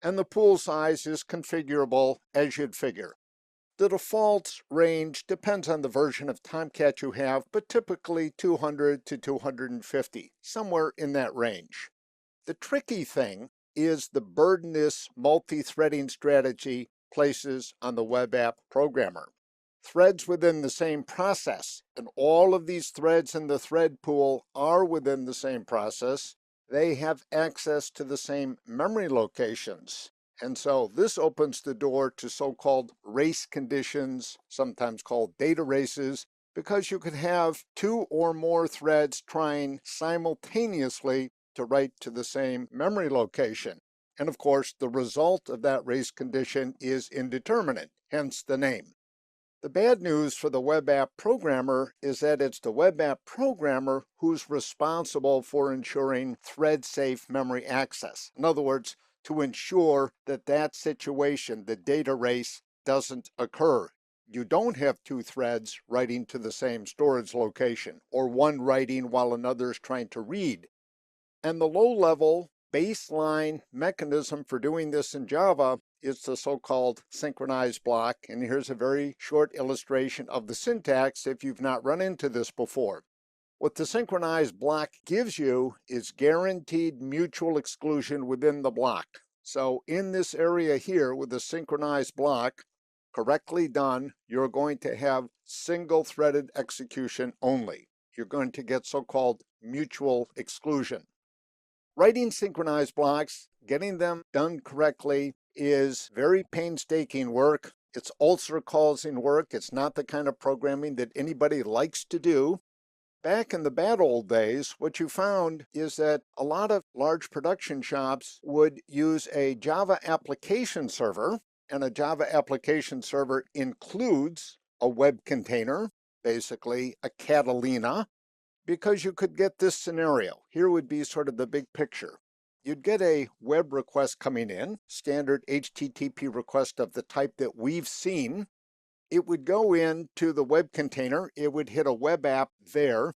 And the pool size is configurable as you'd figure. The default range depends on the version of Tomcat you have, but typically 200 to 250, somewhere in that range. The tricky thing is the burden this multi-threading strategy places on the web app programmer. Threads within the same process, and all of these threads in the thread pool are within the same process. They have access to the same memory locations. And so this opens the door to so-called race conditions, sometimes called data races, because you could have two or more threads trying simultaneously to write to the same memory location. And of course, the result of that race condition is indeterminate, hence the name. The bad news for the web app programmer is that it's the web app programmer who's responsible for ensuring thread-safe memory access. In other words, to ensure that that situation, the data race, doesn't occur. You don't have two threads writing to the same storage location, or one writing while another's trying to read. And the low-level baseline mechanism for doing this in Java is the so-called synchronized block. And here's a very short illustration of the syntax if you've not run into this before. What the synchronized block gives you is guaranteed mutual exclusion within the block. So in this area here with the synchronized block, correctly done, you're going to have single-threaded execution only. You're going to get so-called mutual exclusion. Writing synchronized blocks, getting them done correctly, is very painstaking work. It's ulcer-causing work. It's not the kind of programming that anybody likes to do. Back in the bad old days, what you found is that a lot of large production shops would use a Java application server, and a Java application server includes a web container, basically a Catalina, because you could get this scenario. Here would be sort of the big picture. You'd get a web request coming in, standard HTTP request of the type that we've seen. It would go into the web container. It would hit a web app there.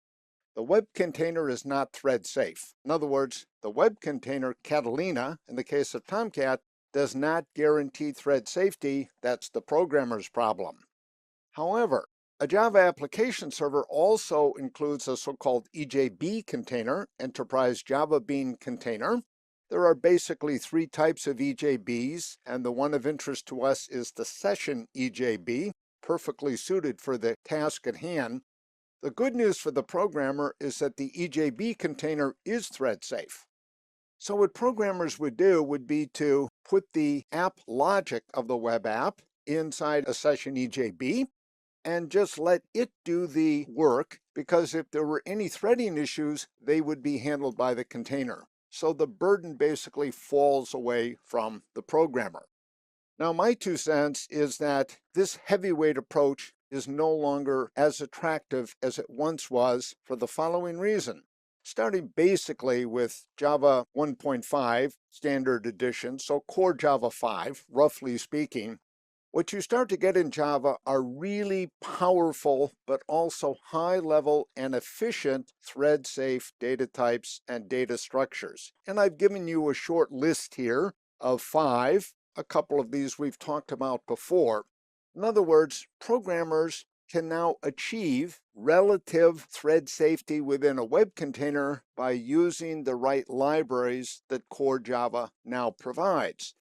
The web container is not thread safe. In other words, the web container Catalina, in the case of Tomcat, does not guarantee thread safety. That's the programmer's problem. However, a Java application server also includes a so-called EJB container, Enterprise Java Bean container. There are basically three types of EJBs, and the one of interest to us is the session EJB, perfectly suited for the task at hand. The good news for the programmer is that the EJB container is thread safe. So what programmers would do would be to put the app logic of the web app inside a session EJB and just let it do the work, because if there were any threading issues, they would be handled by the container. So the burden basically falls away from the programmer. Now, my 2 cents is that this heavyweight approach is no longer as attractive as it once was for the following reason. starting basically with Java 1.5 standard edition, so core Java 5, roughly speaking. What you start to get in Java are really powerful, but also high-level and efficient thread-safe data types and data structures. And I've given you a short list here of 5. A couple of these we've talked about before. In other words, programmers can now achieve relative thread safety within a web container by using the right libraries that core Java now provides.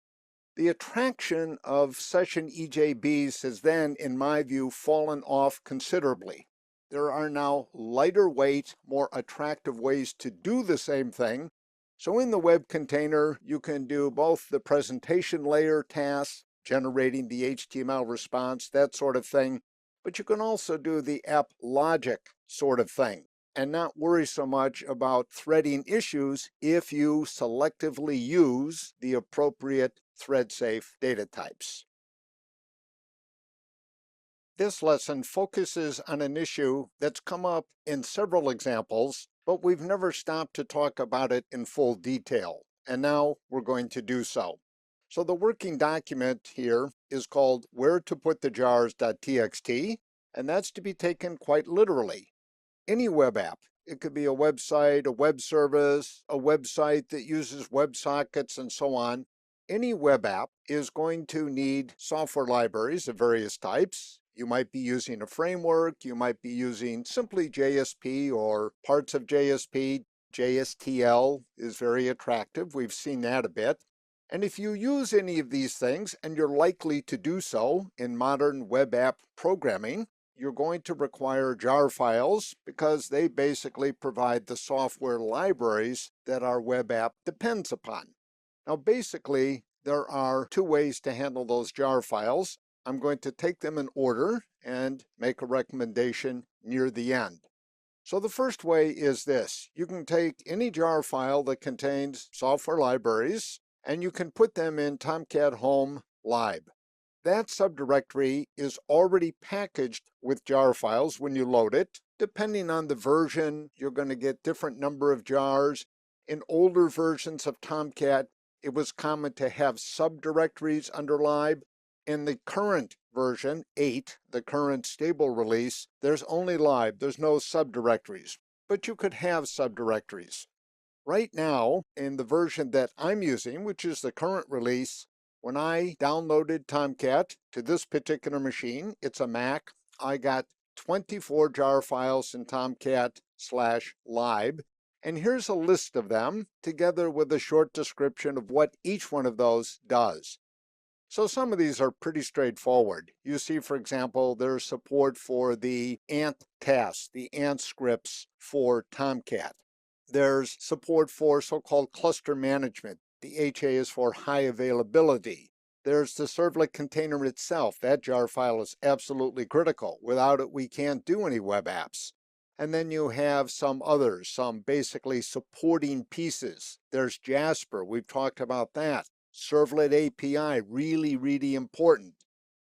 The attraction of session EJBs has then, in my view, fallen off considerably. There are now lighter weight, more attractive ways to do the same thing. So in the web container, you can do both the presentation layer tasks, generating the HTML response, that sort of thing, but you can also do the app logic sort of thing and not worry so much about threading issues if you selectively use the appropriate thread-safe data types. This lesson focuses on an issue that's come up in several examples, but we've never stopped to talk about it in full detail, and now we're going to do so. So the working document here is called where to put the jars.txt, and that's to be taken quite literally. Any web app, it could be a website, a web service, a website that uses WebSockets and so on. Any web app is going to need software libraries of various types. You might be using a framework, you might be using simply JSP or parts of JSP. JSTL is very attractive. We've seen that a bit. And if you use any of these things, and you're likely to do so in modern web app programming, you're going to require jar files because they basically provide the software libraries that our web app depends upon. Now, basically, there are 2 ways to handle those jar files. I'm going to take them in order and make a recommendation near the end. So the first way is this. You can take any jar file that contains software libraries, and you can put them in Tomcat Home Lib. That subdirectory is already packaged with jar files when you load it. Depending on the version, you're going to get different number of jars. In older versions of Tomcat, it was common to have subdirectories under lib. In the current version, 8, the current stable release, there's only lib, there's no subdirectories, but you could have subdirectories. Right now, in the version that I'm using, which is the current release, when I downloaded Tomcat to this particular machine, it's a Mac, I got 24 jar files in Tomcat/lib, and here's a list of them, together with a short description of what each one of those does. So some of these are pretty straightforward. You see, for example, there's support for the ant tasks, the ant scripts for Tomcat. There's support for so-called cluster management. The HA is for high availability. There's the servlet container itself. That jar file is absolutely critical. Without it, we can't do any web apps. And then you have some others, some basically supporting pieces. There's Jasper. We've talked about that. Servlet API, really, really important.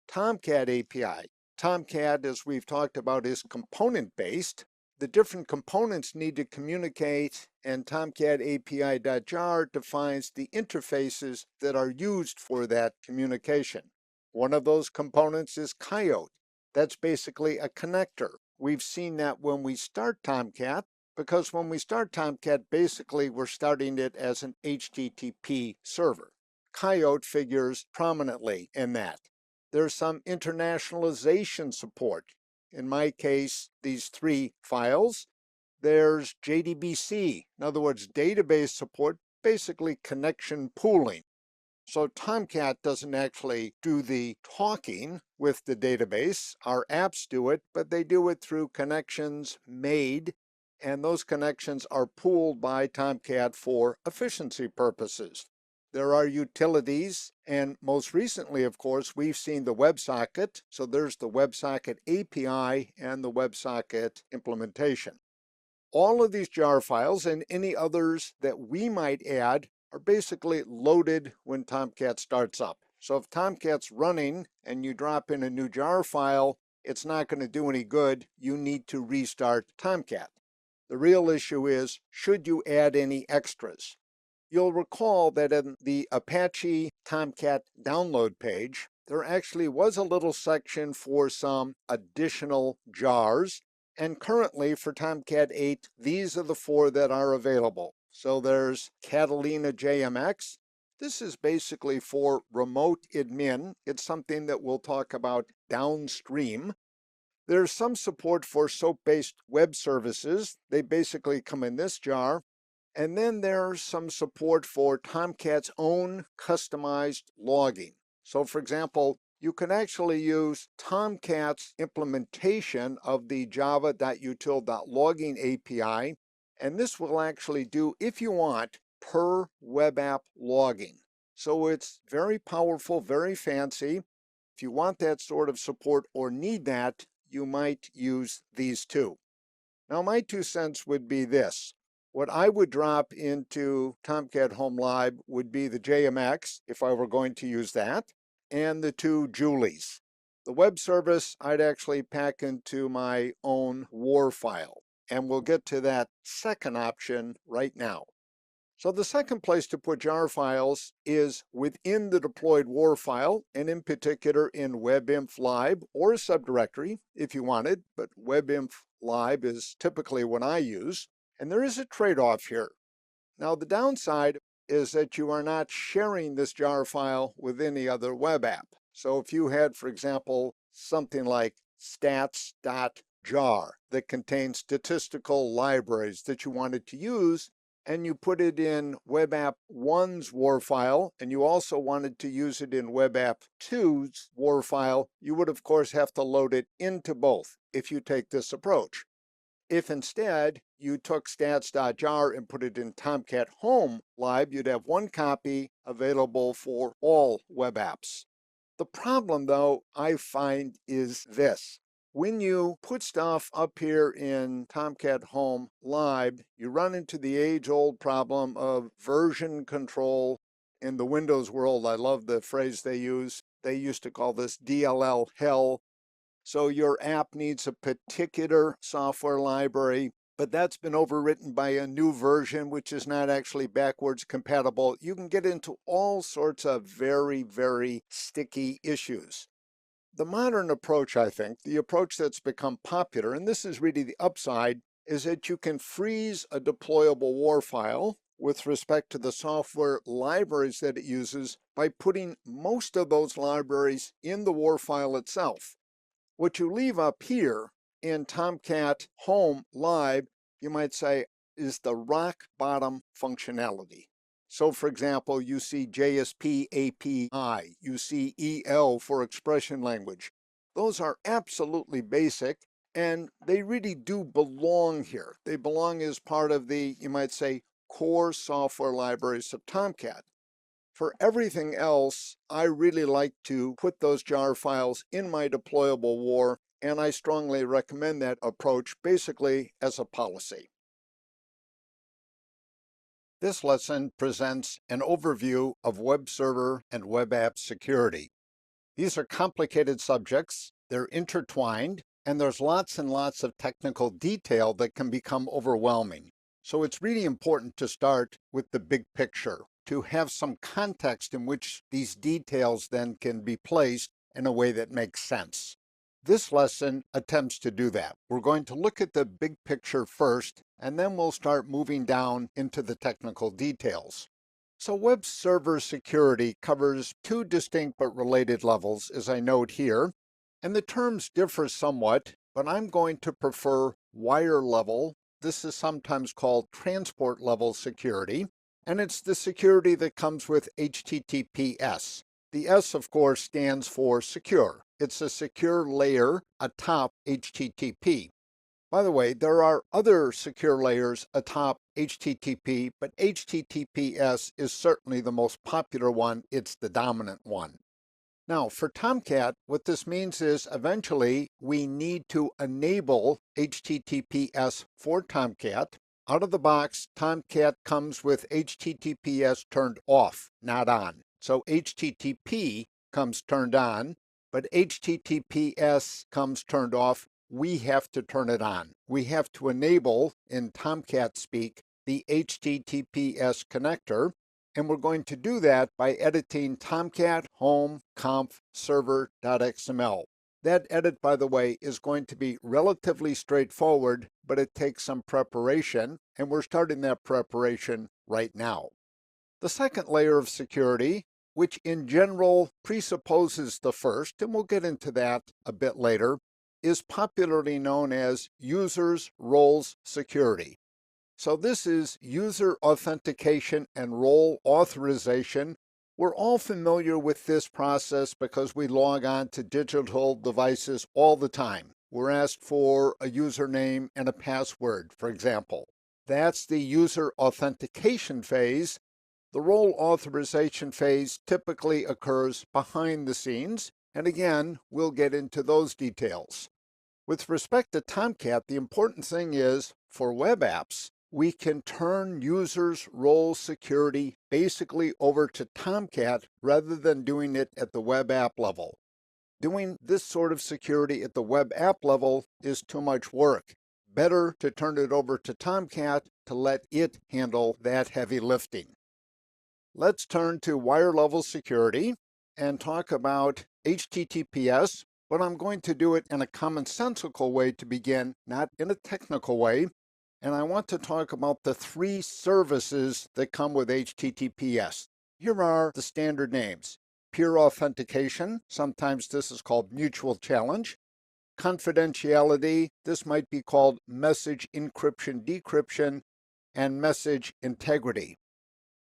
Tomcat API. Tomcat, as we've talked about, is component-based. The different components need to communicate, and Tomcat API.jar defines the interfaces that are used for that communication. One of those components is Coyote. That's basically a connector. We've seen that when we start Tomcat, because when we start Tomcat, basically we're starting it as an HTTP server. Coyote figures prominently in that. There's some internationalization support. In my case, these 3 files. There's JDBC, in other words, database support, basically connection pooling. So Tomcat doesn't actually do the talking with the database. Our apps do it, but they do it through connections made, and those connections are pooled by Tomcat for efficiency purposes. There are utilities, and most recently, of course, we've seen the WebSocket. So there's the WebSocket API and the WebSocket implementation. All of these jar files and any others that we might add are basically loaded when Tomcat starts up. So if Tomcat's running and you drop in a new jar file, it's not going to do any good. You need to restart Tomcat. The real issue is, should you add any extras? You'll recall that in the Apache Tomcat download page, there actually was a little section for some additional jars. And currently for Tomcat 8, these are the 4 that are available. So there's Catalina JMX. This is basically for remote admin. It's something that we'll talk about downstream. There's some support for SOAP-based web services. They basically come in this jar. And then there's some support for Tomcat's own customized logging. So for example, you can actually use Tomcat's implementation of the java.util.logging API, and this will actually do, if you want, per web app logging. So it's very powerful, very fancy. If you want that sort of support or need that, you might use these two. Now, my 2 cents would be this. What I would drop into Tomcat Home Lib would be the JMX, if I were going to use that, and the 2 Julies. The web service, I'd actually pack into my own WAR file, and we'll get to that second option right now. So the second place to put jar files is within the deployed WAR file, and in particular in webinf lib or a subdirectory if you wanted, but webinf lib is typically what I use. And there is a trade-off here. Now, the downside is that you are not sharing this jar file with any other web app. So if you had, for example, something like stats.jar that contains statistical libraries that you wanted to use, and you put it in WebApp 1's WAR file, and you also wanted to use it in WebApp 2's WAR file, you would of course have to load it into both if you take this approach. If instead you took stats.jar and put it in Tomcat Home Lib, you'd have 1 copy available for all web apps. The problem, though, I find is this. When you put stuff up here in Tomcat Home Lib, you run into the age-old problem of version control. In the Windows world, I love the phrase they use. They used to call this DLL hell. So your app needs a particular software library, but that's been overwritten by a new version, which is not actually backwards compatible. You can get into all sorts of very, very sticky issues. The modern approach, I think, the approach that's become popular, and this is really the upside, is that you can freeze a deployable WAR file with respect to the software libraries that it uses by putting most of those libraries in the WAR file itself. What you leave up here in Tomcat Home Lib, you might say, is the rock bottom functionality. So for example, you see JSP API, you see EL for expression language. Those are absolutely basic, and they really do belong here. They belong as part of the, you might say, core software libraries of Tomcat. For everything else, I really like to put those jar files in my deployable WAR, and I strongly recommend that approach basically as a policy. This lesson presents an overview of web server and web app security. These are complicated subjects, they're intertwined, and there's lots and lots of technical detail that can become overwhelming. So it's really important to start with the big picture, to have some context in which these details then can be placed in a way that makes sense. This lesson attempts to do that. We're going to look at the big picture first, and then we'll start moving down into the technical details. So web server security covers 2 distinct but related levels, as I note here, and the terms differ somewhat, but I'm going to prefer wire level. This is sometimes called transport level security, and it's the security that comes with HTTPS. The S, of course, stands for secure. It's a secure layer atop HTTP. By the way, there are other secure layers atop HTTP, but HTTPS is certainly the most popular one. It's the dominant one. Now, for Tomcat, what this means is eventually we need to enable HTTPS for Tomcat. Out of the box, Tomcat comes with HTTPS turned off, not on. So HTTP comes turned on, but HTTPS comes turned off. we have to turn it on. We have to enable, in Tomcat speak, the HTTPS connector, and we're going to do that by editing tomcat home conf server.xml. That edit, by the way, is going to be relatively straightforward, but it takes some preparation, and we're starting that preparation right now. The second layer of security, which in general presupposes the first, and we'll get into that a bit later, is popularly known as users roles security. So this is user authentication and role authorization. We're all familiar with this process because we log on to digital devices all the time. We're asked for a username and a password, for example. That's the user authentication phase. The role authorization phase typically occurs behind the scenes, and again, we'll get into those details. With respect to Tomcat, the important thing is, for web apps, we can turn users' role security basically over to Tomcat rather than doing it at the web app level. Doing this sort of security at the web app level is too much work. Better to turn it over to Tomcat to let it handle that heavy lifting. Let's turn to wire level security and talk about HTTPS, but I'm going to do it in a commonsensical way to begin, not in a technical way. And I want to talk about the three services that come with HTTPS. Here are the standard names: peer authentication, sometimes this is called mutual challenge; confidentiality, this might be called message encryption decryption; and message integrity.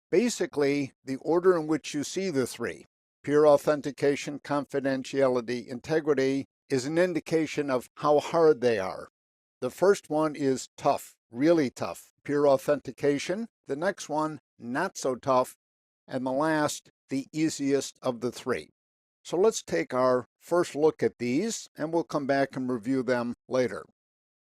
Basically, the order in which you see the three, peer authentication, confidentiality, integrity, is an indication of how hard they are. The first one is tough, really tough, peer authentication. The next one, not so tough. And the last, the easiest of the three. So let's take our first look at these, and we'll come back and review them later.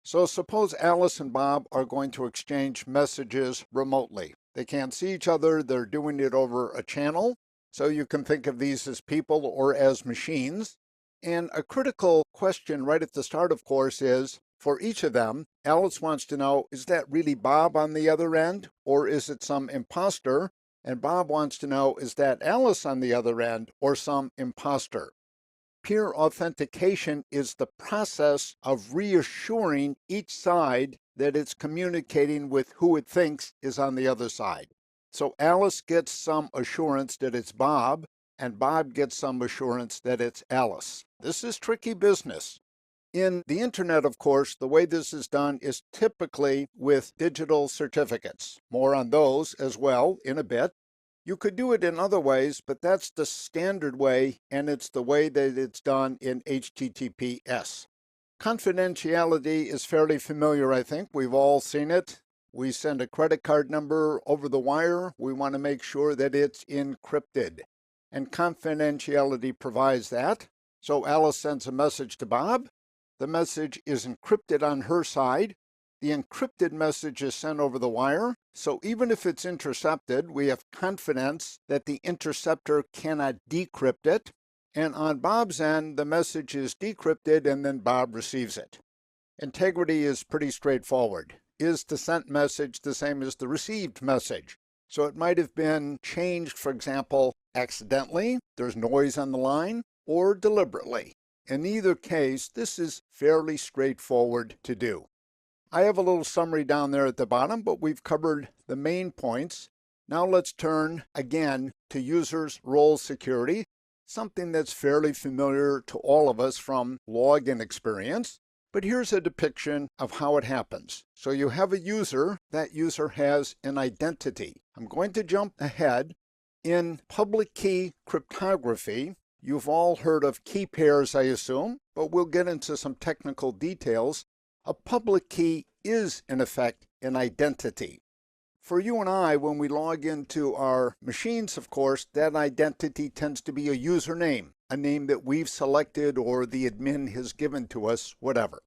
So suppose Alice and Bob are going to exchange messages remotely. They can't see each other, they're doing it over a channel. So you can think of these as people or as machines. And a critical question right at the start, of course, is, for each of them, Alice wants to know, is that really Bob on the other end, or is it some imposter? And Bob wants to know, is that Alice on the other end, or some imposter? Peer authentication is the process of reassuring each side that it's communicating with who it thinks is on the other side. So Alice gets some assurance that it's Bob, and Bob gets some assurance that it's Alice. This is tricky business. In the internet, of course, the way this is done is typically with digital certificates. More on those as well in a bit. You could do it in other ways, but that's the standard way, and it's the way that it's done in HTTPS. Confidentiality is fairly familiar, I think. We've all seen it. We send a credit card number over the wire. We want to make sure that it's encrypted. And confidentiality provides that. So Alice sends a message to Bob. The message is encrypted on her side. The encrypted message is sent over the wire. So even if it's intercepted, we have confidence that the interceptor cannot decrypt it. And on Bob's end, the message is decrypted and then Bob receives it. Integrity is pretty straightforward. Is the sent message the same as the received message? So it might have been changed, for example, accidentally, there's noise on the line, or deliberately. In either case, this is fairly straightforward to do. I have a little summary down there at the bottom, but we've covered the main points. Now let's turn again to users' role security, something that's fairly familiar to all of us from login experience. But here's a depiction of how it happens. So you have a user. That user has an identity. I'm going to jump ahead. In public key cryptography, you've all heard of key pairs, I assume, but we'll get into some technical details. A public key is, in effect, an identity. For you and I, when we log into our machines, of course, that identity tends to be a username, a name that we've selected or the admin has given to us, whatever.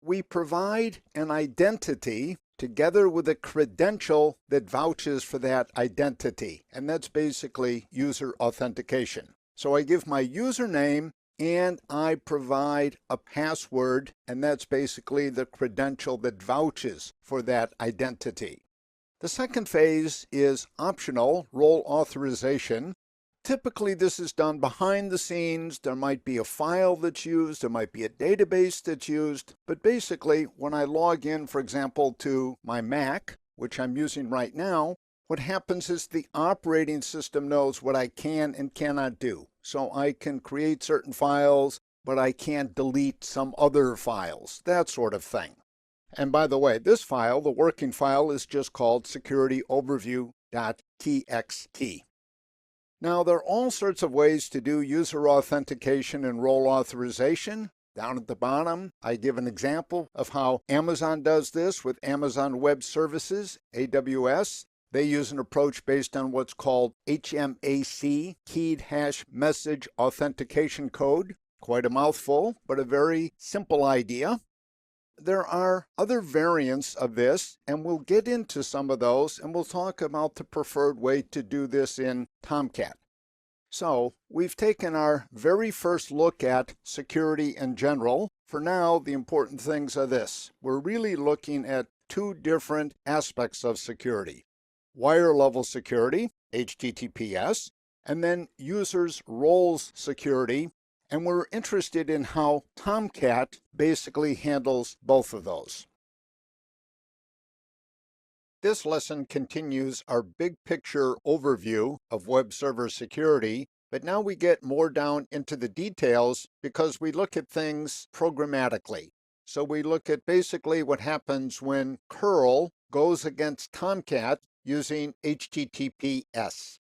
We provide an identity together with a credential that vouches for that identity, and that's basically user authentication. So I give my username and I provide a password, and that's basically the credential that vouches for that identity. The second phase is optional role authorization. Typically, this is done behind the scenes. There might be a file that's used, there might be a database that's used, but basically, when I log in, for example, to my Mac, which I'm using right now, what happens is the operating system knows what I can and cannot do. So I can create certain files, but I can't delete some other files, that sort of thing. And by the way, this file, the working file, is just called securityoverview.txt. Now, there are all sorts of ways to do user authentication and role authorization. Down at the bottom, I give an example of how Amazon does this with Amazon Web Services, AWS. They use an approach based on what's called HMAC, Keyed Hash Message Authentication Code. Quite a mouthful, but a very simple idea. There are other variants of this, and we'll get into some of those, and we'll talk about the preferred way to do this in Tomcat. So, we've taken our very first look at security in general. For now, the important things are this. We're really looking at two different aspects of security. Wire level security, HTTPS, and then users' roles security. And we're interested in how Tomcat basically handles both of those. This lesson continues our big picture overview of web server security, but now we get more down into the details because we look at things programmatically. So we look at basically what happens when curl goes against Tomcat using HTTPS.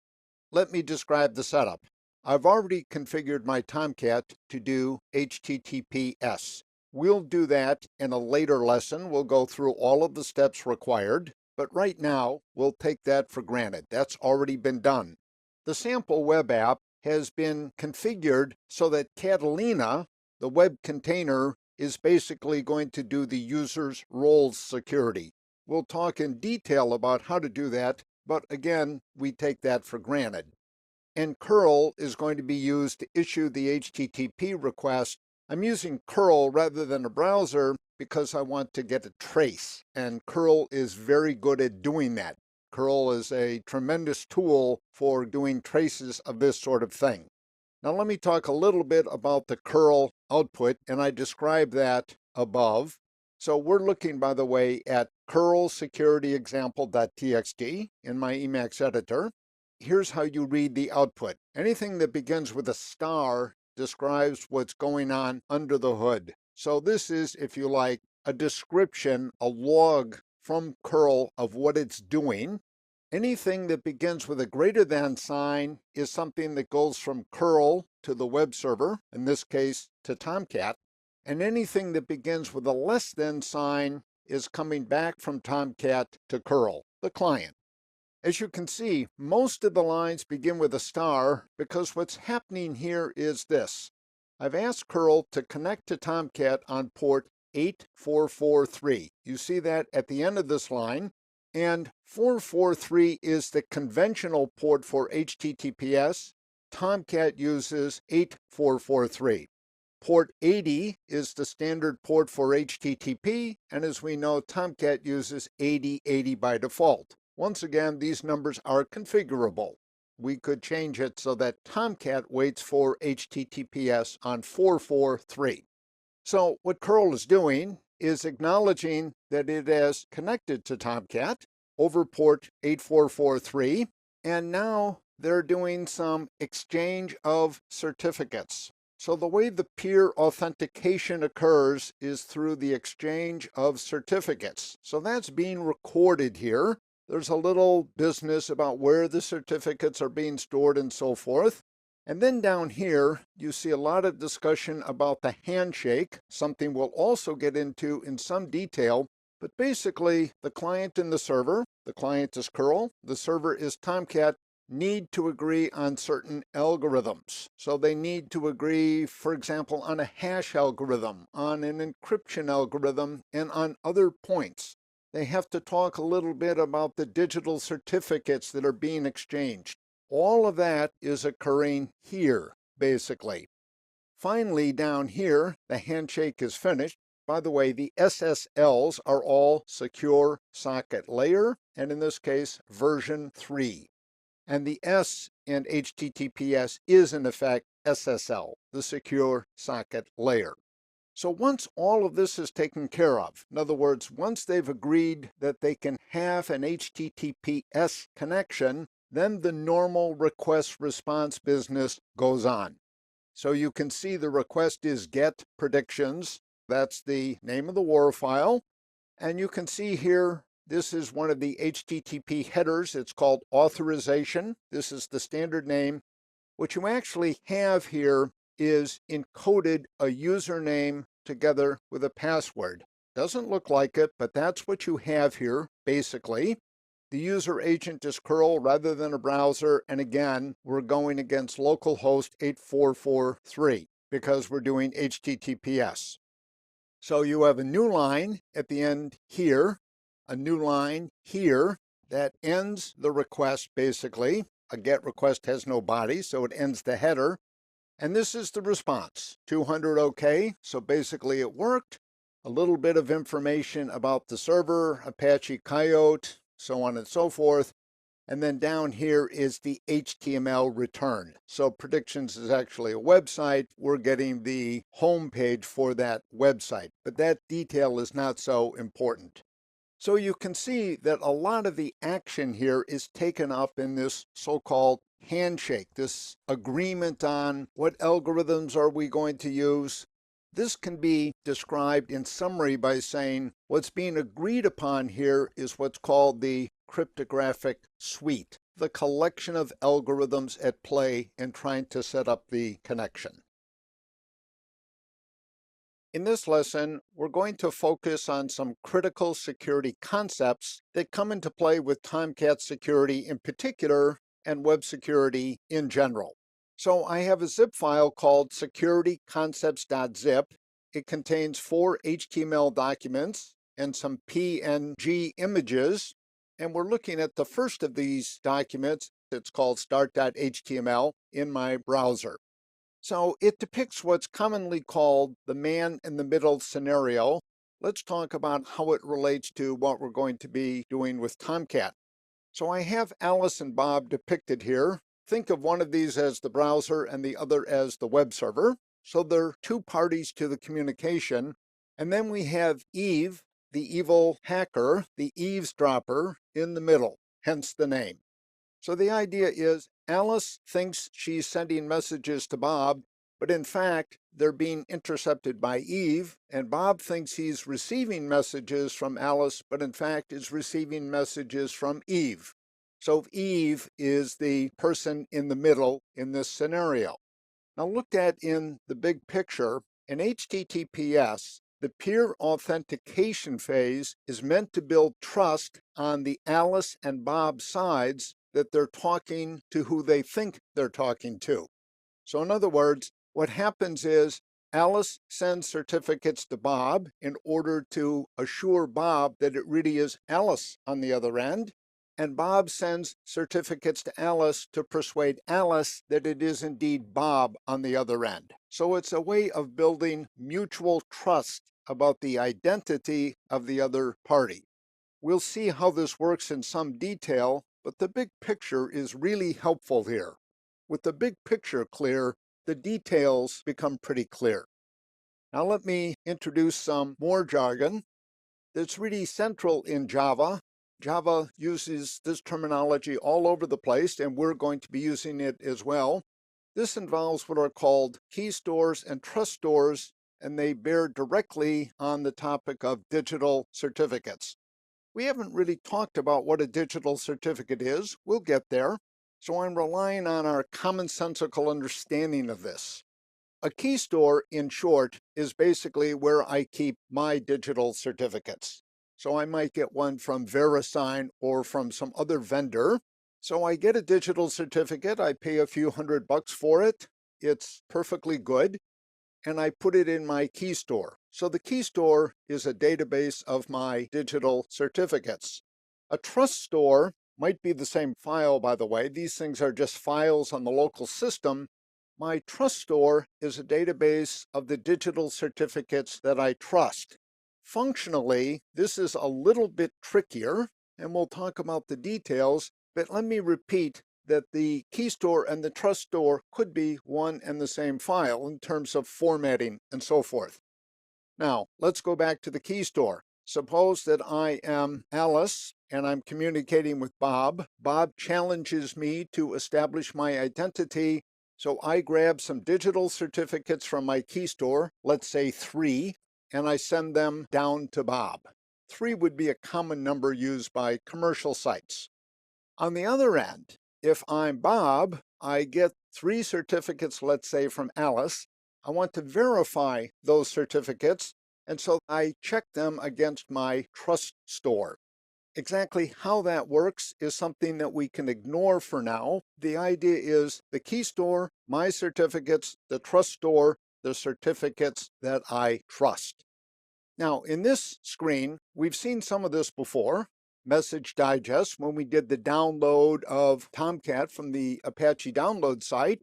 Let me describe the setup. I've already configured my Tomcat to do HTTPS. We'll do that in a later lesson. We'll go through all of the steps required, but right now we'll take that for granted. That's already been done. The sample web app has been configured so that Catalina, the web container, is basically going to do the user's roles security. We'll talk in detail about how to do that, but again, we take that for granted. And curl is going to be used to issue the HTTP request. I'm using curl rather than a browser because I want to get a trace, and curl is very good at doing that. Curl is a tremendous tool for doing traces of this sort of thing. Now let me talk a little bit about the curl output, and I describe that above. So we're looking, by the way, at curl security example.txt in my Emacs editor. Here's how you read the output. Anything that begins with a star describes what's going on under the hood. So this is, if you like, a description, a log from curl of what it's doing. Anything that begins with a greater than sign is something that goes from curl to the web server, in this case to Tomcat. And anything that begins with a less than sign is coming back from Tomcat to curl, the client. As you can see, most of the lines begin with a star because what's happening here is this. I've asked curl to connect to Tomcat on port 8443. You see that at the end of this line, and 443 is the conventional port for HTTPS. Tomcat uses 8443. Port 80 is the standard port for HTTP, and as we know, Tomcat uses 8080 by default. Once again, these numbers are configurable. We could change it so that Tomcat waits for HTTPS on 443. So what curl is doing is acknowledging that it has connected to Tomcat over port 8443, and now they're doing some exchange of certificates. So the way the peer authentication occurs is through the exchange of certificates. So that's being recorded here. There's a little business about where the certificates are being stored and so forth. And then down here, you see a lot of discussion about the handshake, something we'll also get into in some detail. But basically, the client and the server is curl, the server is Tomcat, need to agree on certain algorithms. So they need to agree, for example, on a hash algorithm, on an encryption algorithm, and on other points. They have to talk a little bit about the digital certificates that are being exchanged. All of that is occurring here, basically. Finally, down here, the handshake is finished. By the way, the SSLs are all Secure Socket Layer, and in this case, version 3. And the S in HTTPS is, in effect, SSL, the Secure Socket Layer. So once all of this is taken care of, in other words, once they've agreed that they can have an HTTPS connection, then the normal request response business goes on. So you can see the request is get predictions. That's the name of the WAR file. And you can see here, this is one of the HTTP headers. It's called authorization. This is the standard name. What you actually have here is encoded a username together with a password. Doesn't look like it, but that's what you have here, basically. The user agent is curl rather than a browser, and again, we're going against localhost 8443 because we're doing HTTPS. So you have a new line at the end here, a new line here that ends the request basically. A GET request has no body, so it ends the header. And this is the response, 200 OK. So basically it worked. A little bit of information about the server, Apache Coyote, so on and so forth. And then down here is the HTML return. So predictions is actually a website. We're getting the home page for that website, but that detail is not so important. So you can see that a lot of the action here is taken up in this so-called handshake, this agreement on what algorithms are we going to use. This can be described in summary by saying what's being agreed upon here is what's called the cryptographic suite, the collection of algorithms at play in trying to set up the connection. In this lesson, we're going to focus on some critical security concepts that come into play with Tomcat security in particular and web security in general. So I have a zip file called securityconcepts.zip. It contains 4 HTML documents and some PNG images. And we're looking at the first of these documents. It's called start.html in my browser. So it depicts what's commonly called the man-in-the-middle scenario. Let's talk about how it relates to what we're going to be doing with Tomcat. So I have Alice and Bob depicted here. Think of one of these as the browser and the other as the web server. So they're two parties to the communication. And then we have Eve, the evil hacker, the eavesdropper, in the middle, hence the name. So the idea is Alice thinks she's sending messages to Bob, but in fact, they're being intercepted by Eve, and Bob thinks he's receiving messages from Alice, but in fact is receiving messages from Eve. So Eve is the person in the middle in this scenario. Now looked at in the big picture, in HTTPS, the peer authentication phase is meant to build trust on the Alice and Bob sides that they're talking to who they think they're talking to. So in other words, what happens is Alice sends certificates to Bob in order to assure Bob that it really is Alice on the other end, and Bob sends certificates to Alice to persuade Alice that it is indeed Bob on the other end. So it's a way of building mutual trust about the identity of the other party. We'll see how this works in some detail, but the big picture is really helpful here. With the big picture clear, the details become pretty clear. Now let me introduce some more jargon that's really central in Java. Java uses this terminology all over the place, and we're going to be using it as well. This involves what are called key stores and trust stores, and they bear directly on the topic of digital certificates. We haven't really talked about what a digital certificate is. We'll get there. So I'm relying on our commonsensical understanding of this. A key store, in short, is basically where I keep my digital certificates. So I might get one from VeriSign or from some other vendor. So I get a digital certificate. I pay a few $100 for it. It's perfectly good. And I put it in my key store. So the key store is a database of my digital certificates. A trust store might be the same file, by the way. These things are just files on the local system, My trust store is a database of the digital certificates that I trust. Functionally, this is a little bit trickier, and we'll talk about the details, but let me repeat that the key store and the trust store could be one and the same file in terms of formatting and so forth. Now, let's go back to the key store. Suppose that I am Alice and I'm communicating with Bob. Bob challenges me to establish my identity, so I grab some digital certificates from my key store, let's say 3, and I send them down to Bob. 3 would be a common number used by commercial sites. On the other end, if I'm Bob, I get 3 certificates, let's say from Alice. I want to verify those certificates, and so I check them against my trust store. Exactly how that works is something that we can ignore for now. The idea is the key store, my certificates, the trust store, the certificates that I trust. Now, in this screen, we've seen some of this before. Message digest, when we did the download of Tomcat from the Apache download site,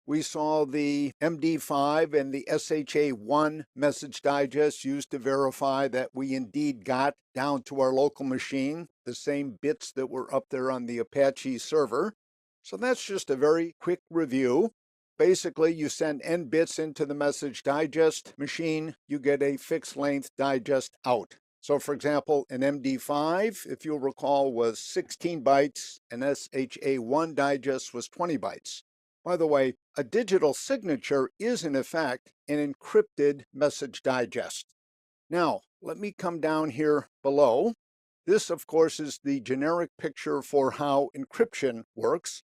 we saw the MD5 and the SHA1 message digest used to verify that we indeed got down to our local machine the same bits that were up there on the Apache server. So that's just a very quick review. Basically, you send n bits into the message digest machine, you get a fixed length digest out. So for example, an MD5, if you'll recall, was 16 bytes, and SHA1 digest was 20 bytes. By the way, a digital signature is in effect an encrypted message digest. Now, let me come down here below. This, of course, is the generic picture for how encryption works.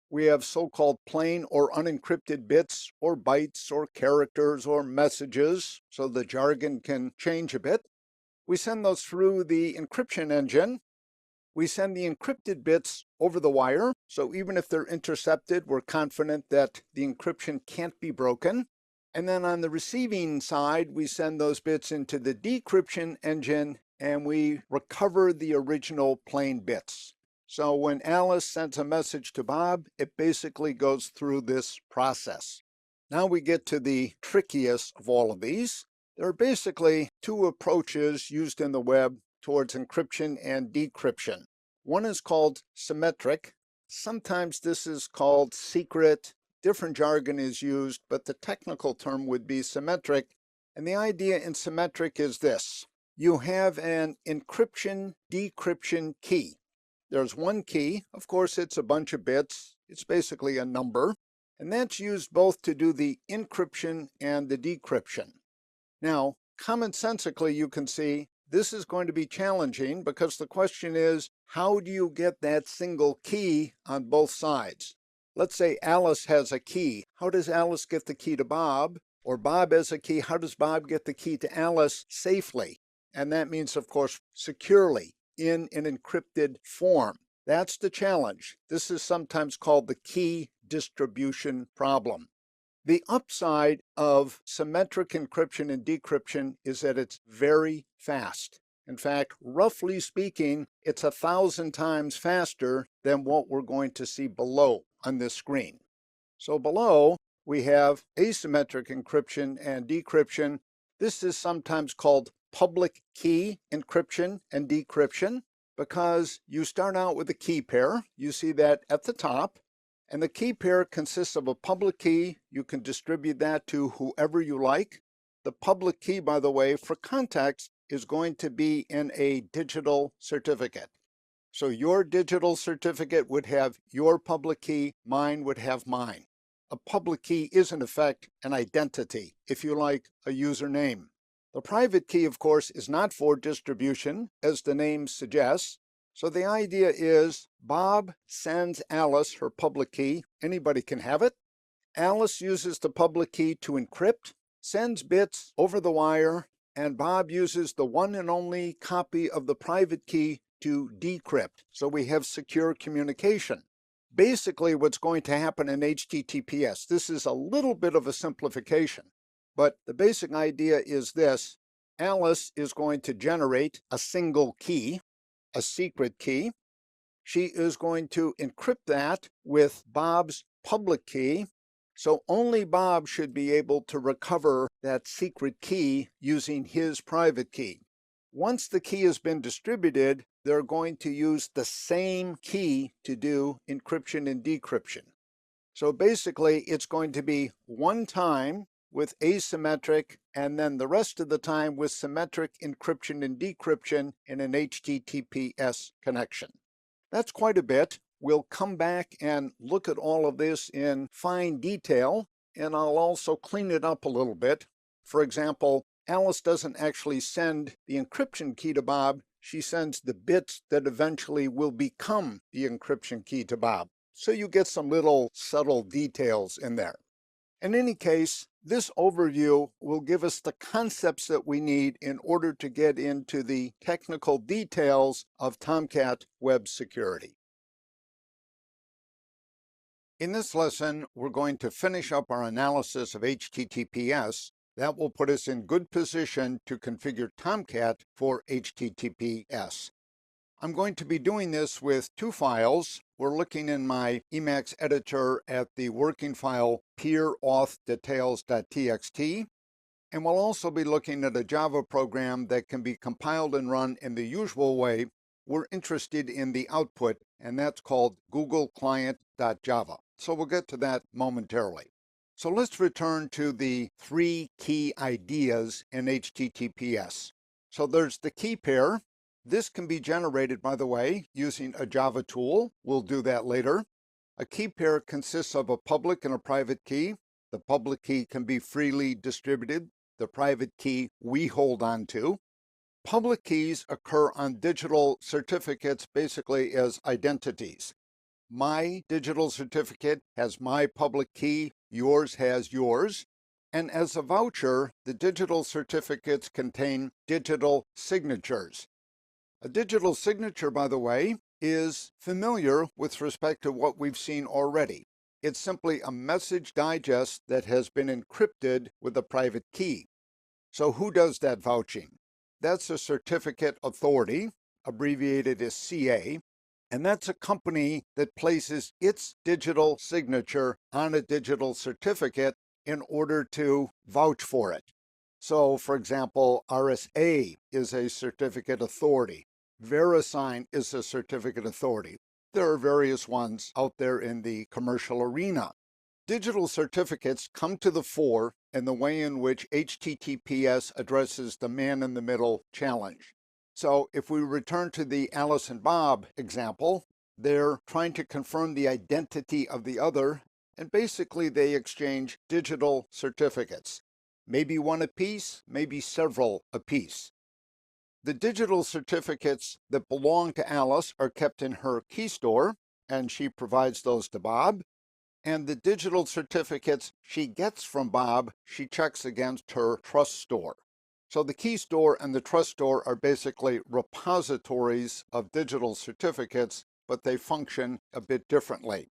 We have so-called plain or unencrypted bits or bytes or characters or messages, so the jargon can change a bit. We send those through the encryption engine. We send the encrypted bits over the wire, so even if they're intercepted, we're confident that the encryption can't be broken. And then on the receiving side, we send those bits into the decryption engine, and we recover the original plain bits. So when Alice sends a message to Bob, it basically goes through this process. Now we get to the trickiest of all of these. There are basically 2 approaches used in the web towards encryption and decryption. One is called symmetric. Sometimes this is called secret. Different jargon is used, but the technical term would be symmetric. And the idea in symmetric is this. You have an encryption-decryption key. There's one key. Of course, it's a bunch of bits. It's basically a number. And that's used both to do the encryption and the decryption. Now, commonsensically, you can see this is going to be challenging because the question is, how do you get that single key on both sides? Let's say Alice has a key. How does Alice get the key to Bob? Or Bob has a key. How does Bob get the key to Alice safely? And that means, of course, securely in an encrypted form. That's the challenge. This is sometimes called the key distribution problem. The upside of symmetric encryption and decryption is that it's very fast. In fact, roughly speaking, it's 1,000 times faster than what we're going to see below on this screen. So below, we have asymmetric encryption and decryption. This is sometimes called public key encryption and decryption because you start out with a key pair. You see that at the top. And the key pair consists of a public key. You can distribute that to whoever you like. The public key, by the way, for context, is going to be in a digital certificate. So your digital certificate would have your public key, mine would have mine. A public key is, in effect, an identity, if you like, a username. The private key, of course, is not for distribution, as the name suggests. So the idea is Bob sends Alice her public key. Anybody can have it. Alice uses the public key to encrypt, sends bits over the wire, and Bob uses the one and only copy of the private key to decrypt. So we have secure communication. Basically, what's going to happen in HTTPS, this is a little bit of a simplification, but the basic idea is this. Alice is going to generate a single key, a secret key. She is going to encrypt that with Bob's public key. So only Bob should be able to recover that secret key using his private key. Once the key has been distributed, they're going to use the same key to do encryption and decryption. So basically, it's going to be one time with asymmetric, and then the rest of the time with symmetric encryption and decryption in an HTTPS connection. That's quite a bit. We'll come back and look at all of this in fine detail, and I'll also clean it up a little bit. For example, Alice doesn't actually send the encryption key to Bob. She sends the bits that eventually will become the encryption key to Bob. So you get some little subtle details in there. In any case, this overview will give us the concepts that we need in order to get into the technical details of Tomcat web security. In this lesson, we're going to finish up our analysis of HTTPS. That will put us in good position to configure Tomcat for HTTPS. I'm going to be doing this with two files. We're looking in my Emacs editor at the working file peerauth.details.txt, and we'll also be looking at a Java program that can be compiled and run in the usual way. We're interested in the output, and that's called googleclient.java. So we'll get to that momentarily. So let's return to the three key ideas in HTTPS. So there's the key pair. This can be generated, by the way, using a Java tool. We'll do that later. A key pair consists of a public and a private key. The public key can be freely distributed. The private key we hold on to. Public keys occur on digital certificates basically as identities. My digital certificate has my public key, yours has yours. And as a voucher, the digital certificates contain digital signatures. A digital signature, by the way, is familiar with respect to what we've seen already. It's simply a message digest that has been encrypted with a private key. So who does that vouching? That's a certificate authority, abbreviated as CA, and that's a company that places its digital signature on a digital certificate in order to vouch for it. So, for example, RSA is a certificate authority. VeriSign is a certificate authority. There are various ones out there in the commercial arena. Digital certificates come to the fore in the way in which HTTPS addresses the man-in-the-middle challenge. So if we return to the Alice and Bob example, they're trying to confirm the identity of the other, and basically they exchange digital certificates. Maybe one apiece, maybe several apiece. The digital certificates that belong to Alice are kept in her key store, and she provides those to Bob. And the digital certificates she gets from Bob, she checks against her trust store. So the key store and the trust store are basically repositories of digital certificates, but they function a bit differently.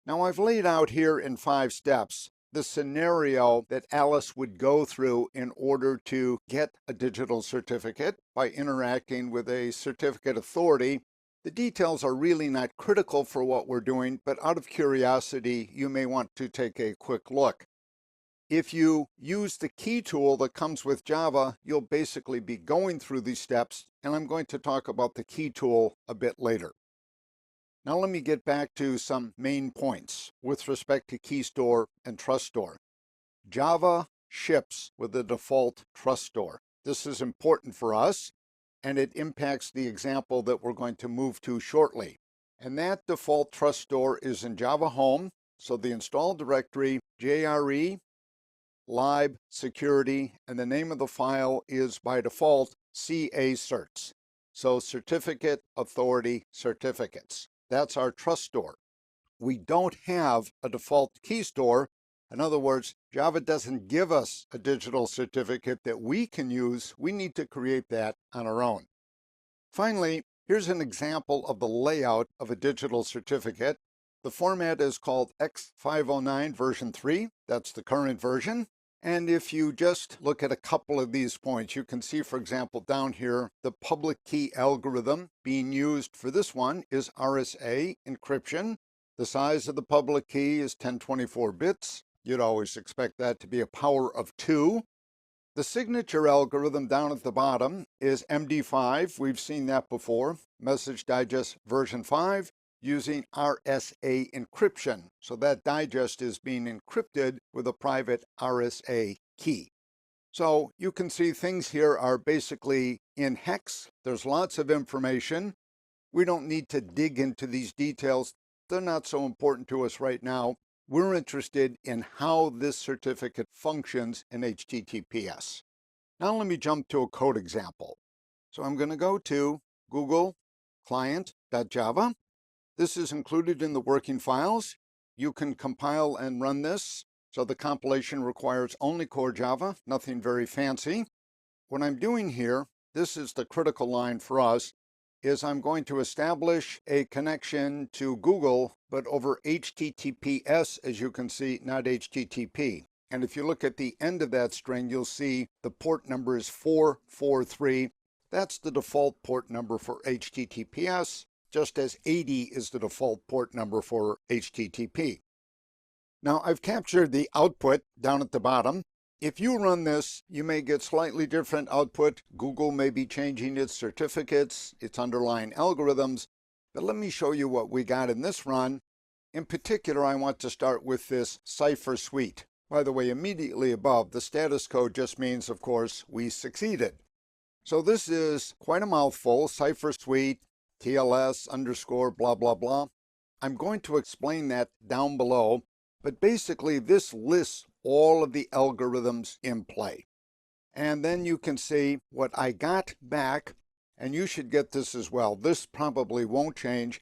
Now I've laid out here in 5 steps the scenario that Alice would go through in order to get a digital certificate by interacting with a certificate authority. The details are really not critical for what we're doing, but out of curiosity, you may want to take a quick look. If you use the key tool that comes with Java, you'll basically be going through these steps, and I'm going to talk about the key tool a bit later. Now let me get back to some main points with respect to key store and trust store. Java ships with the default trust store. This is important for us, and it impacts the example that we're going to move to shortly. And that default trust store is in Java Home, so the install directory JRE, lib security, and the name of the file is by default CA certs. So certificate authority certificates. That's our trust store. We don't have a default key store. In other words, Java doesn't give us a digital certificate that we can use. We need to create that on our own. Finally, here's an example of the layout of a digital certificate. The format is called X509 version 3. That's the current version. And if you just look at a couple of these points, you can see, for example, down here, the public key algorithm being used for this one is RSA encryption. The size of the public key is 1024 bits. You'd always expect that to be a power of 2. The signature algorithm down at the bottom is MD5. We've seen that before. Message Digest version 5 using RSA encryption. So that digest is being encrypted with a private RSA key. So you can see things here are basically in hex. There's lots of information. We don't need to dig into these details. They're not so important to us right now. We're interested in how this certificate functions in HTTPS. Now let me jump to a code example. So I'm going to go to Google client.java. This is included in the working files. You can compile and run this. So the compilation requires only core Java, nothing very fancy. What I'm doing here, this is the critical line for us, is I'm going to establish a connection to Google, but over HTTPS, as you can see, not HTTP. And if you look at the end of that string, you'll see the port number is 443. That's the default port number for HTTPS, just as 80 is the default port number for HTTP. Now I've captured the output down at the bottom. If you run this, you may get slightly different output. Google may be changing its certificates, its underlying algorithms, but let me show you what we got in this run. In particular, I want to start with this cipher suite. By the way, immediately above, the status code just means, of course, we succeeded. So this is quite a mouthful, cipher suite, TLS underscore blah, blah, blah. I'm going to explain that down below. But basically, this lists all of the algorithms in play. And then you can see what I got back, and you should get this as well. This probably won't change.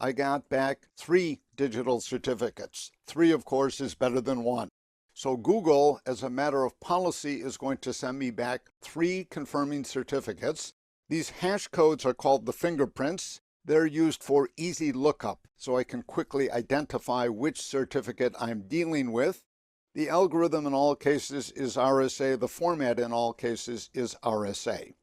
I got back 3 digital certificates. 3, of course, is better than 1. So Google, as a matter of policy, is going to send me back 3 confirming certificates. These hash codes are called the fingerprints. They're used for easy lookup, so I can quickly identify which certificate I'm dealing with. The algorithm in all cases is RSA. The format in all cases is RSA.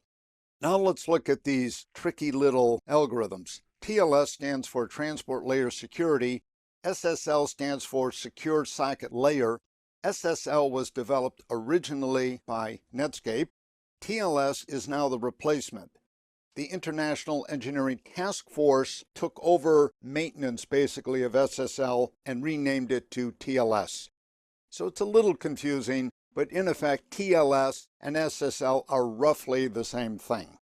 Now let's look at these tricky little algorithms. TLS stands for Transport Layer Security. SSL stands for Secure Socket Layer. SSL was developed originally by Netscape. TLS is now the replacement. The International Engineering Task Force took over maintenance, basically, of SSL and renamed it to TLS. So it's a little confusing, but in effect, TLS and SSL are roughly the same thing.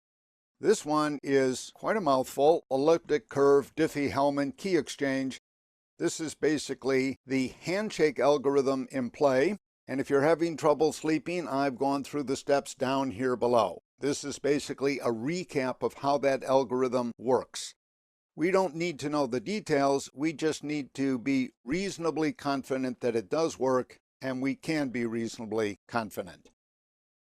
This one is quite a mouthful: elliptic curve, Diffie-Hellman key exchange. This is basically the handshake algorithm in play. And if you're having trouble sleeping, I've gone through the steps down here below. This is basically a recap of how that algorithm works. We don't need to know the details. We just need to be reasonably confident that it does work, and we can be reasonably confident.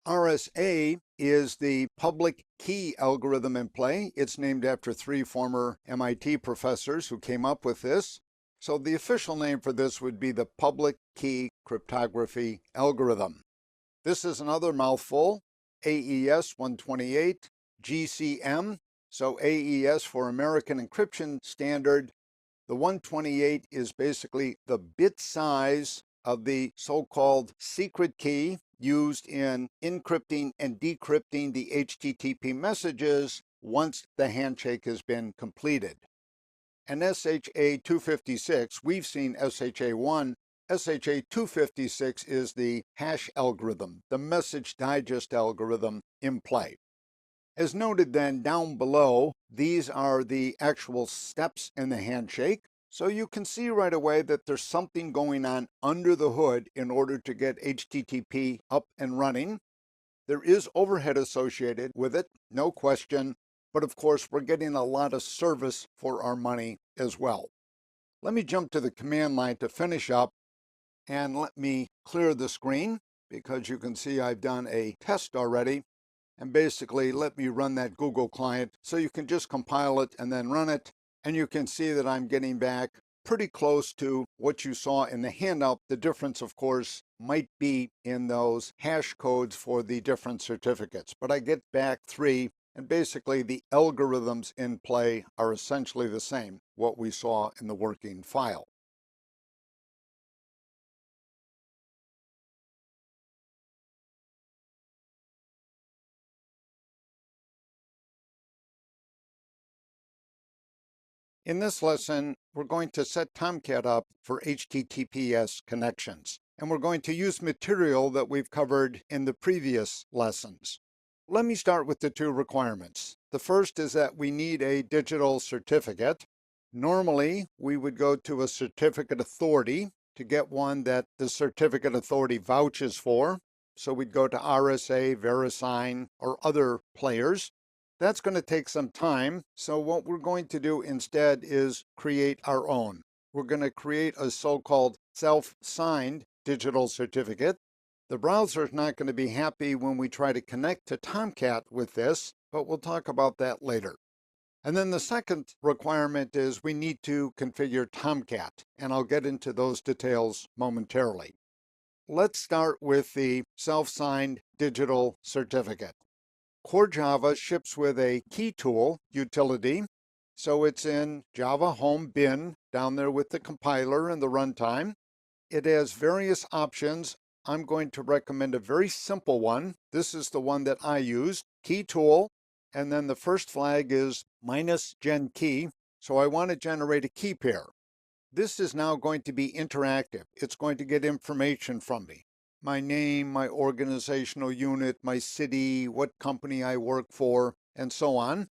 RSA is the public key algorithm in play. It's named after 3 former MIT professors who came up with this. So the official name for this would be the Public Key Cryptography Algorithm. This is another mouthful: AES 128, GCM. So AES for American Encryption Standard. The 128 is basically the bit size of the so-called secret key used in encrypting and decrypting the HTTP messages once the handshake has been completed. And SHA-256, we've seen SHA-1. SHA-256 is the hash algorithm, the message digest algorithm in play. As noted then down below, these are the actual steps in the handshake. So you can see right away that there's something going on under the hood in order to get HTTP up and running. There is overhead associated with it, no question. But of course, we're getting a lot of service for our money as well. Let me jump to the command line to finish up, and let me clear the screen because you can see I've done a test already. And basically, let me run that Google client so you can just compile it and then run it. And you can see that I'm getting back pretty close to what you saw in the handout. The difference, of course, might be in those hash codes for the different certificates. But I get back 3. And basically the algorithms in play are essentially the same, what we saw in the working file. In this lesson, we're going to set Tomcat up for HTTPS connections, and we're going to use material that we've covered in the previous lessons. Let me start with the two requirements. The first is that we need a digital certificate. Normally, we would go to a certificate authority to get one that the certificate authority vouches for. So we'd go to RSA, VeriSign, or other players. That's going to take some time, so what we're going to do instead is create our own. We're going to create a so-called self-signed digital certificate. The browser is not going to be happy when we try to connect to Tomcat with this, but we'll talk about that later. And then the second requirement is we need to configure Tomcat, and I'll get into those details momentarily. Let's start with the self-signed digital certificate. Core Java ships with a key tool utility, so it's in Java Home bin down there with the compiler and the runtime. It has various options. I'm going to recommend a very simple one. This is the one that I used, key tool, and then the first flag is -gen key, so I want to generate a key pair. This is now going to be interactive. It's going to get information from me. My name, my organizational unit, my city, what company I work for, and so on.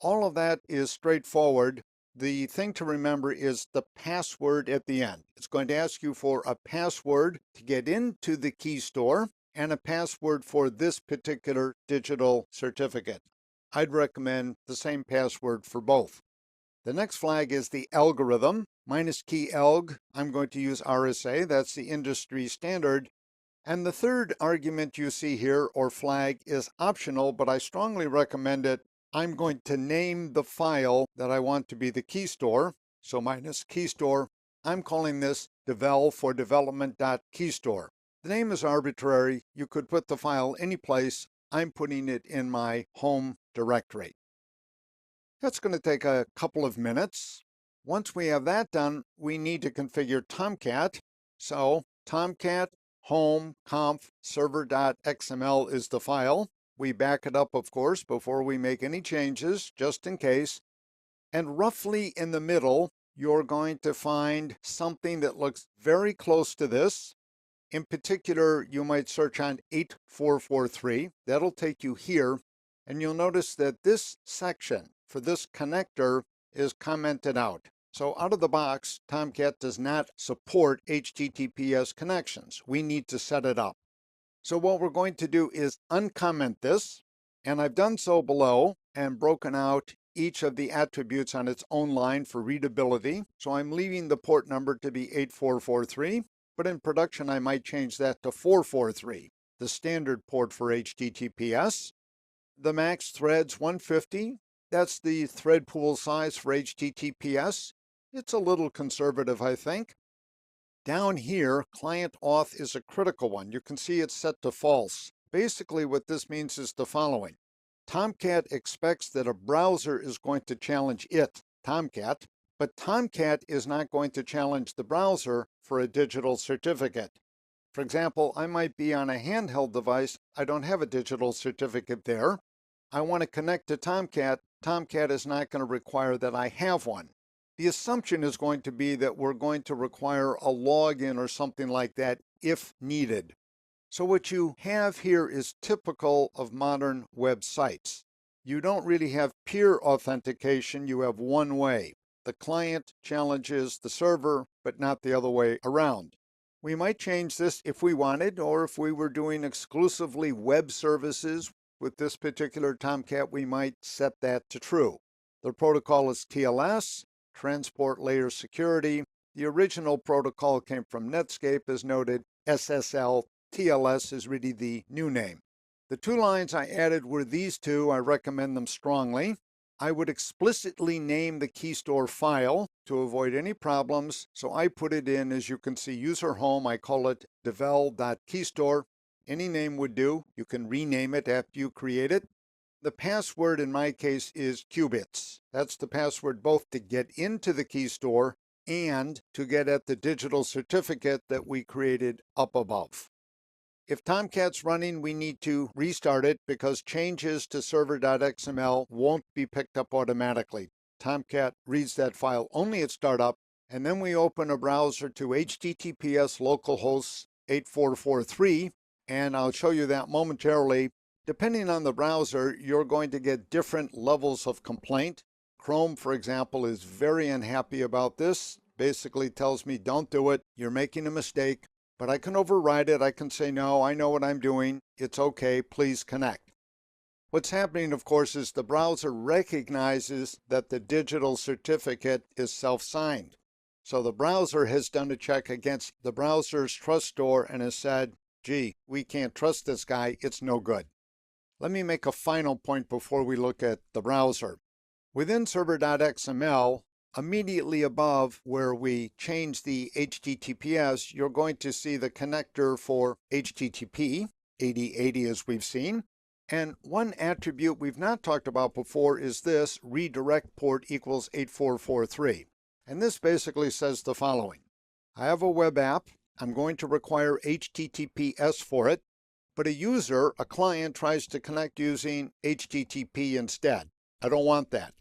All of that is straightforward. The thing to remember is the password at the end. It's going to ask you for a password to get into the key store and a password for this particular digital certificate. I'd recommend the same password for both. The next flag is the algorithm, -key elg. I'm going to use RSA, that's the industry standard. And the third argument you see here, or flag, is optional, but I strongly recommend it. I'm going to name the file that I want to be the key store. So -key store, I'm calling this devel for development.keystore. The name is arbitrary. You could put the file any place. I'm putting it in my home directory. That's going to take a couple of minutes. Once we have that done, we need to configure Tomcat. So Tomcat home conf server.xml is the file. We back it up, of course, before we make any changes, just in case. And roughly in the middle, you're going to find something that looks very close to this. In particular, you might search on 8443. That'll take you here. And you'll notice that this section for this connector is commented out. So out of the box, Tomcat does not support HTTPS connections. We need to set it up. So what we're going to do is uncomment this, and I've done so below and broken out each of the attributes on its own line for readability. So I'm leaving the port number to be 8443, but in production I might change that to 443, the standard port for HTTPS. The max threads 150. That's the thread pool size for HTTPS. It's a little conservative, I think. Down here, client auth is a critical one. You can see it's set to false. Basically, what this means is the following. Tomcat expects that a browser is going to challenge it, Tomcat, but Tomcat is not going to challenge the browser for a digital certificate. For example, I might be on a handheld device. I don't have a digital certificate there. I want to connect to Tomcat. Tomcat is not going to require that I have one. The assumption is going to be that we're going to require a login or something like that if needed. So what you have here is typical of modern websites. You don't really have peer authentication. You have one way. The client challenges the server, but not the other way around. We might change this if we wanted, or if we were doing exclusively web services with this particular Tomcat, we might set that to true. The protocol is TLS. Transport layer security. The original protocol came from Netscape, as noted. SSL. TLS is really the new name. The two lines I added were these two. I recommend them strongly. I would explicitly name the key store file to avoid any problems, so I put it in, as you can see, user home. I call it devel.keystore. Any name would do. You can rename it after you create it. The password in my case is qubits. That's the password both to get into the key store and to get at the digital certificate that we created up above. If Tomcat's running, we need to restart it because changes to server.xml won't be picked up automatically. Tomcat reads that file only at startup, and then we open a browser to https localhost 8443, and I'll show you that momentarily. Depending on the browser, you're going to get different levels of complaint. Chrome, for example, is very unhappy about this. Basically tells me, don't do it, you're making a mistake. But I can override it. I can say, no, I know what I'm doing. It's okay, please connect. What's happening, of course, is the browser recognizes that the digital certificate is self-signed. So the browser has done a check against the browser's trust store and has said, gee, we can't trust this guy, it's no good. Let me make a final point before we look at the browser. Within server.xml, immediately above where we change the HTTPS, you're going to see the connector for HTTP, 8080 as we've seen. And one attribute we've not talked about before is this redirect port equals 8443. And this basically says the following. I have a web app. I'm going to require HTTPS for it, but a user, a client, tries to connect using HTTP instead. I don't want that.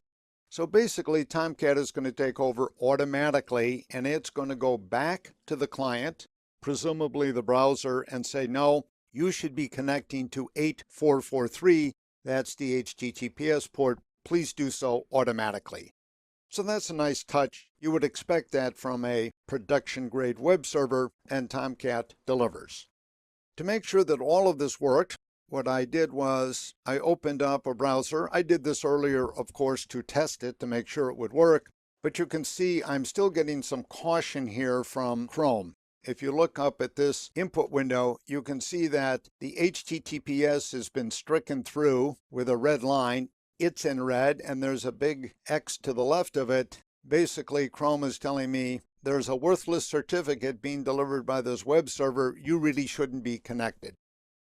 So basically, Tomcat is going to take over automatically, and it's going to go back to the client, presumably the browser, and say, no, you should be connecting to 8443. That's the HTTPS port. Please do so automatically. So that's a nice touch. You would expect that from a production-grade web server, and Tomcat delivers. To make sure that all of this worked, what I did was I opened up a browser. I did this earlier, of course, to test it to make sure it would work. But you can see I'm still getting some caution here from Chrome. If you look up at this input window, you can see that the HTTPS has been stricken through with a red line. It's in red, and there's a big X to the left of it. Basically, Chrome is telling me there's a worthless certificate being delivered by this web server. You really shouldn't be connected.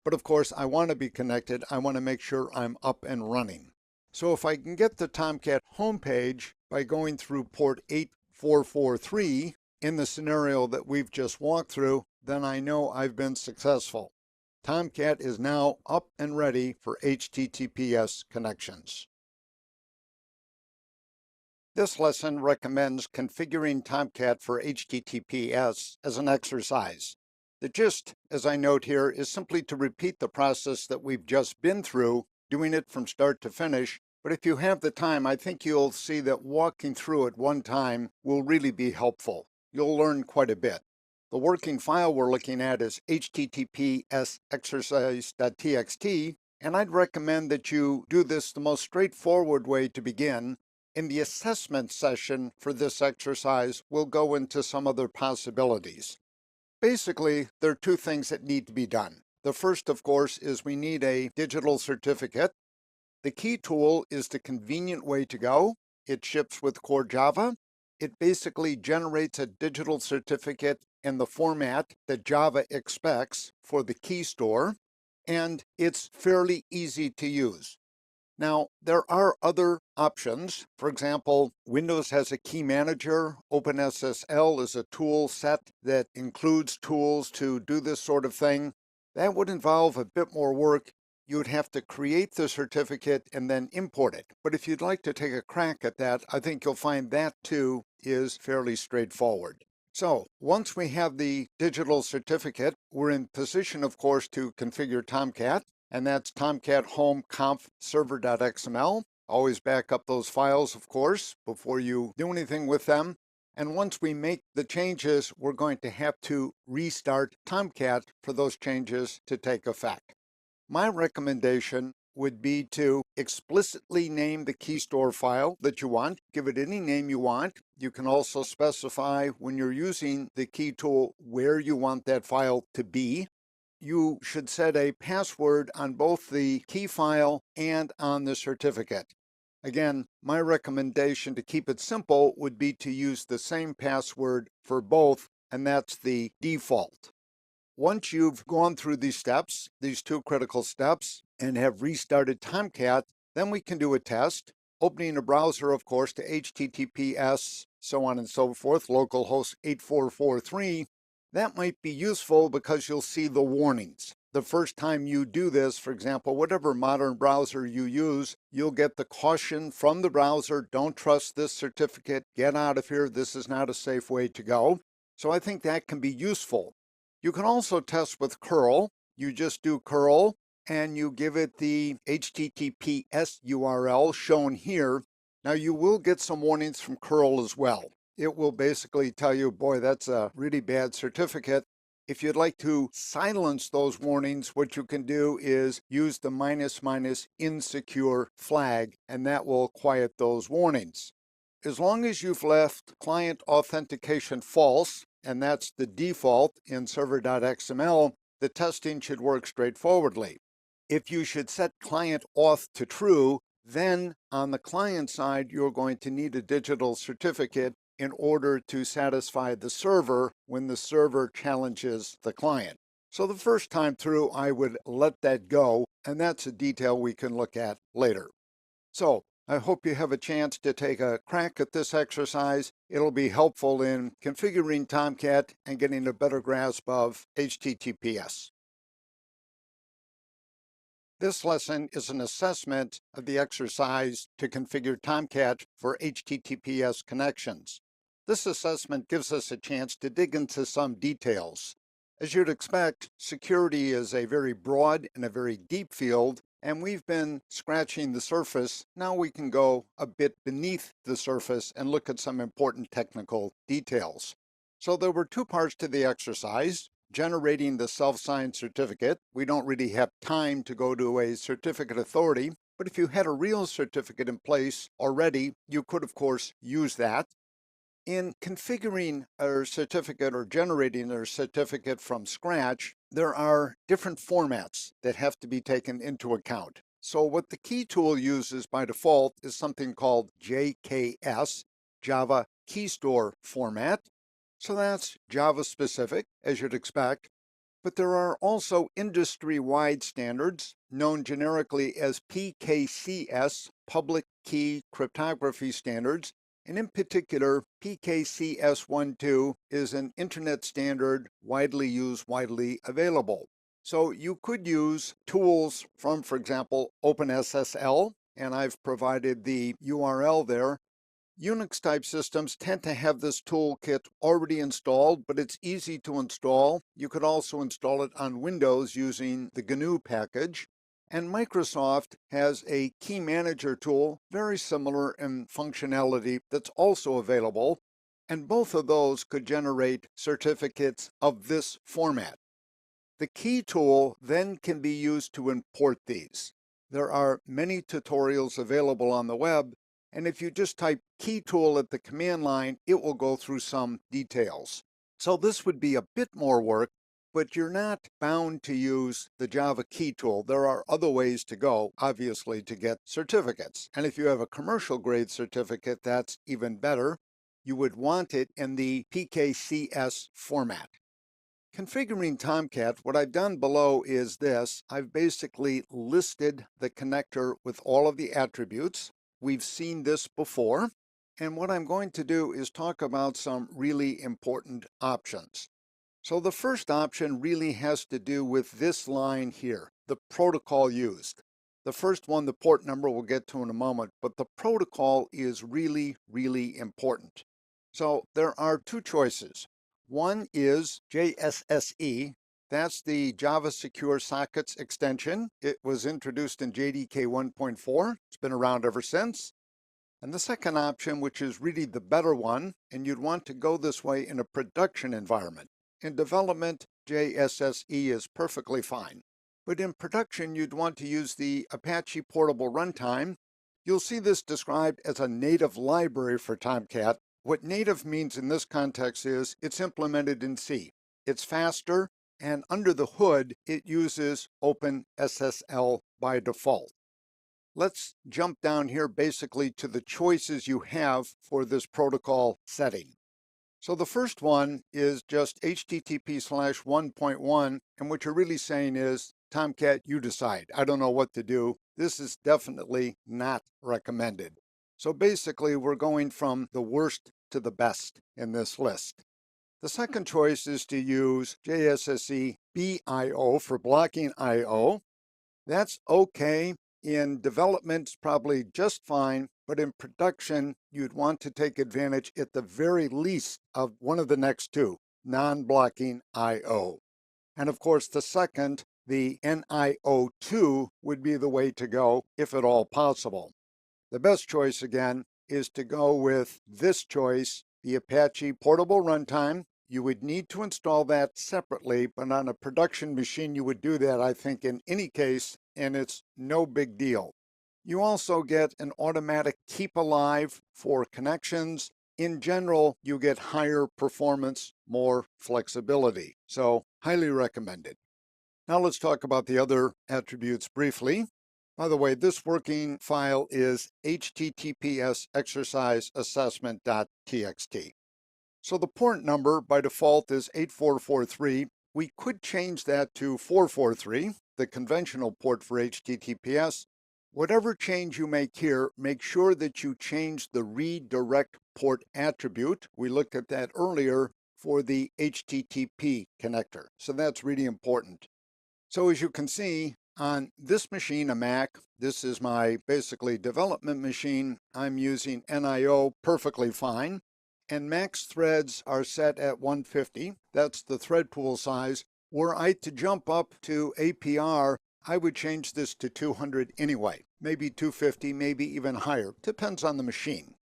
But of course, I want to be connected. I want to make sure I'm up and running. So if I can get the Tomcat homepage by going through port 8443 in the scenario that we've just walked through, then I know I've been successful. Tomcat is now up and ready for HTTPS connections. This lesson recommends configuring Tomcat for HTTPS as an exercise. The gist, as I note here, is simply to repeat the process that we've just been through, doing it from start to finish. But if you have the time, I think you'll see that walking through it one time will really be helpful. You'll learn quite a bit. The working file we're looking at is https exercise.txt, and I'd recommend that you do this the most straightforward way to begin. In the assessment session for this exercise, we'll go into some other possibilities. Basically, there are two things that need to be done. The first, of course, is we need a digital certificate. The key tool is the convenient way to go. It ships with core Java. It basically generates a digital certificate in the format that Java expects for the key store, and it's fairly easy to use. Now, there are other options. For example, Windows has a key manager. OpenSSL is a tool set that includes tools to do this sort of thing. That would involve a bit more work. You would have to create the certificate and then import it. But if you'd like to take a crack at that, I think you'll find that too is fairly straightforward. So once we have the digital certificate, we're in position, of course, to configure Tomcat. And that's Tomcat home conf server.xml. Always back up those files, of course, before you do anything with them. And once we make the changes, we're going to have to restart Tomcat for those changes to take effect. My recommendation would be to explicitly name the key store file that you want. Give it any name you want. You can also specify when you're using the key tool where you want that file to be. You should set a password on both the key file and on the certificate. Again, my recommendation to keep it simple would be to use the same password for both, and that's the default. Once you've gone through these steps, these two critical steps, and have restarted Tomcat, Then we can do a test, opening a browser, of course, to HTTPS, so on and so forth, localhost 8443. That might be useful because you'll see the warnings. The first time you do this, for example, whatever modern browser you use, you'll get the caution from the browser, don't trust this certificate, get out of here, this is not a safe way to go. So I think that can be useful. You can also test with curl. You just do curl and you give it the HTTPS URL shown here. Now you will get some warnings from curl as well. It will basically tell you, boy, that's a really bad certificate. If you'd like to silence those warnings, what you can do is use the --" insecure flag, and that will quiet those warnings. As long as you've left client authentication false, and that's the default in server.xml, the testing should work straightforwardly. If you should set client auth to true, then on the client side, you're going to need a digital certificate in order to satisfy the server when the server challenges the client. So the first time through, I would let that go, and that's a detail we can look at later. So I hope you have a chance to take a crack at this exercise. It'll be helpful in configuring Tomcat and getting a better grasp of HTTPS. This lesson is an assessment of the exercise to configure Tomcat for HTTPS connections. This assessment gives us a chance to dig into some details. As you'd expect, security is a very broad and a very deep field, and we've been scratching the surface. Now we can go a bit beneath the surface and look at some important technical details. So there were two parts to the exercise. Generating the self-signed certificate. We don't really have time to go to a certificate authority, but if you had a real certificate in place already, you could, of course, use that. In configuring a certificate or generating a certificate from scratch, there are different formats that have to be taken into account. So what the key tool uses by default is something called JKS, Java Key Store format. So that's Java specific, as you'd expect, but there are also industry-wide standards known generically as PKCS, Public Key Cryptography Standards, and in particular, PKCS12 is an internet standard widely used, widely available. So you could use tools from, for example, OpenSSL, and I've provided the URL there. Unix-type systems tend to have this toolkit already installed, but it's easy to install. You could also install it on Windows using the GNU package. And Microsoft has a key manager tool, very similar in functionality, that's also available. And both of those could generate certificates of this format. The key tool then can be used to import these. There are many tutorials available on the web, and if you just type key tool at the command line, it will go through some details. So this would be a bit more work, but you're not bound to use the Java key tool. There are other ways to go, obviously, to get certificates. And if you have a commercial grade certificate, that's even better. You would want it in the PKCS format. Configuring Tomcat, what I've done below is this. I've basically listed the connector with all of the attributes. We've seen this before, and what I'm going to do is talk about some really important options. So the first option really has to do with this line here, the protocol used. The first one, the port number, we'll get to in a moment, but the protocol is really, really important. So there are two choices. One is JSSE. That's the Java Secure Sockets extension. It was introduced in JDK 1.4. It's been around ever since. And the second option, which is really the better one, and you'd want to go this way in a production environment. In development, JSSE is perfectly fine. But in production, you'd want to use the Apache Portable Runtime. You'll see this described as a native library for Tomcat. What native means in this context is it's implemented in C. It's faster, and under the hood, it uses OpenSSL by default. Let's jump down here basically to the choices you have for this protocol setting. So the first one is just HTTP/1.1, and what you're really saying is, Tomcat, you decide. I don't know what to do. This is definitely not recommended. So basically, we're going from the worst to the best in this list. The second choice is to use JSSE BIO for blocking I/O. That's okay. In development, it's probably just fine, but in production, you'd want to take advantage at the very least of one of the next two, non-blocking I/O. And of course, the second, the NIO2, would be the way to go if at all possible. The best choice, again, is to go with this choice, the Apache Portable Runtime. You would need to install that separately, but on a production machine, you would do that, I think, in any case, and it's no big deal. You also get an automatic keep alive for connections. In general, you get higher performance, more flexibility. So, highly recommended. Now let's talk about the other attributes briefly. By the way, this working file is https exerciseassessment.txt. So the port number by default is 8443. We could change that to 443, the conventional port for HTTPS. Whatever change you make here, make sure that you change the redirect port attribute. We looked at that earlier for the HTTP connector. So that's really important. So as you can see, on this machine, a Mac, this is my basically development machine. I'm using NIO perfectly fine. And max threads are set at 150. That's the thread pool size. Were I to jump up to APR, I would change this to 200 anyway. Maybe 250, maybe even higher. Depends on the machine.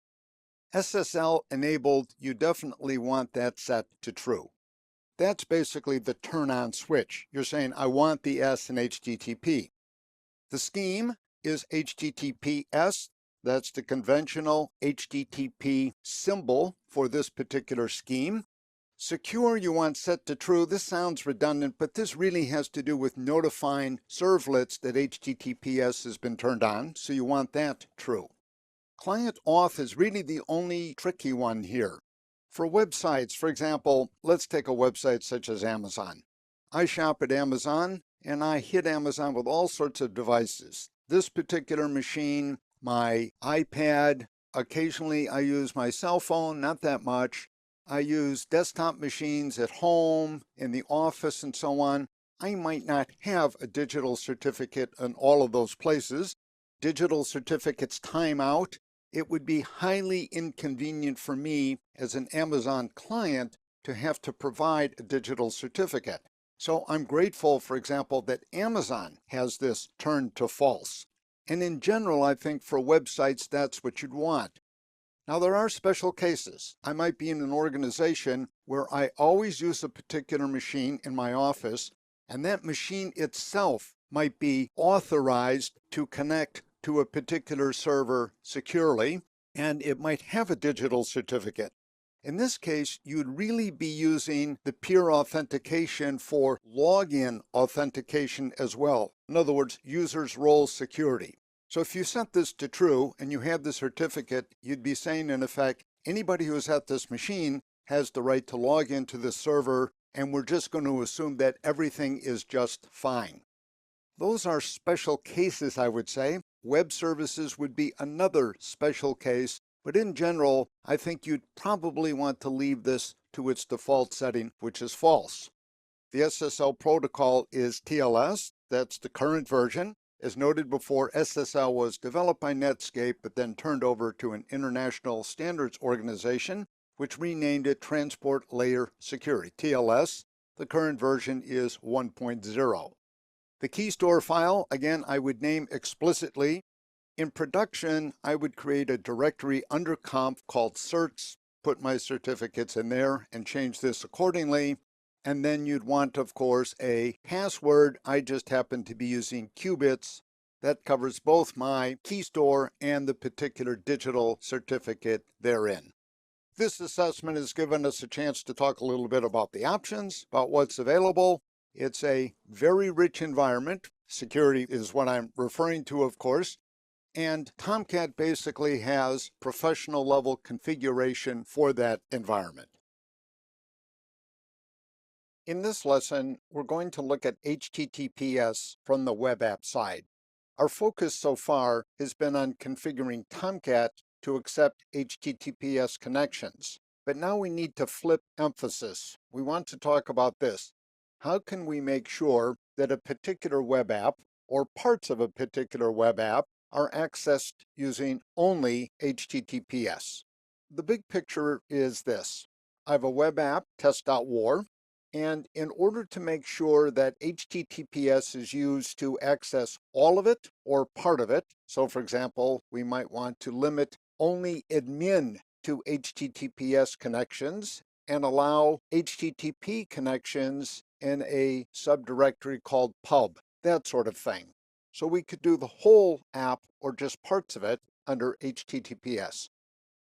SSL enabled, you definitely want that set to true. That's basically the turn on switch. You're saying, I want the S in HTTP. The scheme is HTTPS. That's the conventional HTTP symbol for this particular scheme. Secure, you want set to true. This sounds redundant, but this really has to do with notifying servlets that HTTPS has been turned on, so you want that true. Client auth is really the only tricky one here. For websites, for example, let's take a website such as Amazon. I shop at Amazon, and I hit Amazon with all sorts of devices. This particular machine, my iPad, occasionally I use my cell phone, not that much. I use desktop machines at home, in the office, and so on. I might not have a digital certificate in all of those places. Digital certificates time out. It would be highly inconvenient for me as an Amazon client to have to provide a digital certificate. So I'm grateful, for example, that Amazon has this turned to false. And in general, I think for websites, that's what you'd want. Now, there are special cases. I might be in an organization where I always use a particular machine in my office, and that machine itself might be authorized to connect to a particular server securely, and it might have a digital certificate. In this case, you'd really be using the peer authentication for login authentication as well. In other words, users' role security. So if you set this to true and you have the certificate, you'd be saying, in effect, anybody who's at this machine has the right to log into the server, and we're just going to assume that everything is just fine. Those are special cases, I would say. Web services would be another special case, but in general, I think you'd probably want to leave this to its default setting, which is false. The SSL protocol is TLS. That's the current version. As noted before, SSL was developed by Netscape, but then turned over to an international standards organization, which renamed it Transport Layer Security, TLS. The current version is 1.0. The key store file, again, I would name explicitly. In production, I would create a directory under conf called certs, put my certificates in there, and change this accordingly. And then you'd want, of course, a password. I just happen to be using qubits. That covers both my key store and the particular digital certificate therein. This assessment has given us a chance to talk a little bit about the options, about what's available. It's a very rich environment. Security is what I'm referring to, of course. And Tomcat basically has professional level configuration for that environment. In this lesson, we're going to look at HTTPS from the web app side. Our focus so far has been on configuring Tomcat to accept HTTPS connections. But now we need to flip emphasis. We want to talk about this. How can we make sure that a particular web app or parts of a particular web app are accessed using only HTTPS? The big picture is this. I have a web app, test.war, and in order to make sure that HTTPS is used to access all of it or part of it, so for example, we might want to limit only admin to HTTPS connections and allow HTTP connections in a subdirectory called pub, that sort of thing. So we could do the whole app or just parts of it under HTTPS.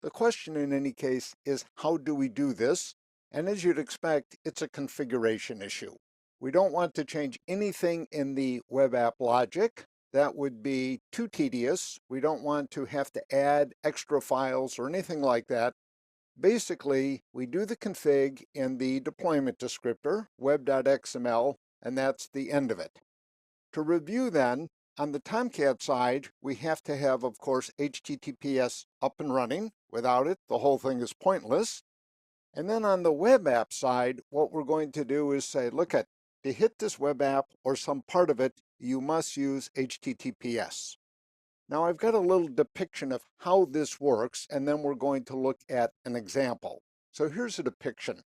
The question in any case is, how do we do this? And as you'd expect, it's a configuration issue. We don't want to change anything in the web app logic. That would be too tedious. We don't want to have to add extra files or anything like that. Basically, we do the config in the deployment descriptor, web.xml, and that's the end of it. To review then, on the Tomcat side, we have to have, of course, HTTPS up and running. Without it, the whole thing is pointless. And then on the web app side, what we're going to do is say, look at, to hit this web app or some part of it, you must use HTTPS. Now I've got a little depiction of how this works, and then we're going to look at an example. So here's a depiction.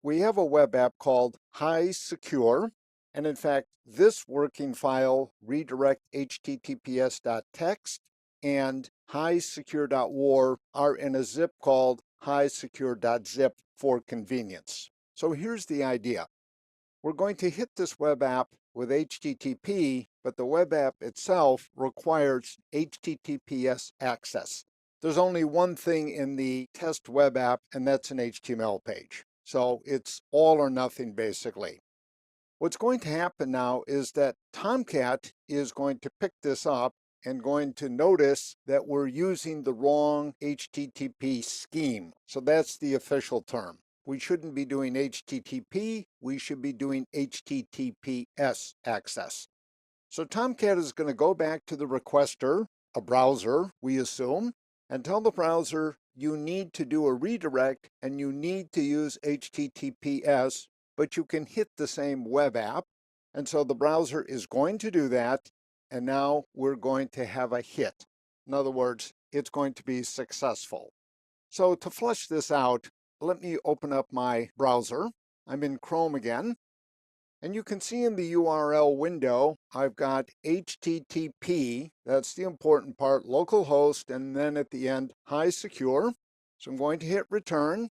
We have a web app called Hi Secure, and in fact, this working file, redirect https.txt and hisecure.war are in a zip called hisecure.zip for convenience. So here's the idea. We're going to hit this web app with HTTP, but the web app itself requires HTTPS access. There's only one thing in the test web app, and that's an HTML page. So it's all or nothing, basically. What's going to happen now is that Tomcat is going to pick this up and going to notice that we're using the wrong HTTP scheme. So that's the official term. We shouldn't be doing HTTP, we should be doing HTTPS access. So Tomcat is going to go back to the requester, a browser, we assume, and tell the browser you need to do a redirect and you need to use HTTPS, but you can hit the same web app. And so the browser is going to do that, and now we're going to have a hit. In other words, it's going to be successful. So to flesh this out, let me open up my browser. I'm in Chrome again. And you can see in the URL window, I've got HTTP, that's the important part, localhost, and then at the end, hi secure. So I'm going to hit return.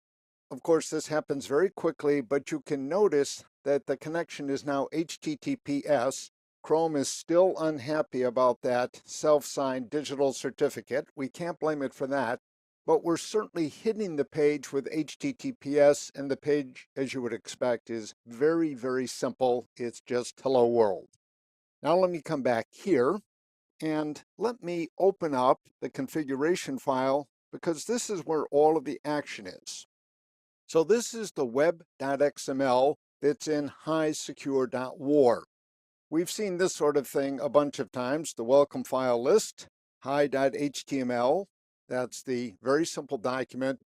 Of course, this happens very quickly, but you can notice that the connection is now HTTPS. Chrome is still unhappy about that self-signed digital certificate. We can't blame it for that, but we're certainly hitting the page with HTTPS, and the page, as you would expect, is very, very simple. It's just hello world. Now let me come back here, and let me open up the configuration file, because this is where all of the action is. So this is the web.xml that's in hisecure.war. We've seen this sort of thing a bunch of times, the welcome file list, hi.html. That's the very simple document.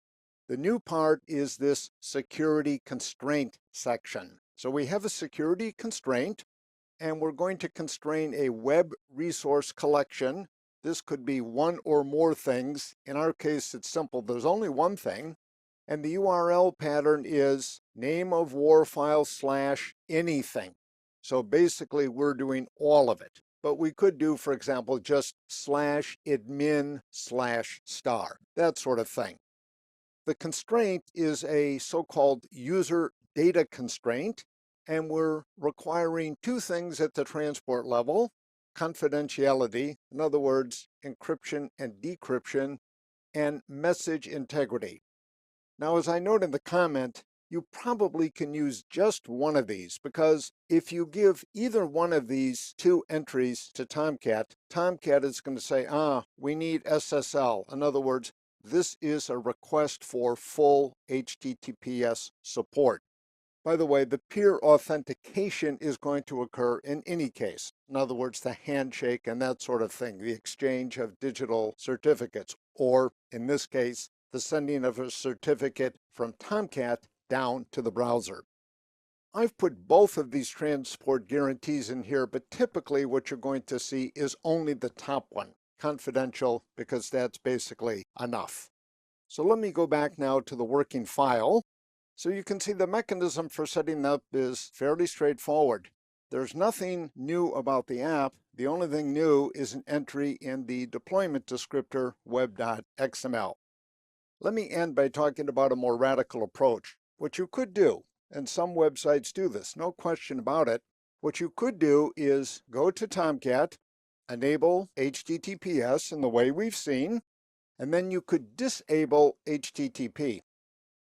The new part is this security constraint section. So we have a security constraint, and we're going to constrain a web resource collection. This could be one or more things. In our case, it's simple. There's only one thing. And the URL pattern is name of war file / anything. So basically, we're doing all of it. But we could do, for example, just /admin /star, that sort of thing. The constraint is a so-called user data constraint, and we're requiring two things at the transport level: confidentiality, in other words, encryption and decryption, and message integrity. Now, as I note in the comment, you probably can use just one of these, because if you give either one of these two entries to Tomcat, Tomcat is going to say, we need SSL. In other words, this is a request for full HTTPS support. By the way, the peer authentication is going to occur in any case. In other words, the handshake and that sort of thing, the exchange of digital certificates, or in this case, the sending of a certificate from Tomcat down to the browser. I've put both of these transport guarantees in here, but typically what you're going to see is only the top one, confidential, because that's basically enough. So let me go back now to the working file. So you can see the mechanism for setting up is fairly straightforward. There's nothing new about the app. The only thing new is an entry in the deployment descriptor web.xml. Let me end by talking about a more radical approach. What you could do, and some websites do this, no question about it, what you could do is go to Tomcat, enable HTTPS in the way we've seen, and then you could disable HTTP.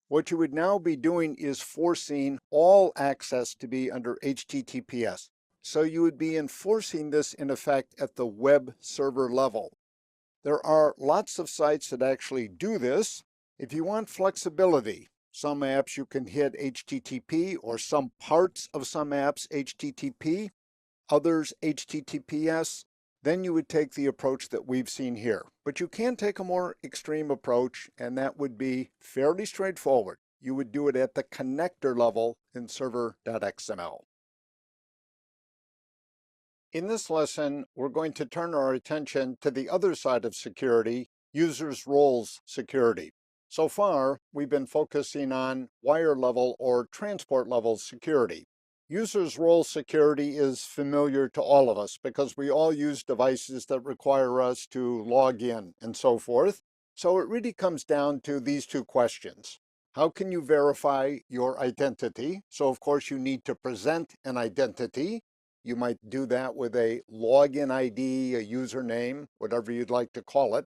What you would now be doing is forcing all access to be under HTTPS. So you would be enforcing this in effect at the web server level. There are lots of sites that actually do this. If you want flexibility, some apps you can hit HTTP or some parts of some apps HTTP, others HTTPS. Then you would take the approach that we've seen here. But you can take a more extreme approach, and that would be fairly straightforward. You would do it at the connector level in server.xml. In this lesson, we're going to turn our attention to the other side of security, users' roles security. So far, we've been focusing on wire level or transport level security. Users' role security is familiar to all of us because we all use devices that require us to log in and so forth. So it really comes down to these two questions. How can you verify your identity? So of course you need to present an identity. You might do that with a login ID, a username, whatever you'd like to call it.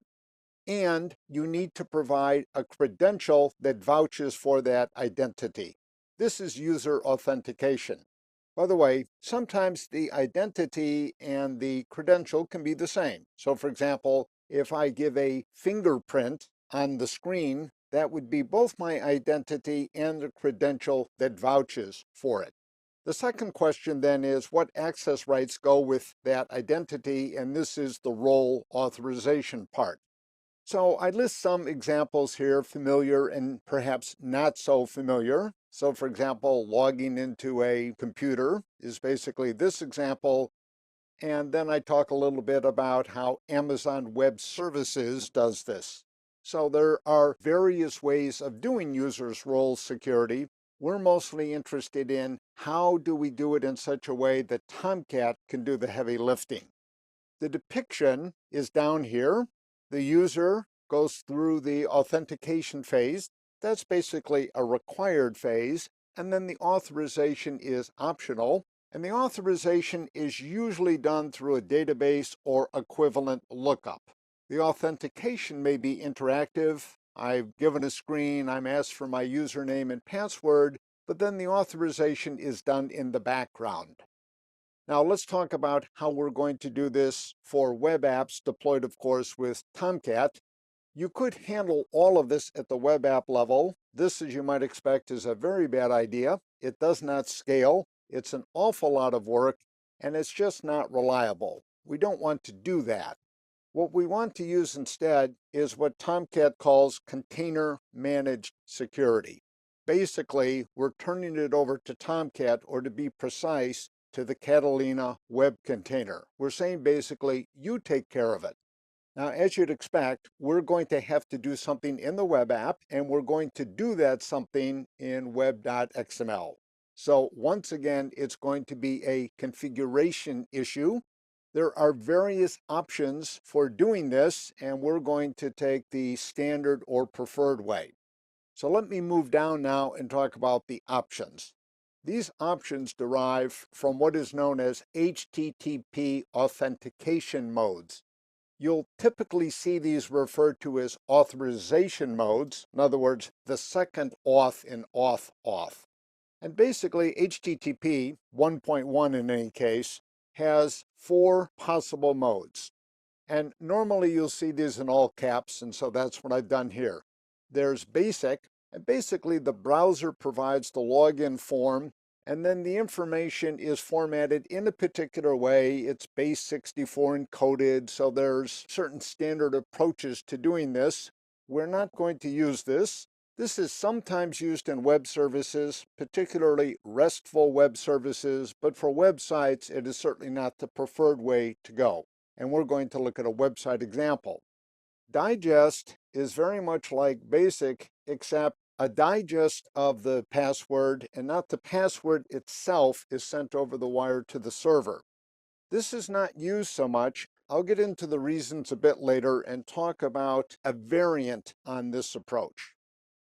And you need to provide a credential that vouches for that identity. This is user authentication. By the way, sometimes the identity and the credential can be the same. So for example, if I give a fingerprint on the screen, that would be both my identity and the credential that vouches for it. The second question then is what access rights go with that identity, and this is the role authorization part. So I list some examples here, familiar and perhaps not so familiar. So for example, logging into a computer is basically this example. And then I talk a little bit about how Amazon Web Services does this. So there are various ways of doing users' role security. We're mostly interested in how do we do it in such a way that Tomcat can do the heavy lifting. The depiction is down here. The user goes through the authentication phase. That's basically a required phase. And then the authorization is optional. And the authorization is usually done through a database or equivalent lookup. The authentication may be interactive. I've given a screen, I'm asked for my username and password, but then the authorization is done in the background. Now let's talk about how we're going to do this for web apps deployed, of course, with Tomcat. You could handle all of this at the web app level. This, as you might expect, is a very bad idea. It does not scale. It's an awful lot of work, and it's just not reliable. We don't want to do that. What we want to use instead is what Tomcat calls container managed security. Basically, we're turning it over to Tomcat, or to be precise, to the Catalina web container. We're saying basically, you take care of it. Now, as you'd expect, we're going to have to do something in the web app, and we're going to do that something in web.xml. So once again, it's going to be a configuration issue. There are various options for doing this, and we're going to take the standard or preferred way. So let me move down now and talk about the options. These options derive from what is known as HTTP authentication modes. You'll typically see these referred to as authorization modes. In other words, the second auth in auth. And basically, HTTP 1.1 in any case has 4 possible modes. And normally you'll see these in all caps, and so that's what I've done here. There's basic, And basically, the browser provides the login form, and then the information is formatted in a particular way. It's base 64 encoded, so there's certain standard approaches to doing this. We're not going to use this. This is sometimes used in web services, particularly RESTful web services, but for websites, it is certainly not the preferred way to go. And we're going to look at a website example. Digest is very much like basic, except a digest of the password and not the password itself is sent over the wire to the server. This is not used so much. I'll get into the reasons a bit later and talk about a variant on this approach.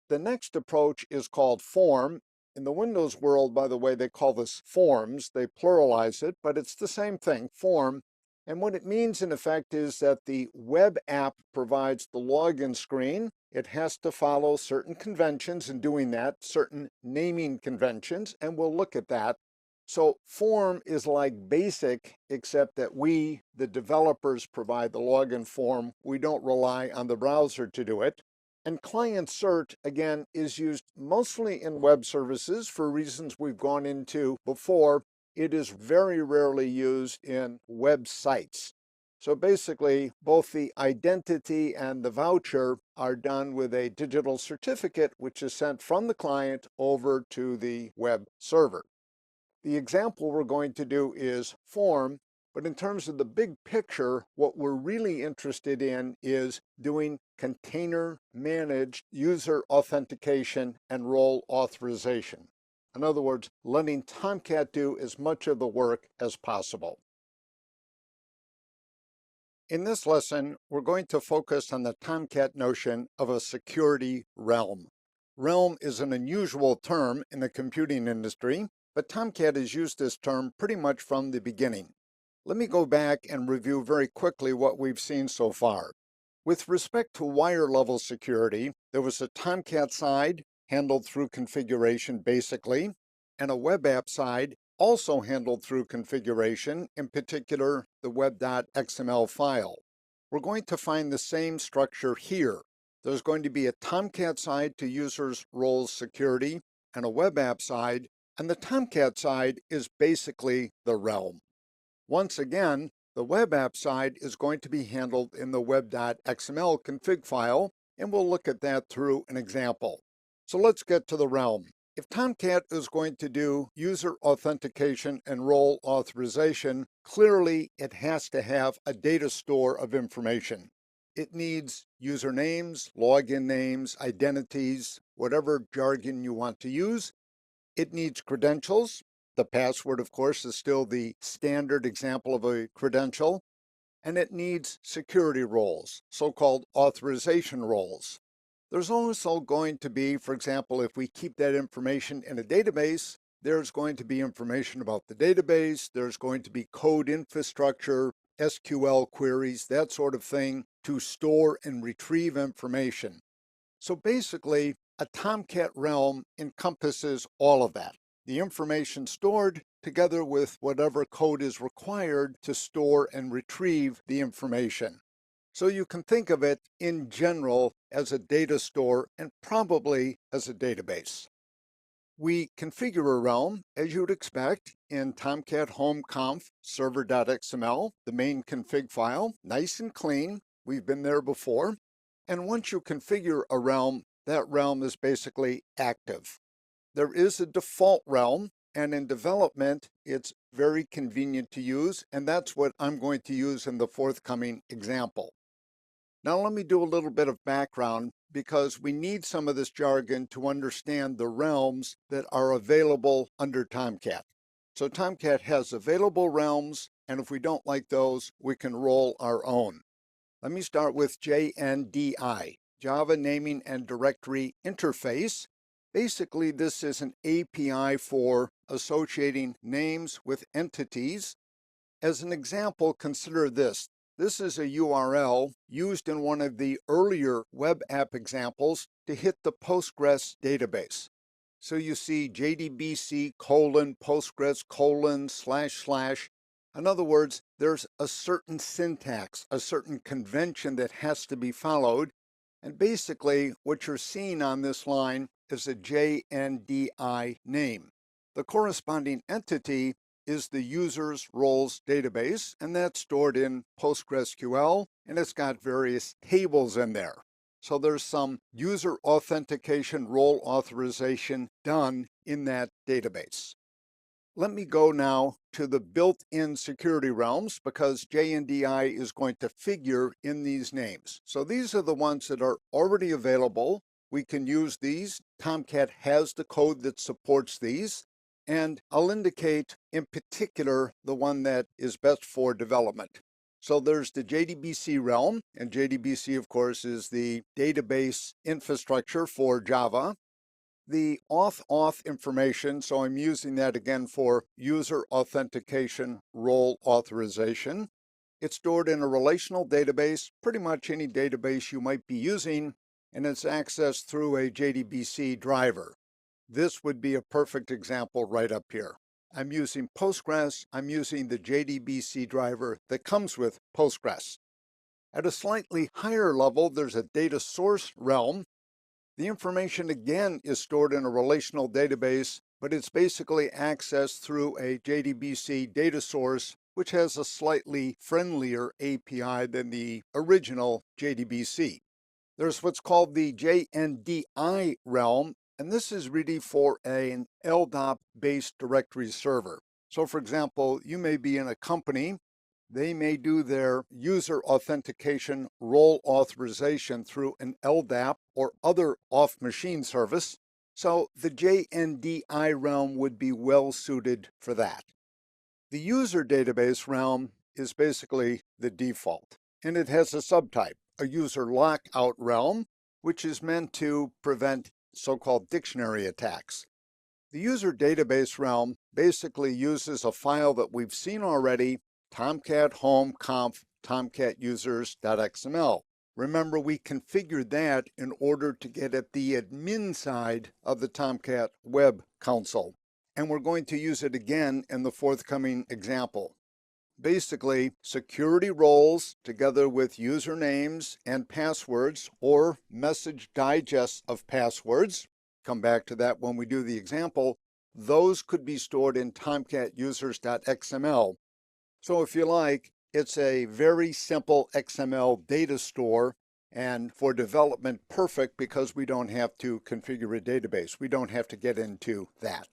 The next approach is called form. In the Windows world, by the way, they call this forms. They pluralize it, but it's the same thing, form. And what it means, in effect, is that the web app provides the login screen. It has to follow certain conventions in doing that, certain naming conventions, and we'll look at that. So form is like basic, except that we, the developers, provide the login form. We don't rely on the browser to do it. And client cert, again, is used mostly in web services for reasons we've gone into before. It is very rarely used in websites. So basically, both the identity and the voucher are done with a digital certificate, which is sent from the client over to the web server. The example we're going to do is form, but in terms of the big picture, what we're really interested in is doing container managed user authentication and role authorization. In other words, letting Tomcat do as much of the work as possible. In this lesson, we're going to focus on the Tomcat notion of a security realm. Realm is an unusual term in the computing industry, but Tomcat has used this term pretty much from the beginning. Let me go back and review very quickly what we've seen so far. With respect to wire level security, there was a Tomcat side handled through configuration basically, and a web app side also handled through configuration, in particular the web.xml file. We're going to find the same structure here. There's going to be a Tomcat side to users' roles security and a web app side, and the Tomcat side is basically the realm. Once again, the web app side is going to be handled in the web.xml config file, and we'll look at that through an example. So let's get to the realm. If Tomcat is going to do user authentication and role authorization, clearly it has to have a data store of information. It needs usernames, login names, identities, whatever jargon you want to use. It needs credentials. The password, of course, is still the standard example of a credential. And it needs security roles, so-called authorization roles. There's also going to be, for example, if we keep that information in a database, there's going to be information about the database, there's going to be code infrastructure, SQL queries, that sort of thing, to store and retrieve information. So basically, a Tomcat realm encompasses all of that. The information stored together with whatever code is required to store and retrieve the information. So you can think of it in general as a data store and probably as a database. We configure a realm, as you would expect, in Tomcat home conf server.xml, the main config file, nice and clean. We've been there before. And once you configure a realm, that realm is basically active. There is a default realm, and in development, it's very convenient to use, and that's what I'm going to use in the forthcoming example. Now let me do a little bit of background because we need some of this jargon to understand the realms that are available under Tomcat. So Tomcat has available realms, and if we don't like those, we can roll our own. Let me start with JNDI, Java Naming and Directory Interface. Basically, this is an API for associating names with entities. As an example, consider this. This is a URL used in one of the earlier web app examples to hit the Postgres database. So you see JDBC : Postgres : // In other words, there's a certain syntax, a certain convention that has to be followed. And basically, what you're seeing on this line is a JNDI name. The corresponding entity is the user's roles database, and that's stored in PostgreSQL, and it's got various tables in there. So there's some user authentication role authorization done in that database. Let me go now to the built-in security realms because JNDI is going to figure in these names. So these are the ones that are already available. We can use these. Tomcat has the code that supports these. And I'll indicate in particular the one that is best for development. So there's the JDBC realm, and JDBC, of course, is the database infrastructure for Java. The auth information, so I'm using that again for user authentication role authorization. It's stored in a relational database, pretty much any database you might be using, and it's accessed through a JDBC driver. This would be a perfect example right up here. I'm using Postgres. I'm using the JDBC driver that comes with Postgres. At a slightly higher level, there's a data source realm. The information again is stored in a relational database, but it's basically accessed through a JDBC data source, which has a slightly friendlier API than the original JDBC. There's what's called the JNDI realm, and this is really for an LDAP-based directory server. So for example, you may be in a company. They may do their user authentication role authorization through an LDAP or other off-machine service. So the JNDI realm would be well suited for that. The user database realm is basically the default, and it has a subtype, a user lockout realm, which is meant to prevent so-called dictionary attacks. The user database realm basically uses a file that we've seen already, Tomcat home conf tomcat users.xml. Remember, we configured that in order to get at the admin side of the Tomcat Web Console, and we're going to use it again in the forthcoming example. Basically, security roles together with usernames and passwords or message digests of passwords, come back to that when we do the example, those could be stored in Tomcat users.xml. So if you like, it's a very simple XML data store, and for development perfect because we don't have to configure a database. We don't have to get into that.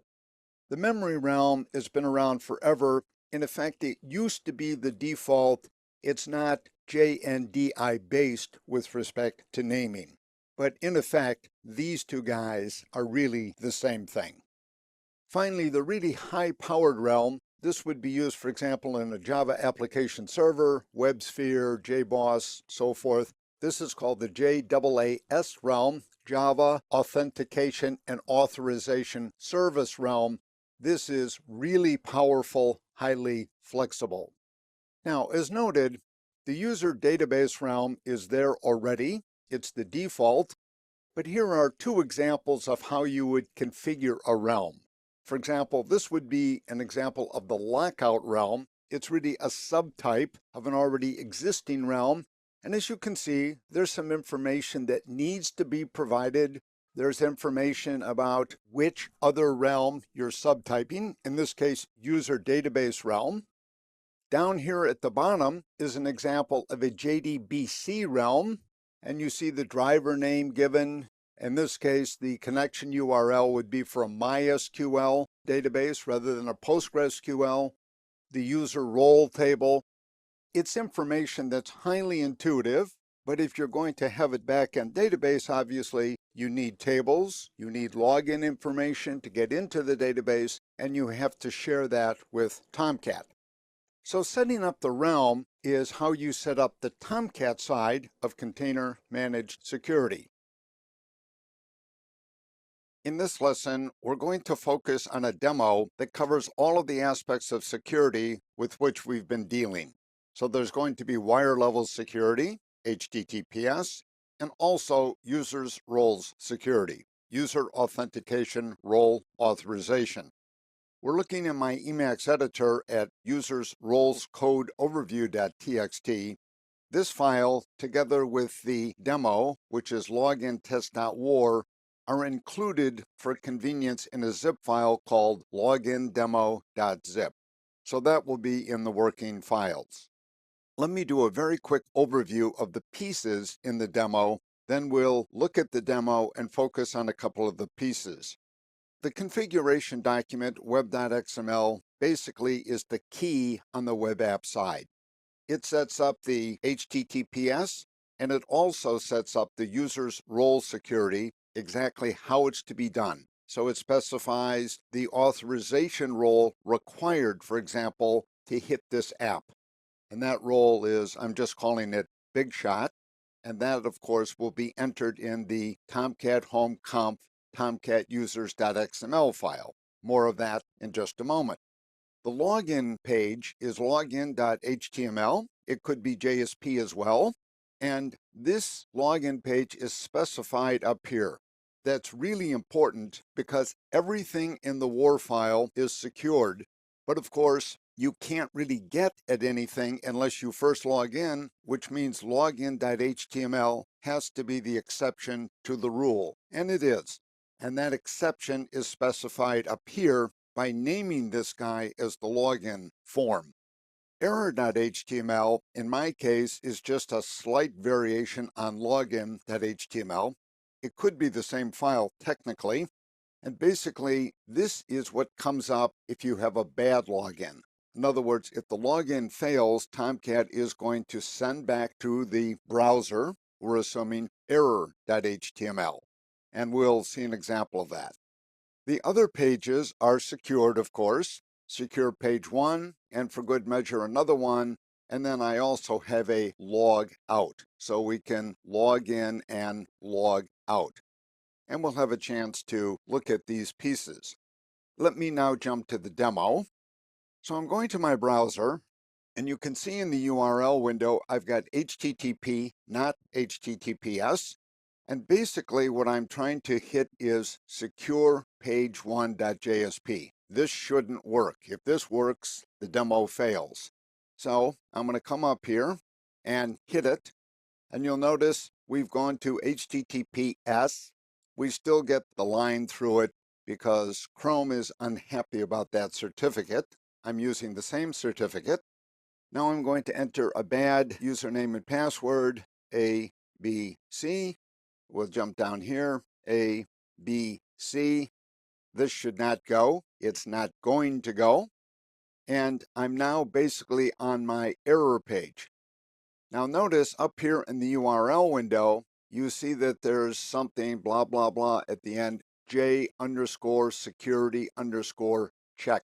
The memory realm has been around forever. In effect, it used to be the default. It's not JNDI based with respect to naming. But in effect, these two guys are really the same thing. Finally, the really high-powered realm, this would be used, for example, in a Java application server, WebSphere, JBoss, so forth. This is called the JAAS realm, Java Authentication and Authorization Service realm. This is really powerful, highly flexible. Now, as noted, the user database realm is there already. It's the default. But here are two examples of how you would configure a realm. For example, this would be an example of the lockout realm. It's really a subtype of an already existing realm. And as you can see, there's some information that needs to be provided. There's information about which other realm you're subtyping, in this case, user database realm. Down here at the bottom is an example of a JDBC realm, and you see the driver name given. In this case, the connection URL would be for a MySQL database rather than a PostgreSQL. The user role table. It's information that's highly intuitive, but if you're going to have a backend database, obviously, you need tables, you need login information to get into the database, and you have to share that with Tomcat. So setting up the realm is how you set up the Tomcat side of container managed security. In this lesson, we're going to focus on a demo that covers all of the aspects of security with which we've been dealing. So there's going to be wire level security, HTTPS, and also users roles security, user authentication role authorization. We're looking in my Emacs editor at users roles code overview.txt. This file, together with the demo, which is login test.war, are included for convenience in a zip file called logindemo.zip. So that will be in the working files. Let me do a very quick overview of the pieces in the demo, then we'll look at the demo and focus on a couple of the pieces. The configuration document web.xml basically is the key on the web app side. It sets up the HTTPS, and it also sets up the user's role security, exactly how it's to be done. So it specifies the authorization role required, for example, to hit this app. And that role is, I'm just calling it Big Shot, and that, of course, will be entered in the Tomcat Home Conf Tomcat users.xml file. More of that in just a moment. The login page is login.html. It could be JSP as well. And this login page is specified up here. That's really important because everything in the WAR file is secured. But of course, you can't really get at anything unless you first log in, which means login.html has to be the exception to the rule. And it is. And that exception is specified up here by naming this guy as the login form. Error.html, in my case, is just a slight variation on login.html. It could be the same file technically, and basically this is what comes up if you have a bad login. In other words, if the login fails, Tomcat is going to send back to the browser, we're assuming error.html, and we'll see an example of that. The other pages are secured, of course. Secure page 1, and for good measure another one, and then I also have a log out, so we can log in and log out. And we'll have a chance to look at these pieces. Let me now jump to the demo. So I'm going to my browser, and you can see in the URL window I've got HTTP, not HTTPS. And basically what I'm trying to hit is secure page1.jsp. This shouldn't work. If this works, the demo fails. So I'm going to come up here and hit it. And you'll notice we've gone to HTTPS. We still get the line through it because Chrome is unhappy about that certificate. I'm using the same certificate. Now I'm going to enter a bad username and password, ABC. We'll jump down here, A, B, C. This should not go. It's not going to go. And I'm now basically on my error page. Now notice up here in the URL window, you see that there's something blah, blah, blah at the end, J_security_check.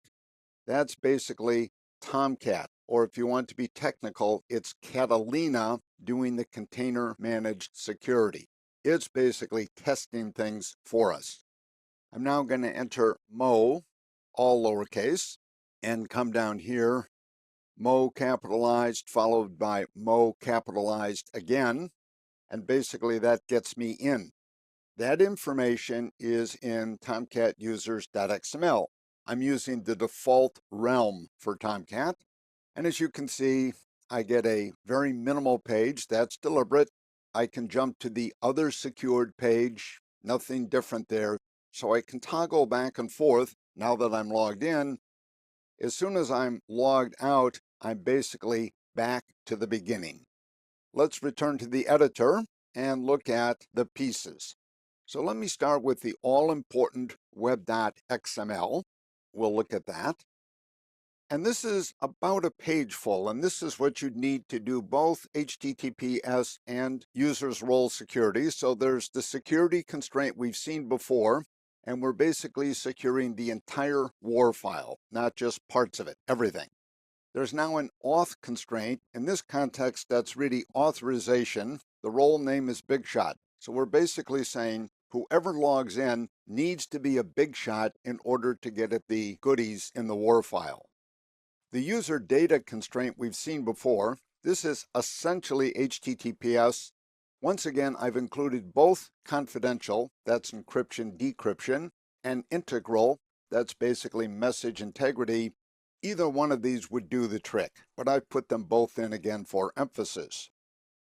That's basically Tomcat, or if you want to be technical, it's Catalina doing the container managed security. It's basically testing things for us. I'm now going to enter Mo, all lowercase, and come down here, Mo capitalized followed by Mo capitalized again, and basically that gets me in. That information is in Tomcat users.xml. I'm using the default realm for Tomcat, and as you can see, I get a very minimal page. That's deliberate. I can jump to the other secured page, nothing different there. So I can toggle back and forth now that I'm logged in. As soon as I'm logged out, I'm basically back to the beginning. Let's return to the editor and look at the pieces. So let me start with the all-important web.xml. We'll look at that. And this is about a page full, and this is what you'd need to do both HTTPS and users role security. So there's the security constraint we've seen before, and we're basically securing the entire WAR file, not just parts of it, everything. There's now an auth constraint. In this context, that's really authorization. The role name is Big Shot. So we're basically saying whoever logs in needs to be a big shot in order to get at the goodies in the WAR file. The user data constraint we've seen before. This is essentially HTTPS. Once again, I've included both confidential, that's encryption, decryption, and integral, that's basically message integrity. Either one of these would do the trick, but I've put them both in again for emphasis.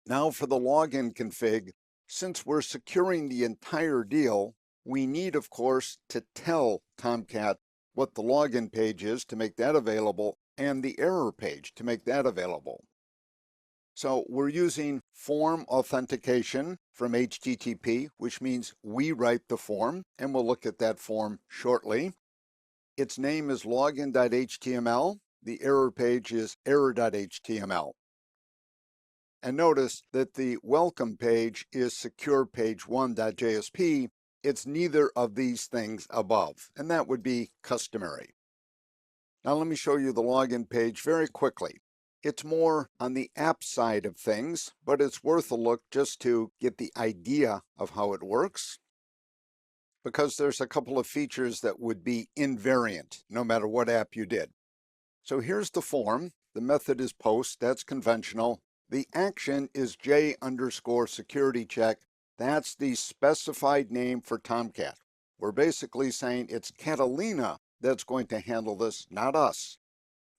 Now for the login config, since we're securing the entire deal, we need, of course, to tell Tomcat what the login page is to make that available and the error page to make that available. So we're using form authentication from HTTP, which means we write the form, and we'll look at that form shortly. Its name is login.html. The error page is error.html. And notice that the welcome page is securepage1.jsp. It's neither of these things above, and that would be customary. Now let me show you the login page very quickly. It's more on the app side of things, but it's worth a look just to get the idea of how it works, because there's a couple of features that would be invariant no matter what app you did. So here's the form. The method is post. That's conventional. The action is J_security_check. That's the specified name for Tomcat. We're basically saying it's Catalina that's going to handle this, not us.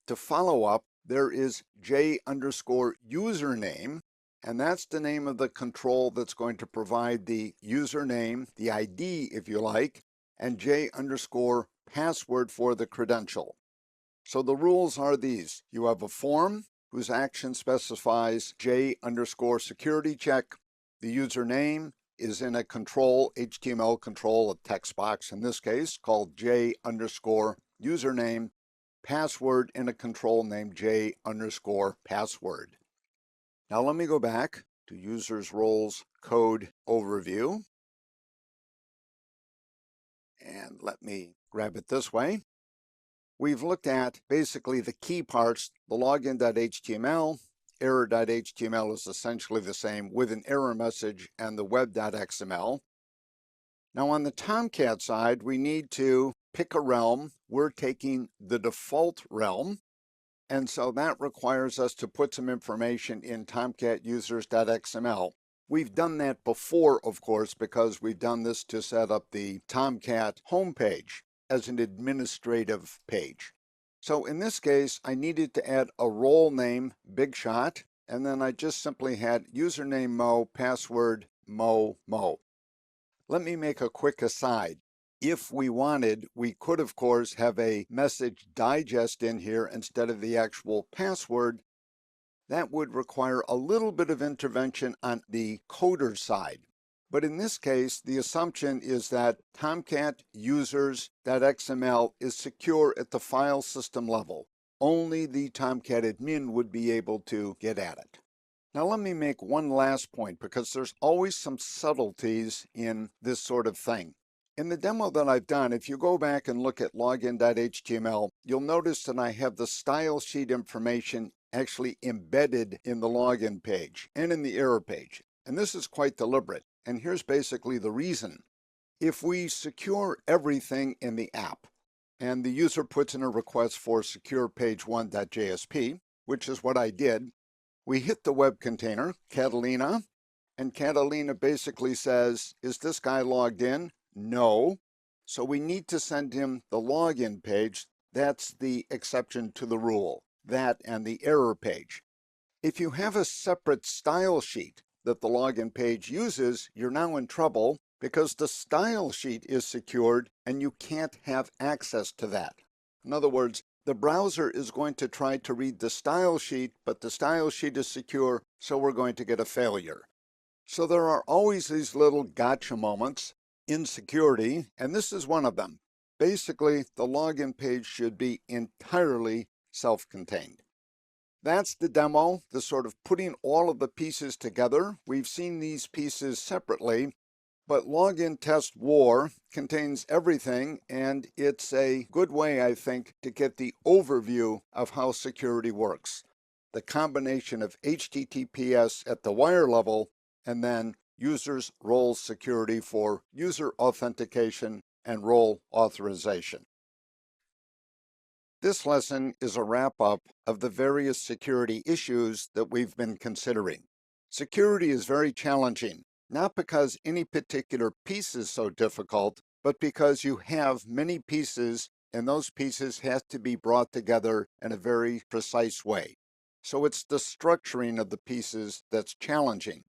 To follow up, there is J_username, and that's the name of the control that's going to provide the username, the ID if you like, and J_password for the credential. So the rules are these. You have a form whose action specifies J_security_check. The username is in a control, HTML control, a text box in this case, called J_username. Password in a control named J_password. Now let me go back to users roles code overview. And let me grab it this way. We've looked at basically the key parts, the login.html, error.html is essentially the same with an error message, and the web.xml. Now on the Tomcat side, we need to pick a realm. We're taking the default realm, and so that requires us to put some information in Tomcat users.xml. We've done that before, of course, because we've done this to set up the Tomcat homepage as an administrative page. So in this case, I needed to add a role name, Big Shot, and then I just simply had username Mo, password Mo. Let me make a quick aside. If we wanted, we could, of course, have a message digest in here instead of the actual password. That would require a little bit of intervention on the coder side. But in this case, the assumption is that Tomcat users.xml is secure at the file system level. Only the Tomcat admin would be able to get at it. Now let me make one last point, because there's always some subtleties in this sort of thing. In the demo that I've done, if you go back and look at login.html, you'll notice that I have the style sheet information actually embedded in the login page and in the error page. And this is quite deliberate. And here's basically the reason. If we secure everything in the app, and the user puts in a request for securepage1.jsp, which is what I did, we hit the web container, Catalina, and Catalina basically says, is this guy logged in? No. So we need to send him the login page. That's the exception to the rule, that and the error page. If you have a separate style sheet that the login page uses, you're now in trouble because the style sheet is secured and you can't have access to that. In other words, the browser is going to try to read the style sheet, but the style sheet is secure, so we're going to get a failure. So there are always these little gotcha moments in security, and this is one of them. Basically, the login page should be entirely self-contained. That's the demo, the sort of putting all of the pieces together. We've seen these pieces separately, but Login Test War contains everything, and it's a good way, I think, to get the overview of how security works. The combination of HTTPS at the wire level, and then users' roles security for user authentication and role authorization. This lesson is a wrap-up of the various security issues that we've been considering. Security is very challenging, not because any particular piece is so difficult, but because you have many pieces, and those pieces have to be brought together in a very precise way. So it's the structuring of the pieces that's challenging.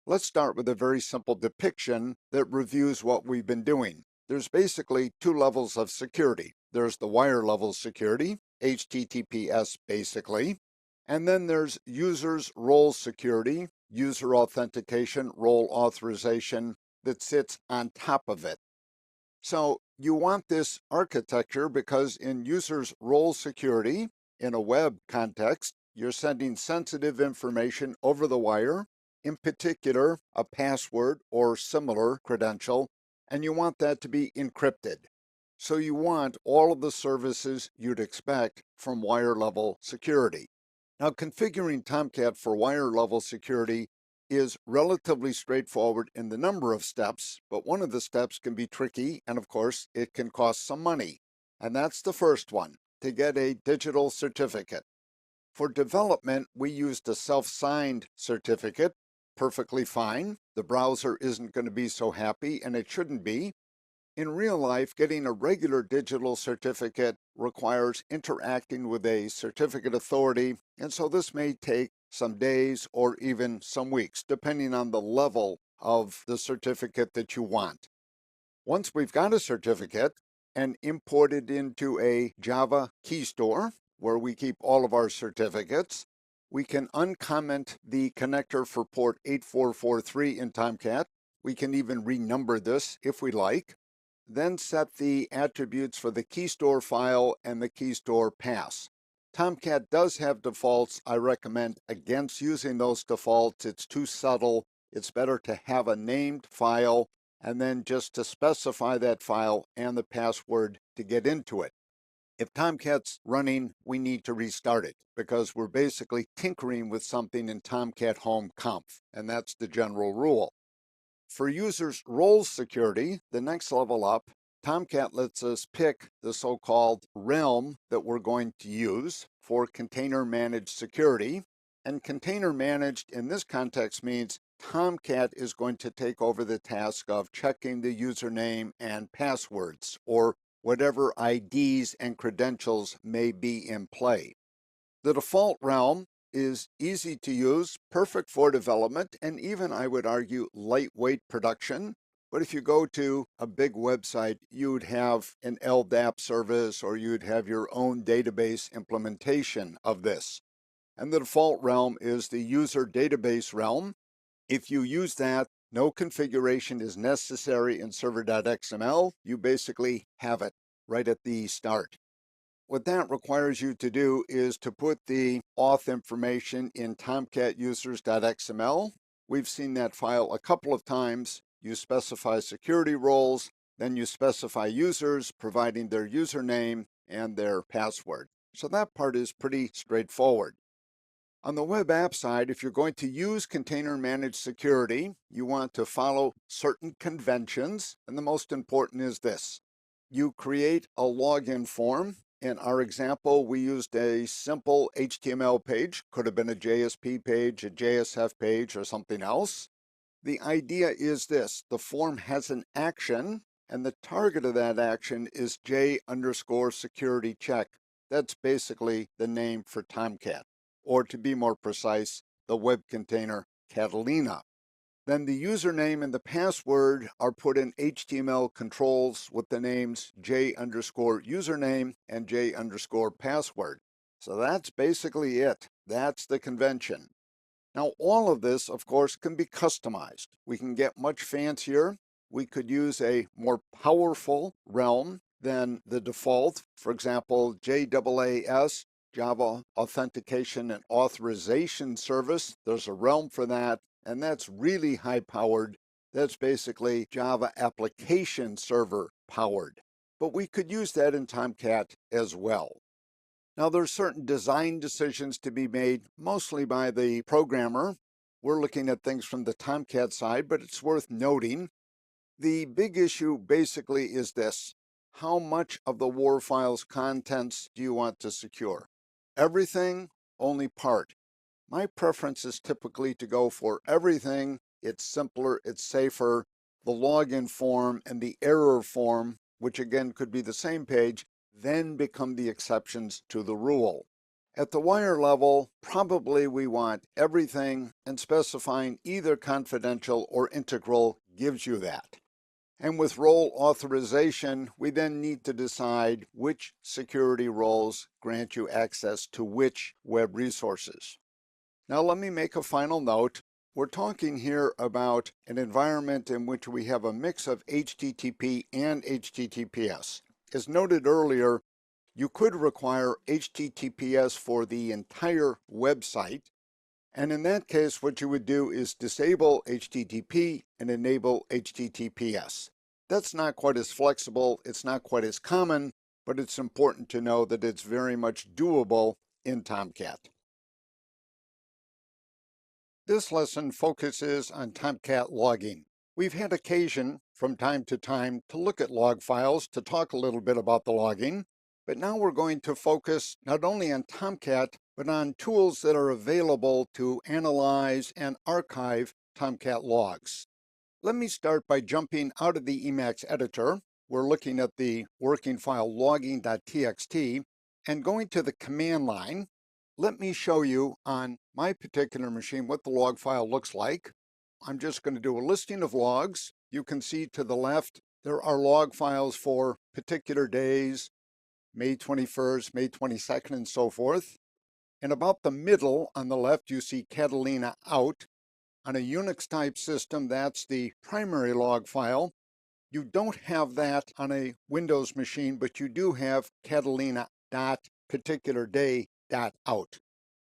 Let's start with a very simple depiction that reviews what we've been doing. There's basically two levels of security. There's the wire level security, HTTPS basically, and then there's users role security, user authentication, role authorization that sits on top of it. So you want this architecture because in users role security, in a web context, you're sending sensitive information over the wire, in particular, a password or similar credential, and you want that to be encrypted. So you want all of the services you'd expect from wire level security. Now, configuring Tomcat for wire level security is relatively straightforward in the number of steps, but one of the steps can be tricky, and of course, it can cost some money. And that's the first one, to get a digital certificate. For development, we used a self-signed certificate, perfectly fine. The browser isn't going to be so happy, and it shouldn't be. In real life, getting a regular digital certificate requires interacting with a certificate authority, and so this may take some days or even some weeks, depending on the level of the certificate that you want. Once we've got a certificate and imported into a Java key store, where we keep all of our certificates, we can uncomment the connector for port 8443 in Tomcat. We can even renumber this if we like. Then set the attributes for the key store file and the key store pass. Tomcat does have defaults. I recommend against using those defaults. It's too subtle. It's better to have a named file and then just to specify that file and the password to get into it. If Tomcat's running, we need to restart it because we're basically tinkering with something in Tomcat Home Conf, and that's the general rule. For users' role security, the next level up, Tomcat lets us pick the so-called realm that we're going to use for container managed security. And container managed in this context means Tomcat is going to take over the task of checking the username and passwords, or whatever IDs and credentials may be in play. The default realm is easy to use, perfect for development, and even, I would argue, lightweight production. But if you go to a big website, you would have an LDAP service, or you'd have your own database implementation of this. And the default realm is the user database realm. If you use that, no configuration is necessary in server.xml. You basically have it right at the start. What that requires you to do is to put the auth information in Tomcat users.xml. We've seen that file a couple of times. You specify security roles, then you specify users, providing their username and their password. So that part is pretty straightforward. On the web app side, if you're going to use container managed security, you want to follow certain conventions, and the most important is this. You create a login form. In our example, we used a simple HTML page, could have been a JSP page, a JSF page, or something else. The idea is this: the form has an action, and the target of that action is J_security check. That's basically the name for Tomcat, or to be more precise, the web container Catalina. Then the username and the password are put in HTML controls with the names J_username and J_password. So that's basically it. That's the convention. Now, all of this, of course, can be customized. We can get much fancier. We could use a more powerful realm than the default. For example, JAAS, Java Authentication and Authorization Service. There's a realm for that, and that's really high-powered. That's basically Java Application Server powered. But we could use that in Tomcat as well. Now, there's certain design decisions to be made, mostly by the programmer. We're looking at things from the Tomcat side, but it's worth noting. The big issue basically is this: how much of the WAR file's contents do you want to secure? Everything, only part. My preference is typically to go for everything. It's simpler, it's safer. The login form and the error form, which again could be the same page, then become the exceptions to the rule. At the wire level, probably we want everything, and specifying either confidential or integral gives you that. And with role authorization, we then need to decide which security roles grant you access to which web resources. Now let me make a final note. We're talking here about an environment in which we have a mix of HTTP and HTTPS. As noted earlier, you could require HTTPS for the entire website, and in that case what you would do is disable HTTP and enable HTTPS. That's not quite as flexible, it's not quite as common, but it's important to know that it's very much doable in Tomcat. This lesson focuses on Tomcat logging. We've had occasion from time to time to look at log files to talk a little bit about the logging, but now we're going to focus not only on Tomcat, but on tools that are available to analyze and archive Tomcat logs. Let me start by jumping out of the Emacs editor. We're looking at the working file logging.txt and going to the command line. Let me show you on my particular machine what the log file looks like. I'm just going to do a listing of logs. You can see to the left there are log files for particular days, May 21st, May 22nd, and so forth. And about the middle on the left you see Catalina out. On a Unix type system, that's the primary log file. You don't have that on a Windows machine, but you do have Catalina.particularday.out.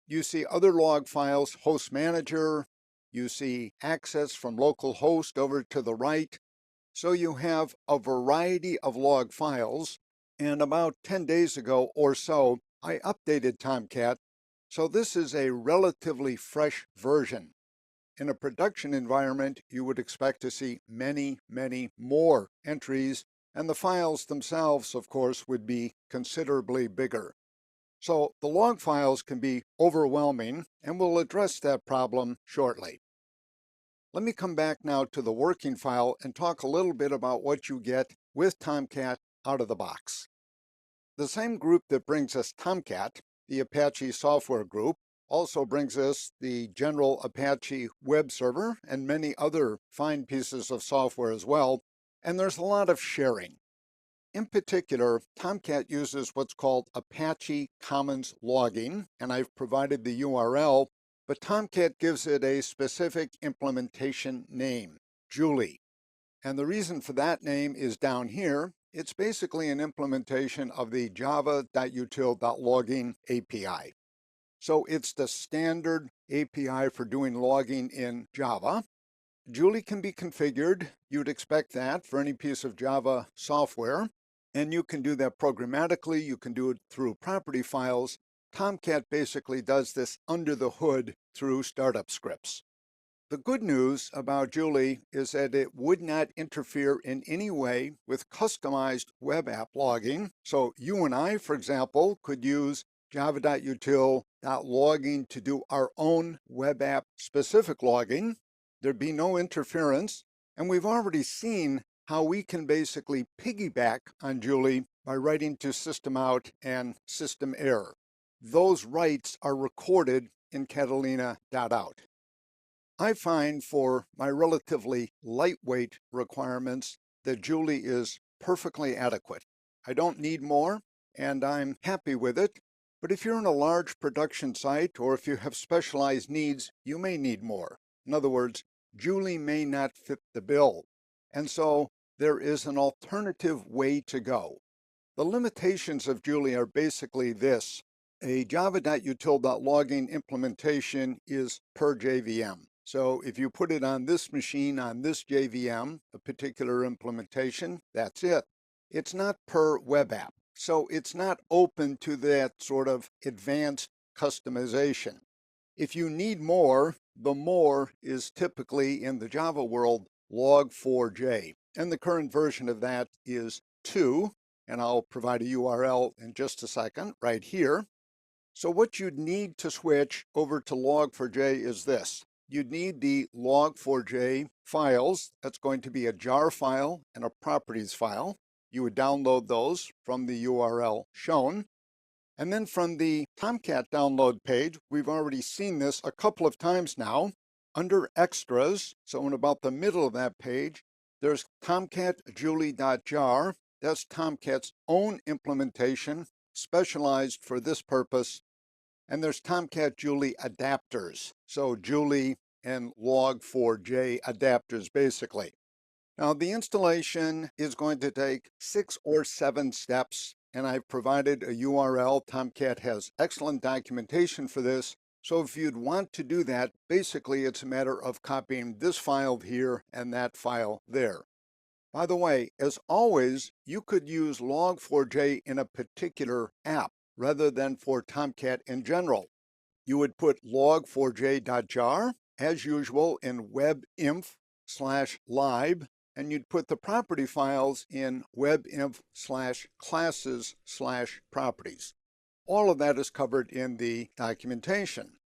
You see other log files, host manager, you see access from localhost over to the right. So you have a variety of log files, and about 10 days ago or so, I updated Tomcat, so this is a relatively fresh version. In a production environment, you would expect to see many, many more entries, and the files themselves, of course, would be considerably bigger. So the log files can be overwhelming, and we'll address that problem shortly. Let me come back now to the working file and talk a little bit about what you get with Tomcat out of the box. The same group that brings us Tomcat, the Apache software group, also brings us the general Apache web server and many other fine pieces of software as well, and there's a lot of sharing. In particular, Tomcat uses what's called Apache Commons logging, and I've provided the URL, but Tomcat gives it a specific implementation name, Julie. And the reason for that name is down here. It's basically an implementation of the java.util.logging API. So it's the standard API for doing logging in Java. Julie can be configured. You'd expect that for any piece of Java software. And you can do that programmatically. You can do it through property files. Tomcat basically does this under the hood through startup scripts. The good news about Julie is that it would not interfere in any way with customized web app logging. So you and I, for example, could use java.util.logging to do our own web app specific logging. There'd be no interference. And we've already seen how we can basically piggyback on Julie by writing to system out and system error. Those writes are recorded in Catalina.out. I find for my relatively lightweight requirements that Julie is perfectly adequate. I don't need more, and I'm happy with it. But if you're in a large production site or if you have specialized needs, you may need more. In other words, Julie may not fit the bill. And so there is an alternative way to go. The limitations of Julie are basically this. A java.util.logging implementation is per JVM. So if you put it on this machine, on this JVM, a particular implementation, that's it. It's not per web app. So it's not open to that sort of advanced customization. If you need more, the more is typically in the Java world log4j. And the current version of that is 2. And I'll provide a URL in just a second right here. So what you'd need to switch over to log4j is this. You'd need the log4j files. That's going to be a jar file and a properties file. You would download those from the URL shown. And then from the Tomcat download page, we've already seen this a couple of times now. Under Extras, so in about the middle of that page, there's tomcat-julie.jar. That's Tomcat's own implementation, specialized for this purpose. And there's Tomcat Julie adapters. So Julie and log4j adapters, basically. Now, the installation is going to take 6 or 7 steps, and I've provided a URL. Tomcat has excellent documentation for this. So if you'd want to do that, basically it's a matter of copying this file here and that file there. By the way, as always, you could use log4j in a particular app rather than for Tomcat in general. You would put log4j.jar, as usual, in webinf/lib, and you'd put the property files in webinf/classes/properties. All of that is covered in the documentation.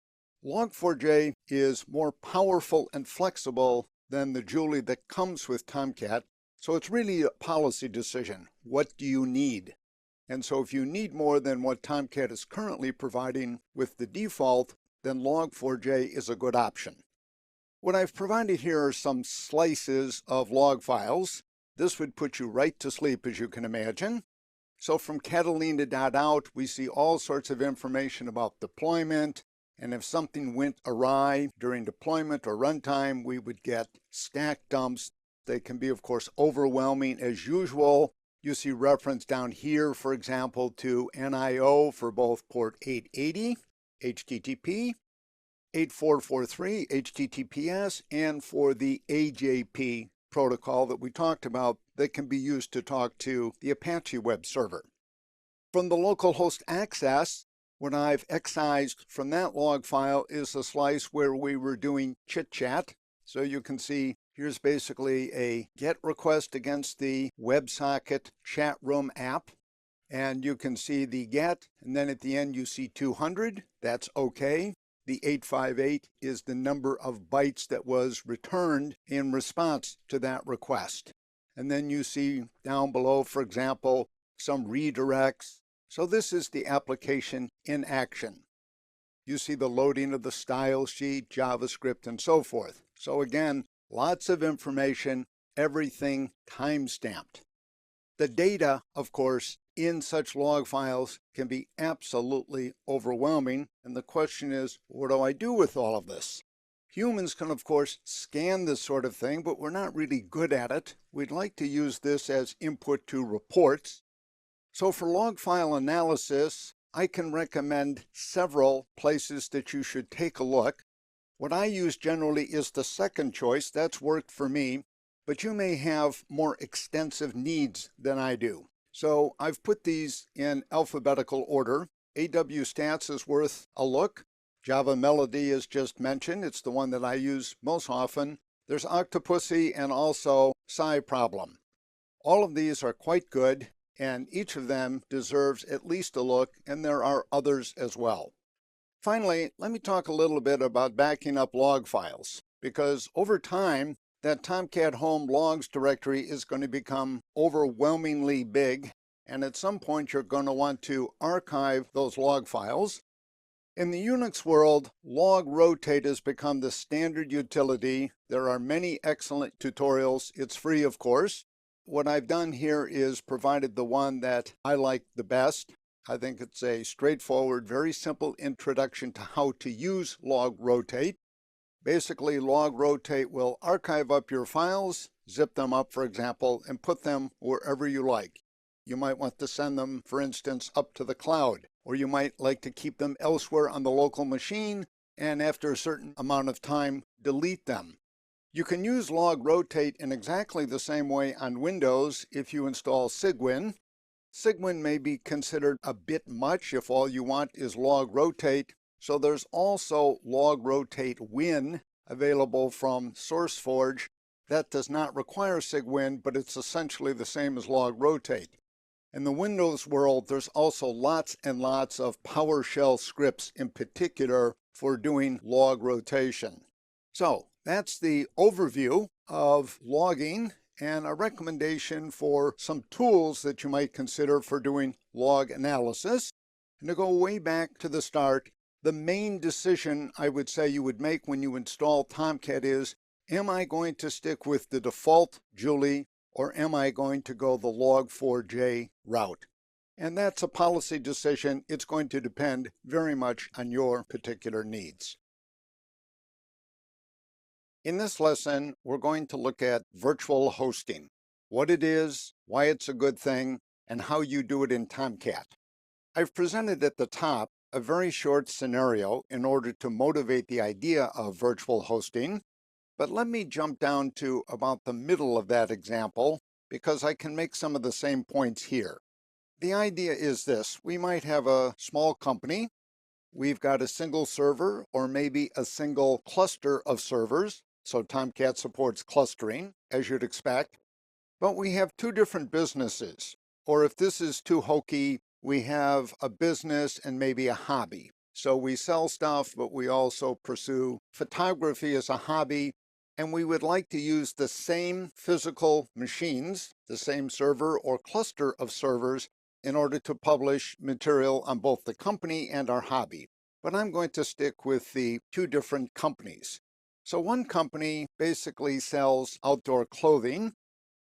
Log4j is more powerful and flexible than the Julie that comes with Tomcat, so it's really a policy decision. What do you need? And so if you need more than what Tomcat is currently providing with the default, then log4j is a good option. What I've provided here are some slices of log files. This would put you right to sleep, as you can imagine. So from Catalina.out, we see all sorts of information about deployment, and if something went awry during deployment or runtime, we would get stack dumps. They can be, of course, overwhelming as usual. You see reference down here, for example, to NIO for both port 880, HTTP, 8443, HTTPS, and for the AJP protocol that we talked about that can be used to talk to the Apache web server. From the localhost access, what I've excised from that log file is a slice where we were doing chit-chat. So you can see here's basically a GET request against the WebSocket chat room app. And you can see the GET, and then at the end you see 200. That's okay. The 858 is the number of bytes that was returned in response to that request. And then you see down below, for example, some redirects. So this is the application in action. You see the loading of the style sheet, JavaScript, and so forth. So again, lots of information, everything time-stamped. The data, of course, in such log files can be absolutely overwhelming, and the question is, what do I do with all of this? Humans can, of course, scan this sort of thing, but we're not really good at it. We'd like to use this as input to reports. So for log file analysis, I can recommend several places that you should take a look. What I use generally is the second choice. That's worked for me, but you may have more extensive needs than I do. So I've put these in alphabetical order. AWStats is worth a look. Java Melody is just mentioned. It's the one that I use most often. There's Octopussy and also SciProblem. All of these are quite good, and each of them deserves at least a look, and there are others as well. Finally, let me talk a little bit about backing up log files, because over time, that Tomcat Home logs directory is going to become overwhelmingly big, and at some point you're going to want to archive those log files. In the Unix world, log rotate has become the standard utility. There are many excellent tutorials. It's free, of course. What I've done here is provided the one that I like the best. I think it's a straightforward, very simple introduction to how to use log rotate. Basically, log rotate will archive up your files, zip them up, for example, and put them wherever you like. You might want to send them, for instance, up to the cloud, or you might like to keep them elsewhere on the local machine, and after a certain amount of time, delete them. You can use log rotate in exactly the same way on Windows if you install Cygwin. Cygwin may be considered a bit much if all you want is log rotate, so there's also log rotate win available from SourceForge. That does not require Cygwin, but it's essentially the same as log rotate. In the Windows world, there's also lots and lots of PowerShell scripts in particular for doing log rotation. So that's the overview of logging and a recommendation for some tools that you might consider for doing log analysis. And to go way back to the start, the main decision I would say you would make when you install Tomcat is, am I going to stick with the default Julie, or am I going to go the log4j route? And that's a policy decision. It's going to depend very much on your particular needs. In this lesson, we're going to look at virtual hosting, what it is, why it's a good thing, and how you do it in Tomcat. I've presented at the top a very short scenario in order to motivate the idea of virtual hosting, but let me jump down to about the middle of that example because I can make some of the same points here. The idea is this: we might have a small company. We've got a single server or maybe a single cluster of servers. So Tomcat supports clustering, as you'd expect. But we have two different businesses. Or if this is too hokey, we have a business and maybe a hobby. So we sell stuff, but we also pursue photography as a hobby. And we would like to use the same physical machines, the same server or cluster of servers, in order to publish material on both the company and our hobby. But I'm going to stick with the two different companies. So one company basically sells outdoor clothing,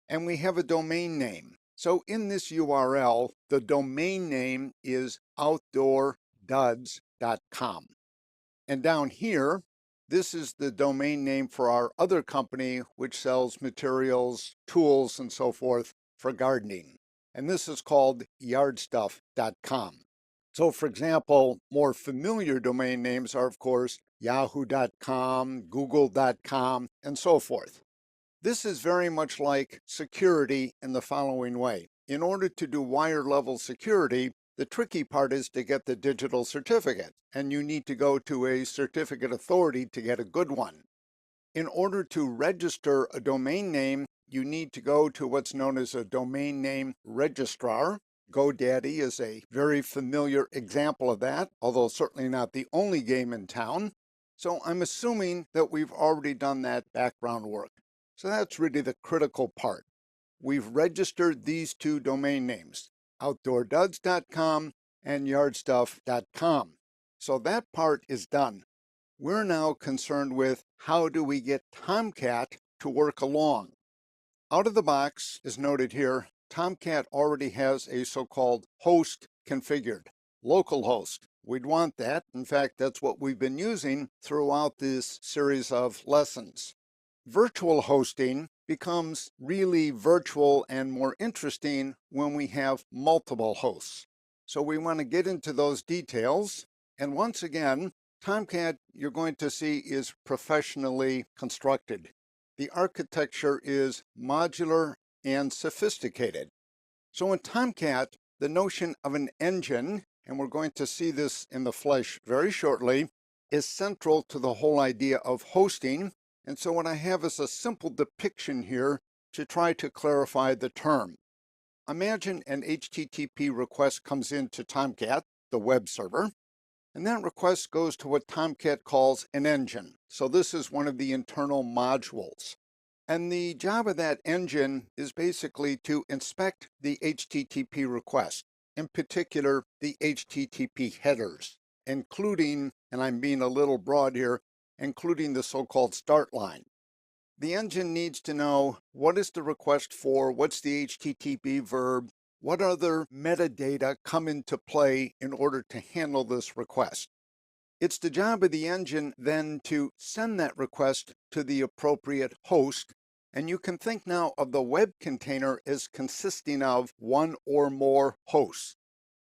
and we have a domain name. So in this URL, the domain name is outdoorduds.com. And down here, this is the domain name for our other company, which sells materials, tools, and so forth for gardening. And this is called yardstuff.com. So for example, more familiar domain names are, of course, yahoo.com, google.com, and so forth. This is very much like security in the following way. In order to do wire level security, the tricky part is to get the digital certificate, and you need to go to a certificate authority to get a good one. In order to register a domain name, you need to go to what's known as a domain name registrar. GoDaddy is a very familiar example of that, although certainly not the only game in town. So I'm assuming that we've already done that background work. So that's really the critical part. We've registered these two domain names, outdoorduds.com and yardstuff.com. So that part is done. We're now concerned with how do we get Tomcat to work along. Out of the box, as noted here, Tomcat already has a so-called host configured, localhost. We'd want that. In fact, that's what we've been using throughout this series of lessons. Virtual hosting becomes really virtual and more interesting when we have multiple hosts. So we want to get into those details. And once again, Tomcat, you're going to see, is professionally constructed. The architecture is modular and sophisticated. So in Tomcat, the notion of an engine, and we're going to see this in the flesh very shortly, is central to the whole idea of hosting. And so what I have is a simple depiction here to try to clarify the term. Imagine an HTTP request comes into Tomcat, the web server, and that request goes to what Tomcat calls an engine. So this is one of the internal modules. And the job of that engine is basically to inspect the HTTP request, in particular the HTTP headers, including, and I'm being a little broad here, including the so-called start line. The engine needs to know what is the request for, what's the HTTP verb, what other metadata come into play in order to handle this request. It's the job of the engine then to send that request to the appropriate host, and you can think now of the web container as consisting of one or more hosts.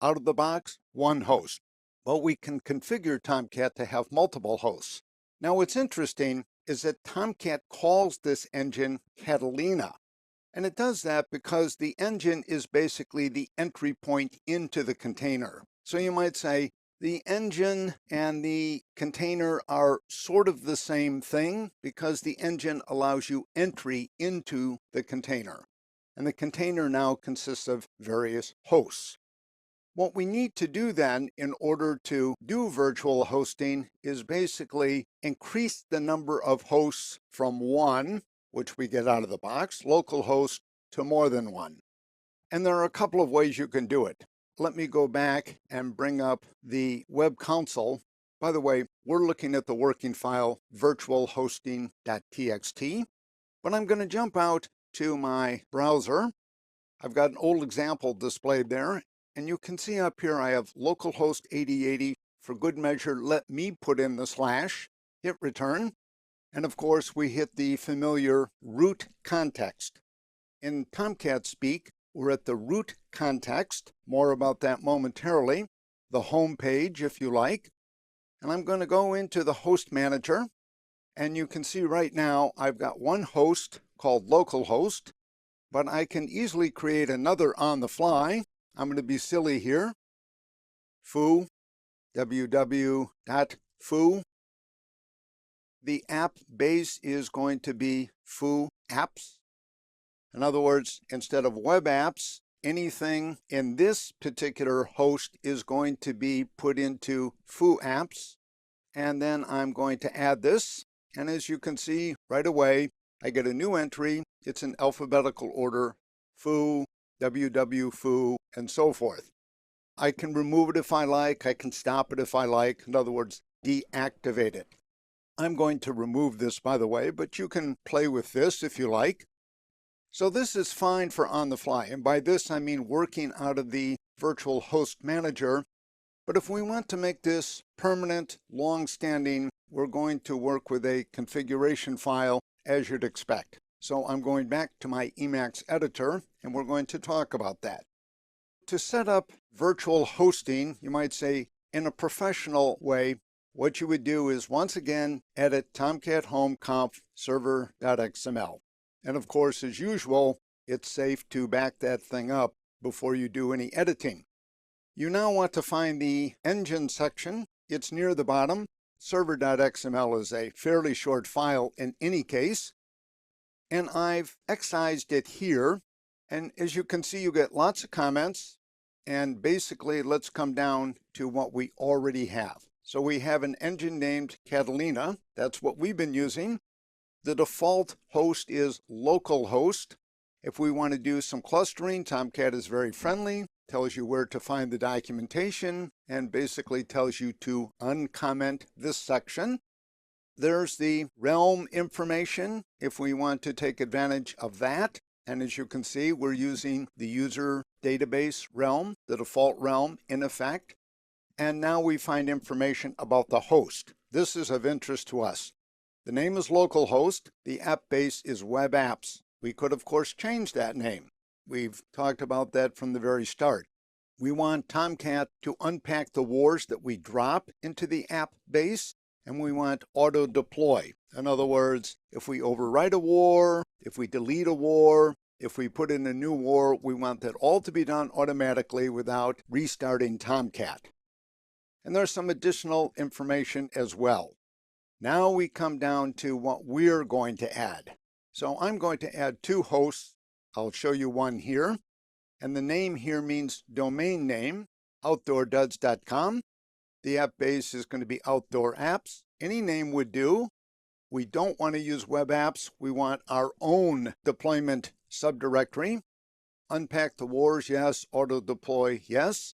Out of the box, one host. But we can configure Tomcat to have multiple hosts. Now what's interesting is that Tomcat calls this engine Catalina. And it does that because the engine is basically the entry point into the container. So you might say the engine and the container are sort of the same thing because the engine allows you entry into the container. And the container now consists of various hosts. What we need to do then in order to do virtual hosting is basically increase the number of hosts from one, which we get out of the box, localhost, to more than one. And there are a couple of ways you can do it. let me go back and bring up the web console. By the way, we're looking at the working file virtualhosting.txt, but I'm going to jump out to my browser. I've got an old example displayed there, and you can see up here I have localhost 8080. For good measure, let me put in the slash, hit return, and of course we hit the familiar root context. In Tomcat speak, we're at the root context, more about that momentarily, the home page if you like. And I'm going to go into the host manager, and you can see right now I've got one host called localhost, but I can easily create another on the fly. I'm going to be silly here. Foo, www.foo. The app base is going to be foo apps. In other words, instead of web apps, anything in this particular host is going to be put into foo apps. And then I'm going to add this. And as you can see right away, I get a new entry. It's in alphabetical order, foo, www.foo, and so forth. I can remove it if I like. I can stop it if I like. In other words, deactivate it. I'm going to remove this, by the way, but you can play with this if you like. So this is fine for on the fly, and by this I mean working out of the virtual host manager. But if we want to make this permanent, long-standing, we're going to work with a configuration file as you'd expect. So I'm going back to my Emacs editor, and we're going to talk about that. To set up virtual hosting, you might say in a professional way, what you would do is once again edit Tomcat home conf server.xml. And of course, as usual, it's safe to back that thing up before you do any editing. You now want to find the engine section. It's near the bottom. Server.xml is a fairly short file in any case. And I've excised it here. And as you can see, you get lots of comments. And basically, let's come down to what we already have. So we have an engine named Catalina. That's what we've been using. The default host is localhost. If we want to do some clustering, Tomcat is very friendly, tells you where to find the documentation, and basically tells you to uncomment this section. There's the realm information if we want to take advantage of that. And as you can see, we're using the user database realm, the default realm in effect. And now we find information about the host. This is of interest to us. The name is localhost. The app base is web apps. We could, of course, change that name. We've talked about that from the very start. We want Tomcat to unpack the wars that we drop into the app base, and we want auto deploy. In other words, if we overwrite a war, if we delete a war, if we put in a new war, we want that all to be done automatically without restarting Tomcat. And there's some additional information as well. Now we come down to what we're going to add. So I'm going to add two hosts. I'll show you one here. And the name here means domain name, outdoorduds.com. The app base is going to be outdoor apps. Any name would do. We don't want to use web apps. We want our own deployment subdirectory. Unpack the wars, yes. Auto deploy, yes.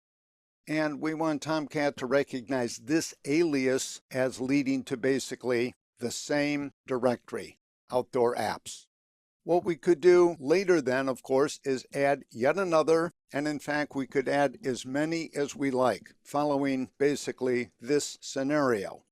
And we want Tomcat to recognize this alias as leading to basically the same directory, outdoor apps. What we could do later then, of course, is add yet another, and in fact, we could add as many as we like, following basically this scenario.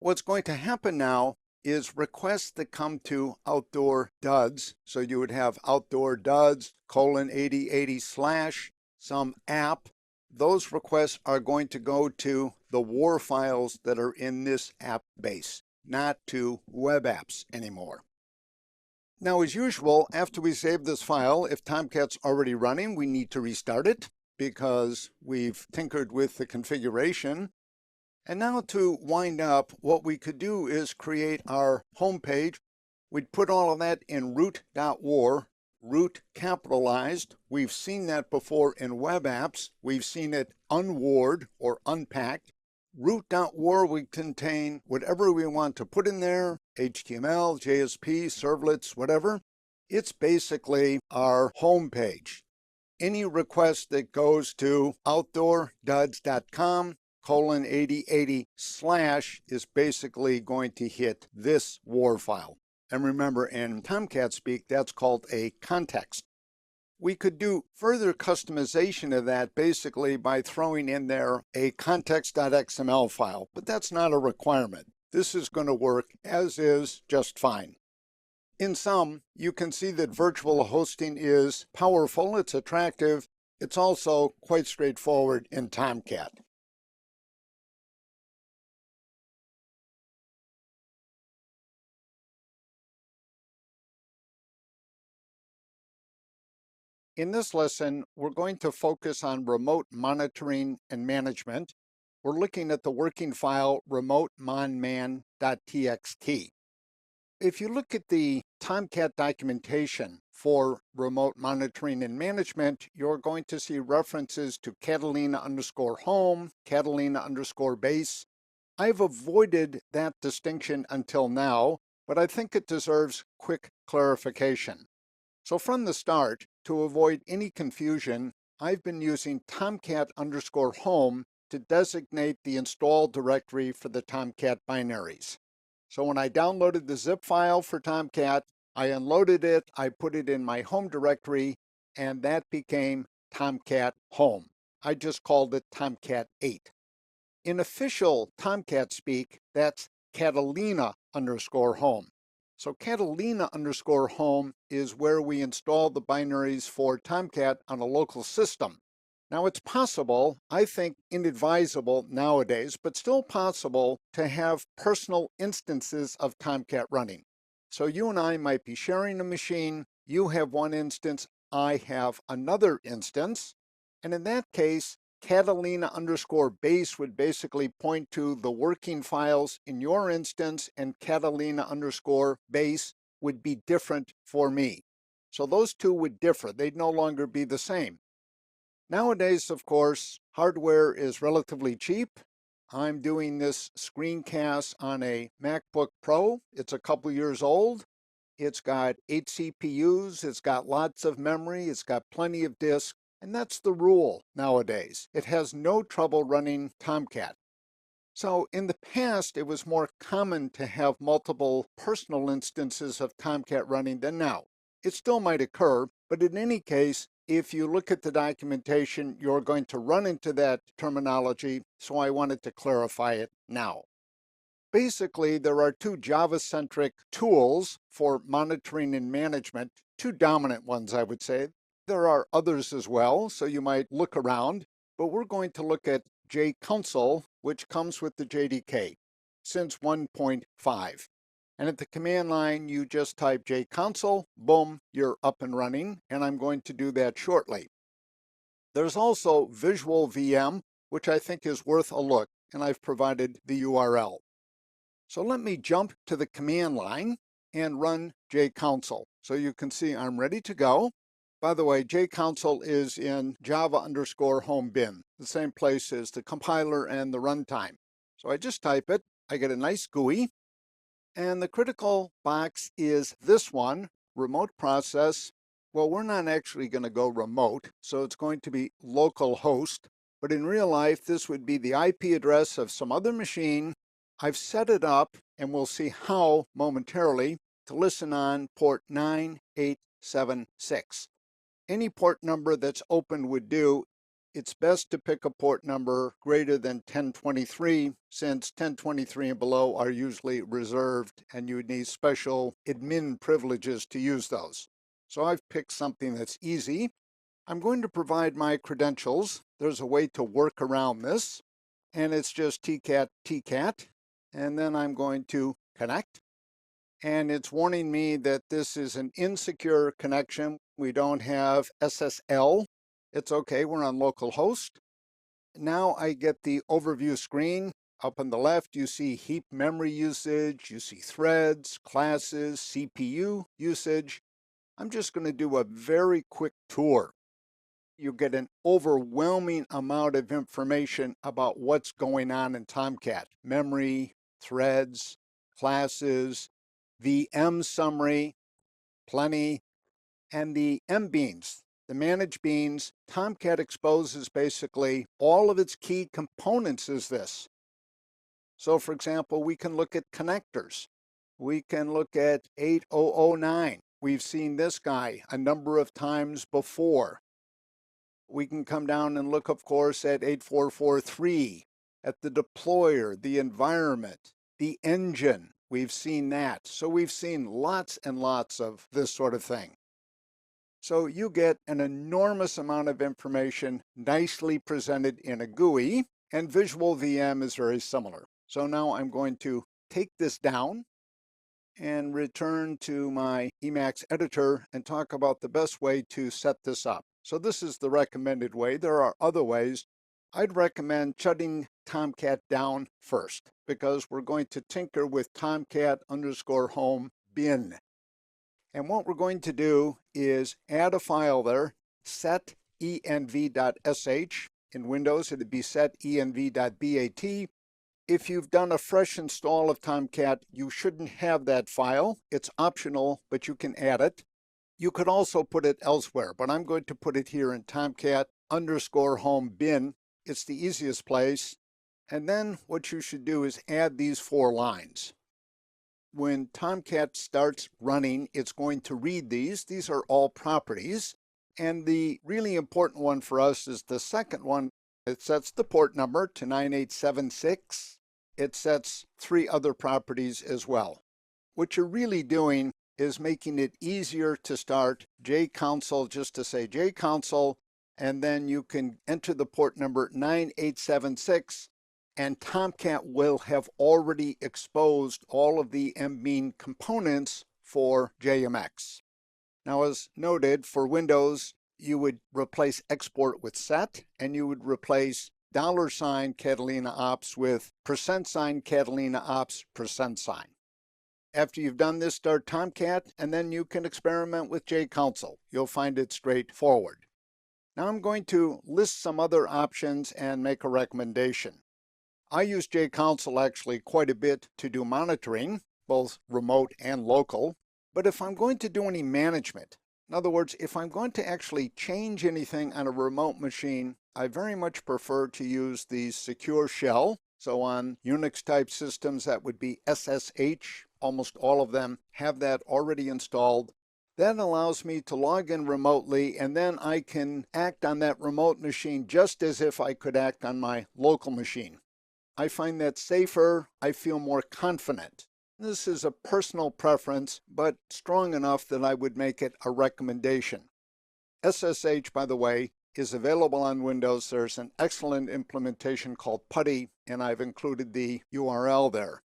What's going to happen now is requests that come to outdoor duds. So you would have outdoor duds, :8080/ some app. Those requests are going to go to the war files that are in this app base, not to web apps anymore. Now, as usual, after we save this file, if Tomcat's already running, we need to restart it because we've tinkered with the configuration. And now to wind up, what we could do is create our home page. We'd put all of that in root.war. Root capitalized. We've seen that before in web apps. We've seen it unwarred or unpacked. Root.war would contain whatever we want to put in there, HTML, JSP, servlets, whatever. It's basically our home page. Any request that goes to outdoorduds.com:8080/ is basically going to hit this WAR file. And remember, in Tomcat speak, that's called a context. We could do further customization of that basically by throwing in there a context.xml file, but that's not a requirement. This is going to work as is just fine. In sum, you can see that virtual hosting is powerful, it's attractive, it's also quite straightforward in Tomcat. In this lesson, we're going to focus on remote monitoring and management. We're looking at the working file remotemonman.txt. If you look at the Tomcat documentation for remote monitoring and management, you're going to see references to Catalina_home, Catalina_base. I've avoided that distinction until now, but I think it deserves quick clarification. So from the start, to avoid any confusion, I've been using Tomcat_home to designate the install directory for the Tomcat binaries. So when I downloaded the zip file for Tomcat, I unloaded it, I put it in my home directory, and that became Tomcat Home. I just called it Tomcat 8. In official Tomcat speak, that's Catalina_home. So Catalina_home is where we install the binaries for Tomcat on a local system. Now it's possible, I think inadvisable nowadays, but still possible to have personal instances of Tomcat running. So you and I might be sharing a machine, you have one instance, I have another instance, and in that case, Catalina_base would basically point to the working files in your instance, and Catalina_base would be different for me. So those two would differ. They'd no longer be the same. Nowadays, of course, hardware is relatively cheap. I'm doing this screencast on a MacBook Pro. It's a couple years old. It's got 8 CPUs, it's got lots of memory, it's got plenty of disk, and that's the rule nowadays. It has no trouble running Tomcat. So in the past, it was more common to have multiple personal instances of Tomcat running than now. It still might occur, but in any case, if you look at the documentation, you're going to run into that terminology, so I wanted to clarify it now. Basically, there are two Java-centric tools for monitoring and management, two dominant ones, I would say. There are others as well, so you might look around, but we're going to look at JConsole, which comes with the JDK since 1.5. And at the command line, you just type JConsole, boom, you're up and running, and I'm going to do that shortly. There's also Visual VM, which I think is worth a look, and I've provided the URL. So let me jump to the command line and run JConsole. So you can see I'm ready to go. By the way, JConsole is in Java_home bin, the same place as the compiler and the runtime. So I just type it, I get a nice GUI, and the critical box is this one, remote process. Well, we're not actually going to go remote, so it's going to be localhost, but in real life, this would be the IP address of some other machine. I've set it up, and we'll see how momentarily, to listen on port 9876. Any port number that's open would do. It's best to pick a port number greater than 1023, since 1023 and below are usually reserved, and you would need special admin privileges to use those. So I've picked something that's easy. I'm going to provide my credentials. There's a way to work around this, and it's just tcat, and then I'm going to connect. And it's warning me that this is an insecure connection. We don't have SSL. It's okay, we're on localhost. Now I get the overview screen. Up on the left, you see heap memory usage, you see threads, classes, CPU usage. I'm just going to do a very quick tour. You get an overwhelming amount of information about what's going on in Tomcat. Memory, threads, classes, VM summary, plenty, and the mbeans. the manage beans, Tomcat exposes basically all of its key components as this. So for example, we can look at connectors. We can look at 8009. We've seen this guy a number of times before. We can come down and look, of course, at 8443, at the deployer, the environment, the engine. We've seen that. So we've seen lots and lots of this sort of thing. So you get an enormous amount of information nicely presented in a GUI, and Visual VM is very similar. So now I'm going to take this down and return to my Emacs editor and talk about the best way to set this up. So this is the recommended way. There are other ways. I'd recommend shutting Tomcat down first because we're going to tinker with Tomcat_home bin. And what we're going to do is add a file there, set env.sh. In Windows, it'd be set env.bat. If you've done a fresh install of Tomcat, you shouldn't have that file. It's optional, but you can add it. You could also put it elsewhere, but I'm going to put it here in Tomcat_home bin. It's the easiest place. And then what you should do is add these 4 lines. When Tomcat starts running, it's going to read these. These are all properties. And the really important one for us is the second one. It sets the port number to 9876. It sets 3 other properties as well. What you're really doing is making it easier to start JConsole, just to say JConsole, and then you can enter the port number 9876, and Tomcat will have already exposed all of the mbean components for JMX. Now, as noted, for Windows, you would replace export with set, and you would replace $sign Catalina ops with %sign Catalina ops %sign. After you've done this, start Tomcat, and then you can experiment with JConsole. You'll find it straightforward. Now I'm going to list some other options and make a recommendation. I use JConsole actually quite a bit to do monitoring, both remote and local. But if I'm going to do any management, in other words, if I'm going to actually change anything on a remote machine, I very much prefer to use the secure shell. So on Unix type systems, that would be SSH. Almost all of them have that already installed. That allows me to log in remotely, and then I can act on that remote machine just as if I could act on my local machine. I find that safer. I feel more confident. This is a personal preference, but strong enough that I would make it a recommendation. SSH, by the way, is available on Windows. There's an excellent implementation called PuTTY, and I've included the URL there.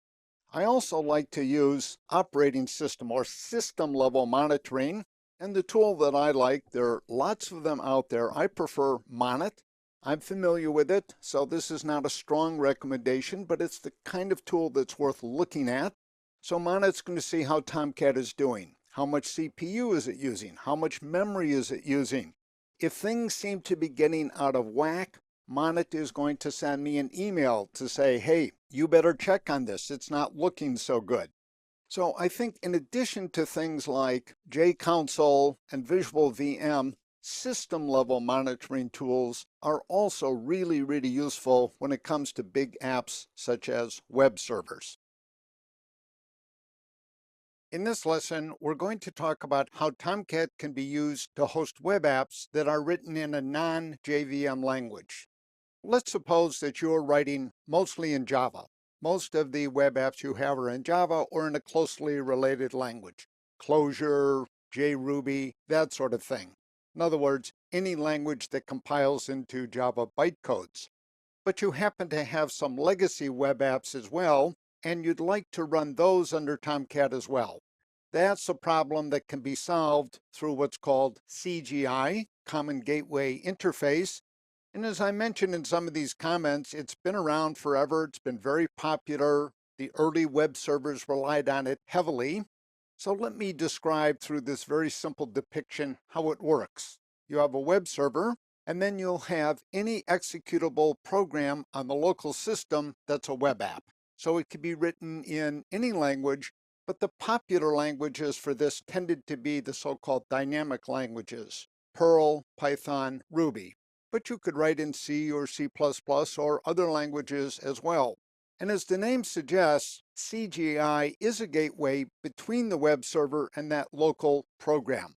I also like to use operating system or system level monitoring, and the tool that I like, there are lots of them out there. I prefer Monit. I'm familiar with it, so this is not a strong recommendation, but it's the kind of tool that's worth looking at. So Monit's going to see how Tomcat is doing. How much CPU is it using? How much memory is it using? If things seem to be getting out of whack, Monit is going to send me an email to say, hey, you better check on this. It's not looking so good. So I think in addition to things like JConsole and Visual VM, system-level monitoring tools are also really, really useful when it comes to big apps such as web servers. In this lesson, we're going to talk about how Tomcat can be used to host web apps that are written in a non-JVM language. Let's suppose that you're writing mostly in Java. Most of the web apps you have are in Java or in a closely related language. Clojure, JRuby, that sort of thing. In other words, any language that compiles into Java bytecodes. But you happen to have some legacy web apps as well, and you'd like to run those under Tomcat as well. That's a problem that can be solved through what's called CGI, Common Gateway Interface. And as I mentioned in some of these comments, it's been around forever. It's been very popular. The early web servers relied on it heavily. So let me describe through this very simple depiction how it works. You have a web server, and then you'll have any executable program on the local system that's a web app. So it could be written in any language, but the popular languages for this tended to be the so-called dynamic languages. Perl, Python, Ruby. But you could write in C or C++ or other languages as well. And as the name suggests, CGI is a gateway between the web server and that local program.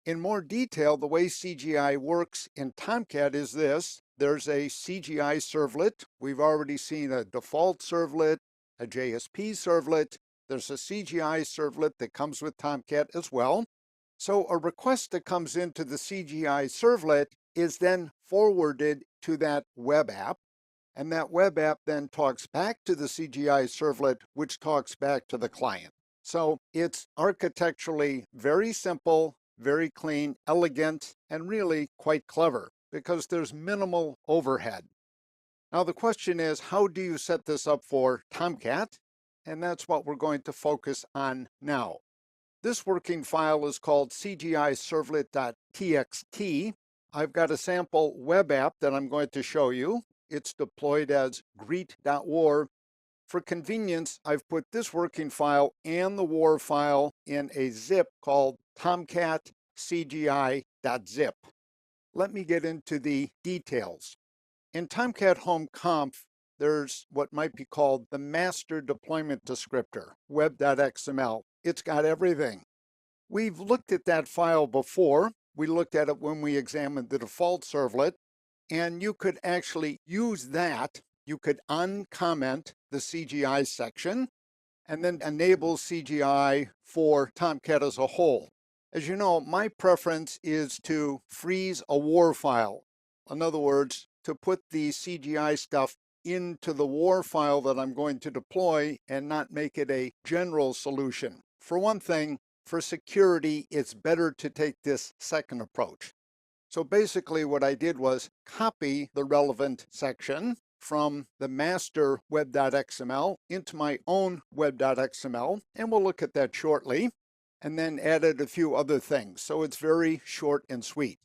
In more detail, the way CGI works in Tomcat is this. There's a CGI servlet. We've already seen a default servlet, a JSP servlet. There's a CGI servlet that comes with Tomcat as well. So a request that comes into the CGI servlet is then forwarded to that web app, and that web app then talks back to the CGI servlet, which talks back to the client. So it's architecturally very simple, very clean, elegant, and really quite clever because there's minimal overhead. Now the question is, how do you set this up for Tomcat? And that's what we're going to focus on now. This working file is called cgiservlet.txt. I've got a sample web app that I'm going to show you. It's deployed as greet.war. For convenience, I've put this working file and the war file in a zip called Tomcat CGI.zip. Let me get into the details. In Tomcat Home Conf, there's what might be called the master deployment descriptor, web.xml. It's got everything. We've looked at that file before. We looked at it when we examined the default servlet, and you could actually use that. You could uncomment the CGI section and then enable CGI for Tomcat as a whole. As you know, my preference is to freeze a war file. In other words, to put the CGI stuff into the war file that I'm going to deploy and not make it a general solution. For one thing, for security, it's better to take this second approach. So basically what I did was copy the relevant section from the master web.xml into my own web.xml, and we'll look at that shortly, and then added a few other things. So it's very short and sweet.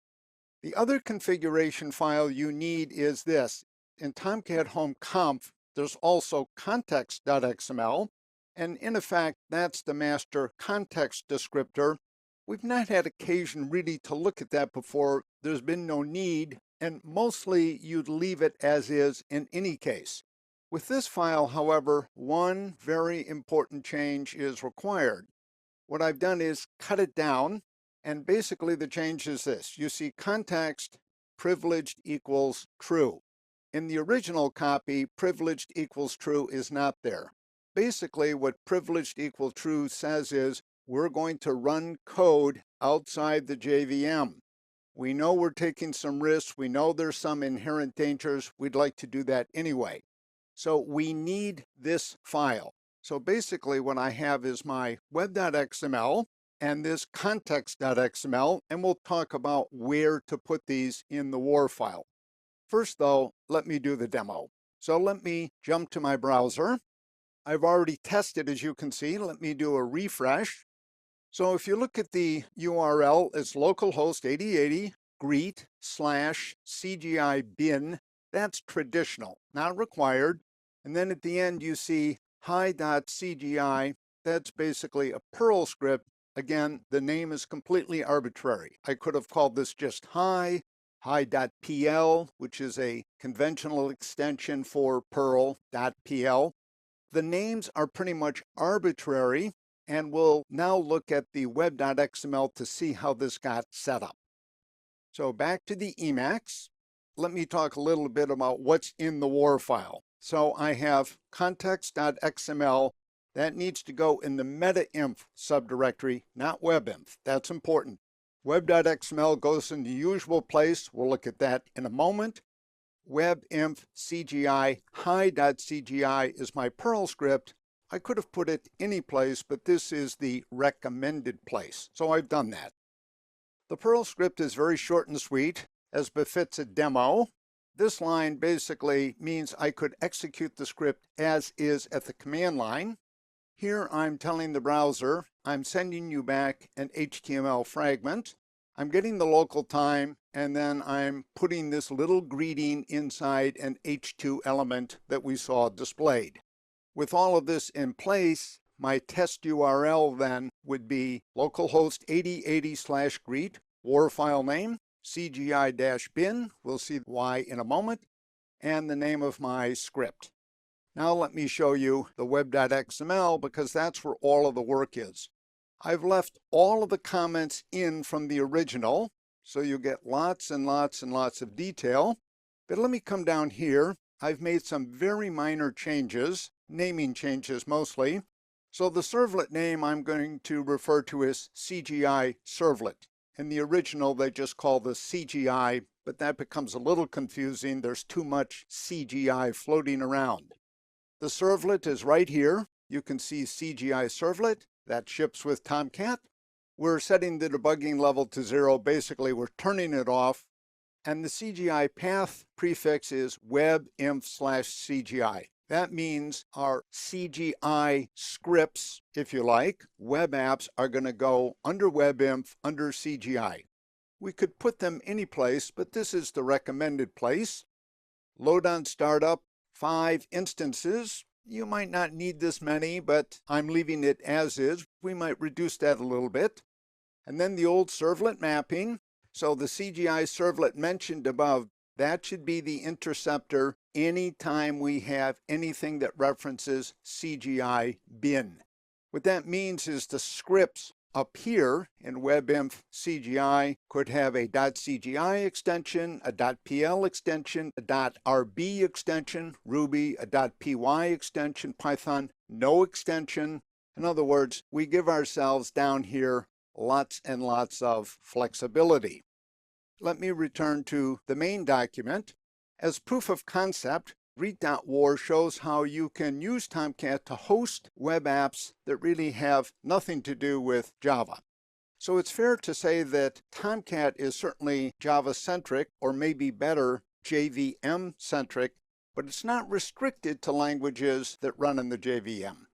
The other configuration file you need is this. In Tomcat Home Conf, there's also context.xml, and in effect, that's the master context descriptor. We've not had occasion really to look at that before. There's been no need, and mostly you'd leave it as is in any case. With this file, however, one very important change is required. What I've done is cut it down, and basically the change is this. You see context privileged equals true. In the original copy, privileged equals true is not there. Basically, what privileged equal true says is we're going to run code outside the JVM. We know we're taking some risks. We know there's some inherent dangers. We'd like to do that anyway. So we need this file. So basically what I have is my web.xml and this context.xml, and we'll talk about where to put these in the war file. First though, let me do the demo. So let me jump to my browser. I've already tested, as you can see. Let me do a refresh. So if you look at the URL, it's localhost 8080 greet/CGI bin. That's traditional, not required. And then at the end, you see hi.cgi. That's basically a Perl script. Again, the name is completely arbitrary. I could have called this just hi.pl, which is a conventional extension for Perl.pl. The names are pretty much arbitrary, and we'll now look at the web.xml to see how this got set up. So back to the Emacs. Let me talk a little bit about what's in the war file. So I have context.xml. That needs to go in the meta-inf subdirectory, not webinf. That's important. Web.xml goes in the usual place. We'll look at that in a moment. Webinf CGI hi.cgi is my Perl script. I could have put it any place, but this is the recommended place. So I've done that. The Perl script is very short and sweet, as befits a demo. This line basically means I could execute the script as is at the command line. Here I'm telling the browser, I'm sending you back an HTML fragment. I'm getting the local time, and then I'm putting this little greeting inside an H2 element that we saw displayed. With all of this in place, my test URL then would be localhost 8080/greet. war file name, CGI-bin, we'll see why in a moment, and the name of my script. Now let me show you the web.xml because that's where all of the work is. I've left all of the comments in from the original, so you get lots and lots and lots of detail. But let me come down here. I've made some very minor changes, naming changes mostly. So the servlet name I'm going to refer to as CGI Servlet. In the original, they just call the CGI, but that becomes a little confusing. There's too much CGI floating around. The servlet is right here. You can see CGI Servlet. That ships with Tomcat. We're setting the debugging level to 0. Basically, we're turning it off. And the CGI path prefix is webinf/CGI. That means our CGI scripts, if you like, web apps are going to go under webinf, under CGI. We could put them any place, but this is the recommended place. Load on startup, 5 instances. You might not need this many, but I'm leaving it as is. We might reduce that a little bit. And then the old servlet mapping. So the CGI servlet mentioned above, that should be the interceptor anytime we have anything that references CGI bin. What that means is the scripts up here in webinf CGI could have a .cgi extension, a .pl extension, a .rb extension, Ruby, a .py extension, Python, no extension. In other words, we give ourselves down here lots and lots of flexibility. Let me return to the main document. As proof of concept, read.war shows how you can use Tomcat to host web apps that really have nothing to do with Java. So it's fair to say that Tomcat is certainly Java-centric, or maybe better, JVM-centric, but it's not restricted to languages that run in the JVM.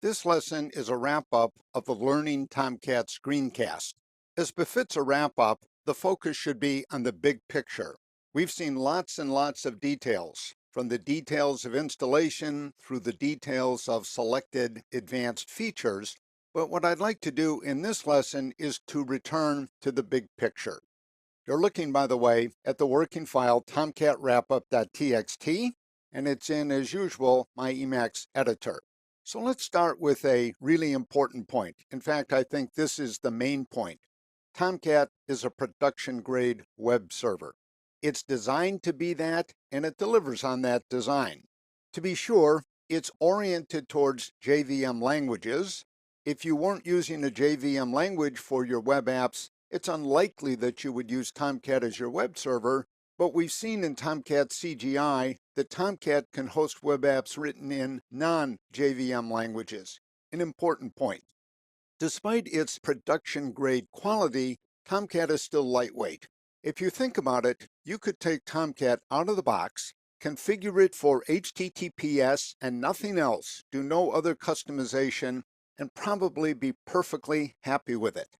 This lesson is a wrap-up of the Learning Tomcat screencast. As befits a wrap-up, the focus should be on the big picture. We've seen lots and lots of details, from the details of installation through the details of selected advanced features. But what I'd like to do in this lesson is to return to the big picture. You're looking, by the way, at the working file tomcatwrapup.txt, and it's in, as usual, my Emacs editor. So let's start with a really important point. In fact, I think this is the main point. Tomcat is a production-grade web server. It's designed to be that, and it delivers on that design. To be sure, it's oriented towards JVM languages. If you weren't using a JVM language for your web apps, it's unlikely that you would use Tomcat as your web server, but we've seen in Tomcat CGI that Tomcat can host web apps written in non-JVM languages, an important point. Despite its production-grade quality, Tomcat is still lightweight. If you think about it, you could take Tomcat out of the box, configure it for HTTPS and nothing else, do no other customization, and probably be perfectly happy with it.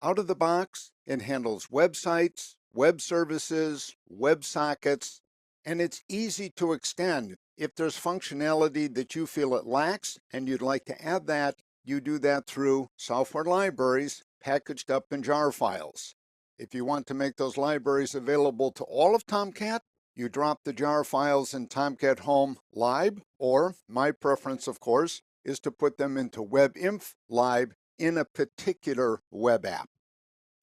Out of the box, it handles websites, web services, WebSockets, and it's easy to extend. If there's functionality that you feel it lacks and you'd like to add that, you do that through software libraries packaged up in jar files. If you want to make those libraries available to all of Tomcat, you drop the jar files in Tomcat Home lib, or my preference, of course, is to put them into webinf lib in a particular web app.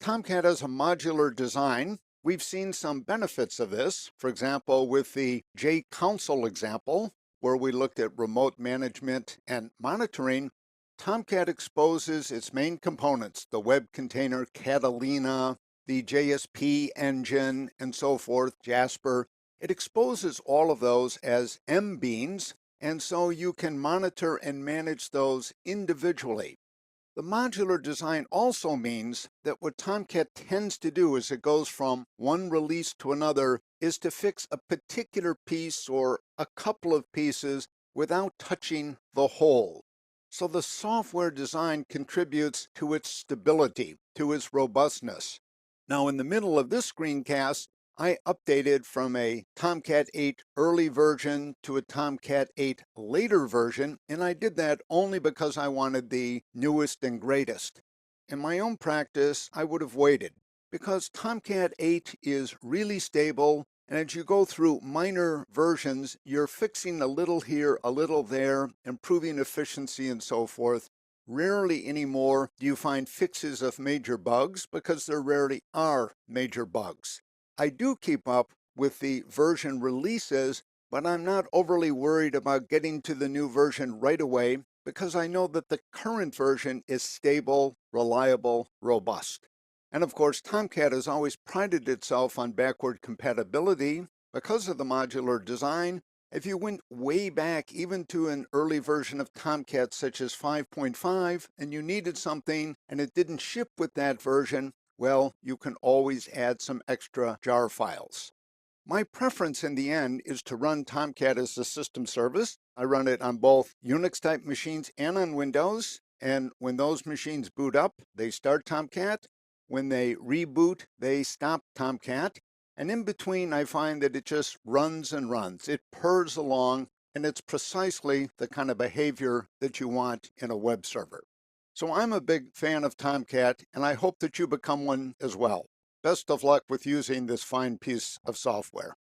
Tomcat has a modular design. We've seen some benefits of this, for example, with the JConsole example, where we looked at remote management and monitoring. Tomcat exposes its main components, the web container Catalina, the JSP engine, and so forth, Jasper. It exposes all of those as mbeans, and so you can monitor and manage those individually. The modular design also means that what Tomcat tends to do as it goes from one release to another is to fix a particular piece or a couple of pieces without touching the whole. So the software design contributes to its stability, to its robustness. Now, in the middle of this screencast, I updated from a Tomcat 8 early version to a Tomcat 8 later version, and I did that only because I wanted the newest and greatest. In my own practice, I would have waited because Tomcat 8 is really stable, and as you go through minor versions, you're fixing a little here, a little there, improving efficiency and so forth. Rarely anymore do you find fixes of major bugs because there rarely are major bugs. I do keep up with the version releases, but I'm not overly worried about getting to the new version right away because I know that the current version is stable, reliable, robust. And of course, Tomcat has always prided itself on backward compatibility because of the modular design. If you went way back, even to an early version of Tomcat such as 5.5, and you needed something and it didn't ship with that version, well, you can always add some extra jar files. My preference in the end is to run Tomcat as a system service. I run it on both Unix type machines and on Windows. And when those machines boot up, they start Tomcat. When they reboot, they stop Tomcat. And in between, I find that it just runs and runs. It purrs along, and it's precisely the kind of behavior that you want in a web server. So I'm a big fan of Tomcat, and I hope that you become one as well. Best of luck with using this fine piece of software.